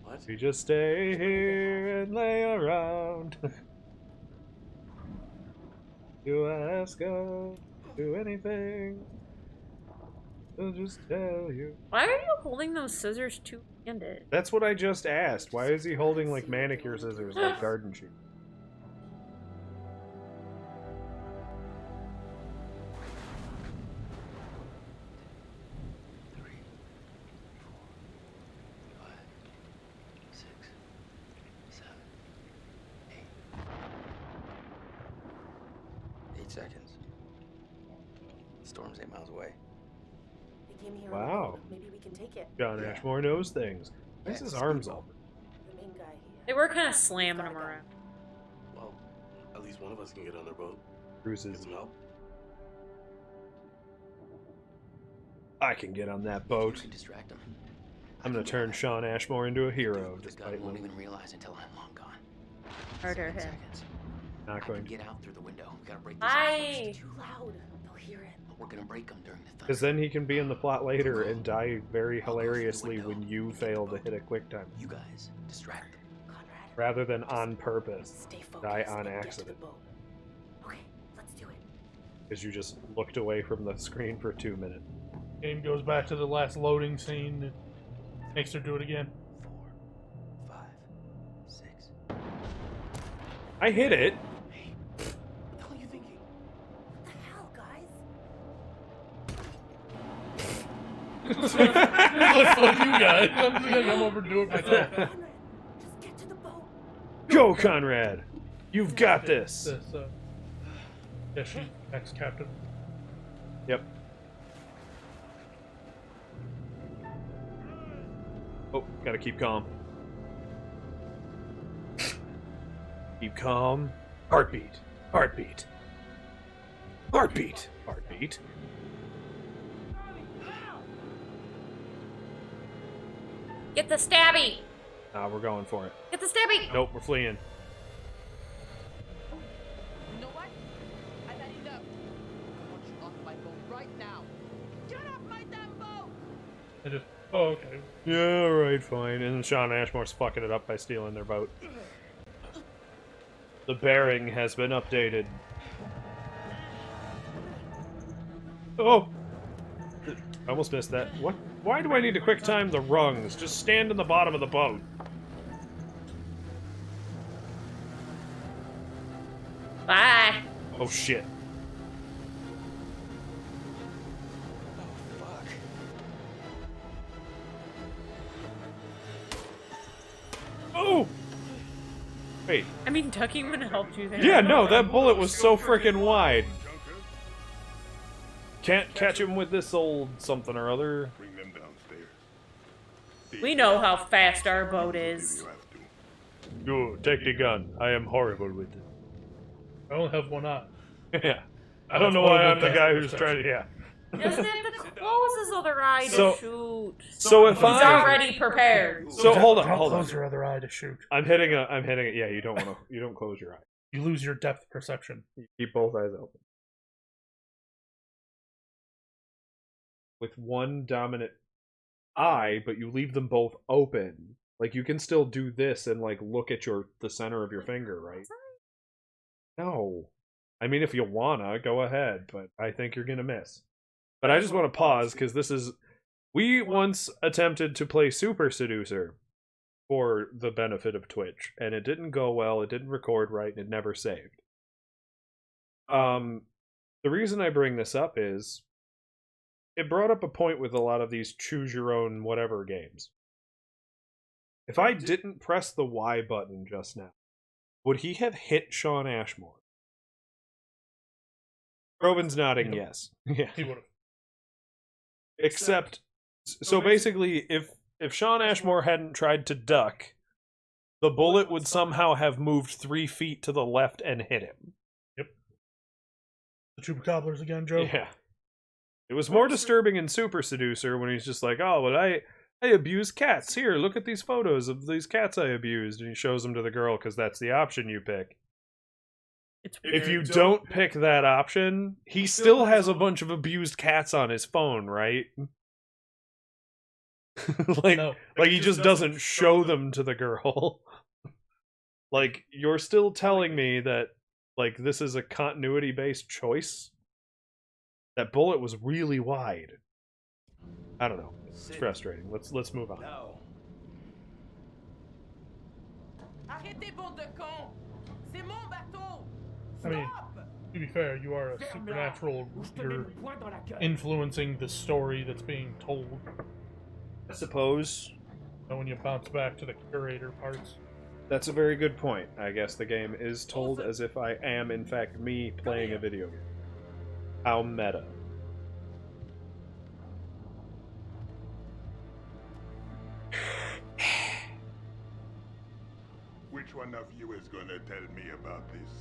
What? We just stay here and lay around. You ask us to do anything, we'll just tell you. Why are you holding those scissors two-handed? That's what I just asked. Why is he holding like manicure scissors like garden shears? Seconds. Storm's 8 miles away. They came here. Wow. Maybe we can take it. John Ashmore knows things. Why is his arms up? The main guy. They were kind of slamming him around. Well, at least one of us can get on their boat. Bruises. Get some help. I can get on that boat. Distract him. I'm gonna turn Sean Ashmore into a hero. The Despite gun won't what... even realize until I'm long gone. Murder him. Seconds. Not going to. Get out through the window. We gotta break these Aye. Too loud. They'll hear it. We're gonna break them during the thunder. Because then he can be in the plot later and die very hilariously when you fail to hit a quick time. You guys distract them. Conrad. Rather than on purpose, Stay focused. die on and get to accident. the boat. Okay, let's do it. Because you just looked away from the screen for 2 minutes. Game goes back to the last loading scene. It makes her do it again. 4, 5, 6. I hit it. Hey, what the hell are you thinking? What the hell, guys? Fuck you guys. I'm just gonna come over and do it myself. Conrad, just get to the boat. Go, Conrad! You've got this! Yeah, she's ex-captain. Yep. Oh, gotta keep calm. Keep calm. Heartbeat. Heartbeat. Heartbeat. Heartbeat. Get the stabby! We're going for it. Get the stabby! Nope, we're fleeing. You know what? I've had enough. I want you off my boat right now. Get off my damn boat! I just, oh, okay. Yeah, alright, fine. And Sean Ashmore's fucking it up by stealing their boat. The bearing has been updated. Oh! I almost missed that. What? Why do I need to quick time the rungs? Just stand in the bottom of the boat. Bye! Oh shit. Oh! Wait. I mean, ducking would have helped you there. Yeah, no, that bullet was so freaking wide. Can't catch him with this old something or other. Bring them downstairs. We know how fast our boat is. Go, take the gun. I am horrible with it. I only have one eye. Yeah. I don't know why I'm the guy who's trying to, yeah. Doesn't have to close his other eye to So- shoot. So if He's I... already prepared. So hold on, Don't hold on. close your other eye to shoot. I'm hitting it. Yeah, you don't want to, you don't close your eye. You lose your depth perception. You keep both eyes open. With one dominant eye, but you leave them both open. Like, you can still do this and, like, look at the center of your finger, right? No. I mean, if you wanna, go ahead, but I think you're gonna miss. But I just want to pause, because this is... We once attempted to play Super Seducer for the benefit of Twitch, and it didn't go well, it didn't record right, and it never saved. The reason I bring this up is... It brought up a point with a lot of these choose-your-own whatever games. If I didn't press the Y button just now, would he have hit Sean Ashmore? Kroven's nodding yes. Yeah. He would have. Except, so basically, if Sean Ashmore hadn't tried to duck, the bullet would somehow have moved 3 feet to the left and hit him. Yep. The Chupacabras again, Joe? Yeah. It was more disturbing in Super Seducer when he's just like, oh, but I abuse cats. Here, look at these photos of these cats I abused. And he shows them to the girl because that's the option you pick. If you don't pick that option, he still has a bunch of abused cats on his phone, right? like he just doesn't show them to the girl. Like, you're still telling me that, like, this is a continuity-based choice? That bullet was really wide. I don't know. It's frustrating. Let's move on. No. Arrêtez, bande de cons! C'est mon bateau! I mean, to be fair, you are a supernatural. You're influencing the story that's being told. I suppose. And when you bounce back to the curator parts. That's a very good point. I guess the game is told as if I am, in fact, me playing a video game. How meta. Which one of you is gonna tell me about this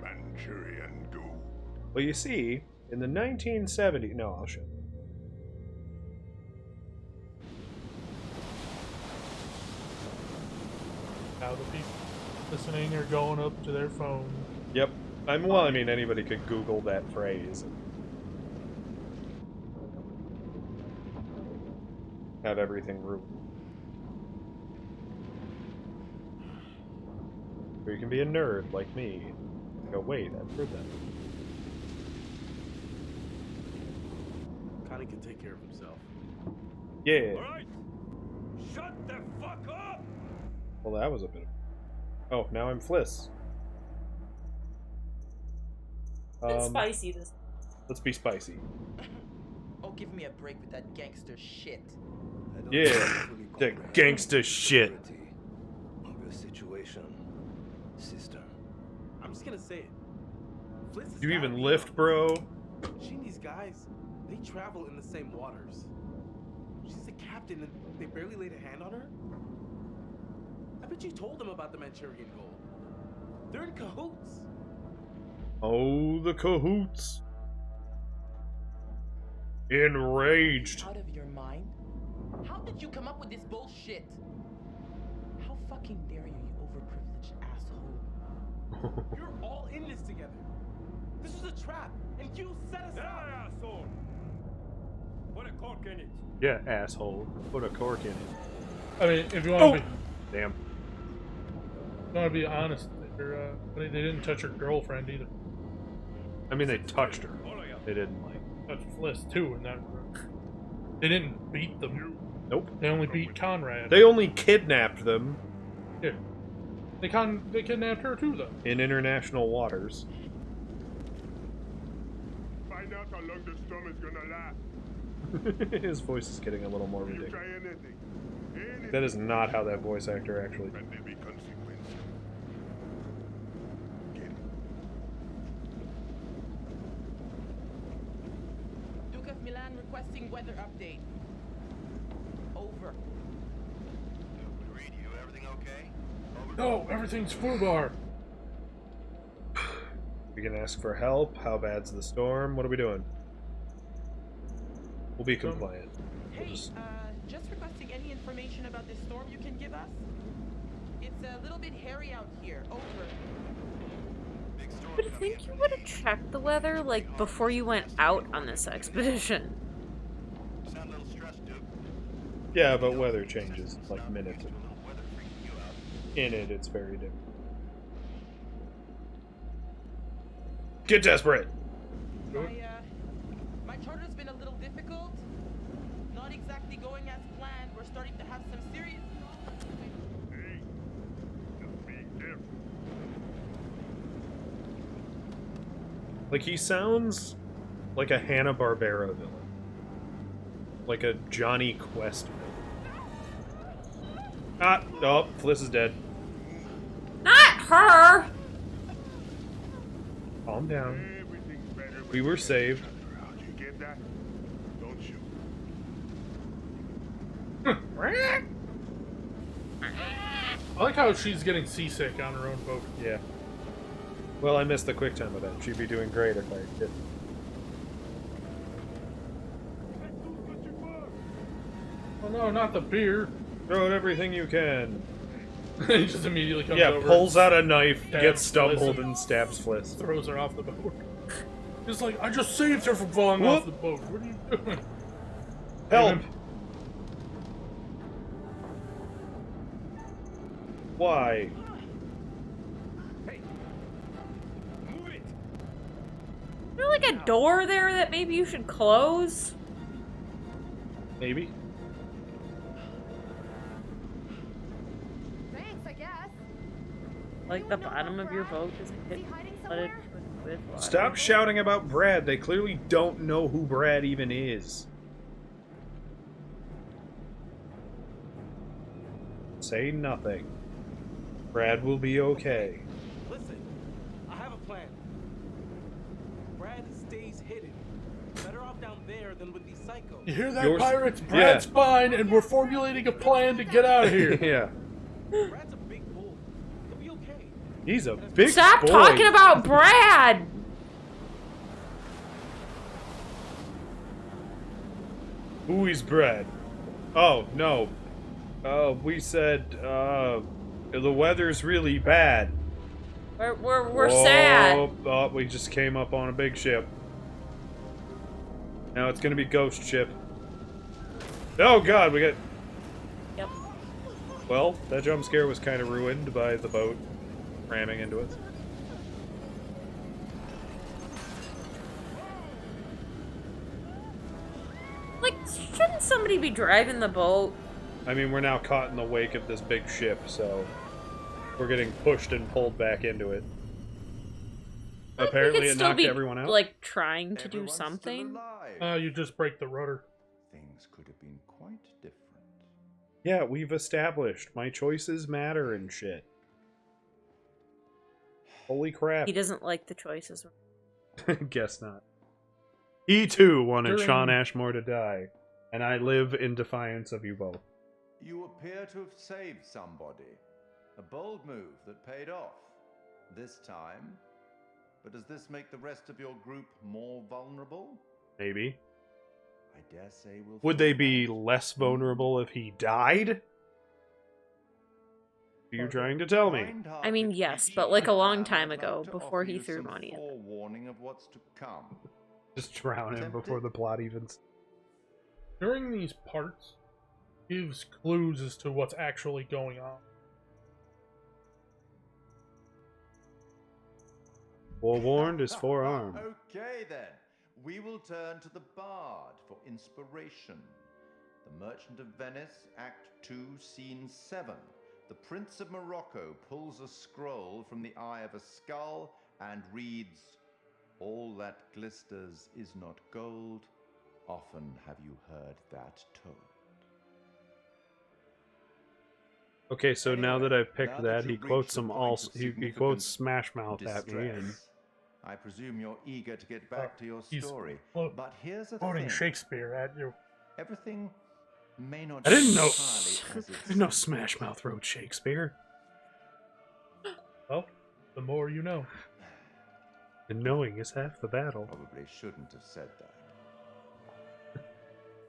Manchurian goo? Well, you see, in the 1970s... No, I'll show you. How the people. listening or going up to their phone. Yep. Well, I mean, anybody could Google that phrase. Have everything ruined. Or you can be a nerd like me. Go, wait, I've heard that. Connie can take care of himself. Yeah. Alright! Shut the fuck up! Well, that was a bit of... Oh, now I'm Fliss. It's spicy this. Let's be spicy. Oh, give me a break with that gangster shit. Yeah, the gangster shit. Of your situation, sister. I'm just gonna say it. Fliss You even lift, bro? She and these guys, they travel in the same waters. She's the captain and they barely laid a hand on her? I bet you told them about the Manchurian gold. They're in cahoots. Oh, the cahoots. Enraged. Out of your mind? How did you come up with this bullshit? How fucking dare you, you overprivileged asshole. You're all in this together. This was a trap, and you set us up. Asshole! Put a cork in it. Yeah, asshole. Put a cork in it. I mean, if you want to be... Damn. You want to be honest, they didn't touch her girlfriend either. I mean, they touched her. They didn't, like... Touch Fliss, too, in that room. They didn't beat them. Nope. They only beat Conrad. They only kidnapped them. Yeah. They kidnapped her, too, though. In international waters. Find out how long the storm is gonna last. His voice is getting a little more You ridiculous. try anything. That is not how that voice actor actually... And there be consequences. Duke of Milan requesting weather update. Over. Radio, everything okay? No, everything's foobar. We can ask for help. How bad's the storm? What are we doing? We'll be compliant. Hey, just requesting any information about this storm you can give us? It's a little bit hairy out here. Over. I would think you would have checked the weather, like, before you went out on this expedition. Sound a little stressed, Duke. Yeah, but weather changes like minute to minute. In it, it's very different. Get desperate! My charter's been a little difficult. Not exactly going as planned. We're starting to have some serious... Hey, just be careful. Like, he sounds like a Hanna-Barbera villain. Like a Johnny Quest villain. Ah! Oh, Fliss is dead. Not her! Calm down. We were saved. You get that? Don't you? I like how she's getting seasick on her own boat. Yeah. Well, I missed the quick time event. She'd be doing great if I didn't. Oh no, not the beer. Throw out everything you can. He just immediately comes over. Yeah, pulls out a knife, stabs gets stumbled, Fliss and stabs Fliss. Throws her off the boat. He's like, I just saved her from falling off the boat. What are you doing? Help! Why? Move it! Is there like a door there that maybe you should close? Maybe. Thanks, I guess. Like the bottom of your boat doesn't get flooded with water. Stop shouting about Brad. They clearly don't know who Brad even is. Say nothing. Brad will be okay. Listen, I have a plan. Brad stays hidden. Better off down there than with these psychos. You hear that, pirates? Brad's fine, and we're formulating a plan to get out of here. Yeah. Brad's a big bull. He'll be okay. He's a big Stop boy. talking about Brad! Who is Brad? Oh, no. We said, The weather's really bad. We're sad. Oh, we just came up on a big ship. Now it's gonna be ghost ship. Oh god, we got... Yep. Well, that jump scare was kind of ruined by the boat ramming into us. Like, shouldn't somebody be driving the boat? I mean, we're now caught in the wake of this big ship, so we're getting pushed and pulled back into it. Apparently it knocked everyone out. Like, trying to do something. You just break the rudder. Things could have been quite different. Yeah, we've established my choices matter and shit. Holy crap. He doesn't like the choices. Guess not. He too wanted Sean Ashmore to die, and I live in defiance of you both. You appear to have saved somebody. A bold move that paid off. This time. But does this make the rest of your group more vulnerable? Maybe. I dare say we'll... Would they be less vulnerable if he died? Are you trying to tell me? I mean, yes, but like a long time ago, before he threw money at them. Forewarning of what's to come. Just drown him before the plot evens. During these parts, gives clues as to what's actually going on. Forewarned is forearmed. Okay then, we will turn to the Bard for inspiration. The Merchant of Venice, Act 2, Scene 7. The Prince of Morocco pulls a scroll from the eye of a skull and reads, "All that glisters is not gold. Often have you heard that told." Okay, so now that I've picked that, he quotes some he quotes Smash Mouth at me, and I presume you're eager to get back to your story. But here's the quoting thing. Shakespeare at you. Everything may not I didn't know. entirely as I didn't know Smash Mouth wrote Shakespeare. Well, the more you know. And knowing is half the battle. Probably shouldn't have said that.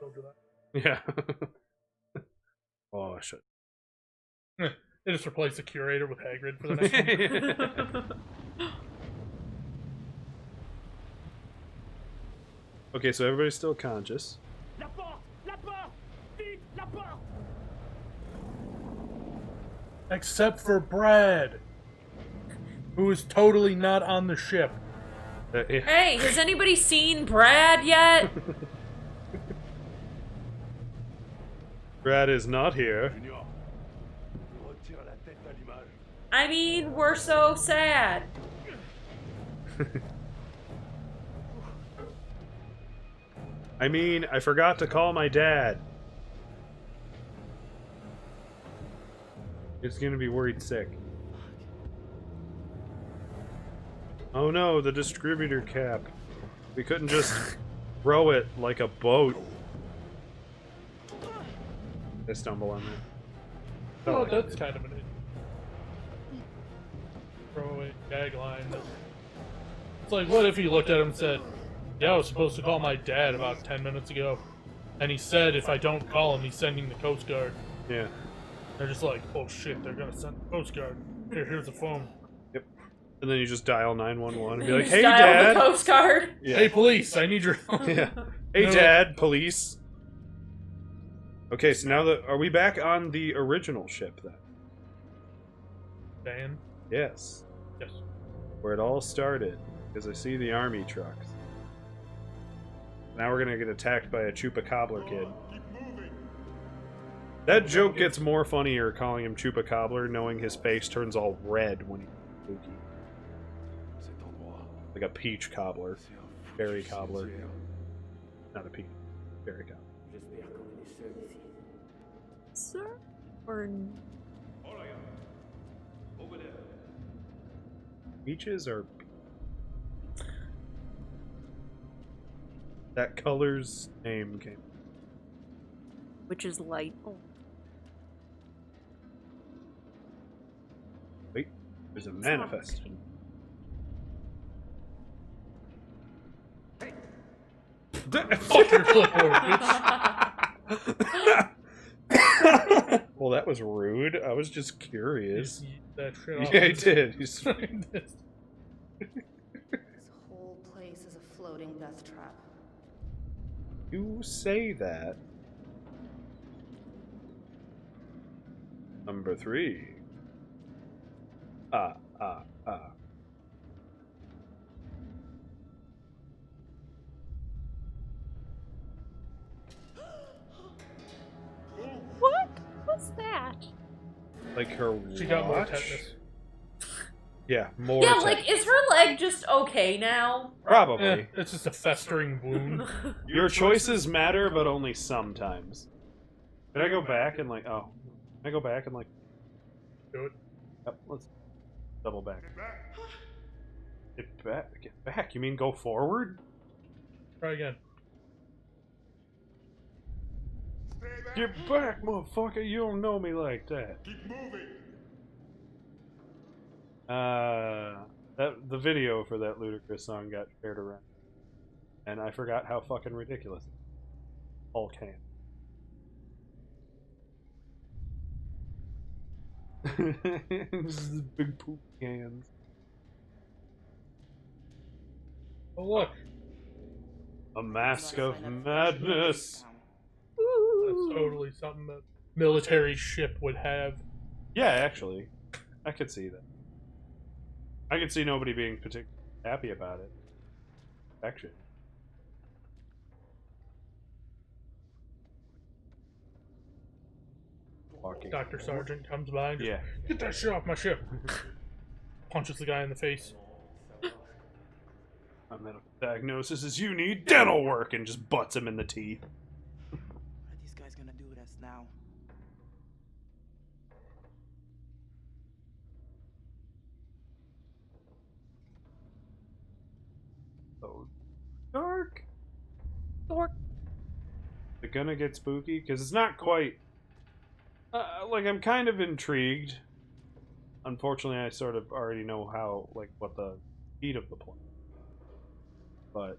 Don't do that. Yeah. Oh, I should. They just replaced the curator with Hagrid for the next one. Okay, so everybody's still conscious. La porte! La porte! Vite! La porte! Except for Brad, who is totally not on the ship. Yeah. Hey, has anybody seen Brad yet? Brad is not here. I mean, we're so sad. I mean, I forgot to call my dad. He's gonna be worried sick. Oh no, the distributor cap. We couldn't just row it like a boat. I stumble on that. Oh, that's kind of an throwaway gag line. It's like, what if he looked at him and said, "Yeah, I was supposed to call my dad about 10 minutes ago, and he said if I don't call him, he's sending the Coast Guard." Yeah. They're just like, "Oh shit, they're gonna send the Coast Guard. Here's the phone." Yep. And then you just dial 911 and be You like, "Hey, dial Dad." the Coast Guard. Yeah. "Hey, police, I need your help." Yeah. "Hey, Dad, police." Okay, so now are we back on the original ship then? Dan? Yes. Yes. Where it all started, because I see the army trucks. Now we're gonna get attacked by a Chupacabra kid. That joke gets more funnier calling him Chupacabra, knowing his face turns all red when he's spooky. Like a peach cobbler. Berry cobbler. Not a peach. Berry cobbler. Sir? Or... Peaches are... That color's name came... Which is light. Oh. Wait, there's a manifest. Fuck your clipboard, bitch. Well, that was was rude. I was just curious. That shit off. Yeah, he did. He's This whole place is a floating death trap. You say that. Number 3. What was that? Like her She got more watch? tetanus. Yeah, more Yeah, tetanus. like, is her leg just okay now? Probably. It's just a festering wound. Your choices matter, but only sometimes. Can I go back and like, oh. Can I go back and like... Do it. Yep, let's double back. Get back? Get back? You mean go forward? Try again. Get back, motherfucker! You don't know me like that. Keep moving. The video for that ludicrous song got shared around, and I forgot how fucking ridiculous. All can. Just big poop cans. Oh look, a mask of madness. That's totally something that military ship would have. Yeah, actually, I could see that. I could see nobody being particularly happy about it. Actually. Walking. Dr. Sargent comes by and just, yeah. Get that shit off my ship. Punches the guy in the face. My medical diagnosis is you need dental work, and just butts him in the teeth. What are these guys gonna do with us now? So dark. Dark. Is it gonna get spooky? Because it's not quite... like, I'm kind of intrigued. Unfortunately, I sort of already know how, like, what the speed of the plot. But...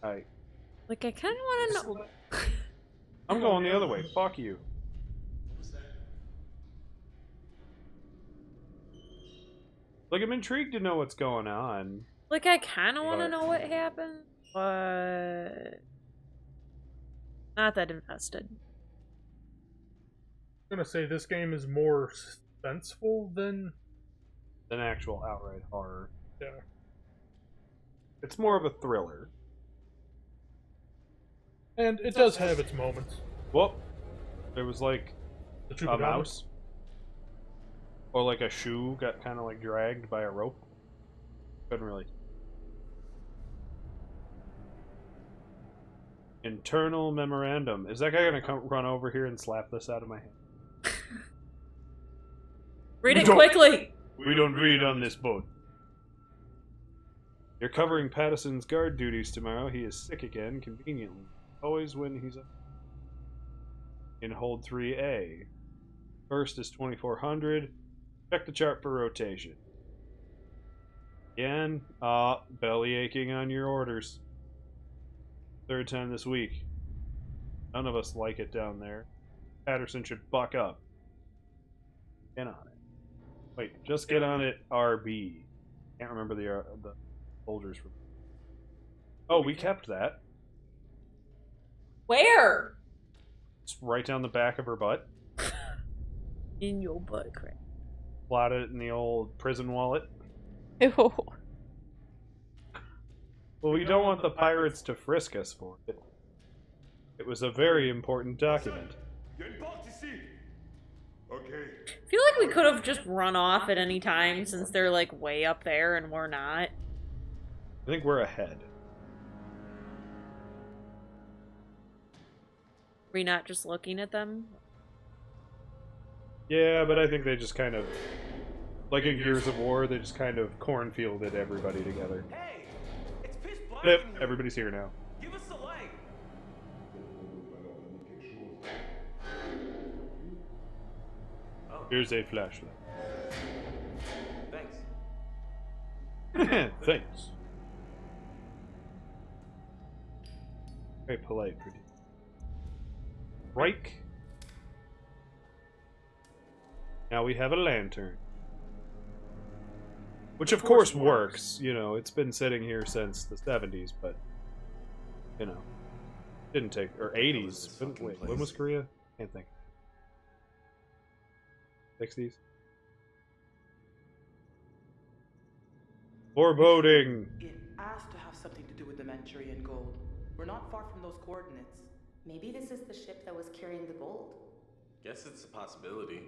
Like, I kind of want to know... I'm going the other way. Fuck you. Like, I'm intrigued to know what's going on. Like, I kind of want to know what happened, but... Not that invested. I'm gonna say this game is more suspenseful than actual outright horror. Yeah. It's more of a thriller. And it does have its moments. Well, there was like The a mouse. Or like a shoe got kind of like dragged by a rope. Couldn't really. Internal memorandum. Is that guy gonna come run over here and slap this out of my hand? Read it quickly! We don't read on this boat. You're covering Patterson's guard duties tomorrow. He is sick again, conveniently. Always when he's up. In hold 3A. First is 2400. Check the chart for rotation. Again, belly aching on your orders. Third time this week. None of us like it down there. Patterson should buck up. Get on it. Wait, just get on it, RB. Can't remember the soldiers from. Oh, we kept that. Where? It's right down the back of her butt. In your butt crack. Slotted it in the old prison wallet. Ew. Well, we don't want the pirates to frisk us for it. It was a very important document. Okay. I feel like we could have just run off at any time since they're like way up there and we're not. I think we're ahead. Are we not just looking at them? Yeah, but I think they just kind of, like in Gears of War, they just kind of cornfielded everybody together. Hey, it's pitch black. Yep, everybody's here now. Give us the light. Here's a flashlight. Thanks. Thanks. Very polite for you. Reich? Now we have a lantern. Which of course works, you know, it's been sitting here since the 70s, but, you know, didn't take, or 80s. When was Korea? Can't think. 60s? Foreboding! It has to have something to do with the Manchurian gold. We're not far from those coordinates. Maybe this is the ship that was carrying the gold. Guess it's a possibility.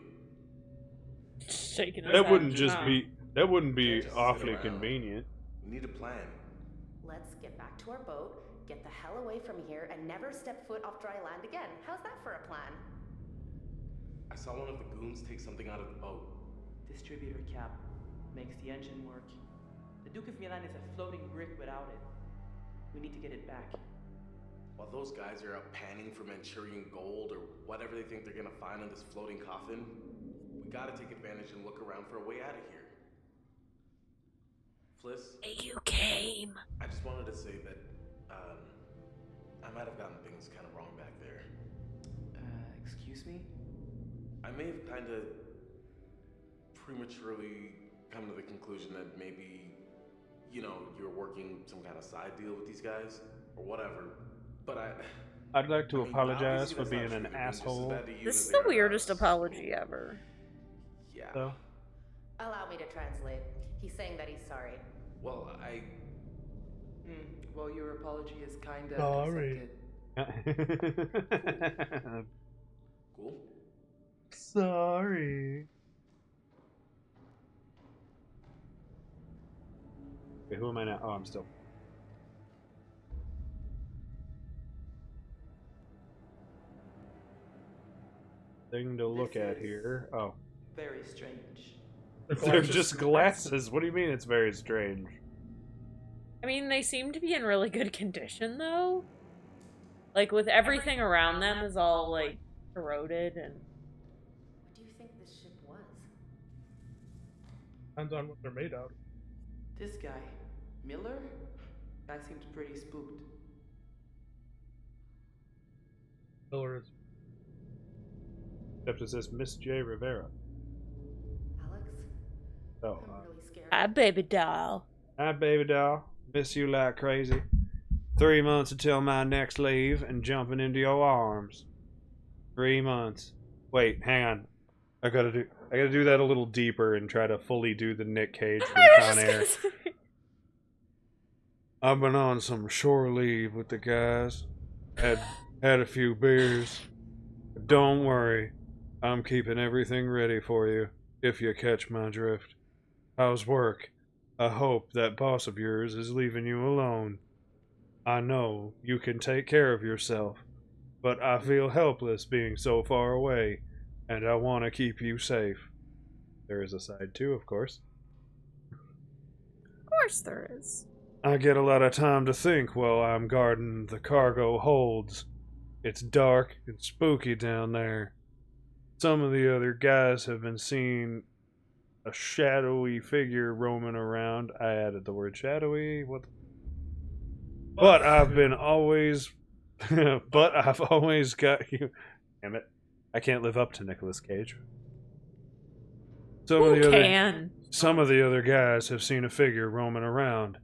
Shaking his That head. wouldn't just No. be, that wouldn't be Can't just sit awfully around. convenient. We need a plan. Let's get back to our boat, get the hell away from here, and never step foot off dry land again. How's that for a plan? I saw one of the goons take something out of the boat. Distributor cap makes the engine work. The Duke of Milan is a floating brick without it. We need to get it back. While those guys are out panning for Manchurian gold or whatever they think they're gonna find in this floating coffin, we gotta take advantage and look around for a way out of here. Fliss? You came. I just wanted to say that, I might have gotten things kind of wrong back there. Excuse me? I may have kind of prematurely come to the conclusion that maybe, you know, you're working some kind of side deal with these guys, or whatever. But I'd like to I mean, apologize obviously for that's being not true. an They've been just as asshole. bad to you This as is they the are to weirdest us. apology ever. Yeah. So, Allow me to translate. He's saying that he's sorry. Well, Well, your apology is kinda Sorry. accepted. Cool. Sorry. Okay, who am I now? Oh, I'm still. Thing to look at here. Oh. Very strange. They're just glasses. What do you mean it's very strange? I mean, they seem to be in really good condition, though. Like, with everything around them is all, like, corroded and... What do you think this ship was? Depends on what they're made out of. This guy, Miller? Guy seems pretty spooked. Miller is. Except it says Miss J. Rivera. Alex? Oh. I'm really scared. Hi, baby doll. Hi, baby doll. Miss you like crazy. 3 months until my next leave and jumping into your arms. 3 months. Wait, hang on. I gotta do that a little deeper and try to fully do the Nick Cage from Con Air. I've been on some shore leave with the guys. Had a few beers. But don't worry. I'm keeping everything ready for you, if you catch my drift. How's work? I hope that boss of yours is leaving you alone. I know you can take care of yourself, but I feel helpless being so far away, and I want to keep you safe. There is a side too, of course. Of course there is. I get a lot of time to think while I'm guarding the cargo holds. It's dark and spooky down there. Some of the other guys have been seeing a shadowy figure roaming around. I added the word shadowy. What? But I've been always... but I've always got you... Damn it. I can't live up to Nicolas Cage. Some of the other guys have seen a figure roaming around.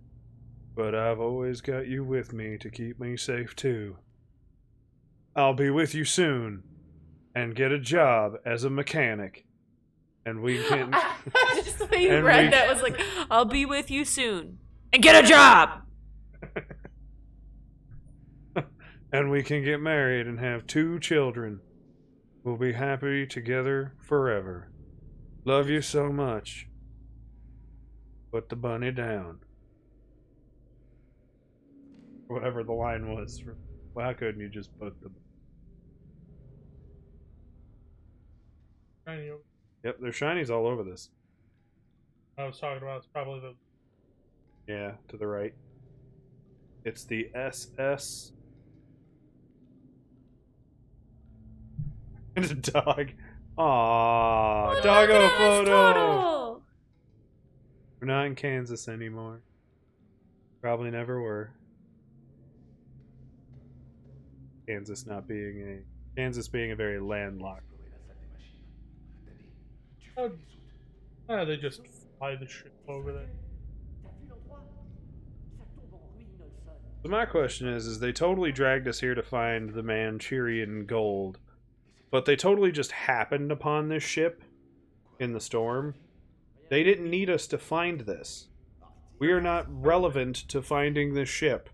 But I've always got you with me to keep me safe too. I'll be with you soon. And get a job as a mechanic. And we can... Just the way you read that was like, I'll be with you soon. And get a job! And we can get married and have 2 children. We'll be happy together forever. Love you so much. Put the bunny down. Whatever the line was. Why couldn't you just put the... Shiny. Yep, there's shinies all over this. I was talking about, it's probably the... Yeah, to the right. It's the SS. And a dog. Aww, doggo photo! We're not in Kansas anymore. Probably never were. Kansas being a very landlocked. They just fly the ship over there. So my question is they totally dragged us here to find the Manchurian gold, but they totally just happened upon this ship in the storm. They didn't need us to find this. We are not relevant to finding this ship.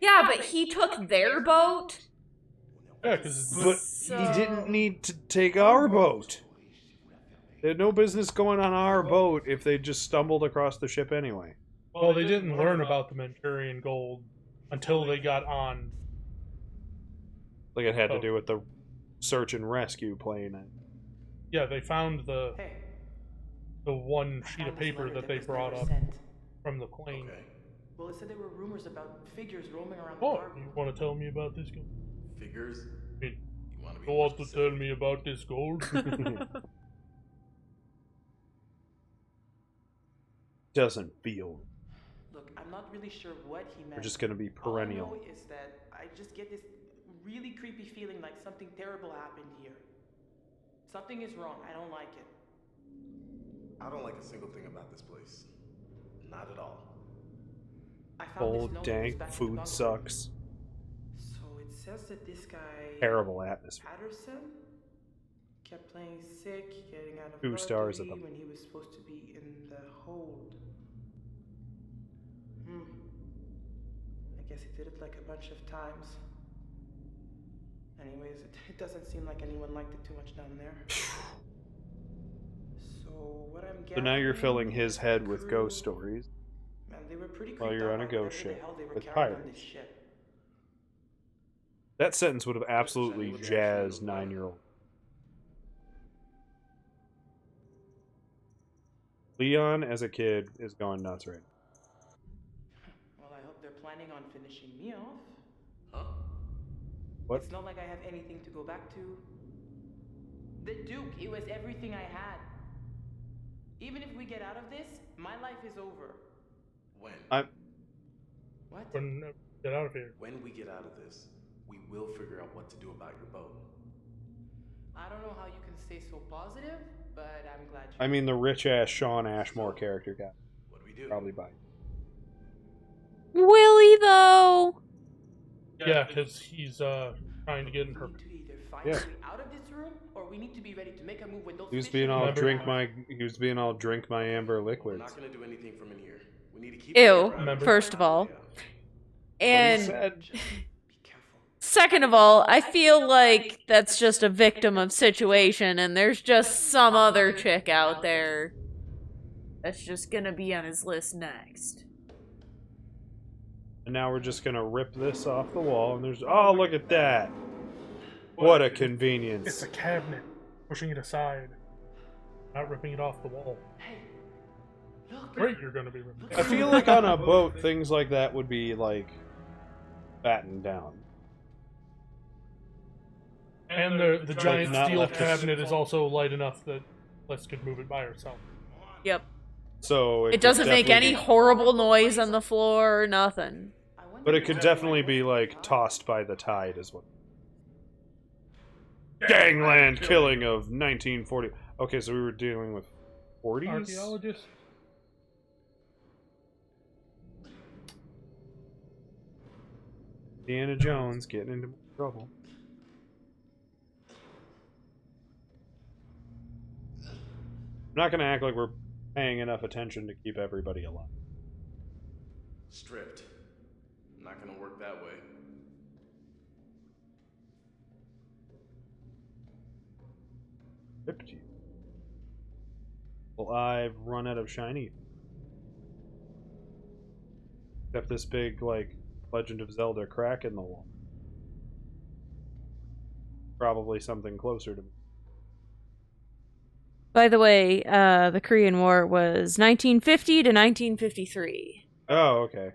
Yeah, but he took their boat. Yeah, because But he didn't need to take our boat. They had no business going on our boat if they just stumbled across the ship anyway. well, they didn't learn about the Manchurian gold until they got on. Like it had to do with the search and rescue plane. Yeah, they found the one sheet of paper that they brought up from the plane. Okay. Well, it said there were rumors about figures roaming around the Oh, cargo. you want to tell me about this gold? Figures? You want to tell me about this gold? Doesn't feel. Look, I'm not really sure what he meant. We're just gonna be perennial. All I know is that I just get this really creepy feeling like something terrible happened here. Something is wrong. I don't like it. I don't like a single thing about this place. Not at all. I found this Old note that was dank back in the food bunk room. sucks. So it says that this guy Terrible atmosphere. Patterson kept playing sick, getting out of 2 stars at duty the when he was supposed to be in the hold. I guess he did it like a bunch of times. Anyways, it doesn't seem like anyone liked it too much down there. So what I'm So now you're gathering filling his is head the with crew- ghost stories Man, they were pretty while creeped you're out on a by ghost whatever the ship hell they were with carrying on pirates. this ship. That sentence would have absolutely jazzed 9-year-old. Leon, as a kid, is going nuts right now. Well, I hope they're planning on finishing me off. Huh? What? It's not like I have anything to go back to. The Duke, it was everything I had. Even if we get out of this, my life is over. When? What? When get out of here. When we get out of this, we will figure out what to do about your boat. I don't know how you can stay so positive, but I'm glad you. I mean, the rich-ass Sean Ashmore character got What do we do? probably by. Will he, though? Yeah, because he's trying to get in her. Find Yeah. a way out of this room, or we need to be ready to make a move when those He was fish being are all in the drink water. my amber We're liquids. not gonna do anything from in here. We need to keep. Ew, Remember? first of all. And said. second of all, I feel like that's just a victim of situation, and there's just some other chick out there that's just gonna be on his list next. And now we're just gonna rip this off the wall, and there's oh look at that! What a convenience! It's a cabinet. Pushing it aside, not ripping it off the wall. Great, you're gonna be ripping. I feel like on a boat, things like that would be like battened down. And the Like, giant not steel left to- cabinet is also light enough that Les could move it by herself. Yep. So It doesn't could make any definitely horrible noise on the floor or nothing. But it could definitely be like tossed by the tide as well. Gangland killing of 1940. Okay, so we were dealing with 40s? Archaeologist? Indiana Jones getting into trouble. I'm not gonna act like we're paying enough attention to keep everybody alive. Stripped. Not gonna work that way. Ripped you. Well, I've run out of shiny. Except this big, like, Legend of Zelda crack in the wall. Probably something closer to me. By the way, the Korean War was 1950 to 1953. Oh, okay.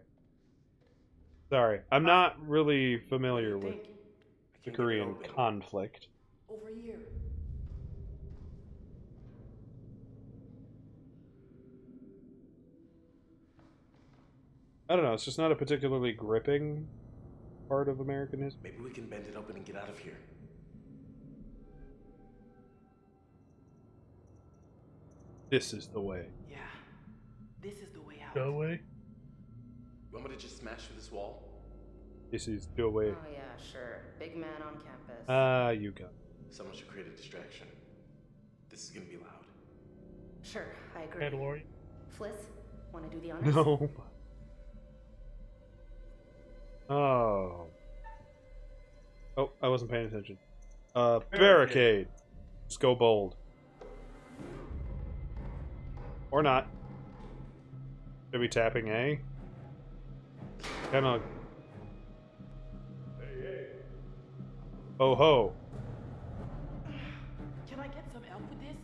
Sorry. I'm not really familiar with the Korean conflict. Over here. I don't know, it's just not a particularly gripping part of American history. Maybe we can bend it open and get out of here. This is the way. Yeah, this is the way out. Go away. You want me to just smash through this wall? This is the way. Oh yeah, sure. Big man on campus. Ah, you got it. Someone should create a distraction. This is gonna be loud. Sure, I agree. Mandalorian. Fliss, wanna do the honors? No. Oh. Oh, I wasn't paying attention. Barricade. Just go bold. Or not. Should be tapping A? Kinda. Oh ho. Can I get some help with this?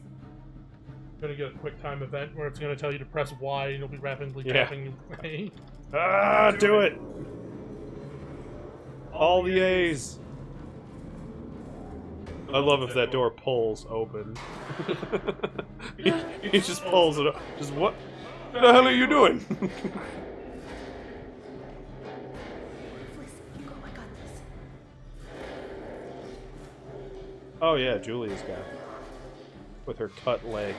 Gonna get a quick time event where it's gonna tell you to press Y and you'll be rapidly Yeah. tapping A. Ah, do it! All the A's. I love if that door pulls open. he just pulls it up. Just what? What the hell are you doing? Fliss, you go, I got this. Oh yeah, Julia's got it. With her cut leg.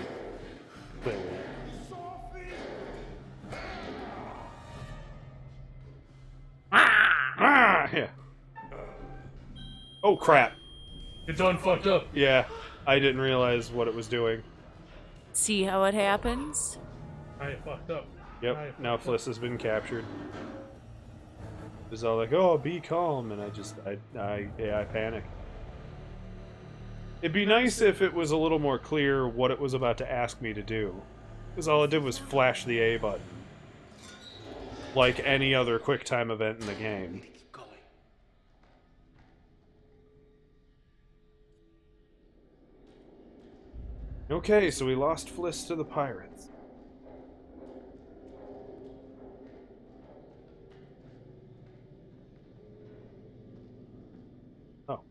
Clearly. Ah! Yeah. Oh crap. It's done fucked up. Yeah, I didn't realize what it was doing. See how it happens? I fucked up. Yep, now Fliss has been captured. It was all like, oh, be calm, and I panic. It'd be nice if it was a little more clear what it was about to ask me to do. Because all it did was flash the A button. Like any other QuickTime event in the game. Okay, so we lost Fliss to the pirates. Oh.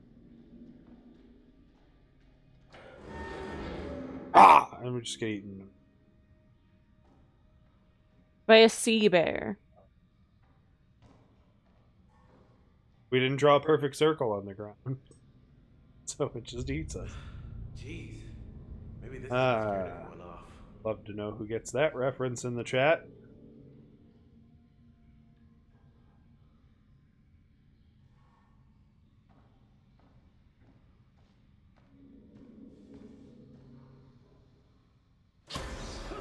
Ah! And we just get eaten. By a sea bear. We didn't draw a perfect circle on the ground. So it just eats us. Jeez. Maybe this is what scared everyone off. Love to know who gets that reference in the chat.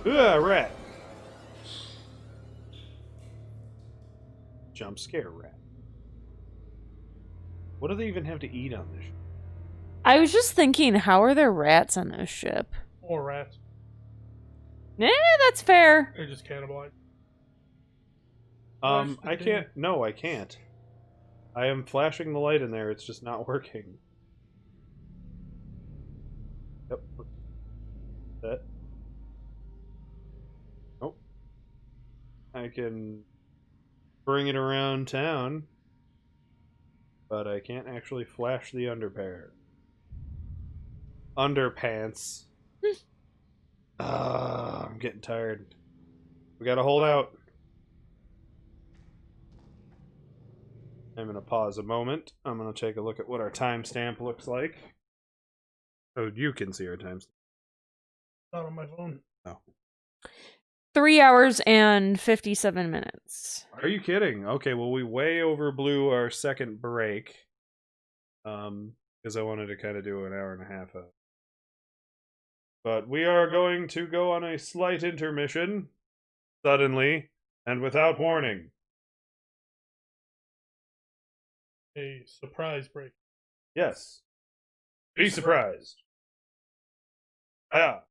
Rat. Jump scare rat. What do they even have to eat on this ship? I was just thinking, how are there rats on this ship? Or rats. Nah, that's fair. They just cannibalize. I can't. No, I can't. I am flashing the light in there. It's just not working. Yep. That. Nope. I can bring it around town, but I can't actually flash the underpants. I'm getting tired. We gotta hold out. I'm gonna pause a moment. I'm gonna take a look at what our timestamp looks like. Oh, you can see our timestamp. Not on my phone. Oh. 3 hours and 57 minutes. Are you kidding? Okay, well, we way overblew our second break. Because I wanted to kind of do an hour and a half of. But we are going to go on a slight intermission, suddenly, and without warning. A surprise break. Yes. Be surprised. Ah.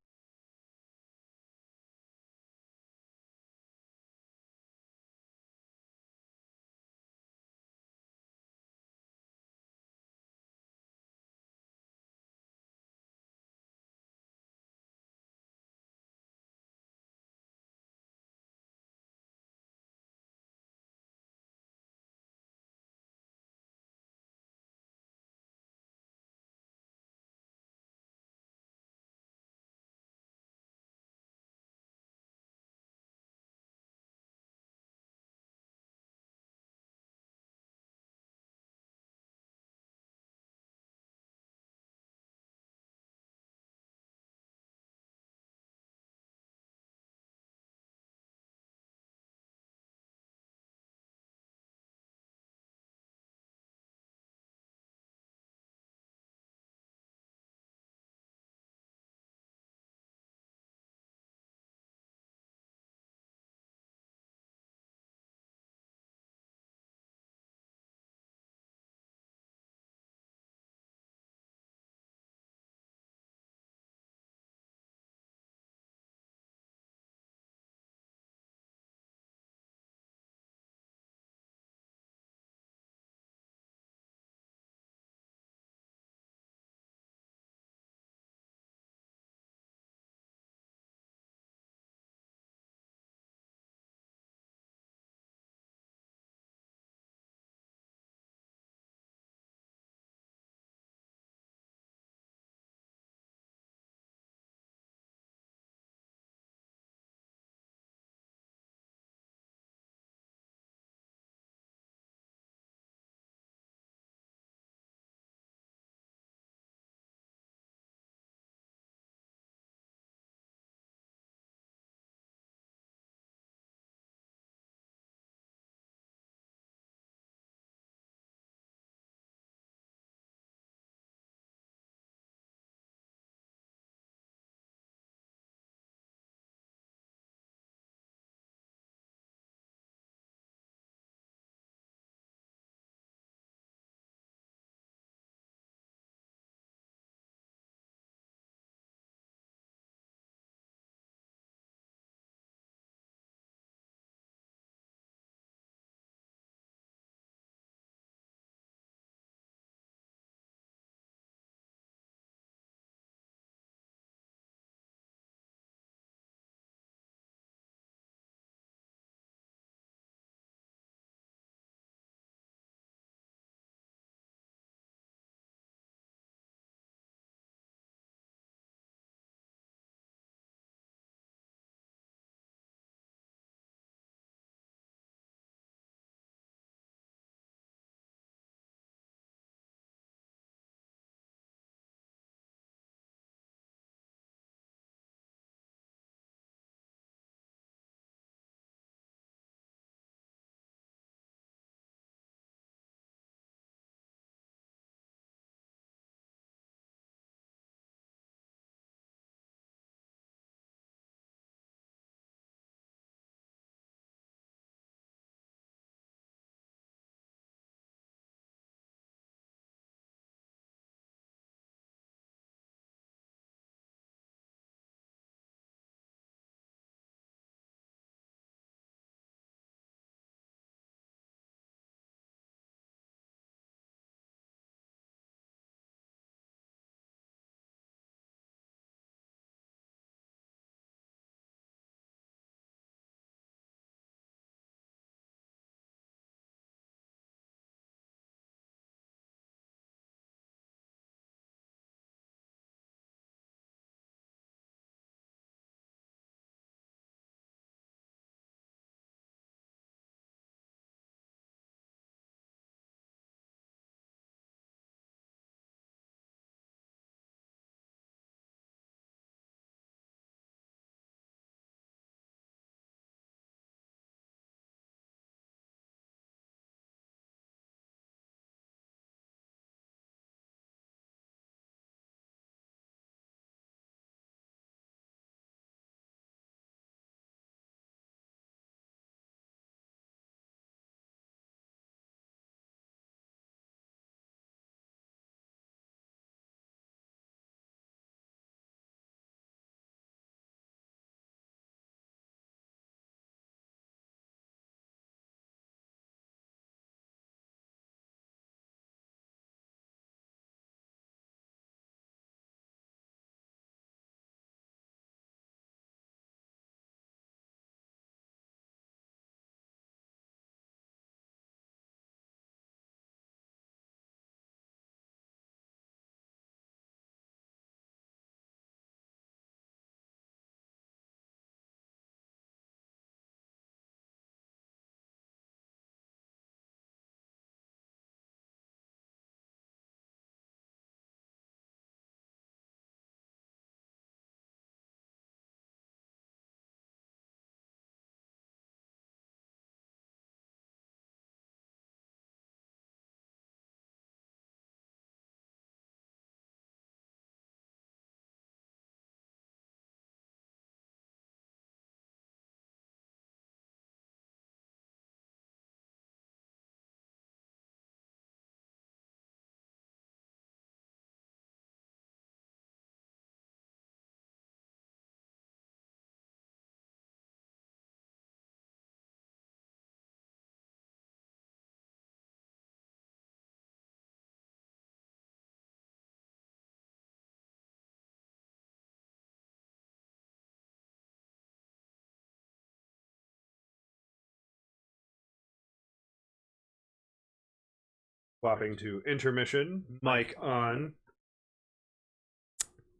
Swapping to intermission, mic on.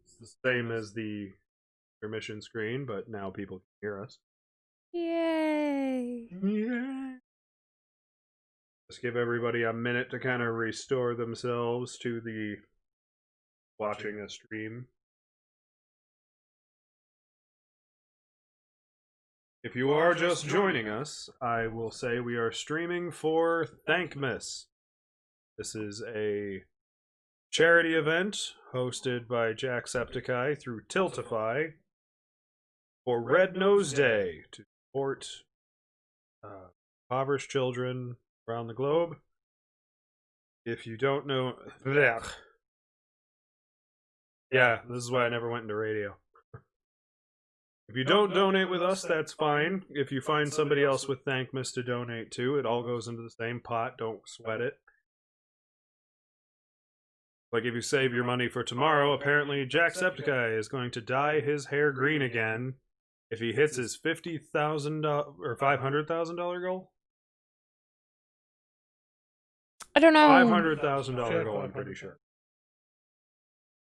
It's the same as the intermission screen, but now people can hear us. Yay! Yeah. Just give everybody a minute to kind of restore themselves to the watching a stream. If you are just joining us, I will say we are streaming for Thankmas. This is a charity event hosted by Jacksepticeye through Tiltify for Red Nose Day to support impoverished children around the globe. If you don't know... Yeah, this is why I never went into radio. If you don't donate with us, that's fine. If you find somebody else with Thankmas to donate to, it all goes into the same pot. Don't sweat it. Like if you save your money for tomorrow, apparently Jacksepticeye is going to dye his hair green again if he hits his $50,000 or $500,000 goal. I don't know. $500,000 goal, I'm pretty sure.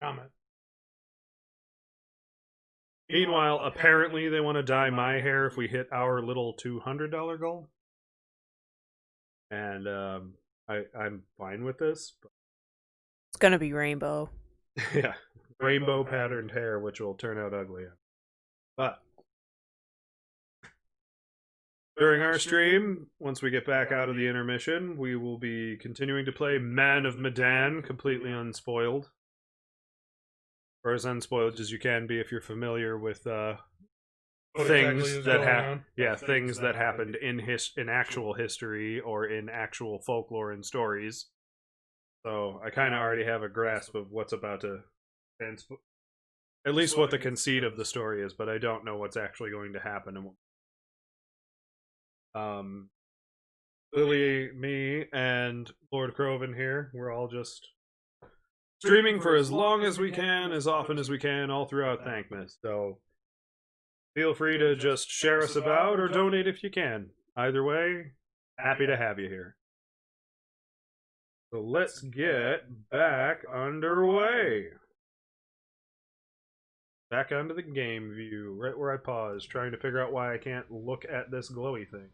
Comment. Meanwhile, apparently they want to dye my hair if we hit our little $200 goal. And I'm fine with this. But... It's gonna be rainbow. Yeah, rainbow patterned hair, which will turn out ugly. But during our stream, once we get back out of the intermission, we will be continuing to play Man of Medan, completely unspoiled. Or as unspoiled as you can be if you're familiar with things that things that happened in actual history or in actual folklore and stories. So I kind of already have a grasp of what's about to, at least what the conceit of the story is, but I don't know what's actually going to happen. And Lily, me, and Lord Kroven here, we're all just streaming for as long as we can, as often as we can, all throughout Thankmas. So feel free to just share us about or donate if you can. Either way, happy to have you here. So let's get back underway. Back onto the game view, right where I paused, trying to figure out why I can't look at this glowy thing.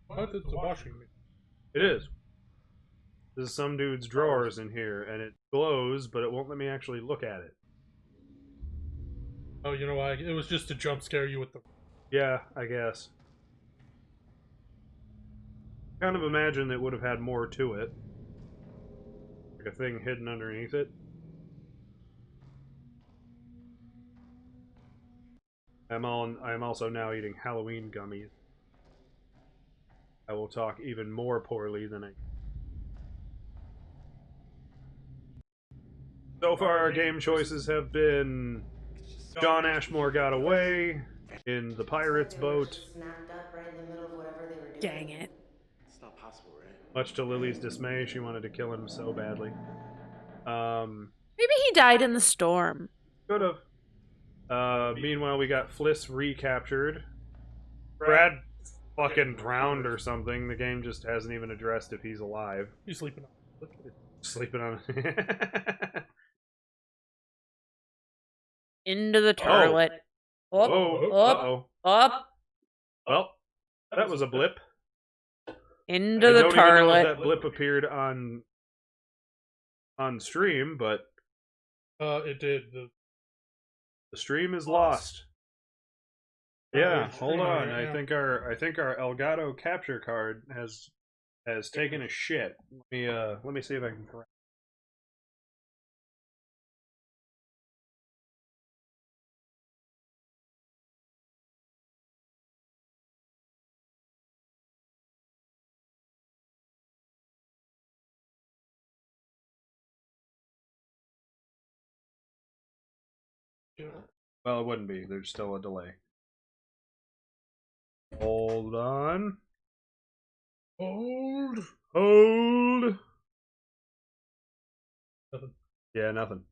What? It's a washing machine. It is. There's some dude's drawers in here, and it glows, but it won't let me actually look at it. Oh, you know why? It was just to jump scare you with the... Yeah, I guess. Kind of imagine it would have had more to it. Like a thing hidden underneath it. I'm also now eating Halloween gummies. I will talk even more poorly than I... So far, our game choices have been John Ashmore got away in the pirate's boat. Dang it. It's not possible, right? Much to Lily's dismay, she wanted to kill him so badly. Maybe he died in the storm. Could have. Meanwhile, we got Fliss recaptured. Brad fucking drowned or something. The game just hasn't even addressed if he's alive. He's sleeping on it. Sleeping on Into the turlet. Up, uh-oh. up. Well, that was a blip. Into the I don't even know turlet. if that blip appeared on stream, but it did. The stream is lost. Yeah, hold on. I think our Elgato capture card has taken a shit. Let me see if I can correct. Well, it wouldn't be. There's still a delay. Hold on. Hold. Nothing. Yeah, nothing.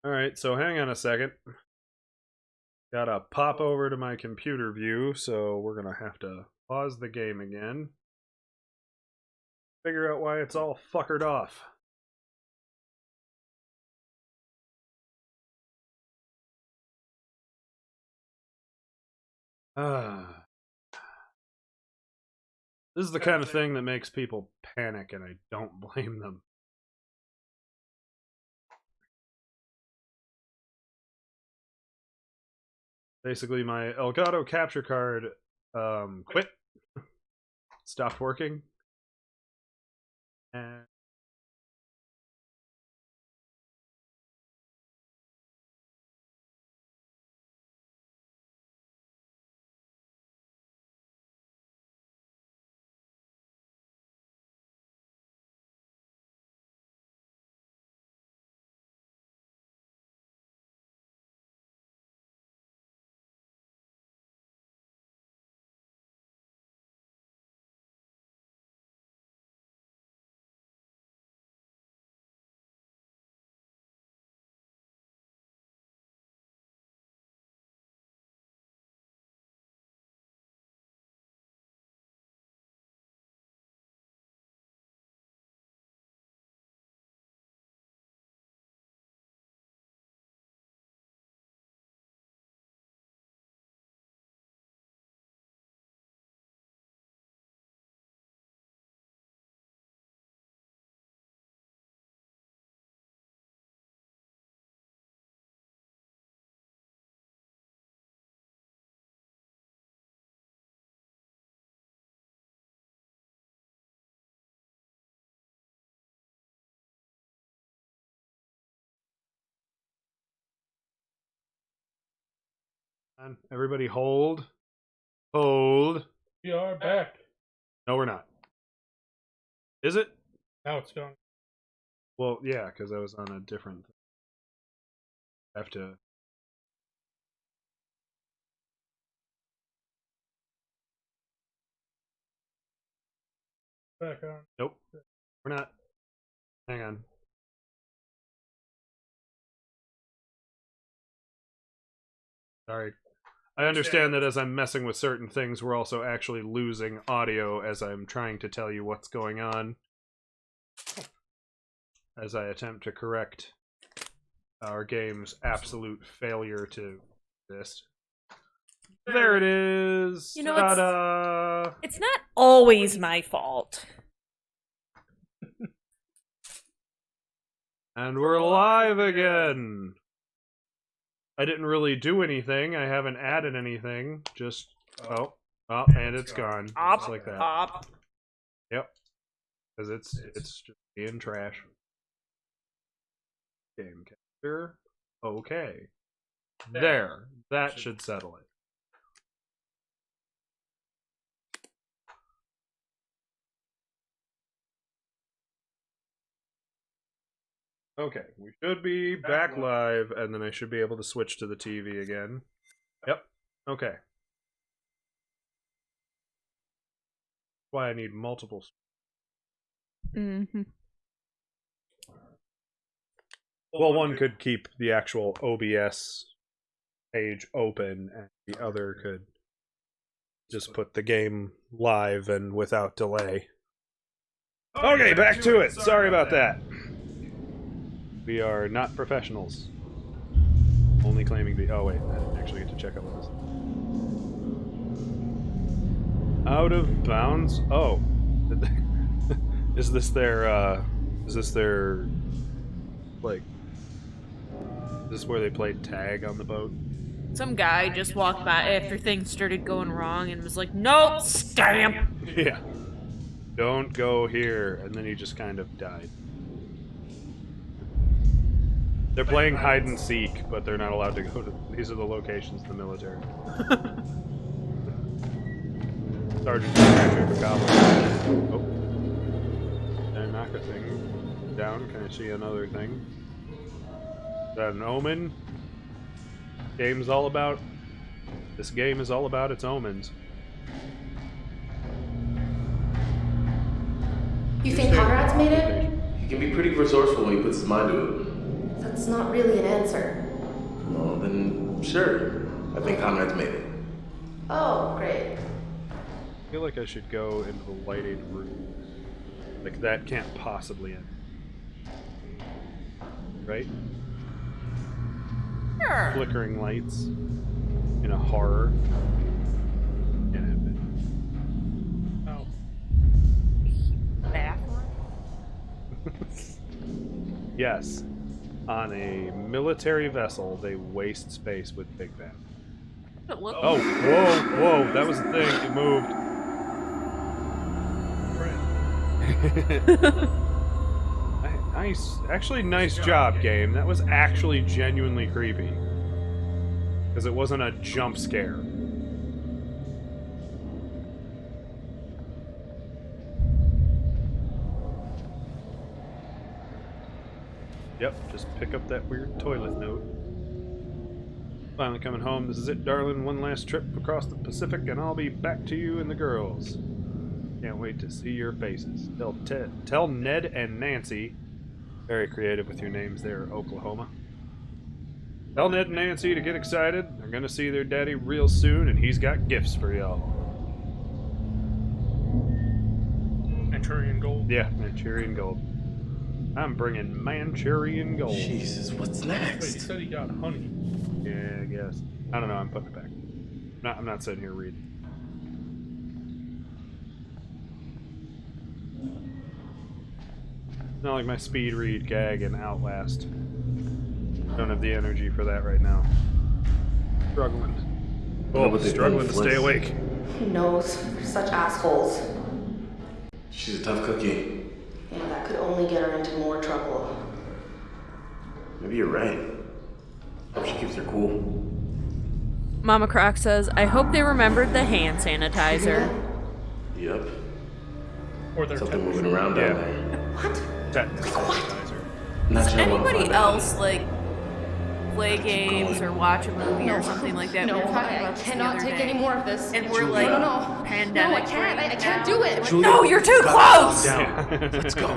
Alright, so hang on a second. Gotta pop over to my computer view, so we're gonna have to pause the game again. figure out why it's all fuckered off. This is the kind of thing that makes people panic, and I don't blame them. Basically, my Elgato capture card quit, stopped working, and everybody hold. Hold. We are back. No, we're not. Is it? Now it's gone. Well, yeah, because I was on a different thing. I have to... Back on. Nope. We're not. Hang on. Sorry. I understand that as I'm messing with certain things, we're also actually losing audio as I'm trying to tell you what's going on. As I attempt to correct our game's absolute failure to exist. There it is! You know, Ta-da! it's not always my fault. And we're live again! I didn't really do anything. I haven't added anything. Just oh, and it's gone. Just like that. Yep. Because it's just being trash. Game capture. Okay. There. That should settle it. Okay, we should be back live, and then I should be able to switch to the TV again. Yep. Okay. That's why I need multiple. Mm-hmm. Well, one could keep the actual OBS page open, and the other could just put the game live and without delay. Okay, back to it. Sorry about that. We are not professionals. Only claiming to be... Oh, wait. I didn't actually get to check out what this. Out of bounds? Oh. Is this their, like... Is this where they played tag on the boat? Some guy just walked by after things started going wrong and was like, "Nope, stamp!" Yeah. Don't go here. And then he just kind of died. They're playing hide and seek, but they're not allowed to go to... These are the locations of the military. Sergeant Oh. Did I knock a thing down? Can I see another thing? Is that an omen? Game's all about... This game is all about its omens. You think Conrad's made it? He can be pretty resourceful when he puts his mind to it. That's not really an answer. Well, then, sure. I think Conrad's made it. Oh, great. I feel like I should go into the lighted room. Like, that can't possibly end. Right? Sure. Flickering lights in a horror. Can't happen. Oh. Bathroom? Yes. On a military vessel, they waste space with Big Bang. Oh, whoa, that was the thing. It moved. Nice job, game. That was actually genuinely creepy. Because it wasn't a jump scare. Yep, just pick up that weird toilet note. Finally coming home. This is it, darling. One last trip across the Pacific, and I'll be back to you and the girls. Can't wait to see your faces. Tell Ned and Nancy. Very creative with your names there, Oklahoma. Tell Ned and Nancy to get excited. They're gonna see their daddy real soon, and he's got gifts for y'all. Manchurian gold. Yeah, Manchurian gold. I'm bringing Manchurian gold. Jesus, what's next? Wait, he said he got honey. Yeah, I guess. I don't know, I'm putting it back. I'm not sitting here reading. Not like my speed read, gag, and outlast. Don't have the energy for that right now. Struggling. Oh, struggling to stay awake. Who knows? They're such assholes. She's a tough cookie. Yeah, that could only get her into more trouble. Maybe you're right. Hope she keeps her cool. Mama Croc says, I hope they remembered the hand sanitizer. Yep. Or their something moving around down there. What? Not Does sure I wanna anybody find out. else like play games or watch a movie or something like that? No, We were talking I about this the cannot other take day. any more of this. And we're Julia. like, No, pandemic. I can't. I can't now. do it. Julia, No, you're too close! Down. Let's go.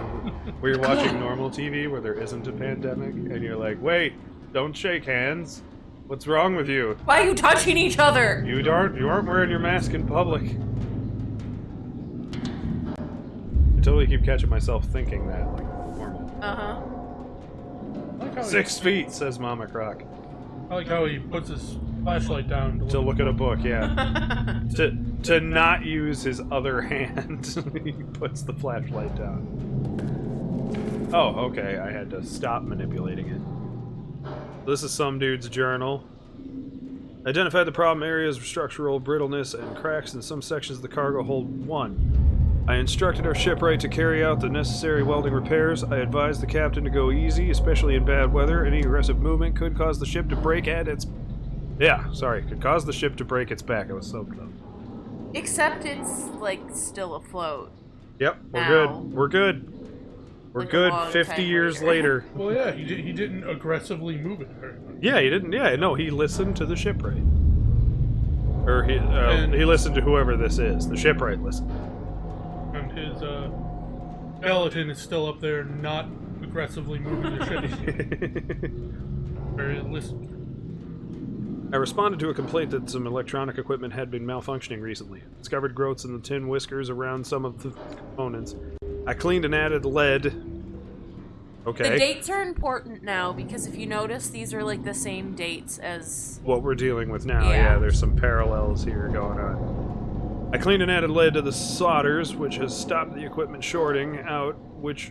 Where you're watching normal TV where there isn't a pandemic, and you're like, wait, don't shake hands. What's wrong with you? Why are you touching each other? You aren't wearing your mask in public. I totally keep catching myself thinking that, like normal. Uh-huh. 6 feet, says Mama Croc. I like how he puts his flashlight down To look at a book, yeah. to not use his other hand, he puts the flashlight down. Oh, okay, I had to stop manipulating it. This is some dude's journal. Identified the problem areas of structural brittleness and cracks in some sections of the cargo hold 1. I instructed our shipwright to carry out the necessary welding repairs. I advised the captain to go easy, especially in bad weather. Any aggressive movement could cause the ship to break at its... Yeah, sorry, could cause the ship to break its back. I was so close. Except it's like still afloat. Yep, we're Now. good. We're good. We're Like a good long 50 time years later. later. Well, yeah, he didn't aggressively move it very much. Yeah, he didn't. Yeah, no, he listened to the shipwright. Or he And- listened to whoever this is. The shipwright listened. And his skeleton is still up there, not aggressively moving the ship. Very listened. I responded to a complaint that some electronic equipment had been malfunctioning recently. Discovered growths in the tin whiskers around some of the components. I cleaned and added lead. Okay. The dates are important now because if you notice, these are like the same dates as... What we're dealing with now. Yeah. Yeah, there's some parallels here going on. I cleaned and added lead to the solders, which has stopped the equipment shorting out, which...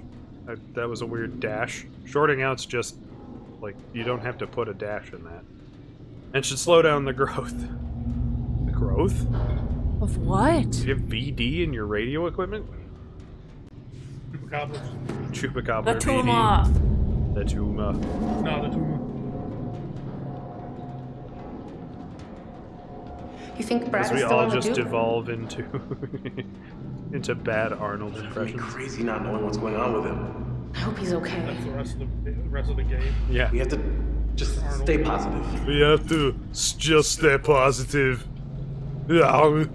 that was a weird dash. Shorting out's just, like, you don't have to put a dash in that. And should slow down the growth. The growth? Of what? Do you have VD in your radio equipment? Chupacabras. Chupacabra The VD. Tuma. The Tuma. No, the Tuma. You think Brad As is we still all on the just Duke? devolve into into bad Arnold impressions. Crazy not knowing what's going on with him. I hope he's okay. That's the rest of the game. Yeah. We have to just stay positive. We have to just stay positive. Yeah.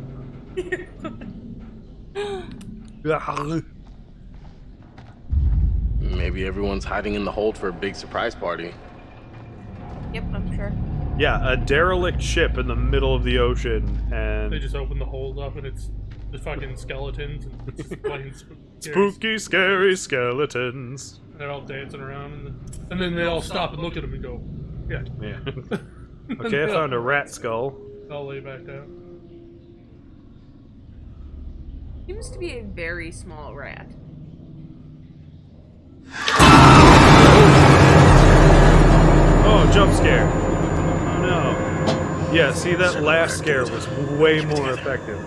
Maybe everyone's hiding in the hold for a big surprise party. Yep, I'm sure. Yeah, a derelict ship in the middle of the ocean, and They just open the hold up and it's The fucking skeletons and it's just plain Spooky, scary skeletons. They're all dancing around, and then they all stop and look at him and go, yeah. Yeah. Okay, I found a rat skull. I'll lay back down. Seems to be a very small rat. Oh, jump scare. Oh no. Yeah, see, that last scare was way more effective.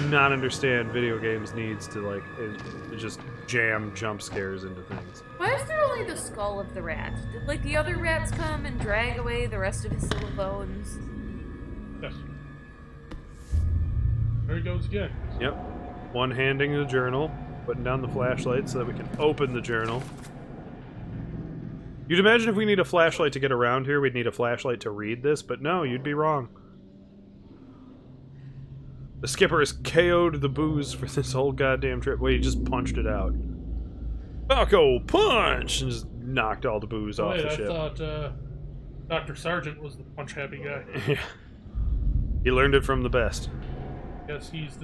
Not understand video games needs to, like, just jam jump scares into things. Why is there only the skull of the rat? Did, like, the other rats come and drag away the rest of his little bones? Yes. There he goes again. Yep. One-handing the journal, putting down the flashlight so that we can open the journal. You'd imagine if we need a flashlight to get around here, we'd need a flashlight to read this, but no, you'd be wrong. The skipper has KO'd the booze for this whole goddamn trip. Wait, he just punched it out. Falco, punch! And just knocked all the booze off the ship. I thought Dr. Sargent was the punch-happy guy. Yeah. He learned it from the best. Yes, he's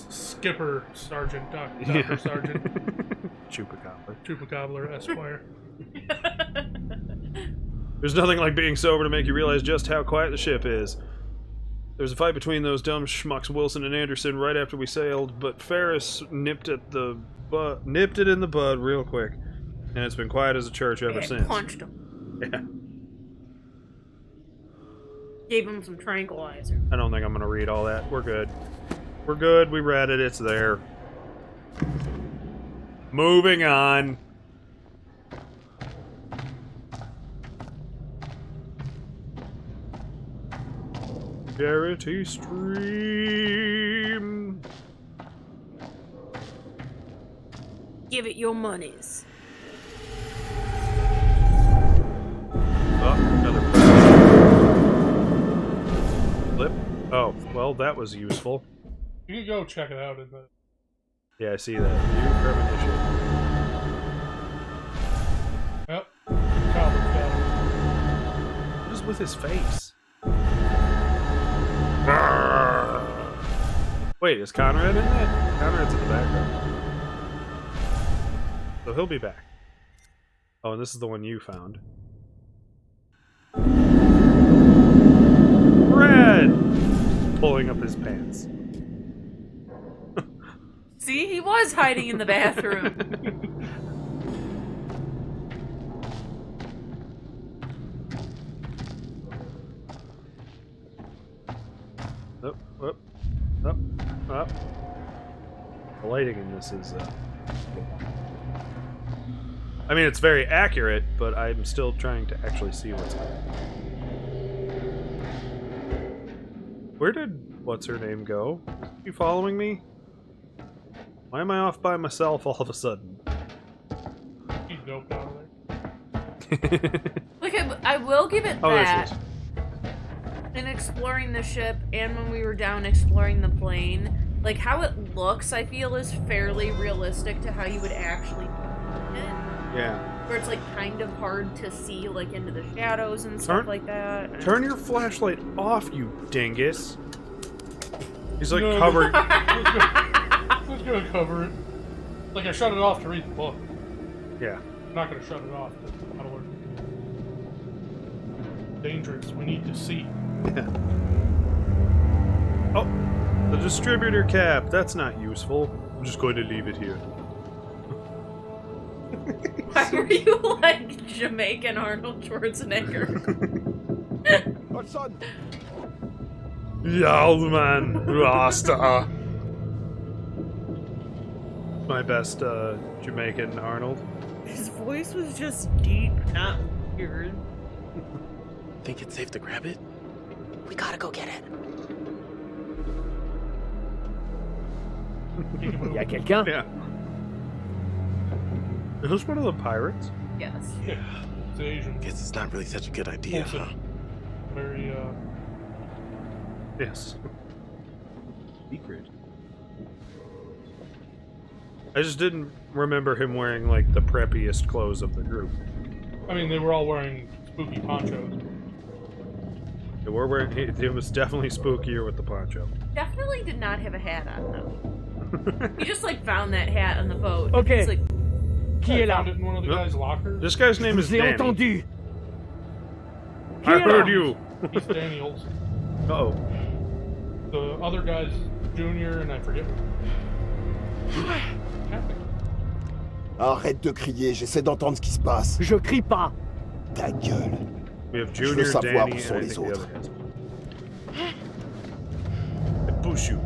Skipper Sargent, Dr. Sargent. Chupacabra, Esquire. There's nothing like being sober to make you realize just how quiet the ship is. There was a fight between those dumb schmucks Wilson and Anderson right after we sailed, but Ferris nipped it in the bud real quick, and it's been quiet as a church ever since. Punched him. Yeah. Gave him some tranquilizer. I don't think I'm gonna read all that. We're good. We're good. We read it. It's there. Moving on. Charity stream. Give it your monies. Oh, another flip. Oh, well, that was useful. You can go check it out in the... Yeah, I see that. New premonition. Yep. What is with his face? Wait, is Conrad in that? Conrad's in the background. So he'll be back. Oh, and this is the one you found. Red! Pulling up his pants. See, he was hiding in the bathroom. Up, up, up, up. The lighting in this is, I mean, it's very accurate, but I'm still trying to actually see what's happening. Where did what's-her-name go? You following me? Why am I off by myself all of a sudden? He's doped out of there. Look, I will give it that. There she is. In exploring the ship and when we were down exploring the plane, like how it looks, I feel is fairly realistic to how you would actually do it. Yeah. Where it's like kind of hard to see like into the shadows and stuff like that. Turn your flashlight off, you dingus. He's like covered. Who's gonna cover it? Like I shut it off to read the book. Yeah. I'm not gonna shut it off to how to work. Dangerous. We need to see. Yeah. Oh, the distributor cap. That's not useful. I'm just going to leave it here. Why are you like Jamaican Arnold Schwarzenegger? Our son. Yo, man, Rasta. My best Jamaican Arnold. His voice was just deep, not weird. Think it's safe to grab it? We gotta go get it. Y'a quelqu'un? Yeah. Is this one of the pirates? Yes. Yeah. It's Asian. Guess it's not really such a good idea, huh? Very, Yes. Secret. I just didn't remember him wearing, like, the preppiest clothes of the group. I mean, they were all wearing spooky ponchos. It was definitely spookier with the poncho. Definitely did not have a hat on though. He just like found that hat on the boat. Okay. He's like, I found it in one of the guy's lockers. This guy's name is Danny. entendu. I heard you. He's Daniels. Uh-oh. The other guy's Junior, and I forget. Arrête de crier, j'essaie d'entendre ce qui se passe. Je crie pas. Ta gueule. We have Je veux Junior, savoir Danny, où sont and I les think the autres. other guys. I push you.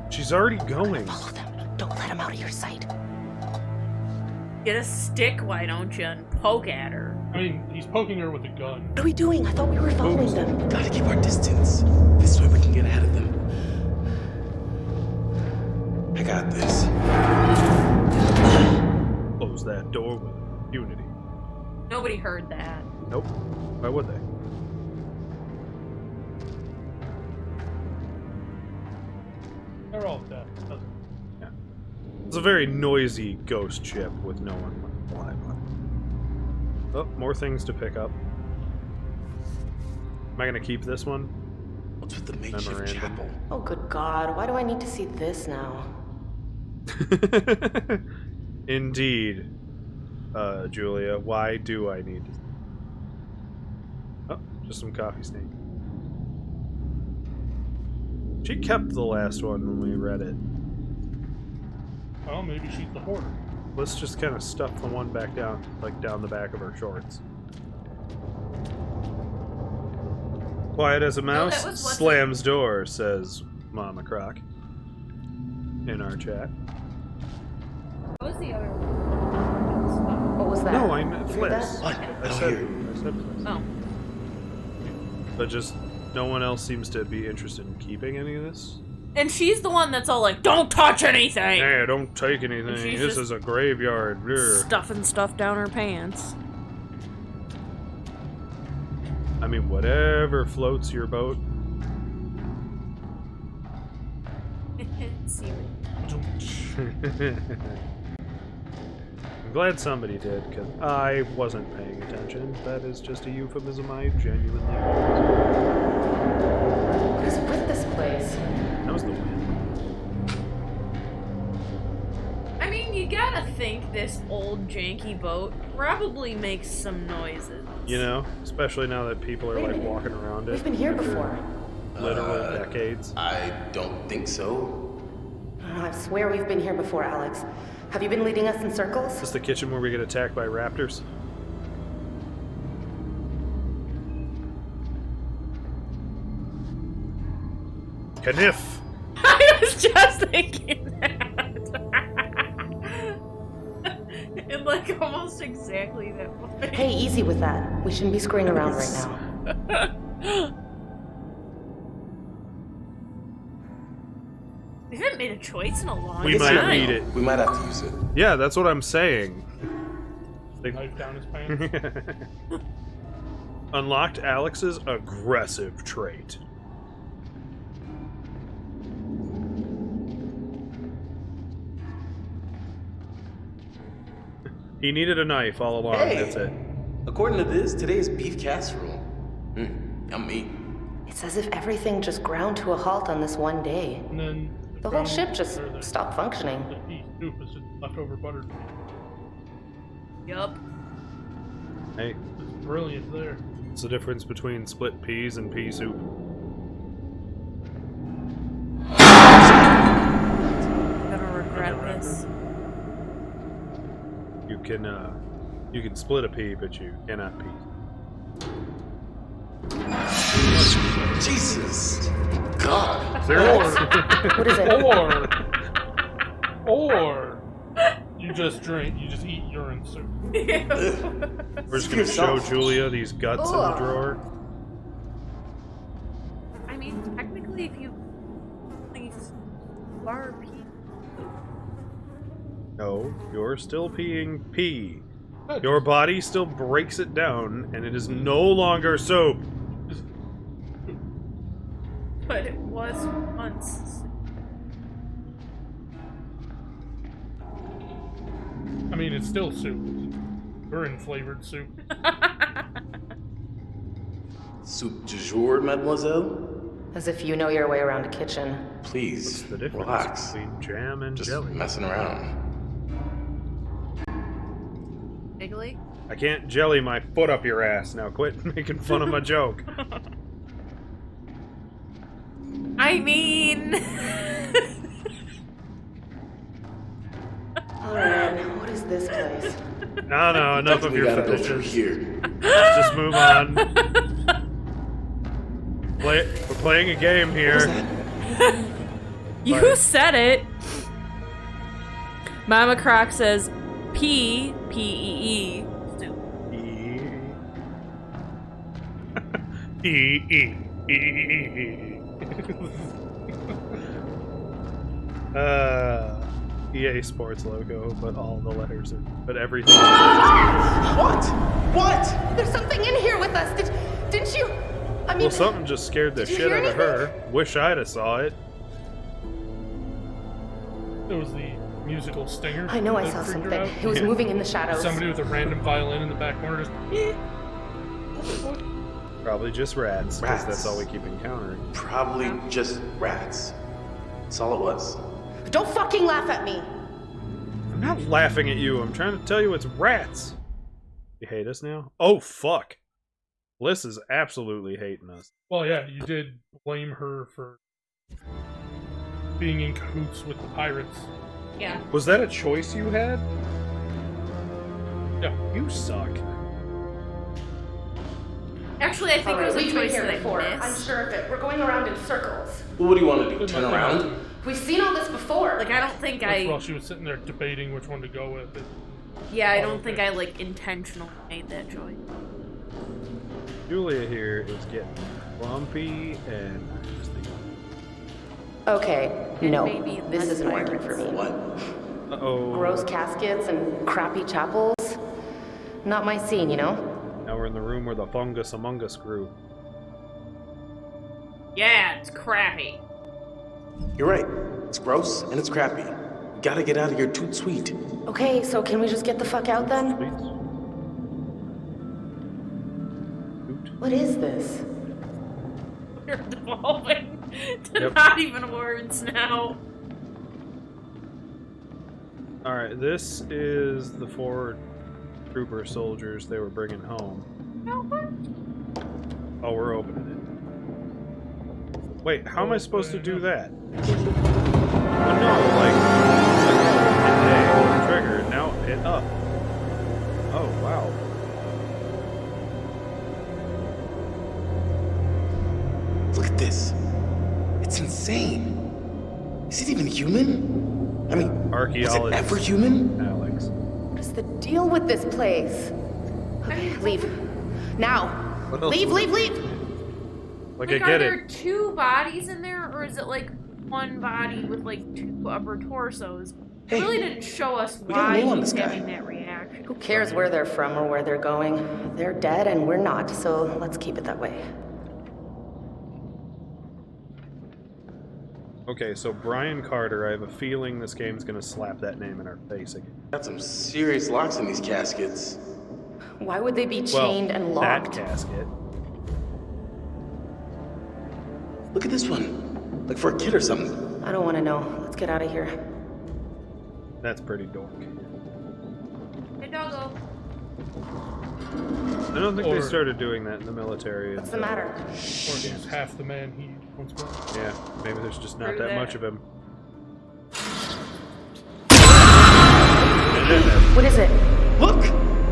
She's already going. Don't let him out of your sight. get a stick, why don't you, and poke at her? I mean, he's poking her with a gun. What are we doing? I thought we were following them. Gotta keep our distance. This way we can get ahead of them. I got this. Close that door with unity. Nobody heard that. Nope. Why would they? They're all dead. Yeah. It's a very noisy ghost ship with no one alive on it. Oh, more things to pick up. Am I gonna keep this one? What's with the makeshift chapel? Oh, good God. Why do I need to see this now? Indeed, Julia. Why do I need to? Oh, just some coffee stain. She kept the last one when we read it. Oh, maybe she's the hoarder. Let's just kind of stuff the one back down, like down the back of her shorts. Quiet as a mouse, slams door, says Mama Croc in our chat. What was the other one? What was that? No, I You heard Fliss. that? I said Fliss. Oh. But just no one else seems to be interested in keeping any of this. And she's the one that's all like, "Don't touch anything!" Hey, don't take anything. she's This just is a graveyard. Ugh. Stuffing stuff down her pants. I mean, whatever floats your boat. I'm glad somebody did, because I wasn't paying attention. That is just a euphemism I genuinely What is with this place? That was the wind. I mean, you gotta think this old janky boat probably makes some noises. You know, especially now that people are like walking around it. We've been here after before. Literal decades. I don't think so. I swear we've been here before, Alex. Have you been leading us in circles? Is this the kitchen where we get attacked by raptors? Kniff! I was just thinking that. In like almost exactly that way. Hey, easy with that. We shouldn't be screwing around right now. We haven't made a choice in a long We time. might need it. We might have to use it. Yeah, that's what I'm saying. Knife down his pants. Unlocked Alex's aggressive trait. He needed a knife all along, Hey! that's it. According to this, today is beef casserole. Yummy. It's as if everything just ground to a halt on this one day. And then The whole ship just stopped functioning. The pea soup is just leftover buttered meat. Yup. Hey, It's brilliant there. what's the difference between split peas and pea soup? I'm gonna regret this. You can split a pea, but you cannot pea. Jesus! God! What is it? Or you just eat urine soup. We're just gonna show Julia these guts in the drawer. I mean, technically, if you are pee. No, you're still peeing pee. Your body still breaks it down, and it is no longer soap. But it was once. I mean, it's still soup. Urine flavored soup. Soup du jour, mademoiselle? As if you know your way around a kitchen. Please, What's the difference relax. between jam and Just jelly? messing around. Jiggly? I can't jelly my foot up your ass. Now quit making fun of my joke. I mean... Alright, what is this place? No, enough of your fetishes. fetishes. Here. Let's just move on. We're playing a game here. You said it. Mama Croc says P-P-E-E. EA Sports logo, but all the letters are, but everything. What? What? There's something in here with us. Didn't you? I mean, Well, something just scared the did you shit hear out of her. Wish I'd have saw it. It was the musical stinger. I know I that saw freaked her something. out. It was moving in the shadows. Somebody with a random violin in the back corner just. Probably just rats, because Rats. that's all we keep encountering. Probably just rats. That's all it was. Don't fucking laugh at me. I'm not laughing at you. I'm trying to tell you it's rats. You hate us now? Oh, fuck. Bliss is absolutely hating us. Well, yeah, you did blame her for being in cahoots with the pirates. Yeah. Was that a choice you had? Yeah. You suck. Actually, I think it was a we've been choice here that I before. I'm missed. sure of it. We're going around in circles. Well, what do you want to do? Turn around? We've seen all this before. Like, I don't think While she was sitting there debating which one to go with. Yeah, I don't think I, like, intentionally made that choice. Julia here is getting lumpy, and I'm just thinking. Okay, no. maybe This less isn't working for me. What? Uh-oh. Gross caskets and crappy chapels. Not my scene, you know? Now we're in the room where the fungus among us grew. Yeah, it's crappy. You're right. It's gross and it's crappy. You gotta get out of here toot sweet. Okay, so can we just get the fuck out then? What is this? We're devolving to Yep. not even words now. Alright, this is the 4 trooper soldiers they were bringing home. Oh, we're opening it. Wait, how am I supposed to do that? Oh no, like, hit A, trigger, now hit up. Oh, wow. Look at this. It's insane. Is it even human? I mean, was it Archaeologist ever human? Alex. What is the deal with this place? Okay, leave. Now. What else Leave, is leave, it? leave! Like, Like, I are get there it. 2 bodies in there, or is it like one body with like 2 upper torsos? It really didn't show us got a why name on he's this guy. having that reaction. Who cares where they're from or where they're going? They're dead and we're not, so let's keep it that way. Okay, so Brian Carter, I have a feeling this game's gonna slap that name in our face again. Got some serious locks in these caskets. Why would they be Well, chained and locked? that casket. Look at this one. Like for a kid or something. I don't want to know. Let's get out of here. That's pretty dork. Hey, doggo. I don't think they Or- started doing that in the military. What's the until- matter? Or he's half the man he once was. Yeah, maybe there's just not True that that. much of him. What is it? Look!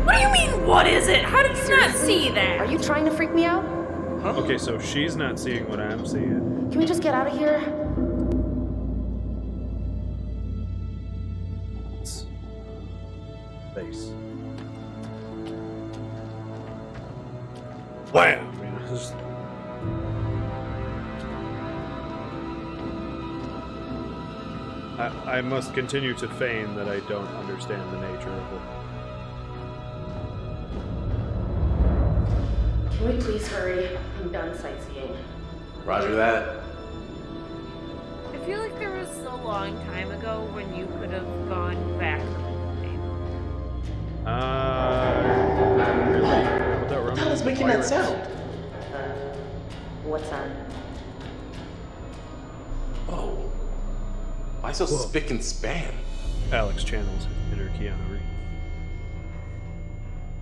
What do you mean, what is it? How did you not see that? Are you trying to freak me out? Okay, so she's not seeing what I'm seeing. Can we just get out of here? Face. Wham! I mean, it's just... I must continue to feign that I don't understand the nature of it. Can we please hurry? I'm done sightseeing. Roger that. I feel like there was a long time ago when you could have gone back. Really? Without What the hell is making that sound? What's on? Whoa. Why so spick and span? Alex channels his inner Keanu Reeves.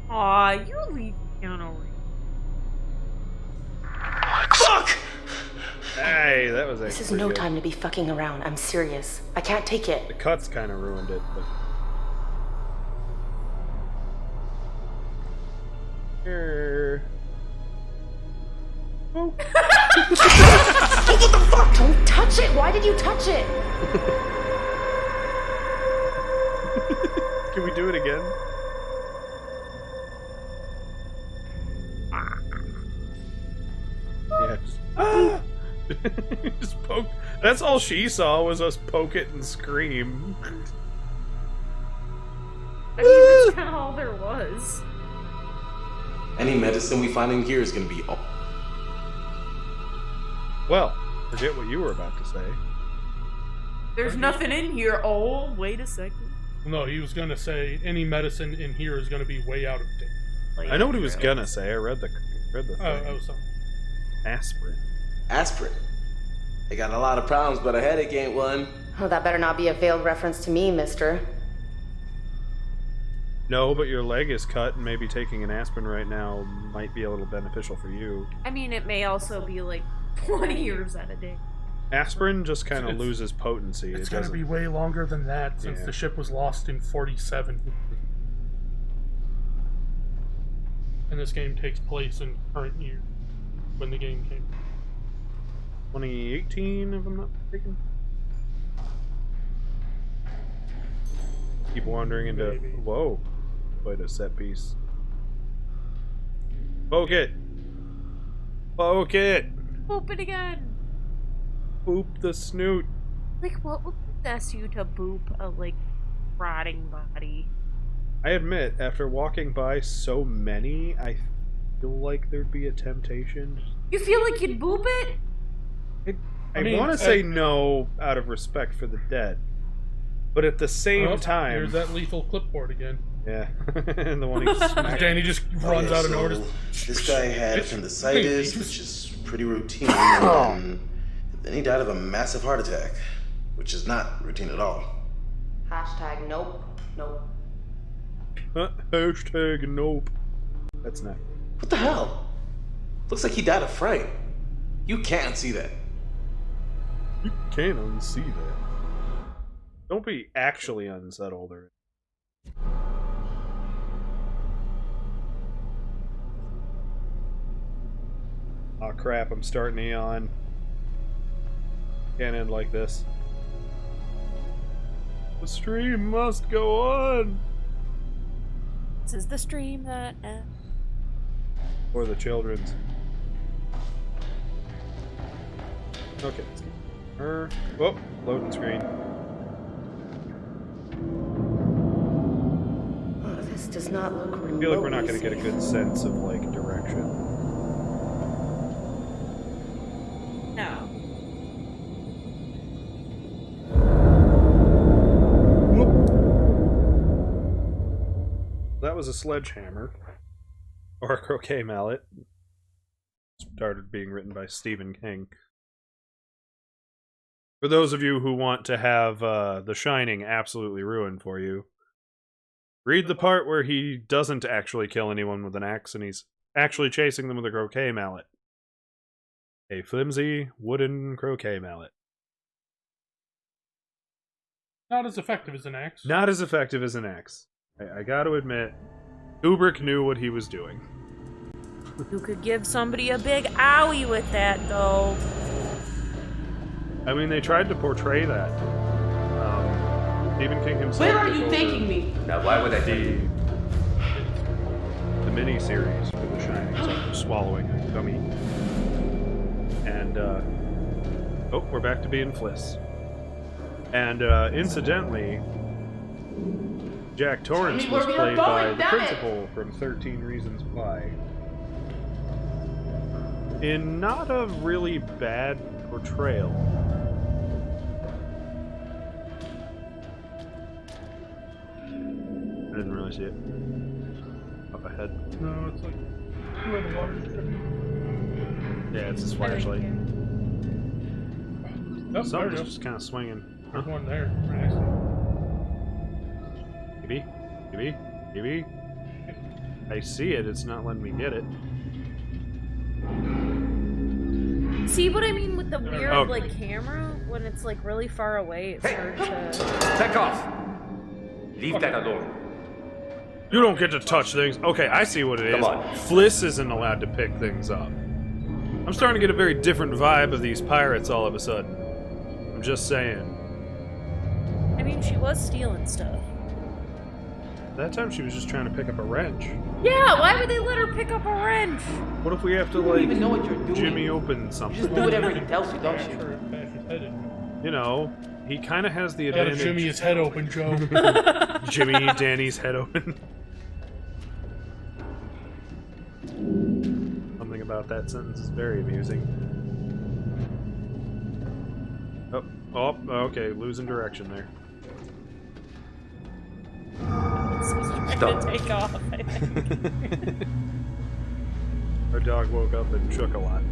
Aw, you leave Keanu Reeves. Fuck! Hey, that was actually This is no good. time to be fucking around. I'm serious. I can't take it. The cuts kind of ruined it, but... Oh. What the fuck? Don't touch it! Why did you touch it? Can we do it again? Yes. Ah! Just poke. That's all she saw was us poke it and scream. I mean, that's kind of all there was. Any medicine we find in here is gonna be all. Well, forget what you were about to say. There's nothing in here. Oh, wait a second. No, he was gonna say any medicine in here is gonna be way out of date. I know what he was gonna say. I read the thing. Oh, sorry. Aspirin. Aspirin. They got a lot of problems, but a headache ain't one. Oh, that better not be a veiled reference to me, mister. No, but your leg is cut, and maybe taking an aspirin right now might be a little beneficial for you. I mean, it may also be like 20 years out of date. Aspirin just kind of loses potency. It's gonna be way longer than that since the ship was lost in 47. And this game takes place in current year when the game came. 2018, if I'm not mistaken. Keep wandering into... Maybe. Whoa. Quite a set piece. Poke it! Poke it! Boop it again! Boop the snoot. Like, what would possess you to boop a, like, rotting body? I admit, after walking by so many, I feel like there'd be a temptation. You feel like you'd boop it? I want to say no out of respect for the dead. But at the same time... Here's that lethal clipboard again. Yeah. And the one he smacked. Danny just runs out of nowhere. This guy had appendicitis, which is pretty routine, and then he died of a massive heart attack, which is not routine at all. Hashtag nope. Nope. Hashtag nope. That's not. What the hell? Looks like he died of fright. You can't see that. You can't unsee that. Don't be actually unsettled or... Oh crap, I'm starting to yawn. Can't end like this. The stream must go on! This is the stream that... Or the children's. Okay, let's keep her. Oh, loading screen. Oh, this does not look remotely I feel like we're not going to get a safe. good sense of, like, direction. No. That was a sledgehammer. Or a croquet mallet. Started being written by Stephen King. For those of you who want to have The Shining absolutely ruined for you, read the part where he doesn't actually kill anyone with an axe and he's actually chasing them with a croquet mallet. A flimsy wooden croquet mallet. Not as effective as an axe. Not as effective as an axe. I gotta admit, Kubrick knew what he was doing. You could give somebody a big owie with that, though. I mean, they tried to portray that. Stephen King himself. Where are you taking me? Now, why would I do the mini-series for The Shining? So I'm swallowing a gummy. And, oh, we're back to being Fliss. And, incidentally, Jack Torrance was played by the principal from 13 Reasons Why. In not a really bad portrayal. I didn't really see it. Up ahead. No, it's like where the water's dripping. Yeah, it's his flashlight. Oh, Something's just kind of swinging. There's Huh? one there. Maybe. I see it. It's not letting me get it. See what I mean with the weird, like, camera? When it's, like, really far away, it's hard to... Back off! Leave that alone. You don't get to touch things. Okay, I see what it is. Come on. Fliss isn't allowed to pick things up. I'm starting to get a very different vibe of these pirates all of a sudden. I'm just saying. I mean, she was stealing stuff. That time she was just trying to pick up a wrench. Yeah, why would they let her pick up a wrench? What if we have to, You don't like, even know what you're doing. Jimmy open something? You just do whatever he tells you, don't you? You know, he kind of has the Gotta advantage. Jimmy his head open, Joe. Jimmy Danny's head open. Something about that sentence is very amusing. Oh, okay, losing direction there. Stop. To take off, I think. Our dog woke up and shook a lot.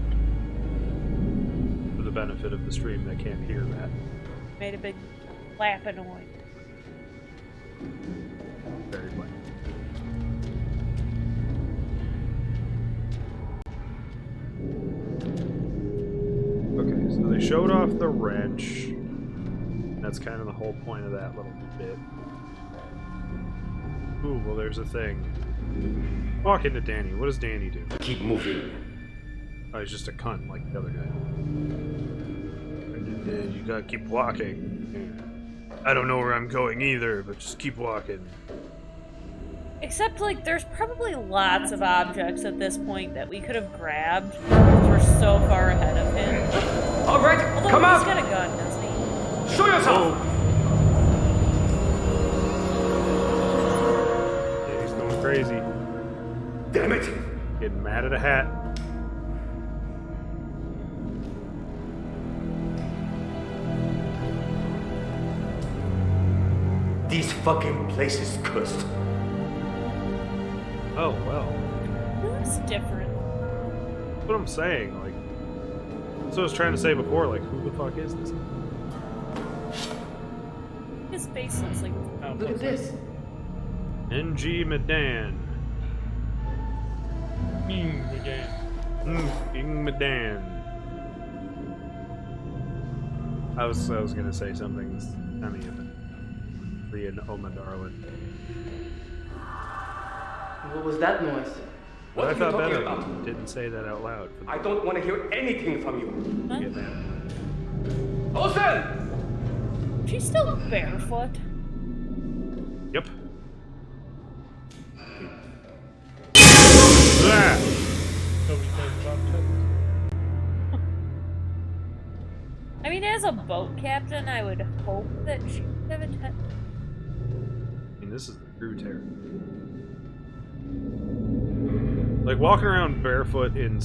For the benefit of the stream, they can't hear that. Made a big flapping noise. Very loud. Okay, so they showed off the wrench. That's kind of the whole point of that little bit. Ooh, well, there's a thing. Walk into Danny. What does Danny do? Keep moving. Oh, he's just a cunt like the other guy. You gotta keep walking. I don't know where I'm going either, but just keep walking. Except, like, there's probably lots of objects at this point that we could have grabbed. We're so far ahead of him. All right, although come he's on. got a gun, doesn't he? Show yourself. Yeah, he's going crazy. Damn it! Getting mad at a hat. These fucking places cursed. Oh, well. It looks different. That's what I'm saying, like... That's what I was trying to say before, like, who the fuck is this? His face looks like... Look at this. NG Medan. King Medan. I was gonna say something funny about Rian Oma Darlin. What was that noise? What I are you thought talking better about? didn't say that out loud. I don't want to hear anything from you. Huh? Get mad. Olsen! She's still barefoot. Yep. Ah! I mean, as a boat captain, I would hope that she would have a tent. I mean, this is the crew terror. Like, walking around barefoot in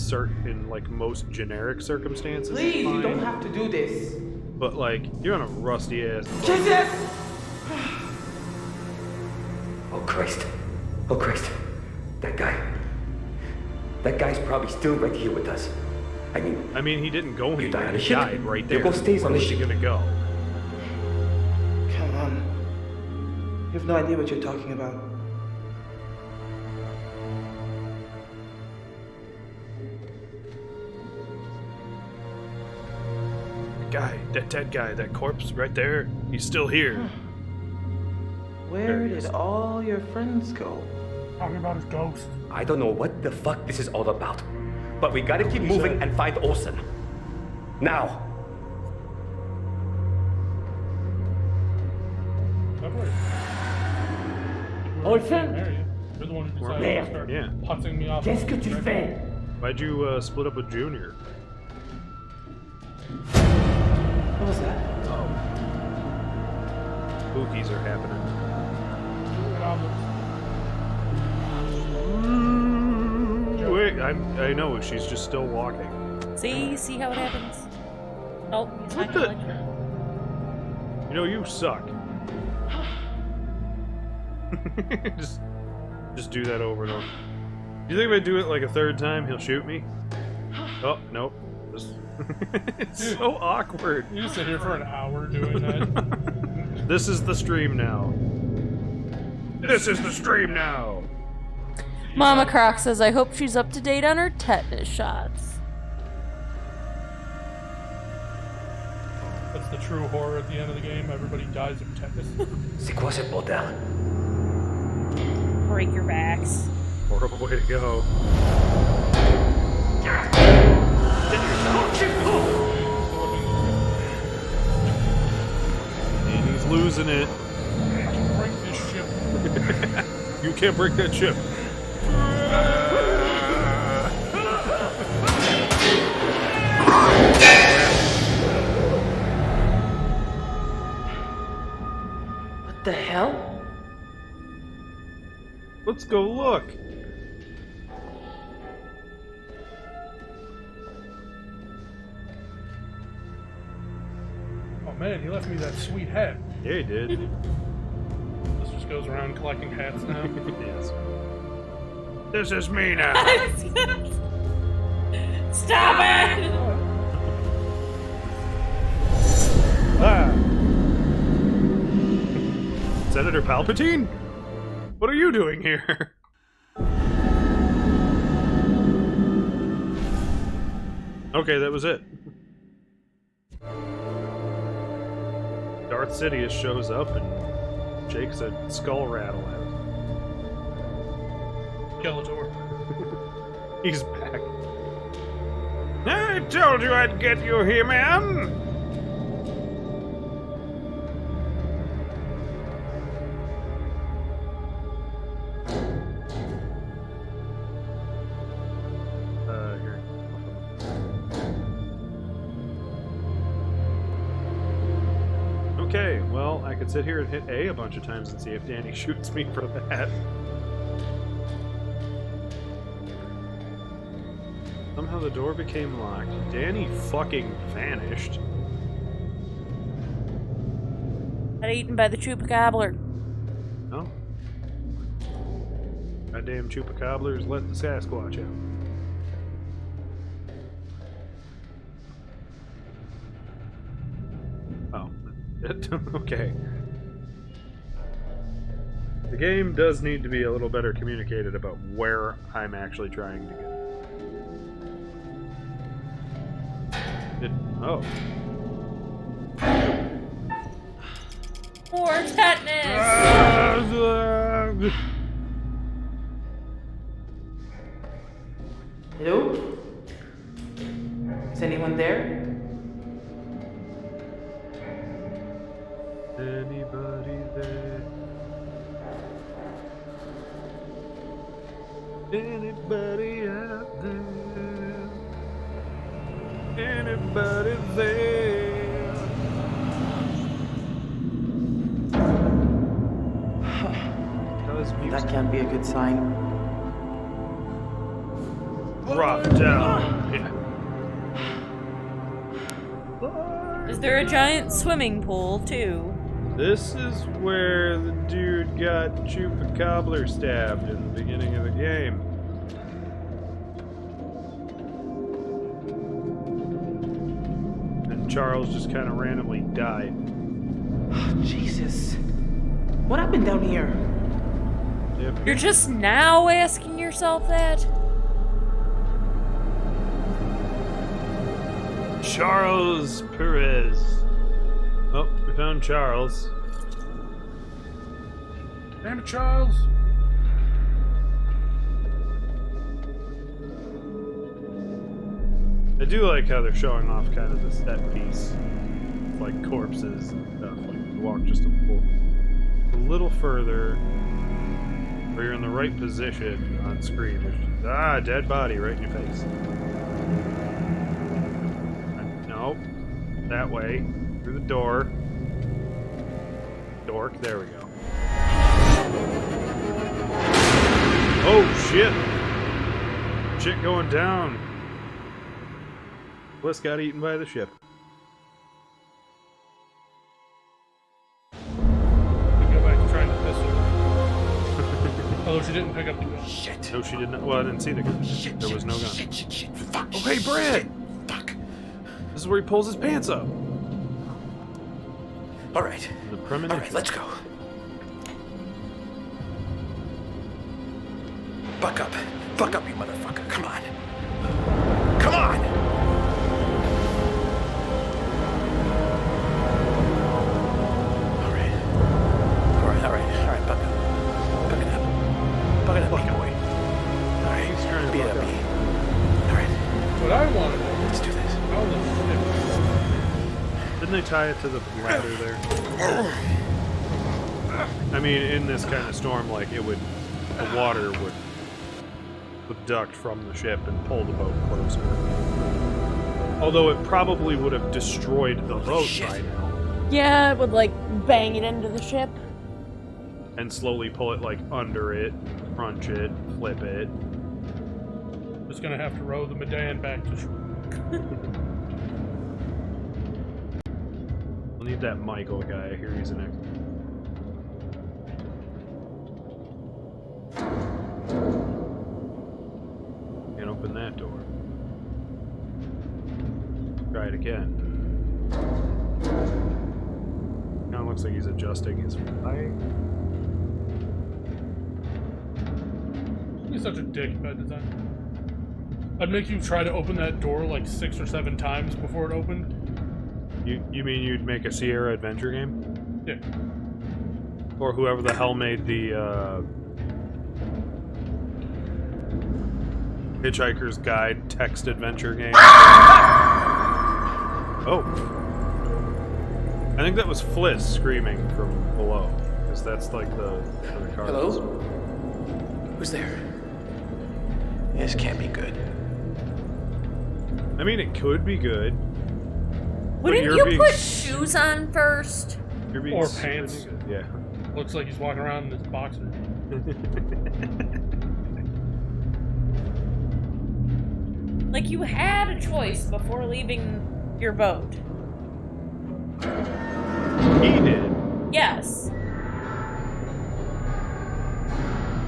like, most generic circumstances Please, is fine, you don't have to do this. but, like, you're on a rusty-ass... Jesus! Oh Christ. Oh Christ. That guy's probably still right here with us. I mean, he didn't go anywhere. die on a He ship. died right there. Your ghost stays on Where the was he ship. gonna go? Come on. You have no idea what you're talking about. That dead guy, that corpse right there, he's still here. Where did all your friends go? Talking about his ghost. I don't know what the fuck this is all about, but we gotta keep moving and find Olsen. Now. Olsen? You're the one who decided to start Yeah. putzing me off. Qu'est-ce que tu fais? Why'd you split up with Junior? What was that? Spookies are happening. Wait, I know, she's just still walking. See how it happens? Oh, he's not What gonna the- let you. You know, you suck. just do that over and over. You think if I do it like a third time, he'll shoot me? Oh, nope. It's so awkward. You just sit here for an hour doing that. This is the stream now. This is the stream now. Mama Croc says, I hope she's up to date on her tetanus shots. That's the true horror at the end of the game. Everybody dies of tetanus. C'est quoi ce bordel? Break your backs. Horrible way to go. And he's losing it. Break this ship. You can't break that ship. What the hell? Let's go look. Oh man, he left me that sweet hat. Yeah, he did. This just goes around collecting hats now. Yes. This is me now. Stop it! Ah. Senator Palpatine? What are you doing here? Okay, that was it. Darth Sidious shows up and shakes a skull rattle at him. Skeletor. He's back. I told you I'd get you here, man! Here. Okay, well, I could sit here and hit A a bunch of times and see if Danny shoots me for that. Somehow the door became locked. Danny fucking vanished. Got eaten by the chupacabra. No. Goddamn chupacabras let the Sasquatch out. Oh. Okay. The game does need to be a little better communicated about where I'm actually trying to go. Oh. More tetanus! Hello? Is anyone there? Anybody there? Anybody out there? Anybody there? That can't be a good sign. Drop down. Yeah. Is there a giant swimming pool, too? This is where the dude got chupacabra stabbed in the beginning of the game. And Charles just kind of randomly died. Jesus. What happened down here? Yep. You're just now asking yourself that? Charles Perez. Oh, we found Charles. Damn it, Charles! I do like how they're showing off kind of the set piece. It's like corpses and stuff. Like you walk just a little further, where you're in the right position on screen. There's dead body right in your face. Nope. That way. Through the door. Dork. There we go. Oh, shit. Shit going down. Bliss got eaten by the ship. We go back to trying to piss her. Although she didn't pick up the gun. Shit. No, she didn't. Well, I didn't see the gun. There was no gun. Shit. Fuck. Oh, hey, Brad! Fuck. This is where he pulls his pants up. All right. The premonition. All right, let's go. Buck up. Buck up, you motherfucker. Come on. Come on! All right, buck up. Buck it up. Buck it up, big boy. All right, He's trying to beat buck up, up. B. All right, What I want to know, let's do this. how the Didn't they tie it to the ladder there? I mean, in this kind of storm, like, the water would duct from the ship and pull the boat closer. Although it probably would have destroyed the boat by now. Yeah, it would, like, bang it into the ship. And slowly pull it, like, under it, crunch it, flip it. Just gonna have to row the Medan back to shore. We'll need that Michael guy. I hear he's an expert. Can't open that door. Try it again. Kinda looks like he's adjusting his flag. He's such a dick about design. I'd make you try to open that door like 6 or 7 times before it opened. You mean you'd make a Sierra adventure game? Yeah. Or whoever the hell made the Hitchhiker's Guide text adventure game. Oh. I think that was Fliss screaming from below. Because that's like the cards. Hello? Who's there? This can't be good. I mean, it could be good. Wouldn't you put shoes on first? You're being Or pants. good. Yeah. Looks like he's walking around in his boxers. Like, you had a choice before leaving your boat. He did. Yes.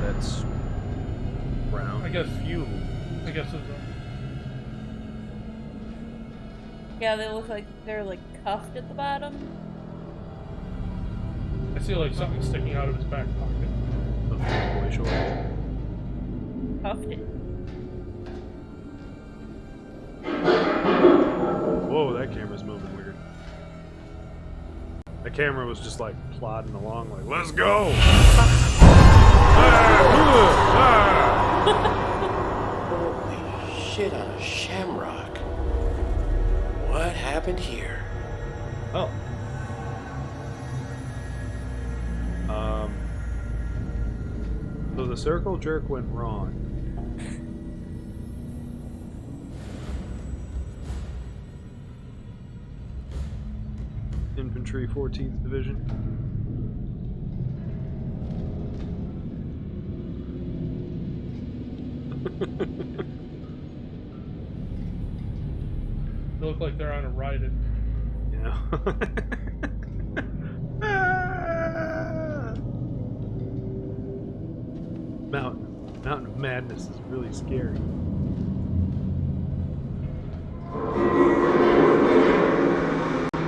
That's brown. I guess fuel. I guess it's Yeah, they look like they're, like, cuffed at the bottom. I see like something sticking out of his back pocket. Boy shorts. Cuffed it. Whoa, that camera's moving weird. The camera was just like plodding along, like, let's go! Holy shit on a shamrock. What happened here? Oh. So the circle jerk went wrong. Infantry 14th Division. They look like they're on a ride. Yeah. Mountain of Madness is really scary.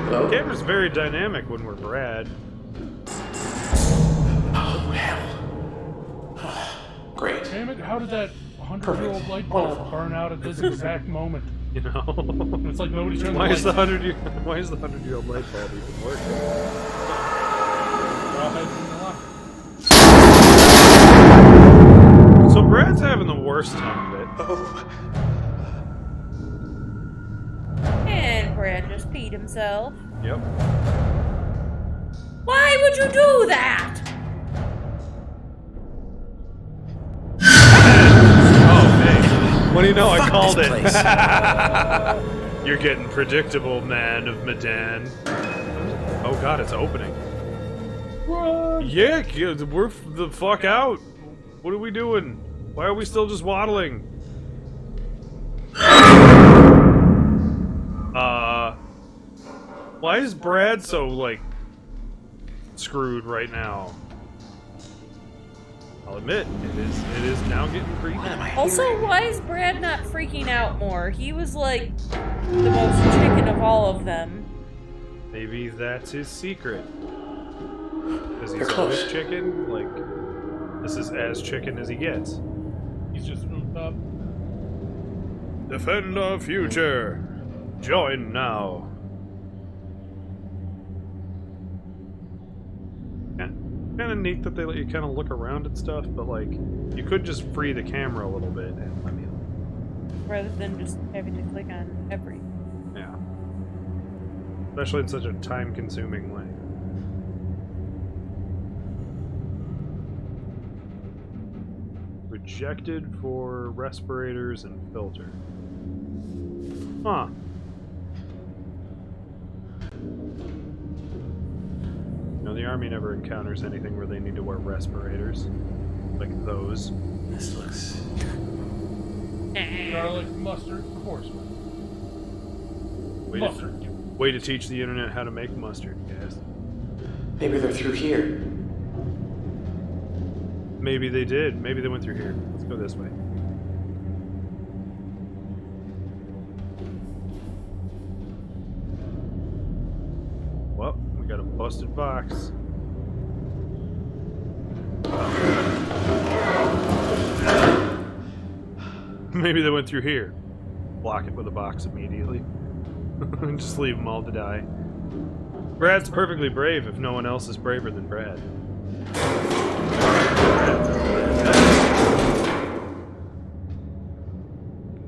Hello? The camera's very dynamic when we're Brad. Oh, hell. Great. Damn it, how did that 100-year-old light bulb burn out at this exact moment? You know? It's like nobody turned Why the is the lights 100-year-old light bulb even working? So Brad's having the worst time of it. Oh. And Brad just peed himself. Yep. Why would you do that? Oh, hey. What do you know? I Fuck called this it. place. You're getting predictable, man of Medan. Oh god, it's opening. What? Yeah, kids, we're the fuck out. What are we doing? Why are we still just waddling? Why is Brad so, like, screwed right now? I'll admit, it is now getting creepy. Also, why is Brad not freaking out more? He was like the most chicken of all of them. Maybe that's his secret. Because They're he's close. always chicken. Like, this is as chicken as he gets. He's just moved up. Defend our future. Join now. Kind of neat that they let you kind of look around and stuff, but like, you could just free the camera a little bit and let me. Rather than just having to click on everything. Yeah. Especially in such a time-consuming way. Rejected for respirators and filter. Huh. No, the army never encounters anything where they need to wear respirators. Like those. This looks... Garlic, mustard, horseman. Mustard. Way to teach the internet how to make mustard, guys. Maybe they're through here. Maybe they did. Maybe they went through here. Let's go this way. Well, we got a busted box. Maybe they went through here. Block it with a box immediately. Just leave them all to die. Brad's perfectly brave if no one else is braver than Brad.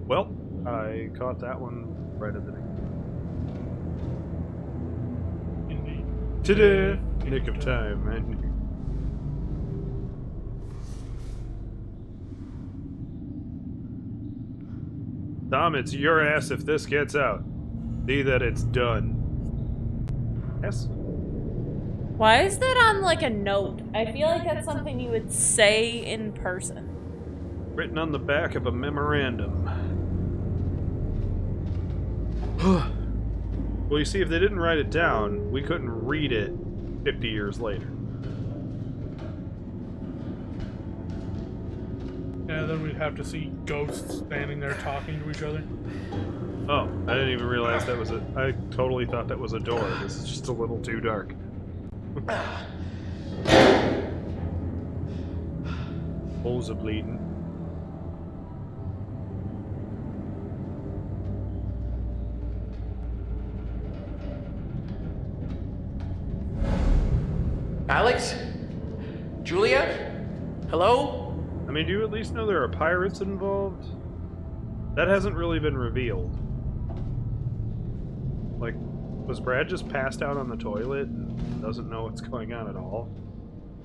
Well, I caught that one right at the beginning. Indeed. Ta-da! Nick of time, man. Tom, it's your ass if this gets out. See that it's done. Yes? Why is that on like a note? I feel like that's something you would say in person. Written on the back of a memorandum. Well, you see, if they didn't write it down, we couldn't read it 50 years later. Yeah, then we'd have to see ghosts standing there talking to each other. Oh, I didn't even realize that was I totally thought that was a door. This is just a little too dark. Holes are bleeding. Alex? Julia? Hello? I mean, do you at least know there are pirates involved? That hasn't really been revealed. Like, was Brad just passed out on the toilet and doesn't know what's going on at all?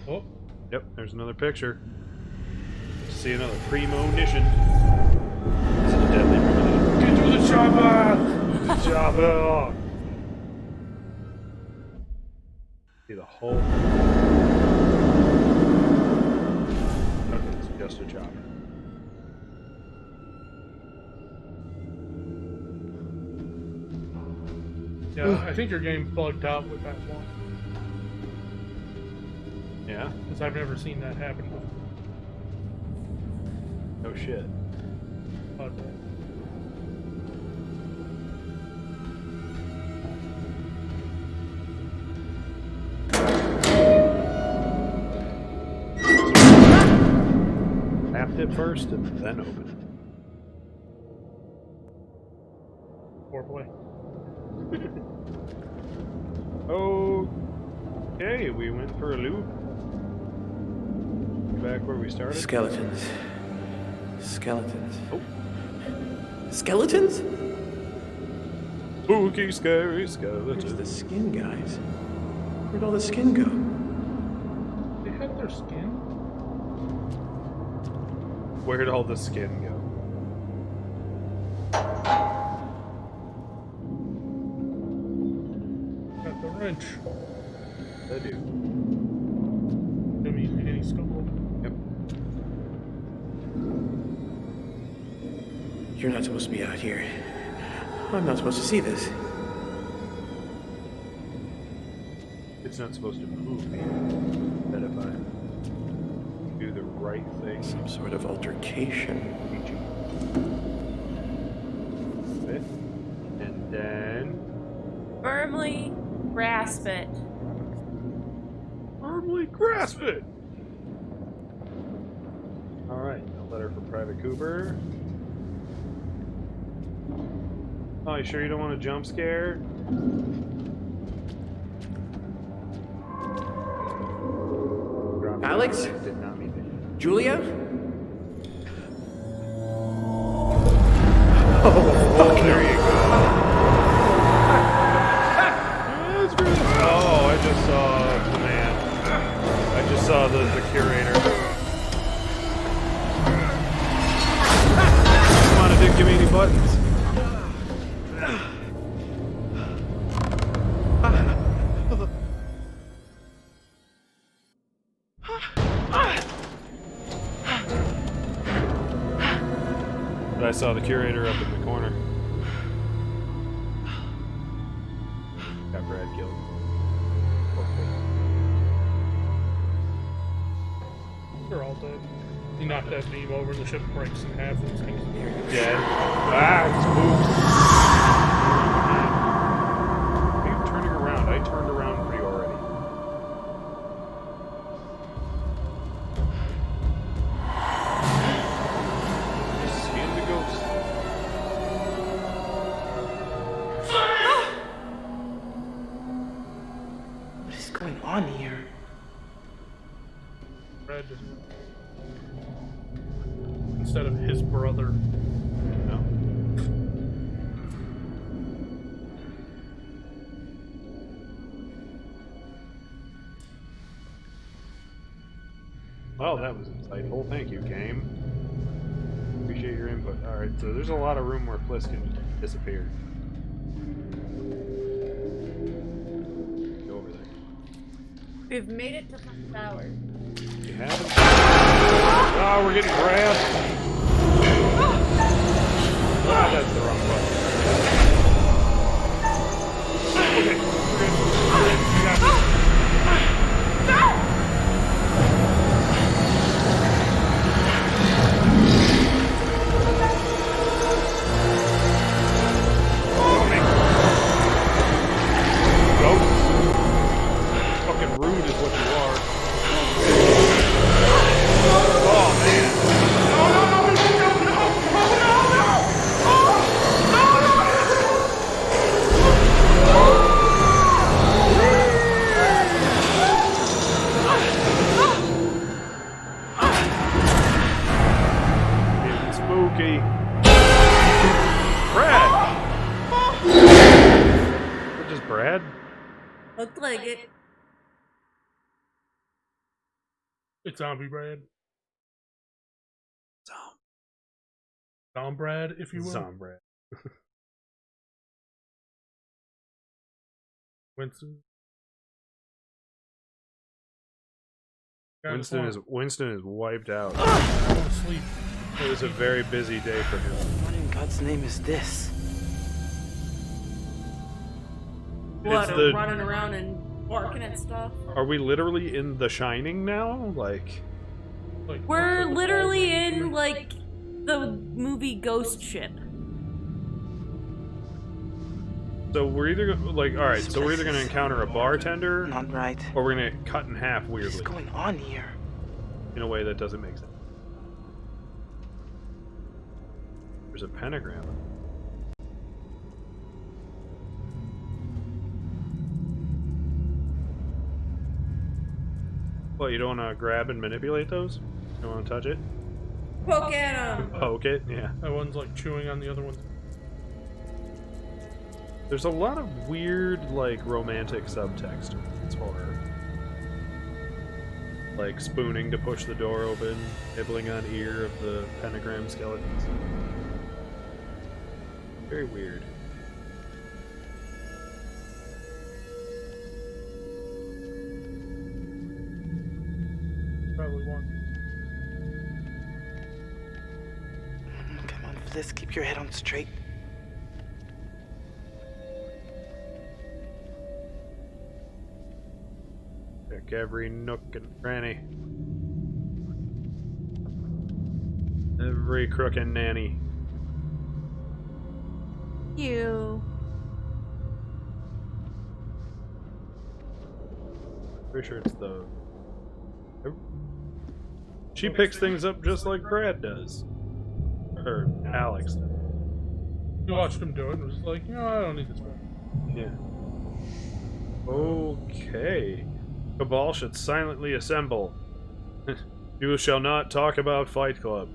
Oh. Yep, there's another picture. See another premonition. This is a deadly premonition. Get to the chopper! The chopper! See the whole... Okay, it's just a chopper. Yeah, I think your game bugged out with that one. Yeah? Because I've never seen that happen before. No shit. But, Tapped it first and then opened it. poor boy. Okay, we went for a loop. Back where we started. Skeletons. Skeletons. Oh. Skeletons? Spooky, scary skeletons. Where's the skin, guys? Where'd all the skin go? They had their skin? Where'd all the skin go? Got the wrench. I do. I mean, any skull. Yep. You're not supposed to be out here. I'm not supposed to see this. It's not supposed to move me. That if I do the right thing. Some sort of altercation. And then... Firmly grasp it. Firmly grasp it! Alright, a letter from Private Cooper. Oh, you sure you don't want a jump scare? Alex? Did not mean to. Julia? Oh, fuck. There you go. Oh, I just saw the man. I just saw the curator. Come on, it didn't give me any buttons. But I saw the curator up in the corner. Got Brad killed. They're all dead. He knocked that beam over, the ship breaks in half, and he's dead. Ah, it's moved. Are you turning around? I turned around for you already. Just seeing the ghost. What is going on here? Red. Instead of his brother. No. Well, that was insightful. Thank you, game. Appreciate your input. Alright, so there's a lot of room where Fliss can disappear. Go over there. We've made it to the tower. You haven't? Oh, we're getting grabbed. Ah, that's the wrong button. Okay, we're good. You got this. Fucking rude is what you are. Oh man. Getting spooky. Brad! Is it just Brad? Looked like it. It's Zombie Brad. Zom Brad, if you will. Zom Brad. Winston. Winston is wiped out. Go to sleep. It was a very busy day for him. What in God's name is this? What, It's running around and barking at stuff? Are we literally in The Shining now? Like We're literally in, like, the movie Ghost Ship. so we're either like all right. So we're either gonna encounter a bartender, Not right. or we're gonna get cut in half What is weirdly going on here? in a way that doesn't make sense. There's a pentagram. What, you don't want to grab and manipulate those? You don't want to touch it? Poke at him! Poke it? Yeah. That one's like chewing on the other one. There's a lot of weird, like, romantic subtext to this horror. Like spooning to push the door open, nibbling on ear of the pentagram skeletons. Very weird. Probably one. Come on, Fliss, keep your head on straight. Check every nook and cranny. Every crook and nanny. You. Pretty sure it's the... She picks things up just like Brad does. Or Alex. You watched him do it and was like, you know, I don't need this one. Yeah. Okay. Cabal should silently assemble. You shall not talk about Fight Club.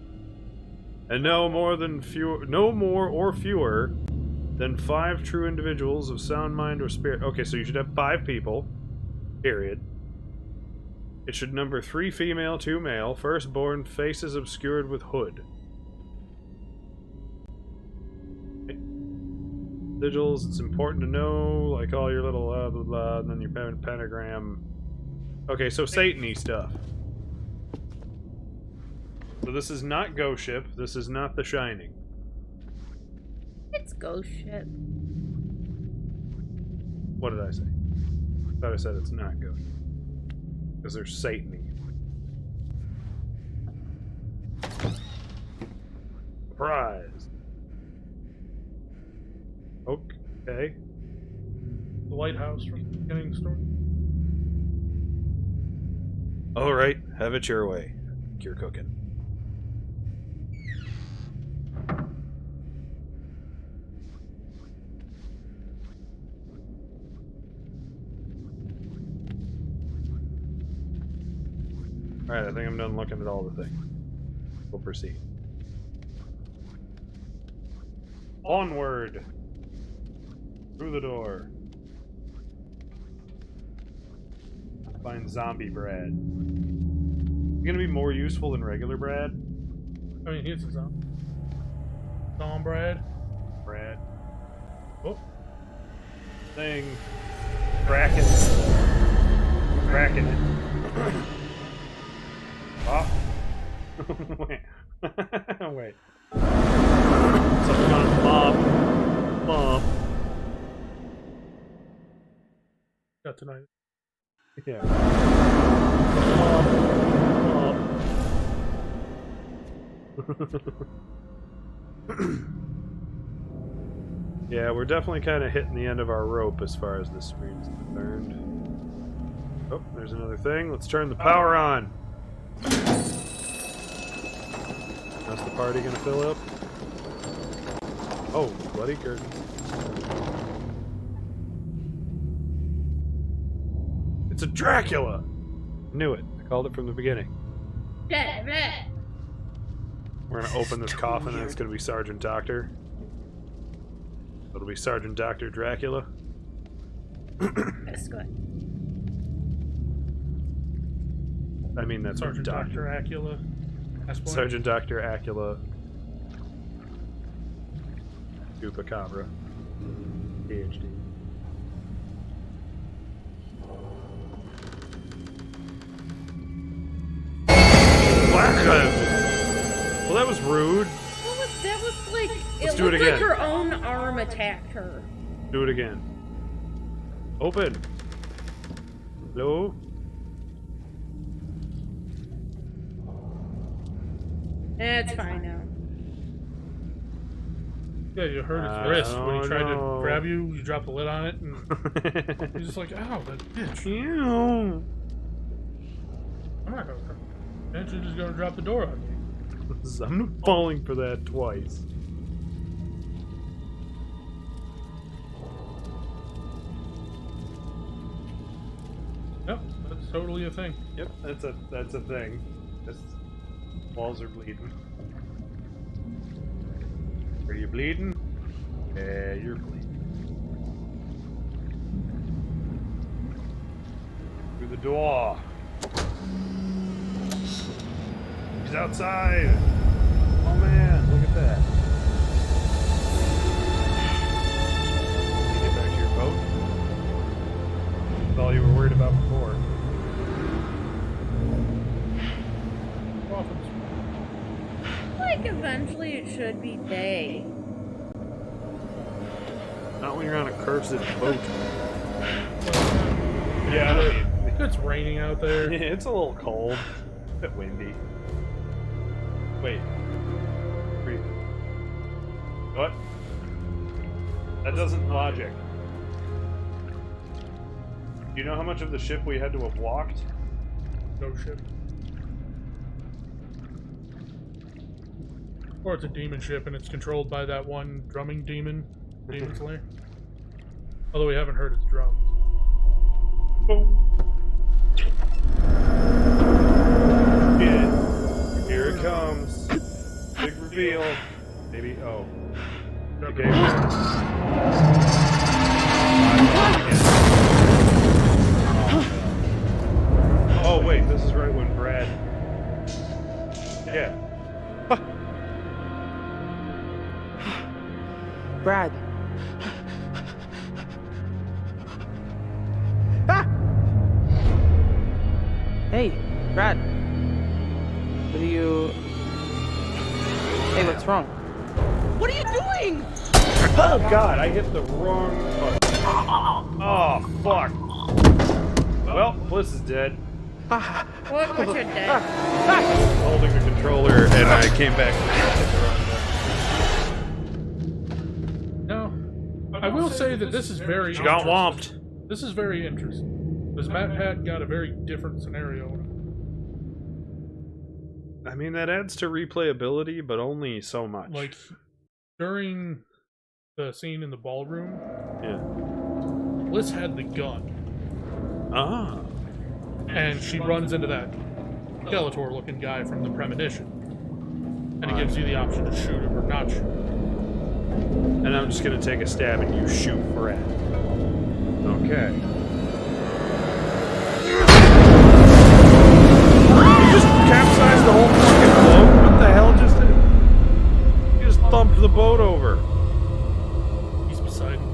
And no more or fewer than 5 true individuals of sound mind or spirit. Okay, so you should have 5 people. Period. It should number 3 female, 2 male. Firstborn, faces obscured with hood. Sigils, it's important to know, like all your little blah blah blah, and then your pentagram. Okay, so Satan-y stuff. So this is not Ghost Ship. This is not The Shining. It's Ghost Ship. What did I say? I thought I said it's not Ghost Ship. Because there's Satan-y. Surprise! Okay. The lighthouse from the beginning story. Alright, have it your way. You're cooking. Alright, I think I'm done looking at all the things. We'll proceed. Onward! Through the door. Find zombie Brad. You gonna be more useful than regular Brad? I mean, he's a zombie. Zombie Brad. Brad. Oh. Thing. Cracking it. Cracking it. Oh. Wait. Wait. Something on Bob. Got tonight. Yeah. Yeah, we're definitely kind of hitting the end of our rope as far as this screen's concerned. Oh, there's another thing. Let's turn the power on. How's the party gonna fill up? Oh, bloody curtains. It's a Dracula! Knew it. I called it from the beginning. We're gonna open this coffin and it's gonna be Sergeant Doctor. It'll be Sergeant Doctor Dracula. That's good. I mean, that's Sergeant Dr. Acula. Sergeant Dr. Acula. Chupacabra. PhD. Blackhand! Well, that was rude. That was like... Let's it do it looked again. like her own arm attacked her. Do it again. Open. Hello? It's fine now. Yeah, you hurt his wrist when he tried to grab you. You dropped the lid on it, and he's just like, "Ow, that bitch!" Ew. I'm not gonna. Can't you just gonna drop the door on me? I'm falling for that twice. Yep, that's totally a thing. Yep, that's a thing. Just walls are bleeding. Are you bleeding? Yeah, you're bleeding. Through the door. He's outside. Oh man, look at that. You get back to your boat. That's all you were worried about before. Like, eventually it should be day. Not when you're on a cursed boat. Yeah, it's raining out there. Yeah, it's a little cold. A bit windy. Wait. What? That doesn't logic. Do you know how much of the ship we had to have walked? No ship. Or it's a demon ship and it's controlled by that one drumming demon slayer. Although we haven't heard its drums. Boom. Yeah. Here it comes. Big reveal. Maybe. Oh. Okay. Oh wait, this is right when Brad. Yeah. Brad. Hey, Brad. What are you... Hey, what's wrong? What are you doing? Oh god, I hit the wrong button. Oh, fuck. Well, Bliss is dead. What? But you're dead. Holding the controller, and I came back. No. I will say that this is very She got whomped. This is very interesting. This map had got a very different scenario. I mean, that adds to replayability, but only so much. Like, during the scene in the ballroom, yeah, Bliss had the gun. Ah. And she runs into that Skeletor-looking guy from the Premonition. And it gives you the option to shoot him or not shoot him. And I'm just gonna take a stab and you shoot Brad. Okay. You just capsized the whole fucking boat? What the hell just did? You just thumped the boat over. He's beside him.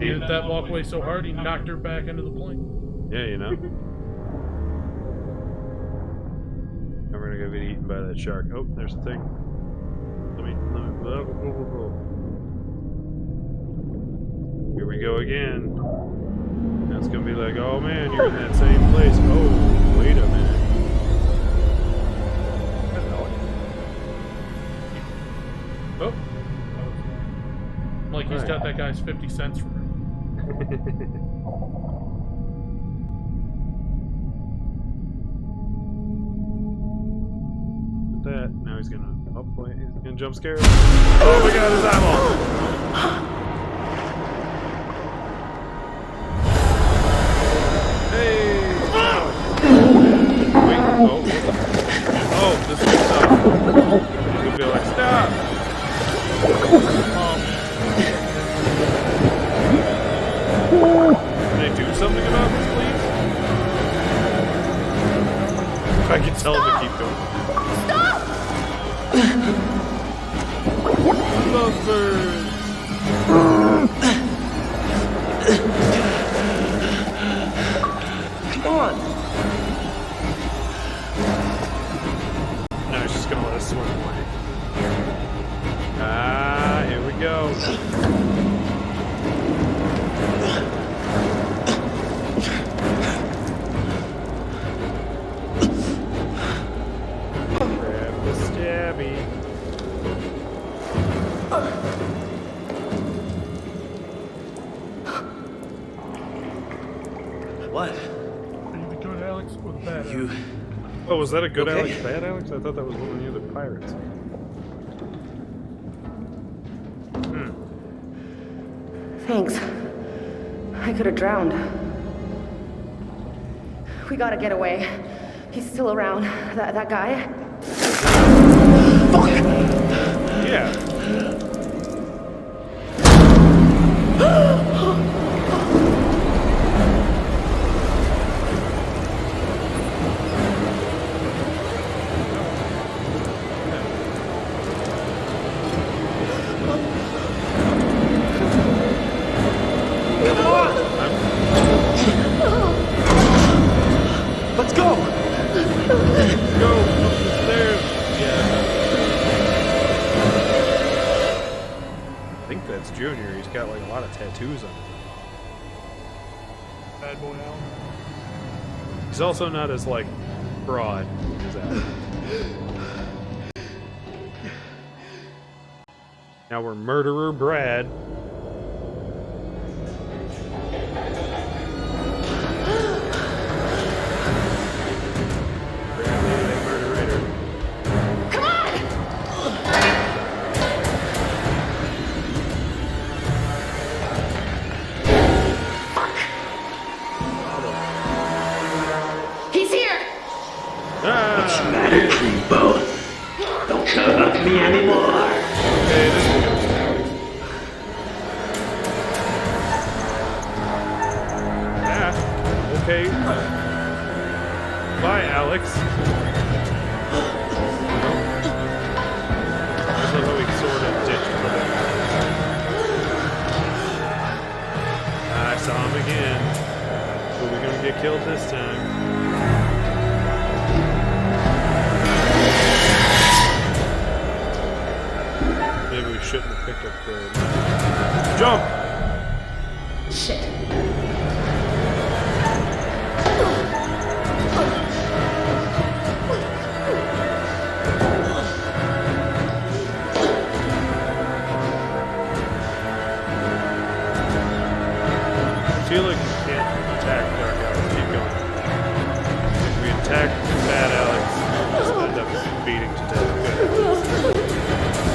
He hit that walkway so hard he knocked her back into the plane. Yeah, you know. I'm gonna go get eaten by that shark. Oh, there's the thing. Let me. Here we go again. Now it's gonna be like, oh man, you're in that same place. Oh, wait a minute. Oh. Like he's got that guy's 50 cents from him. That. Now he's gonna upplay. He's gonna jump scare. Oh my god, his eyeball! Hey! Wait, oh, this is stuff. He's gonna be like, stop! Can they do something about this, please? I can tell him to keep going. Stop! Lovebird! Come on! No, he's just gonna let us swim away. Ah, here we go. Grab the stabby. What? Are you the good Alex or the bad Alex? Oh, was that a good Okay. Alex, bad Alex? I thought that was one of the other pirates. Thanks. I could have drowned. We gotta get away. He's still around. That guy. Fuck! Yeah. Let's go! Go up the stairs. Yeah. I think that's Junior. He's got like a lot of tattoos on his arm. Bad boy Alan. He's also not as, like, broad as Alex. Now we're Murderer Brad. What's the matter, Creamboat? Don't care about me anymore. Okay. Bye, Alex. I love how he sort of ditched the I saw him again. Are we gonna get killed this time? Maybe we shouldn't have picked up the... Jump! Shit. I feel like we can't attack Dark Alex. Keep going. If we attack Bad Alex, we'll just end up beating to death Good Alex.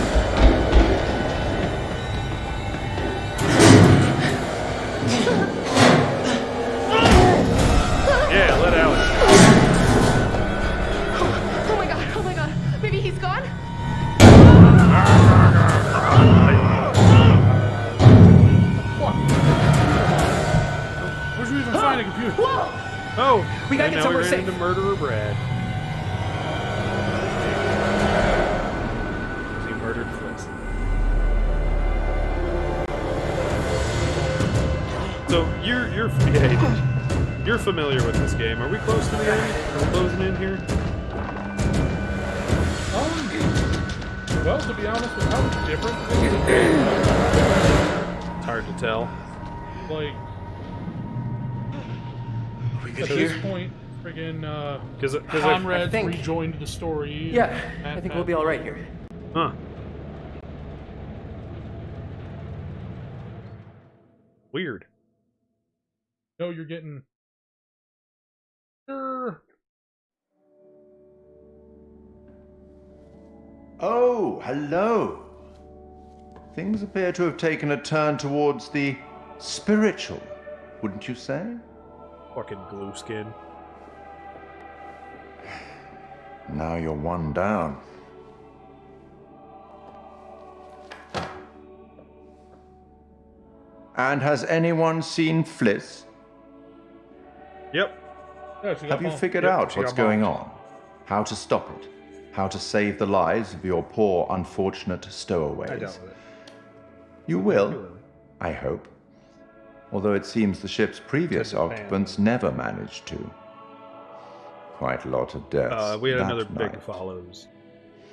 Yeah, let Alex go. Oh my god. Maybe he's gone? Where'd you even find a computer? Whoa! Oh, We gotta and get now somewhere we ran safe. into Murderer Brad. He murdered Fliss. So you're familiar with this game. Are we close to the end? Are we closing in here? Well, to be honest with how different things are, It's hard to tell. like, We at this point, friggin' Conrad's rejoined the story. Yeah, I think we'll be all right here. Huh. Weird. No, you're getting... Oh, hello. Things appear to have taken a turn towards the spiritual, wouldn't you say? Fucking glue skin. Now you're one down. And has anyone seen Fliss? Yep. Have you figured out what's going on? How to stop it? How to save the lives of your poor, unfortunate stowaways? I doubt it. You will, I hope. Although it seems the ship's previous occupants never managed to. Quite a lot of deaths. We had that another night. big follows.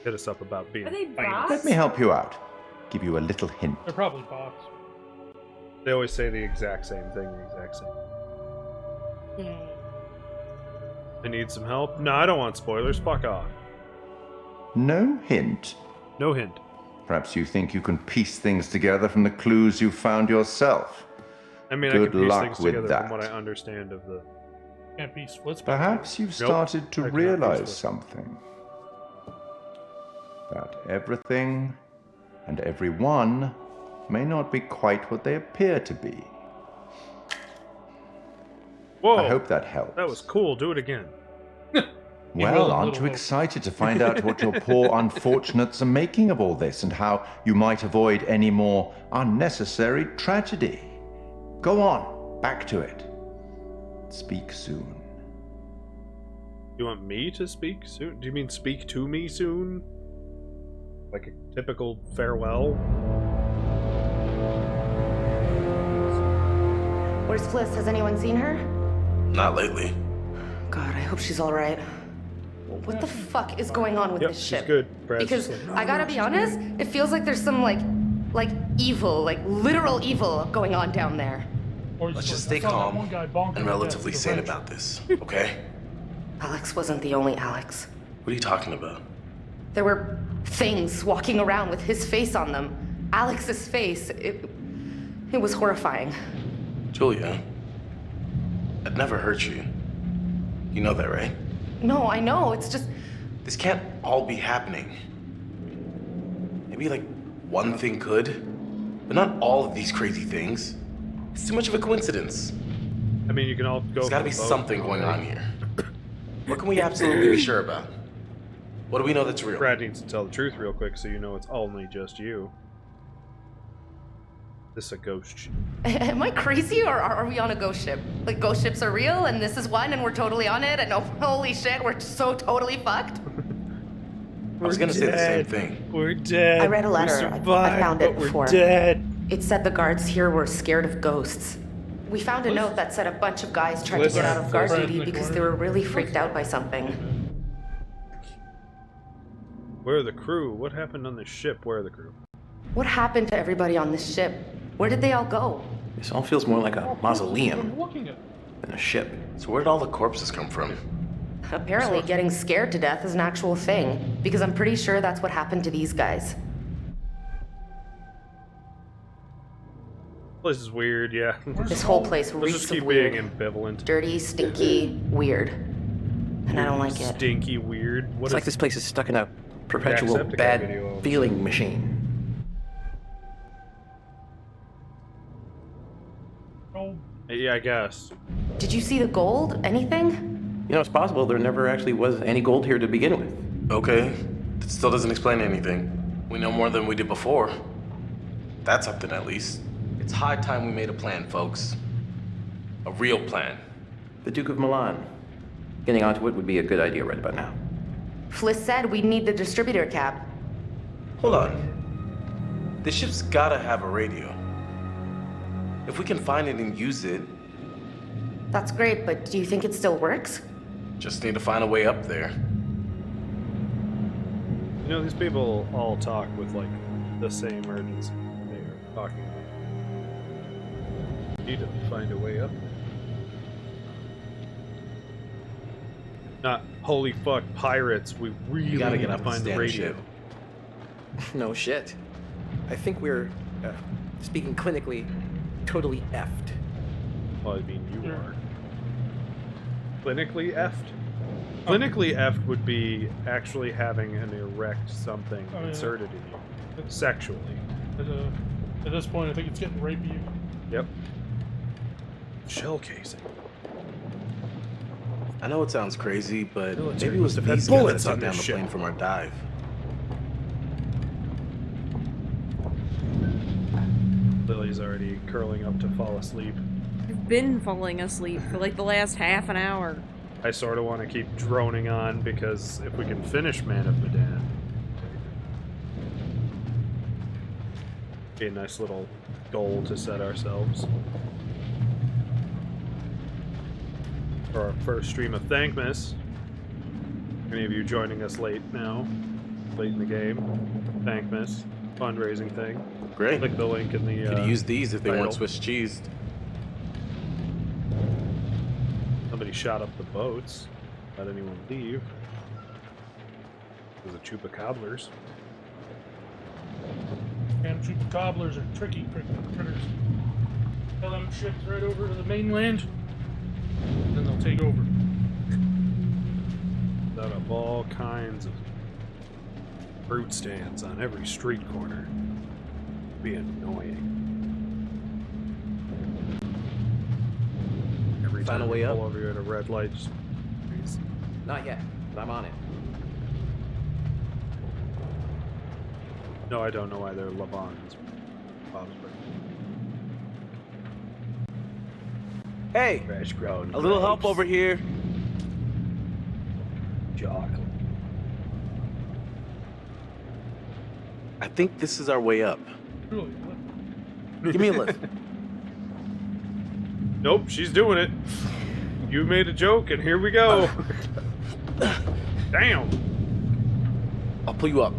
Hit us up about being Are they famous. bots? Let me help you out. Give you a little hint. They're probably bots. They always say the exact same thing, the exact same. I need some help? No, I don't want spoilers. Fuck off. No hint? No hint. Perhaps you think you can piece things together from the clues you found yourself. I mean, Good I can piece luck things with together that. from what I understand of the... Can't be splits. Perhaps you've Nope, started I to cannot realize piece it. something. That everything and everyone may not be quite what they appear to be. Whoa! I hope that helps. That was cool. Do it again. Well, aren't you excited to find out what your poor unfortunates are making of all this and how you might avoid any more unnecessary tragedy? Go on, back to it. Speak soon. You want me to speak soon? Do you mean speak to me soon? Like a typical farewell? Where's Fliss? Has anyone seen her? Not lately. God, I hope she's all right. What the fuck is going on with Yep, this she's ship? good. Brad's Because just like, I gotta be honest, it feels like there's some like evil, like literal evil going on down there. Let's just stay calm and relatively sane about this, okay? Alex wasn't the only Alex. What are you talking about? There were things walking around with his face on them. Alex's face. It was horrifying. Julia, I'd never hurt you. You know that, right? No, I know. It's just... This can't all be happening. Maybe, like, one thing could, but not all of these crazy things. It's too much of a coincidence. I mean, you can all go. There's gotta be something going on here. What can we absolutely be sure about? What do we know that's real? Brad needs to tell the truth real quick so you know it's only just you. This is a ghost ship. Am I crazy, or are we on a ghost ship? Like, ghost ships are real, and this is one, and we're totally on it, and oh, holy shit, we're so totally fucked? I was gonna say the same thing. We're dead. I read a letter. I found it before. We're dead. It said the guards here were scared of ghosts. We found a note that said a bunch of guys tried to get out of guard duty because they were really freaked out by something. Where are the crew? What happened on the ship? Where are the crew? What happened to everybody on this ship? Where did they all go? This all feels more like a mausoleum than a ship. So where did all the corpses come from? Apparently getting scared to death is an actual thing, because I'm pretty sure that's what happened to these guys. This is weird, yeah. This whole place Let's reeks just keep of weird. being ambivalent. Dirty, stinky, weird. And I don't like it. Stinky, weird. It's like this place is stuck in a perpetual bad feeling machine. Yeah, I guess. Did you see the gold? Anything? You know, it's possible there never actually was any gold here to begin with. Okay, that still doesn't explain anything. We know more than we did before. That's something at least. It's high time we made a plan, folks. A real plan. The Duke of Milan. Getting onto it would be a good idea right about now. Fliss said we'd need the distributor cap. Hold on. This ship's gotta have a radio. If we can find it and use it... That's great, but do you think it still works? Just need to find a way up there. You know, these people all talk with, like, the same urgency they are talking about. Need to find a way up. Not, holy fuck, pirates, we really gotta need get to up find the and radio. No shit. I think we're, speaking clinically, totally effed. Well, I mean, you are. Clinically effed? Clinically effed would be actually having an erect something inserted in you. Sexually. At this point, I think it's getting rapey. Yep. Shell casing. I know it sounds crazy, but Military maybe it was must have these had guys bullets that took on down this the ship. plane from our dive. Lily's already curling up to fall asleep. I've been falling asleep for like the last half an hour. I sort of want to keep droning on because if we can finish Man of Medan, be a nice little goal to set ourselves. For our first stream of Thankmas. Any of you joining us late now, late in the game, Thankmas, fundraising thing. Great. Click the link in the Could have used these if they title. weren't Swiss cheesed. Somebody shot up the boats. Let anyone leave. There's a chupacabras. Damn chupacabras are tricky critters. Tell them ships right over to the mainland, and then they'll take over. Set up all kinds of fruit stands on every street corner. Be annoying. Every Find time a way you up? pull over here at a red light, just Not yet, but I'm on it. no, I don't know why they're Lavans. Hey, Fresh grown a little help grapes. over here. Chocolate. I think this is our way up. Give me a lift. Nope, she's doing it. You made a joke, and here we go. Damn. I'll pull you up.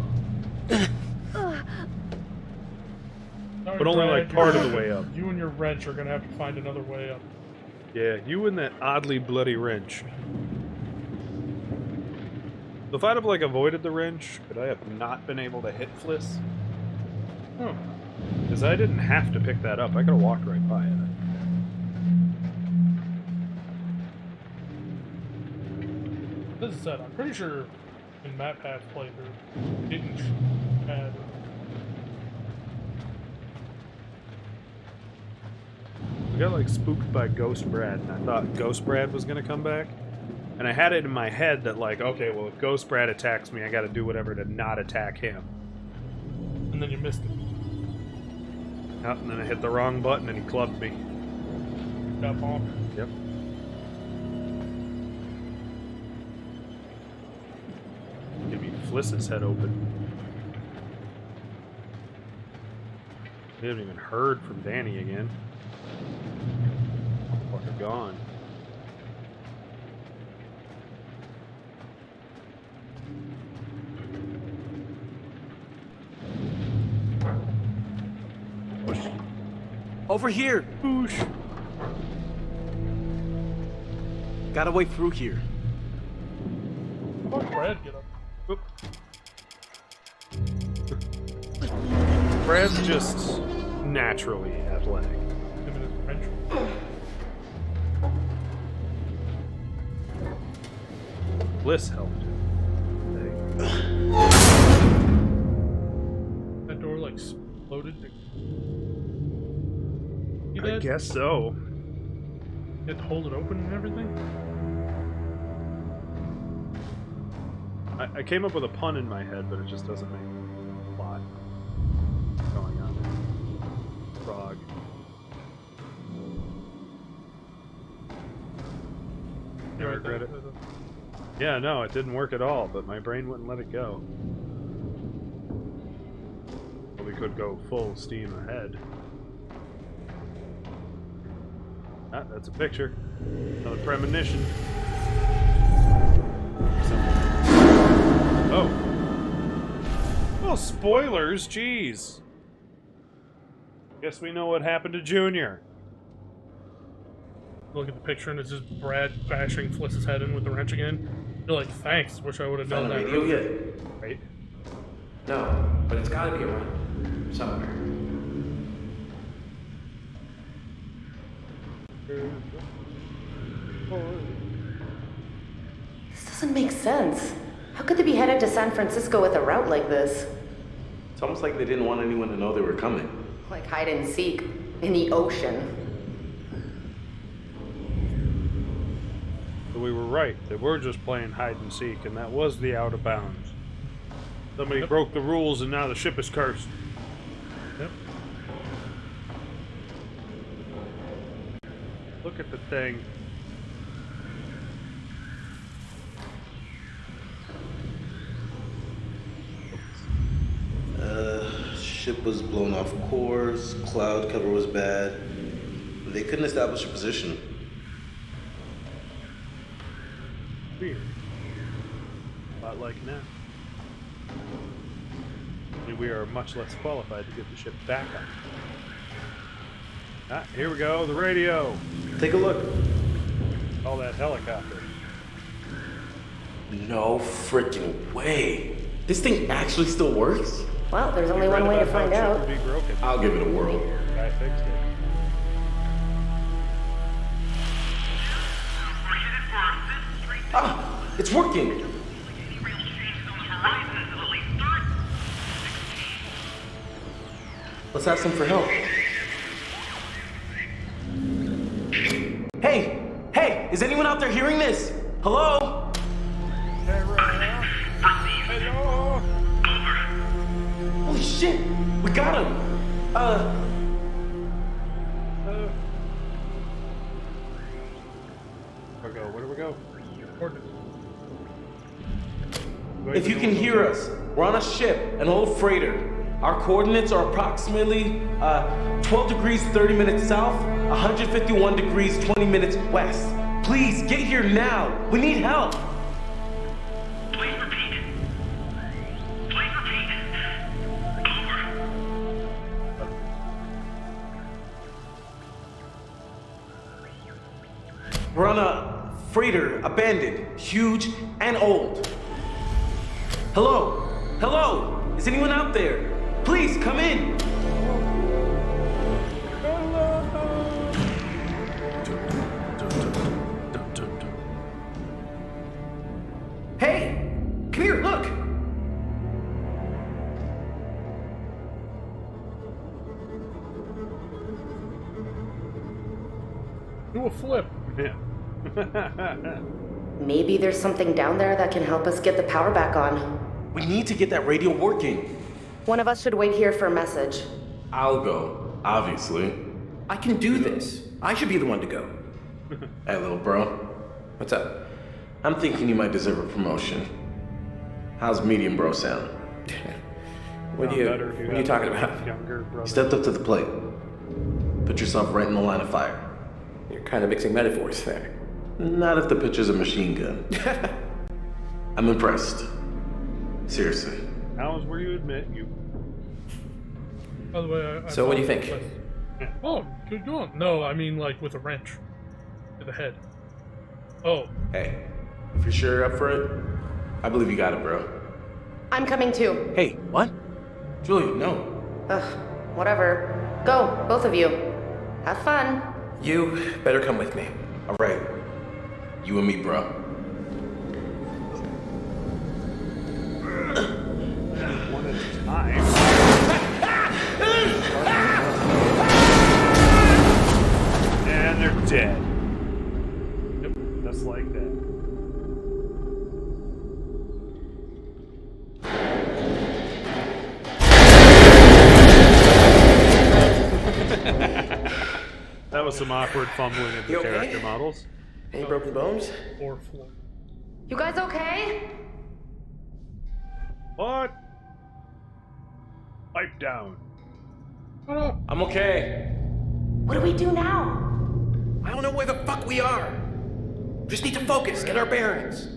But only like part of the way up. You and your wrench are gonna have to find another way up. Yeah, you and that oddly bloody wrench. So if I'd have, like, avoided the wrench, could I have not been able to hit Fliss? Oh. Because I didn't have to pick that up. I could have walked right by it. This is sad. I'm pretty sure in Matt Pat's playthrough, didn't add. I got, like, spooked by Ghost Brad, and I thought Ghost Brad was going to come back. And I had it in my head that, like, okay, well, if Ghost Brad attacks me, I gotta do whatever to not attack him. And then you missed it. Oh, and then I hit the wrong button and he clubbed me. Got bonked. Yep. Give me Fliss's head open. We haven't even heard from Danny again. Fucking gone. Over here! Boosh! Got a way through here. How about Brad get up? Oop. Brad's just naturally athletic. Him and his wrench. Bliss helped him. That door like exploded. I guess so. You had to hold it open and everything? I came up with a pun in my head, but it just doesn't make a plot going on. Frog. I regret it. Yeah, no, it didn't work at all, but my brain wouldn't let it go. Well, we could go full steam ahead. Ah, that's a picture. Another premonition. Oh. Well, spoilers, jeez. Guess we know what happened to Junior. Look at the picture and it's just Brad bashing Fliss's head in with the wrench again. You're like, thanks, wish I would have done that. Radio yet? Right? No, but it's gotta be around somewhere. This doesn't make sense. How could they be headed to San Francisco with a route like this? It's almost like they didn't want anyone to know they were coming. Like hide and seek in the ocean. But we were right. They were just playing hide and seek, and that was the out of bounds. Somebody broke the rules, and now the ship is cursed. Yep. Look at the thing. Ship was blown off course, cloud cover was bad. They couldn't establish a position. Weird. A lot like now. Only we are much less qualified to get the ship back up. Ah, here we go, the radio. Take a look. Call that helicopter. No freaking way. This thing actually still works? Well, there's only one way to find out. I'll give it a whirl. I fixed it. Ah, it's working. Let's ask them for help. Hey! Hey! Is anyone out there hearing this? Hello? Hello? Holy shit! We got him! Where do we go? If you can hear us, we're on a ship, an old freighter. Our coordinates are approximately 12 degrees 30 minutes south, 151 degrees 20 minutes west. Please, get here now. We need help. Please repeat. Please repeat. Over. We're on a freighter, abandoned, huge, and old. Hello? Hello? Is anyone out there? Please, come in! Hey! Come here, look! Do a flip. Yeah. Maybe there's something down there that can help us get the power back on. We need to get that radio working. One of us should wait here for a message. I'll go, obviously. I can do this. I should be the one to go. Hey, little bro. What's up? I'm thinking you might deserve a promotion. How's medium bro sound? What are you talking about? You stepped up to the plate. Put yourself right in the line of fire. You're kind of mixing metaphors there. Not if the picture's a machine gun. I'm impressed. Seriously. How is where you admit you... By the way, So what do you think? Oh, good going. No, I mean like with a wrench to the head. Oh. Hey, if you're sure you're up for it, I believe you got it, bro. I'm coming too. Hey, what? Julia, no. Ugh, whatever. Go, both of you. Have fun. You better come with me. All right. You and me, bro. One at a time. And they're dead. Yep, just like that. That was some awkward fumbling of the character models. Any broken bones? Or floor. You guys okay? What? Pipe down. I'm okay. What do we do now? I don't know where the fuck we are. Just need to focus, get our bearings.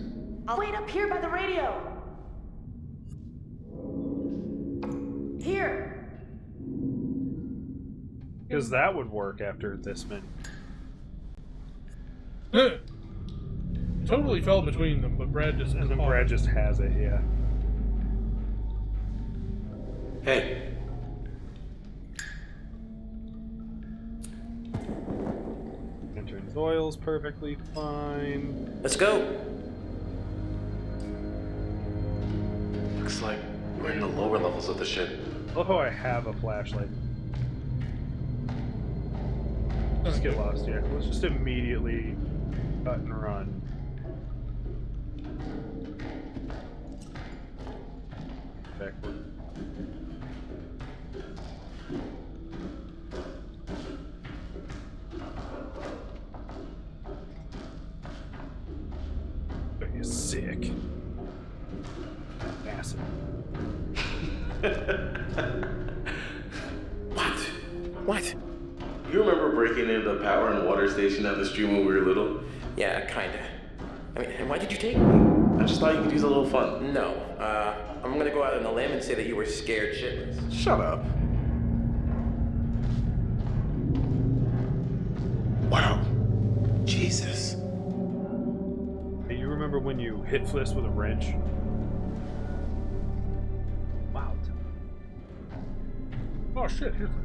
I'll wait up here by the radio. Here. Because that would work after this many. Totally fell between them, but Brad just Brad just has it, yeah. Hey. Entering his oil's perfectly fine. Let's go. Looks like we're in the lower levels of the ship. Oh, I have a flashlight. Let's get lost here. Let's just immediately cut and run. Backward. Are you sick? Massive. What? You remember breaking into the power and water station at the stream when we were little? Yeah, kinda. I mean, and why did you take me? I just thought you could use a little fun. No, I'm gonna go out on a limb and say that you were scared shitless. Shut up. Wow. Jesus. Hey, you remember when you hit Fliss with a wrench? Wow. Oh shit, here's the...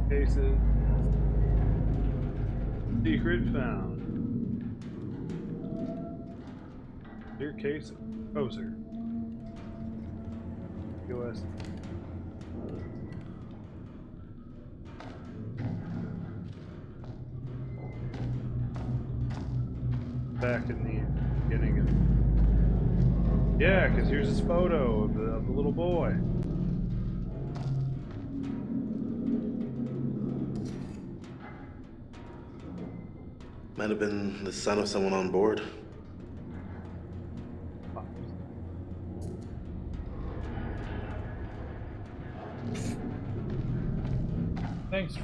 Cases. Secret found. Clear case of poser. US. Back in the beginning of... Yeah, because here's his photo of the little boy. Might have been the son of someone on board. Thanks.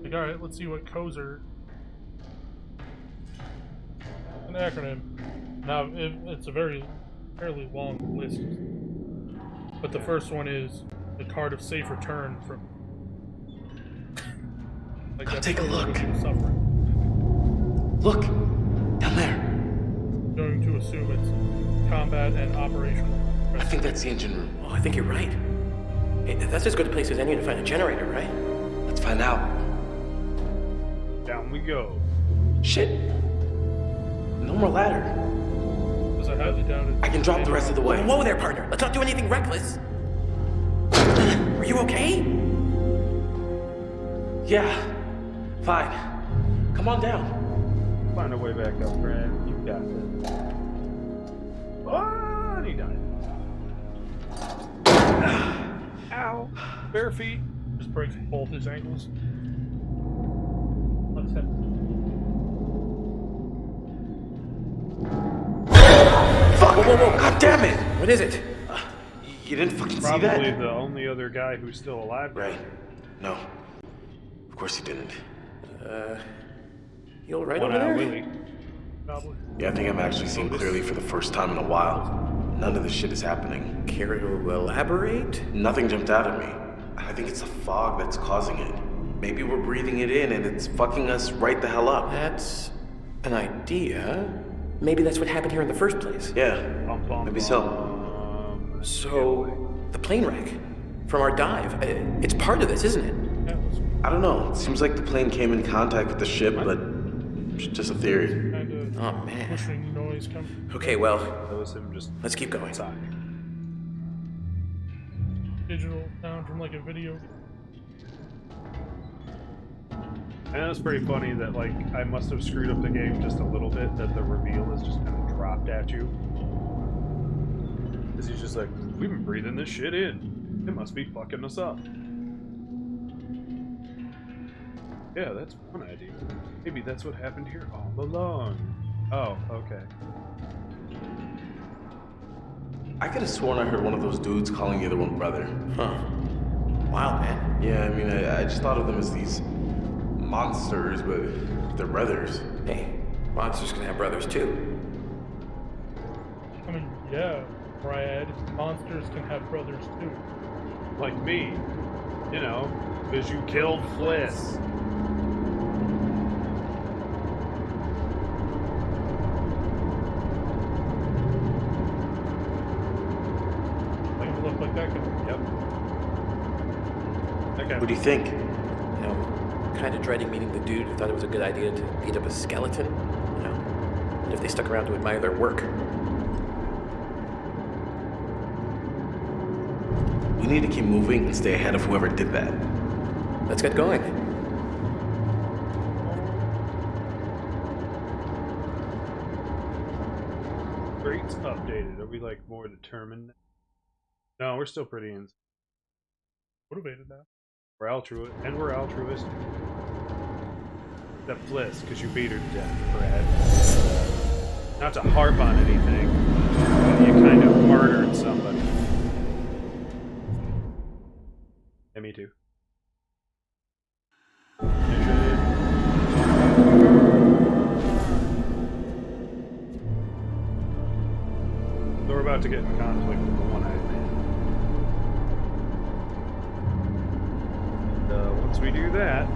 Like, alright, let's see what COSER... An acronym. Now, it's a fairly long list. But the first one is the card of safe return from Come take a look. Suffering. Look, down there. Going to assume it's combat and operational. I think that's the engine room. Oh, I think you're right. Hey, that's as good a place as any to find a generator, right? Let's find out. Down we go. Shit. No more ladder. Because I highly doubt it. I can drop the rest of the way. Whoa there, partner. Let's not do anything reckless. Are you okay? Yeah. Fine. Come on down. Find a way back up, Brad. You got this. Oh, and he died. Ow. Bare feet. Just breaks both his ankles. Let's hit. Fuck! Whoa. God damn it! What is it? You didn't fucking Probably see that? Probably the only other guy who's still alive. Right. No. Of course you didn't. You all right One over there? Willie. Probably. Yeah, I think I'm actually seeing clearly for the first time in a while. None of this shit is happening. Care to elaborate? Nothing jumped out at me. I think it's the fog that's causing it. Maybe we're breathing it in and it's fucking us right the hell up. That's an idea. Maybe that's what happened here in the first place. Yeah, maybe so. So, the plane wreck from our dive, it's part of this, isn't it? I don't know. It seems like the plane came in contact with the ship, but it's just a theory. Oh, man. Pushing noise coming. Okay, well, That was him just let's keep going. inside. Digital sound from like a video. And it's pretty funny that, like, I must have screwed up the game just a little bit, that the reveal is just kind of dropped at you. Because he's just like, we've been breathing this shit in. It must be fucking us up. Yeah, that's one idea. Maybe that's what happened here all along. Oh, okay. I could have sworn I heard one of those dudes calling the other one brother. Huh. Wild, man. Yeah, I mean, I just thought of them as these monsters, but they're brothers. Hey, monsters can have brothers too. I mean, yeah, Brad. Monsters can have brothers too. Like me. You know, because you killed Fliss. Like it looked like that guy. Yep. Okay. What do you think? You know, kind of dreading meeting the dude who thought it was a good idea to beat up a skeleton. You know, and if they stuck around to admire their work. We need to keep moving and stay ahead of whoever did that. Let's get going. Traits updated. Are we, like, more determined? No, we're still pretty Motivated now. We're altruistic. And we're altruistic. Except Fliss, because you beat her to death, Brad. Not to harp on anything, but you kind of murdered somebody. Yeah, me too. So we're about to get in conflict with the one-eyed man. And once we do that,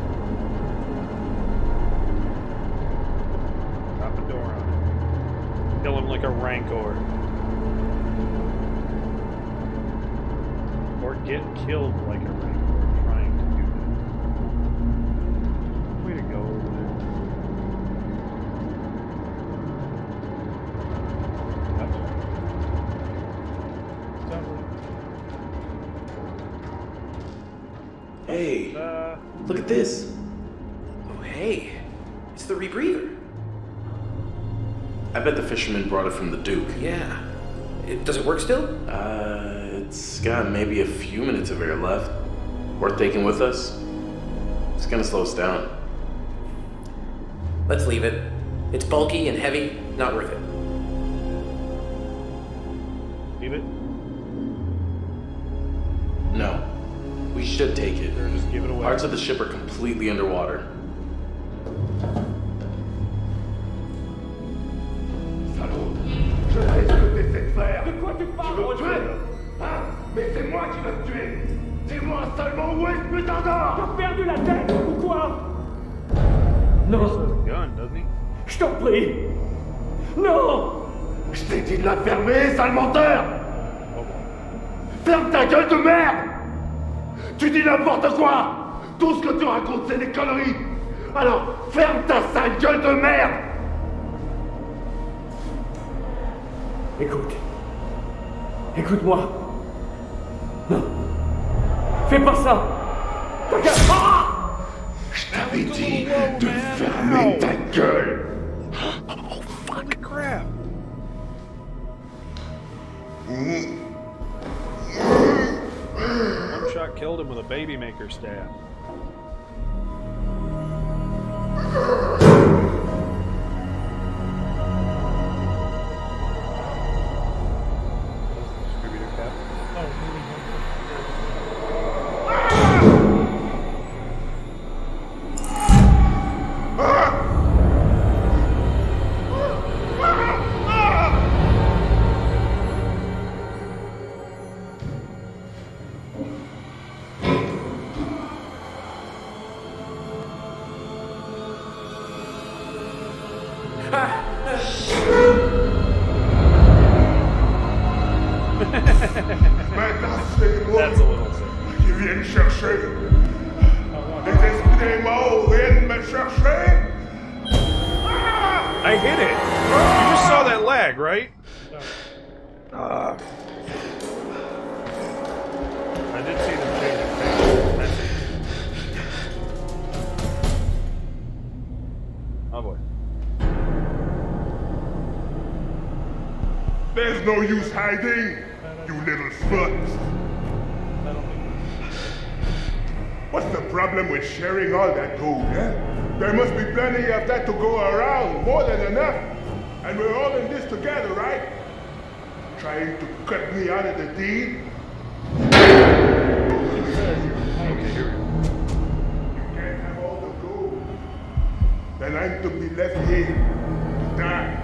drop a door on it. Kill him like a rancor. Or get killed like a rancor trying to do that. Way to go over there. Hey, look at this. Oh, hey. It's the rebreather. I bet the fisherman brought it from the Duke. Yeah. Does it work still? It's got maybe a few minutes of air left. Worth taking with us. It's gonna slow us down. Let's leave it. It's bulky and heavy. Not worth it. Leave it? No. We should take it. Or just give it away. Parts of the ship are completely underwater. Salaud! Cela est ce que t'essaies de faire! De quoi tu parles? Tu veux me tuer? Hein? Mais c'est moi qui vais te tuer! C'est moi seulement! Où est-ce que t'as? T'as perdu la tête ou quoi? a gun, doesn't he? Je t'en prie. Non. Je t'ai dit de la fermer, sale menteur. Ferme ta gueule de merde. Tu dis n'importe quoi. Tout ce que tu racontes, c'est des conneries. Alors, ferme ta sale gueule de merde. Écoute. Écoute-moi. Non. Fais pas ça. Ta gueule. Ah! Je t'avais dit de fermer ta gueule. Oh, fuck crap. One shot killed him with a baby maker staff. Distributor cap. Maintenant, c'est moi That's a little sick. qui viens me chercher. Les esprits des morts viennent me chercher. I hit it. You just saw that lag, right? I did see them change it. That's it. Oh boy. There's no use hiding, you little sluts. What's the problem with sharing all that gold, eh? There must be plenty of that to go around, more than enough. And we're all in this together, right? Trying to cut me out of the deal? Okay, here we go. You can't have all the gold. Then I'm to be left here to die.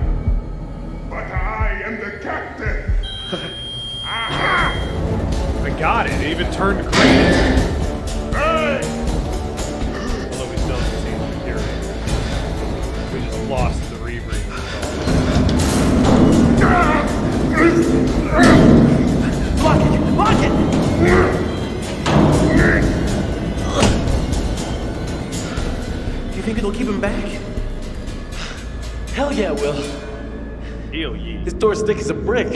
But I am the captain. Aha! I got it. It even turned green. Hey! Although we still haven't seen the theory. We just lost the rebrief. Lock it! Lock it! Do you think it'll keep him back? Hell yeah, it will. Hell yeah. This door's thick as a brick.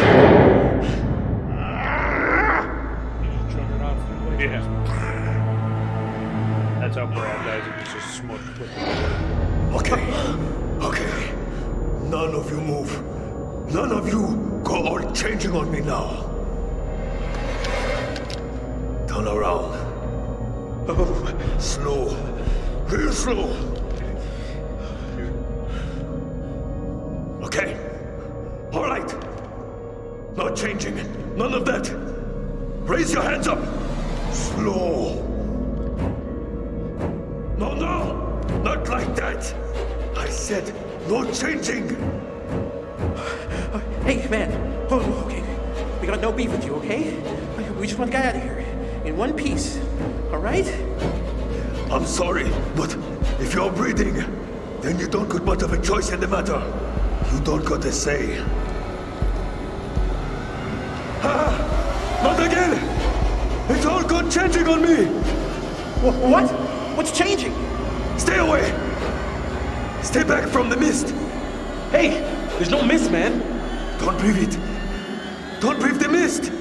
Yeah. That's how Brad dies. He gets just smushed with the Okay. Okay. None of you move. None of you go all changing on me now. Turn around. Oh, slow. Real slow. Okay. All right. Not changing. None of that. Raise your hands up. Slow. No, no. Not like that. I said no changing. Hey, man. Oh, okay. We got no beef with you, okay? We just want to get out of here. In one piece. All right? I'm sorry, but if you're breathing, then you don't got much of a choice in the matter. You don't got a say. Ah! Not again! It's all gone changing on me! What? What's changing? Stay away! Stay back from the mist! Hey! There's no mist, man! Don't breathe it! Don't breathe the mist!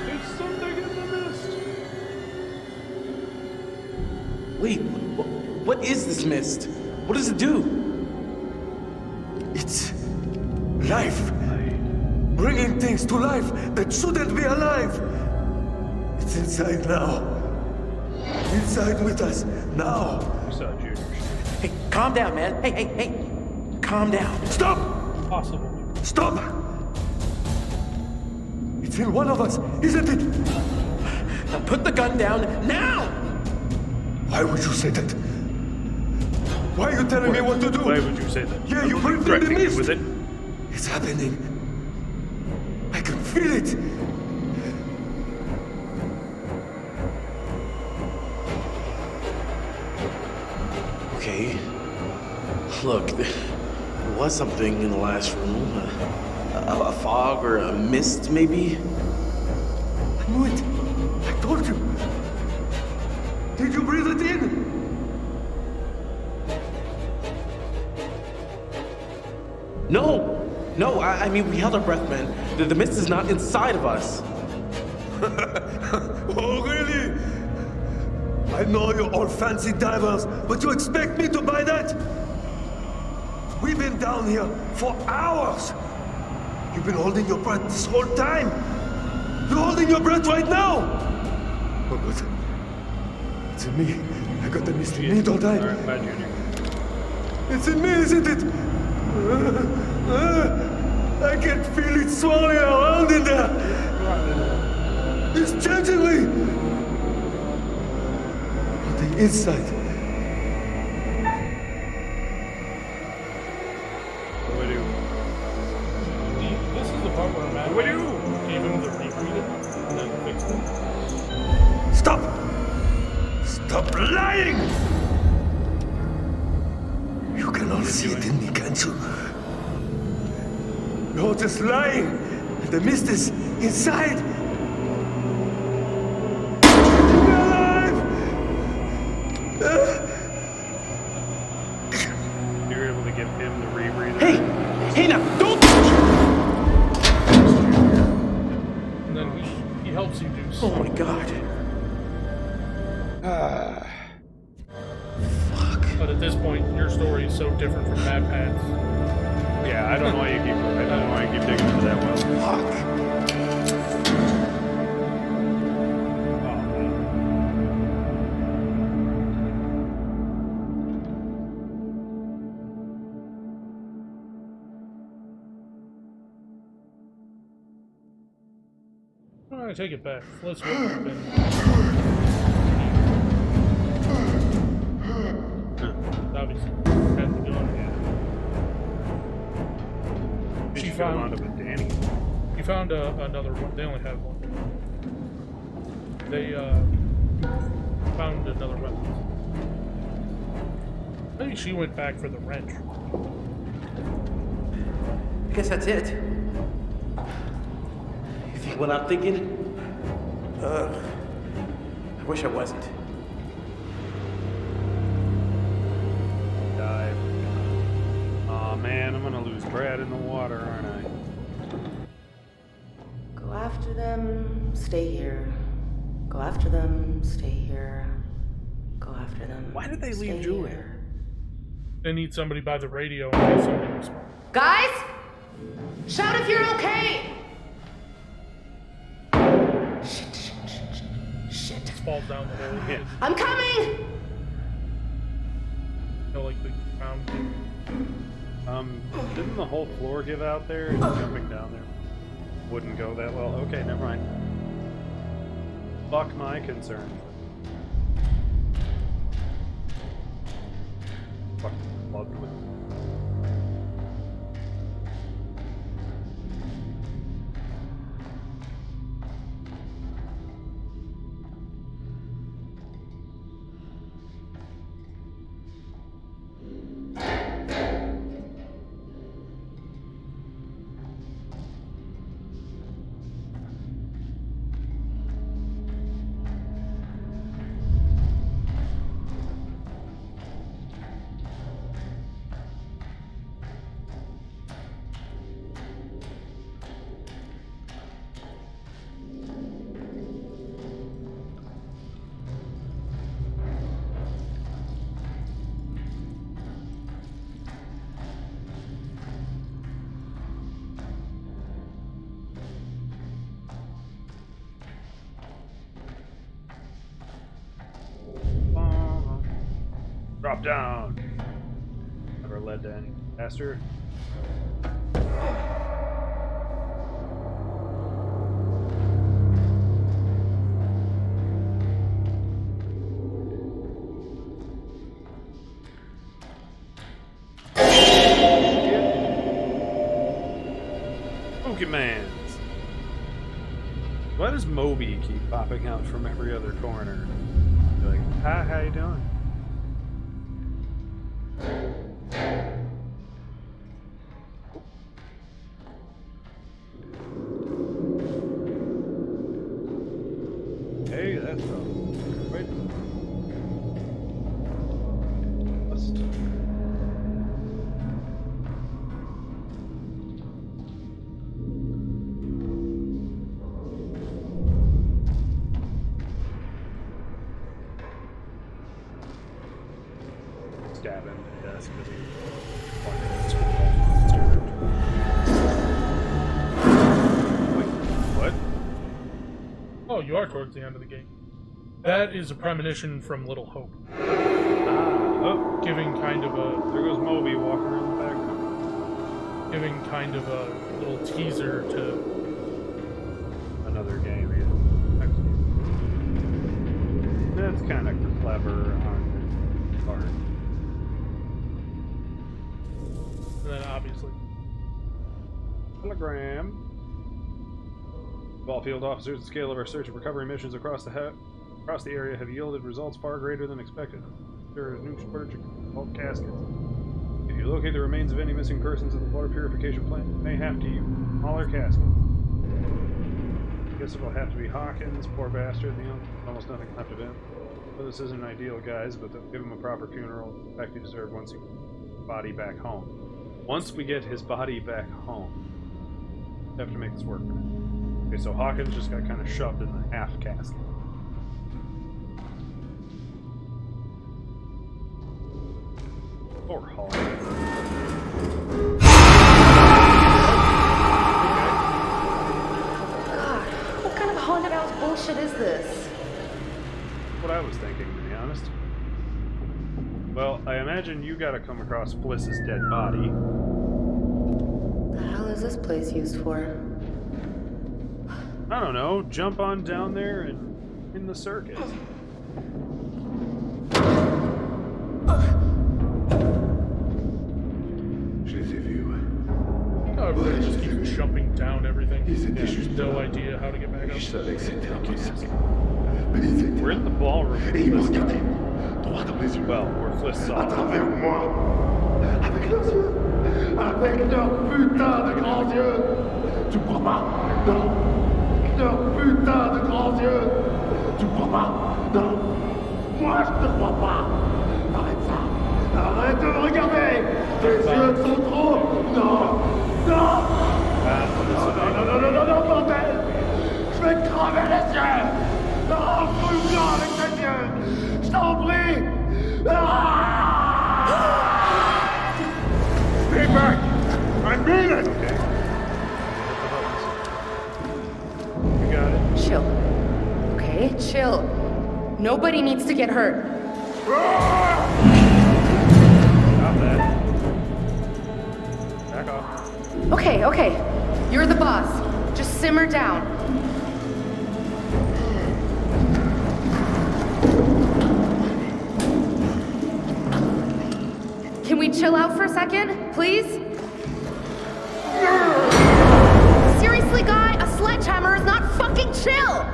There's something in the mist. Wait, what is this mist? What does it do? It's life. Bringing things to life that shouldn't be alive. It's inside now. Inside with us now. We saw Junior. Hey, calm down, man. Hey. Calm down. Stop! Impossible. Stop! It's in one of us, isn't it? Now put the gun down now! Why would you say that? Why are you telling me what to do? Why would you say that? Yeah, you breathed in the threatening me mist. with it. It's happening. I can feel it. Okay. Look, there was something in the last room. A fog or a mist, maybe? I knew it. I told you. Did you breathe it in? No! No, I mean, we held our breath, man. The mist is not inside of us. Oh, really? I know you're all fancy divers, but you expect me to buy that? We've been down here for hours. You've been holding your breath this whole time. You're holding your breath right now. Oh, God. It's in me. I got the mist in me, don't I? All right, bye, Junior. It's in me, isn't it? I can feel it swirling around in there. It's changing me. On the inside. What do? This is the part where Matt gave him the reread it and then fixed it. Stop! Stop lying! You can all see it in me, can't you? You're just lying. The mist is inside. You're alive! You're able to give him the rebreather. Hey, now, don't! And then he helps you do so. Oh my God. But at this point, your story is so different from MadPat's. Yeah, I don't know why you keep digging into that well. Fuck. I take it back. Let's look at it. Obviously, had to go on. She found with Danny. You found another one. They only had one. They found another weapon. Maybe she went back for the wrench. I guess that's it. You think what I'm thinking? I wish I wasn't. Dive. Aw, man, I'm gonna lose Brad in the water, aren't I? Go after them, stay here. Go after them, stay here. Go after them. Why did they leave Julia? They need somebody by the radio and have somebody respond. Guys? Shout if you're okay! Shit. Just falls down the hole. Yeah. I'm coming! You know, like the ground. Didn't the whole floor give out there? And jumping down there wouldn't go that well. Okay, never mind. Fuck my concern. Fuck, loved with. Drop down. Never led to any faster. Pokemans. Why does Moby keep popping out from every other corner? You're like, hi, how you doing? that stuff. Right? Let's... Stab him to death because he wanted to screw monster. Wait, what? Oh, you are towards the end of the game. That is a premonition from Little Hope. Oh. Giving kind of a... There goes Moby walking around the background. Giving kind of a little teaser to... Another game, yeah. That's kind of clever on his part. And then obviously... Telegram. Ball field officers, the scale of our search and recovery missions across the area have yielded results far greater than expected. There is a new shortage of bulk caskets. If you locate the remains of any missing persons at the water purification plant, you may have to use smaller caskets. I guess it'll have to be Hawkins, poor bastard. Almost nothing left of him. Well, this isn't ideal, guys, but they'll give him a proper funeral. In fact, he deserved once he gets his body back home. Once we get his body back home, we have to make this work. Okay, so Hawkins just got kind of shoved in the half casket. Poor Hawkins. God, what kind of haunted house bullshit is this? What I was thinking, to be honest. Well, I imagine you gotta come across Bliss's dead body. The hell is this place used for? I don't know, jump on down there and in the circus. Oh, everybody just keeps jumping down everything. There's no idea how to get back up. We're in the ballroom. Well, where Fliss saw. Avec leurs yeux, avec leurs putains de grands yeux. Tu crois pas? Non. Leurs putains de grands yeux. Tu crois pas? Non. Moi, je te crois pas. Arrête ça. Arrête de me regarder. Tes yeux sont trop. Non. Non. Non, bordel. Je vais te crever les yeux. Non, fous-le avec tes yeux. Je t'en prie. Stay back! I mean it! Okay. You got it. Chill. Okay, chill. Nobody needs to get hurt. Stop that. Back off. Okay. You're the boss. Just simmer down. Can we chill out for a second, please? Seriously, guy? A sledgehammer is not fucking chill!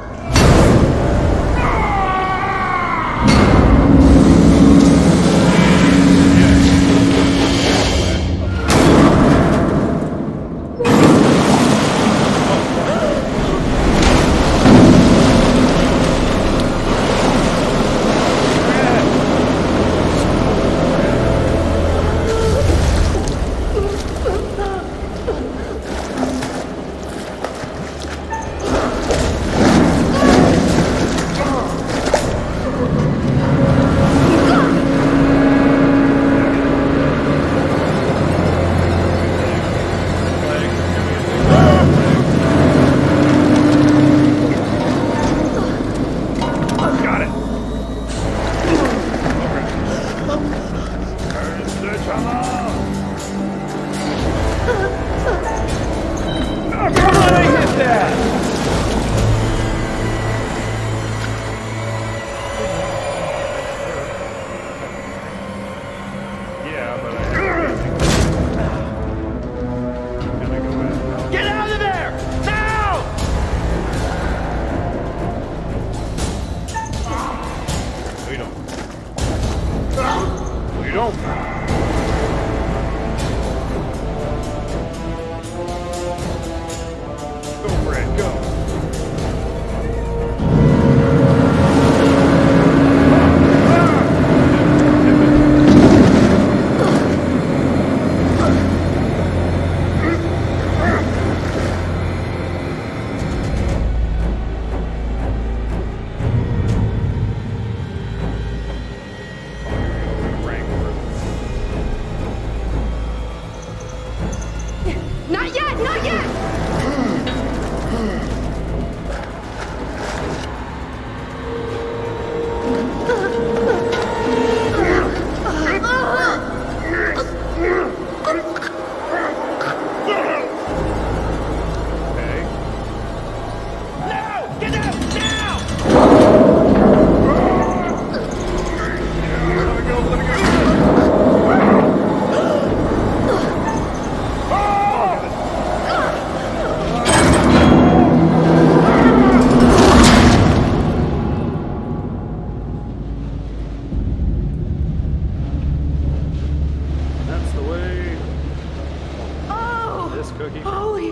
cookie? Holy!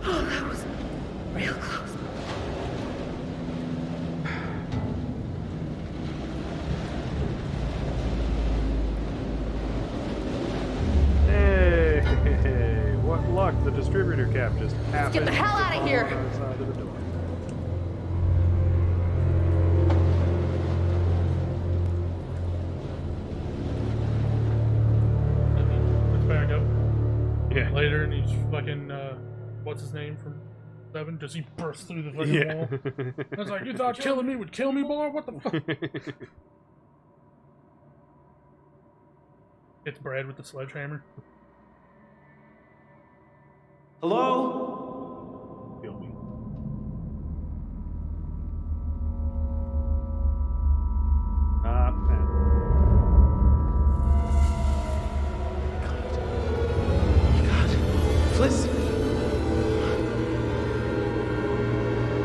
Oh, that was real close. Hey, what luck! The distributor cap just happened. Get the hell out of here! On our side of the door. Let's back up. Yeah. Later, and he's fucking, what's his name from 7? Does he burst through the fucking wall? I was like, you thought killing me would kill me, boy? What the fuck? It's Brad with the sledgehammer. Hello? Kill me. Fliss?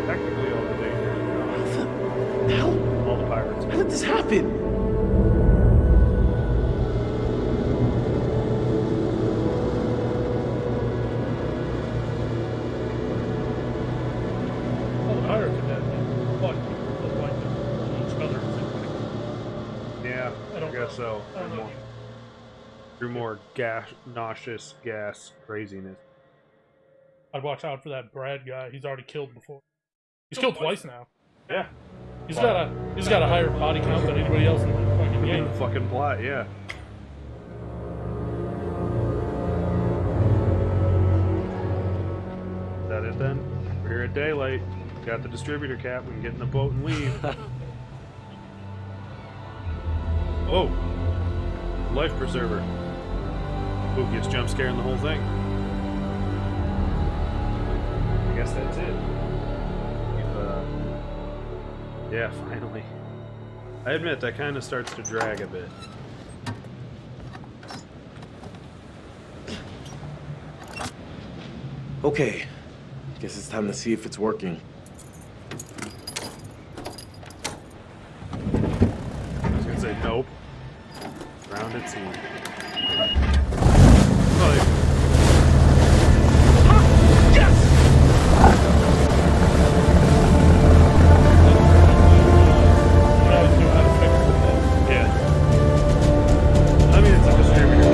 Technically, all the danger is gone. Hell? All the pirates. How did this happen? All the pirates are dead. But look like each other. Yeah, I don't guess so. I don't know. Through more nauseous gas craziness. I'd watch out for that Brad guy. He's already killed before. He's killed twice now. Yeah. He's got a higher body count than anybody else in the fucking game. Fucking plot, yeah. Is that it then? We're here at daylight. Got the distributor cap. We can get in the boat and leave. Oh! Life preserver. Spookiest jump scare in the whole thing. I guess that's it. Yeah, finally. I admit that kind of starts to drag a bit. Okay. Guess it's time to see if it's working. I was gonna say nope. Grounded scene. Oh, yeah. I mean, it's a distributor.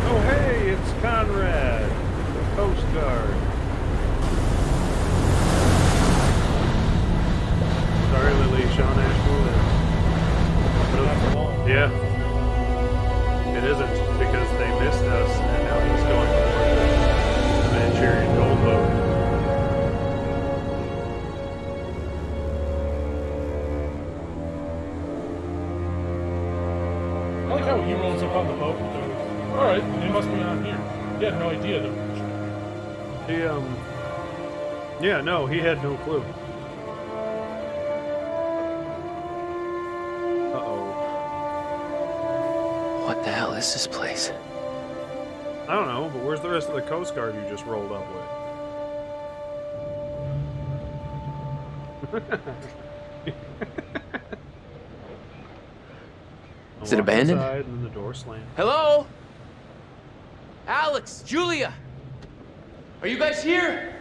Oh, hey, it's Conrad, the Coast Guard. Sorry, Lily, Sean Ashmore. Yeah. It isn't, because they missed us, and now he's going for the Manchurian gold boat. I like how he rolls up on the boat and goes, alright, they must be on here. He had no idea that Yeah, no, he had no clue. What the hell is this place? I don't know, but where's the rest of the Coast Guard you just rolled up with? Is it abandoned? Inside, and then the door slammed. Hello? Alex, Julia! Are you guys here?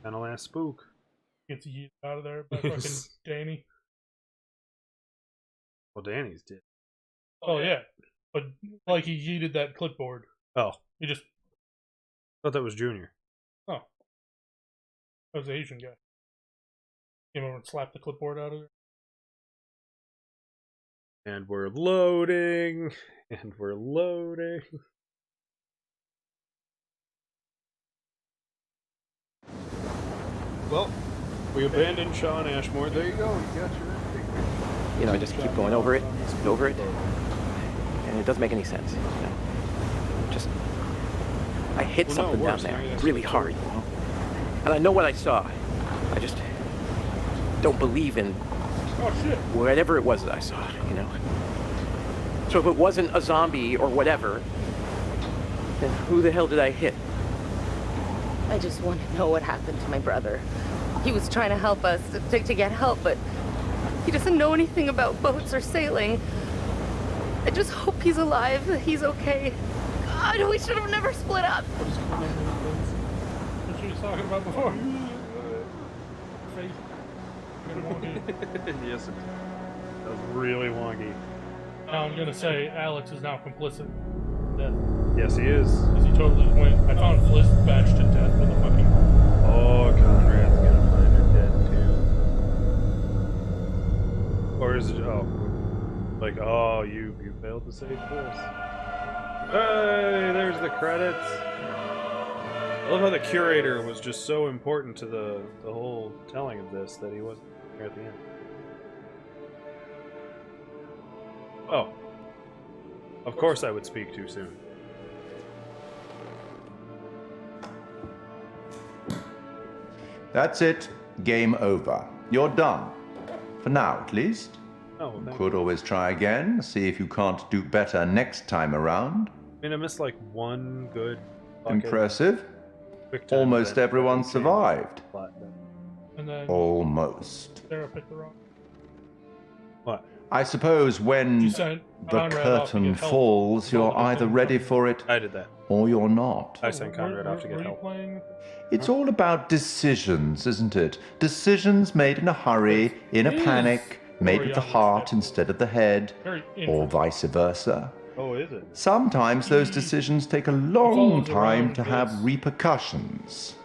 Kinda last spook. gets yeeted out of there by fucking Danny. Well, Danny's dead. Oh, yeah. But, like, he yeeted that clipboard. Oh. He just... thought that was Junior. Oh. That was the Asian guy. Came over and slapped the clipboard out of there. And we're loading. And we're loading. Well, we abandoned Sean Ashmore. There you go. You got your ending. You know, I just keep going over it, and over it, and it doesn't make any sense. You know, just I hit something down there really hard, you know, and I know what I saw. I just don't believe in whatever it was that I saw, you know. So if it wasn't a zombie or whatever, then who the hell did I hit? I just want to know what happened to my brother. He was trying to help us to get help, but he doesn't know anything about boats or sailing. I just hope he's alive, that he's okay. God, we should have never split up. What she was talking about before. Face. Yes, it was really wonky. I'm gonna say Alex is now complicit in death. Yes, he is. Because he totally went. I found Fliss bashed to death with a fucking. Oh, Conrad's gonna find her dead too. Or is it? Oh, like you failed to save Fliss. Hey, there's the credits. I love how the curator was just so important to the whole telling of this that he wasn't here at the end. Oh. Of course I would speak too soon. That's it. Game over. You're done. For now, at least. Oh, You thank could always try again, see if you can't do better next time around. I mean, I missed like one good fucking Impressive. quick time Almost event everyone fucking game. survived. And then Almost. Sarah picked the wrong. What? I suppose when You sent the Conrad off to curtain get help. falls, you're either ready for it I did that. or you're not. I sent Conrad off to get Were you help. playing? It's all about decisions, isn't it? Decisions made in a hurry, in a It is panic, made with the very heart instead of the head, Very or vice versa. Oh, is it? Sometimes those decisions take a long follows time around to have this- repercussions.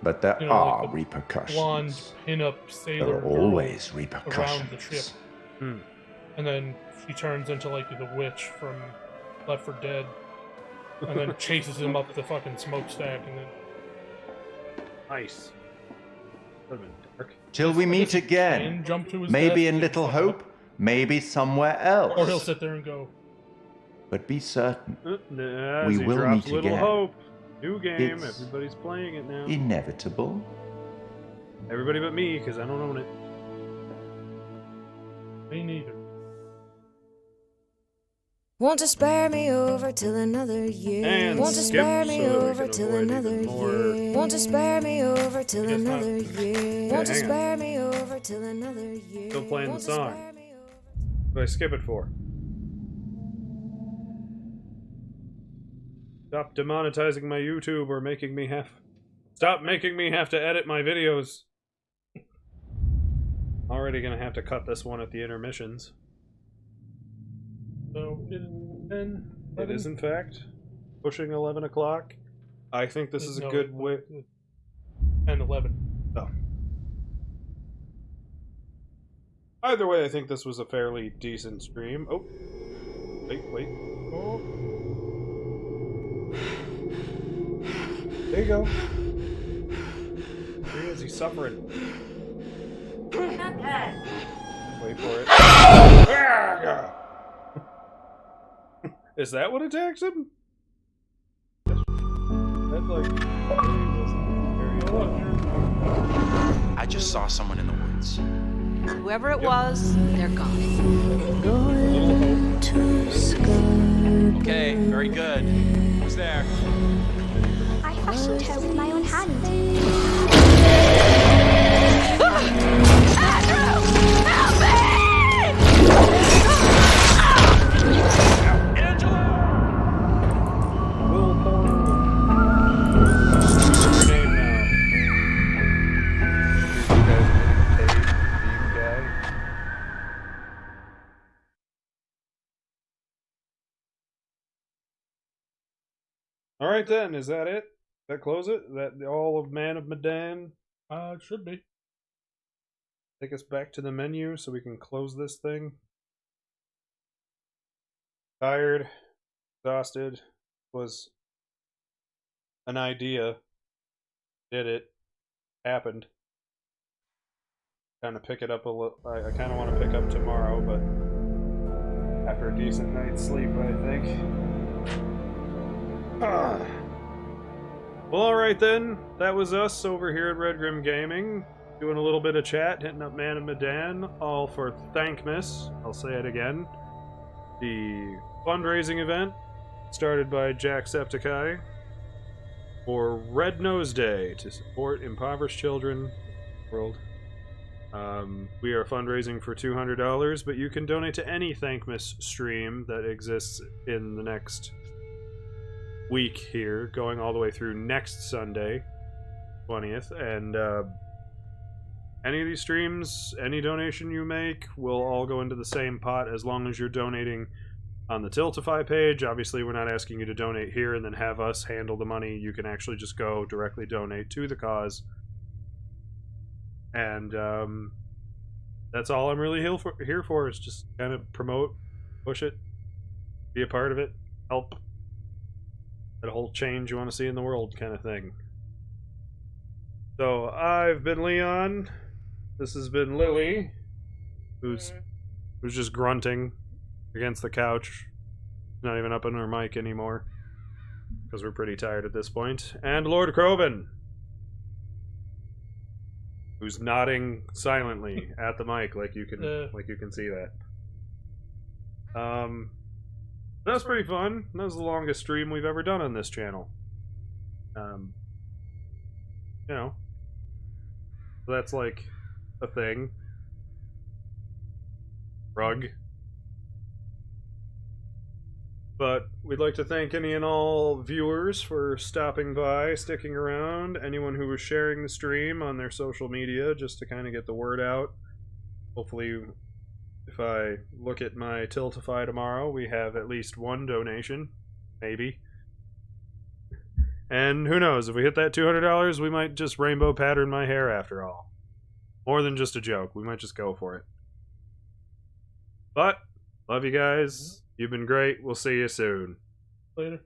But there You know, are like the repercussions. blonde pin-up sailor There are girl always around the ship. repercussions. Hmm. And then she turns into like the witch from Left 4 Dead, and then chases him up the fucking smokestack, and then Nice. Would have been dark. Till we meet can again. jump to his Maybe death, in get Little fucked up. Hope, maybe somewhere Or he'll else. sit there and go, But be certain, As We he will drops meet Little again. Hope. New game. It's Everybody's playing it now. inevitable. Everybody but me, because I don't own it. me neither. Want to spare me over till another year. And Want to skip spare me so that we over can till avoid another even more. year. Want to spare me over till guess not. another year. Yeah, Want to hang on. spare me over till another year. Still playing the Want to song. spare me over- What do I skip it for? Stop demonetizing my YouTube or making me have... Stop making me have to edit my videos. Already gonna have to cut this one at the intermissions. So it is 10. It is, in fact, pushing 11 o'clock. I think this is a No, good way... 10-11. Oh. Either way, I think this was a fairly decent stream. Oh. Wait. Oh. There you go. There he is. He's suffering. Wait for it. Is that what attacks him? That's like... I just saw someone in the woods. Whoever it was, they're gone. Okay, very good. Who's there? I fashioned her with my own hand. Alright then, is that it? That close it? Is that all of Man of Medan? It should be. Take us back to the menu so we can close this thing. Tired, exhausted, was an idea. Did it. Happened. Kind of pick it up a little. I kind of want to pick up tomorrow, but after a decent night's sleep, I think. Well, alright then. That was us over here at Redgrim Gaming. Doing a little bit of chat, hitting up Man of Medan, all for Thankmas. I'll say it again. the fundraising event started by Jacksepticeye for Red Nose Day to support impoverished children in the world. We are fundraising for $200, but you can donate to any Thankmas stream that exists in the next week here, going all the way through next Sunday, 20th, and any of these streams, any donation you make will all go into the same pot as long as you're donating on the Tiltify page. Obviously, we're not asking you to donate here and then have us handle the money. You can actually just go directly donate to the cause. And that's all I'm really here for is just kind of promote, push it, be a part of it, help. That whole change you want to see in the world kind of thing. So, I've been Leon. This has been Lily, who's just grunting against the couch. Not even up on her mic anymore. Because we're pretty tired at this point. And Lord Kroven, who's nodding silently at the mic like you can see that. That was pretty fun. That was the longest stream we've ever done on this channel. You know. So that's like a thing. Rug. But we'd like to thank any and all viewers for stopping by, sticking around, anyone who was sharing the stream on their social media just to kind of get the word out. Hopefully, if I look at my Tiltify tomorrow, we have at least one donation. Maybe. And who knows, if we hit that $200, we might just rainbow pattern my hair after all. More than just a joke, we might just go for it. But, love you guys. You've been great. We'll see you soon. Later.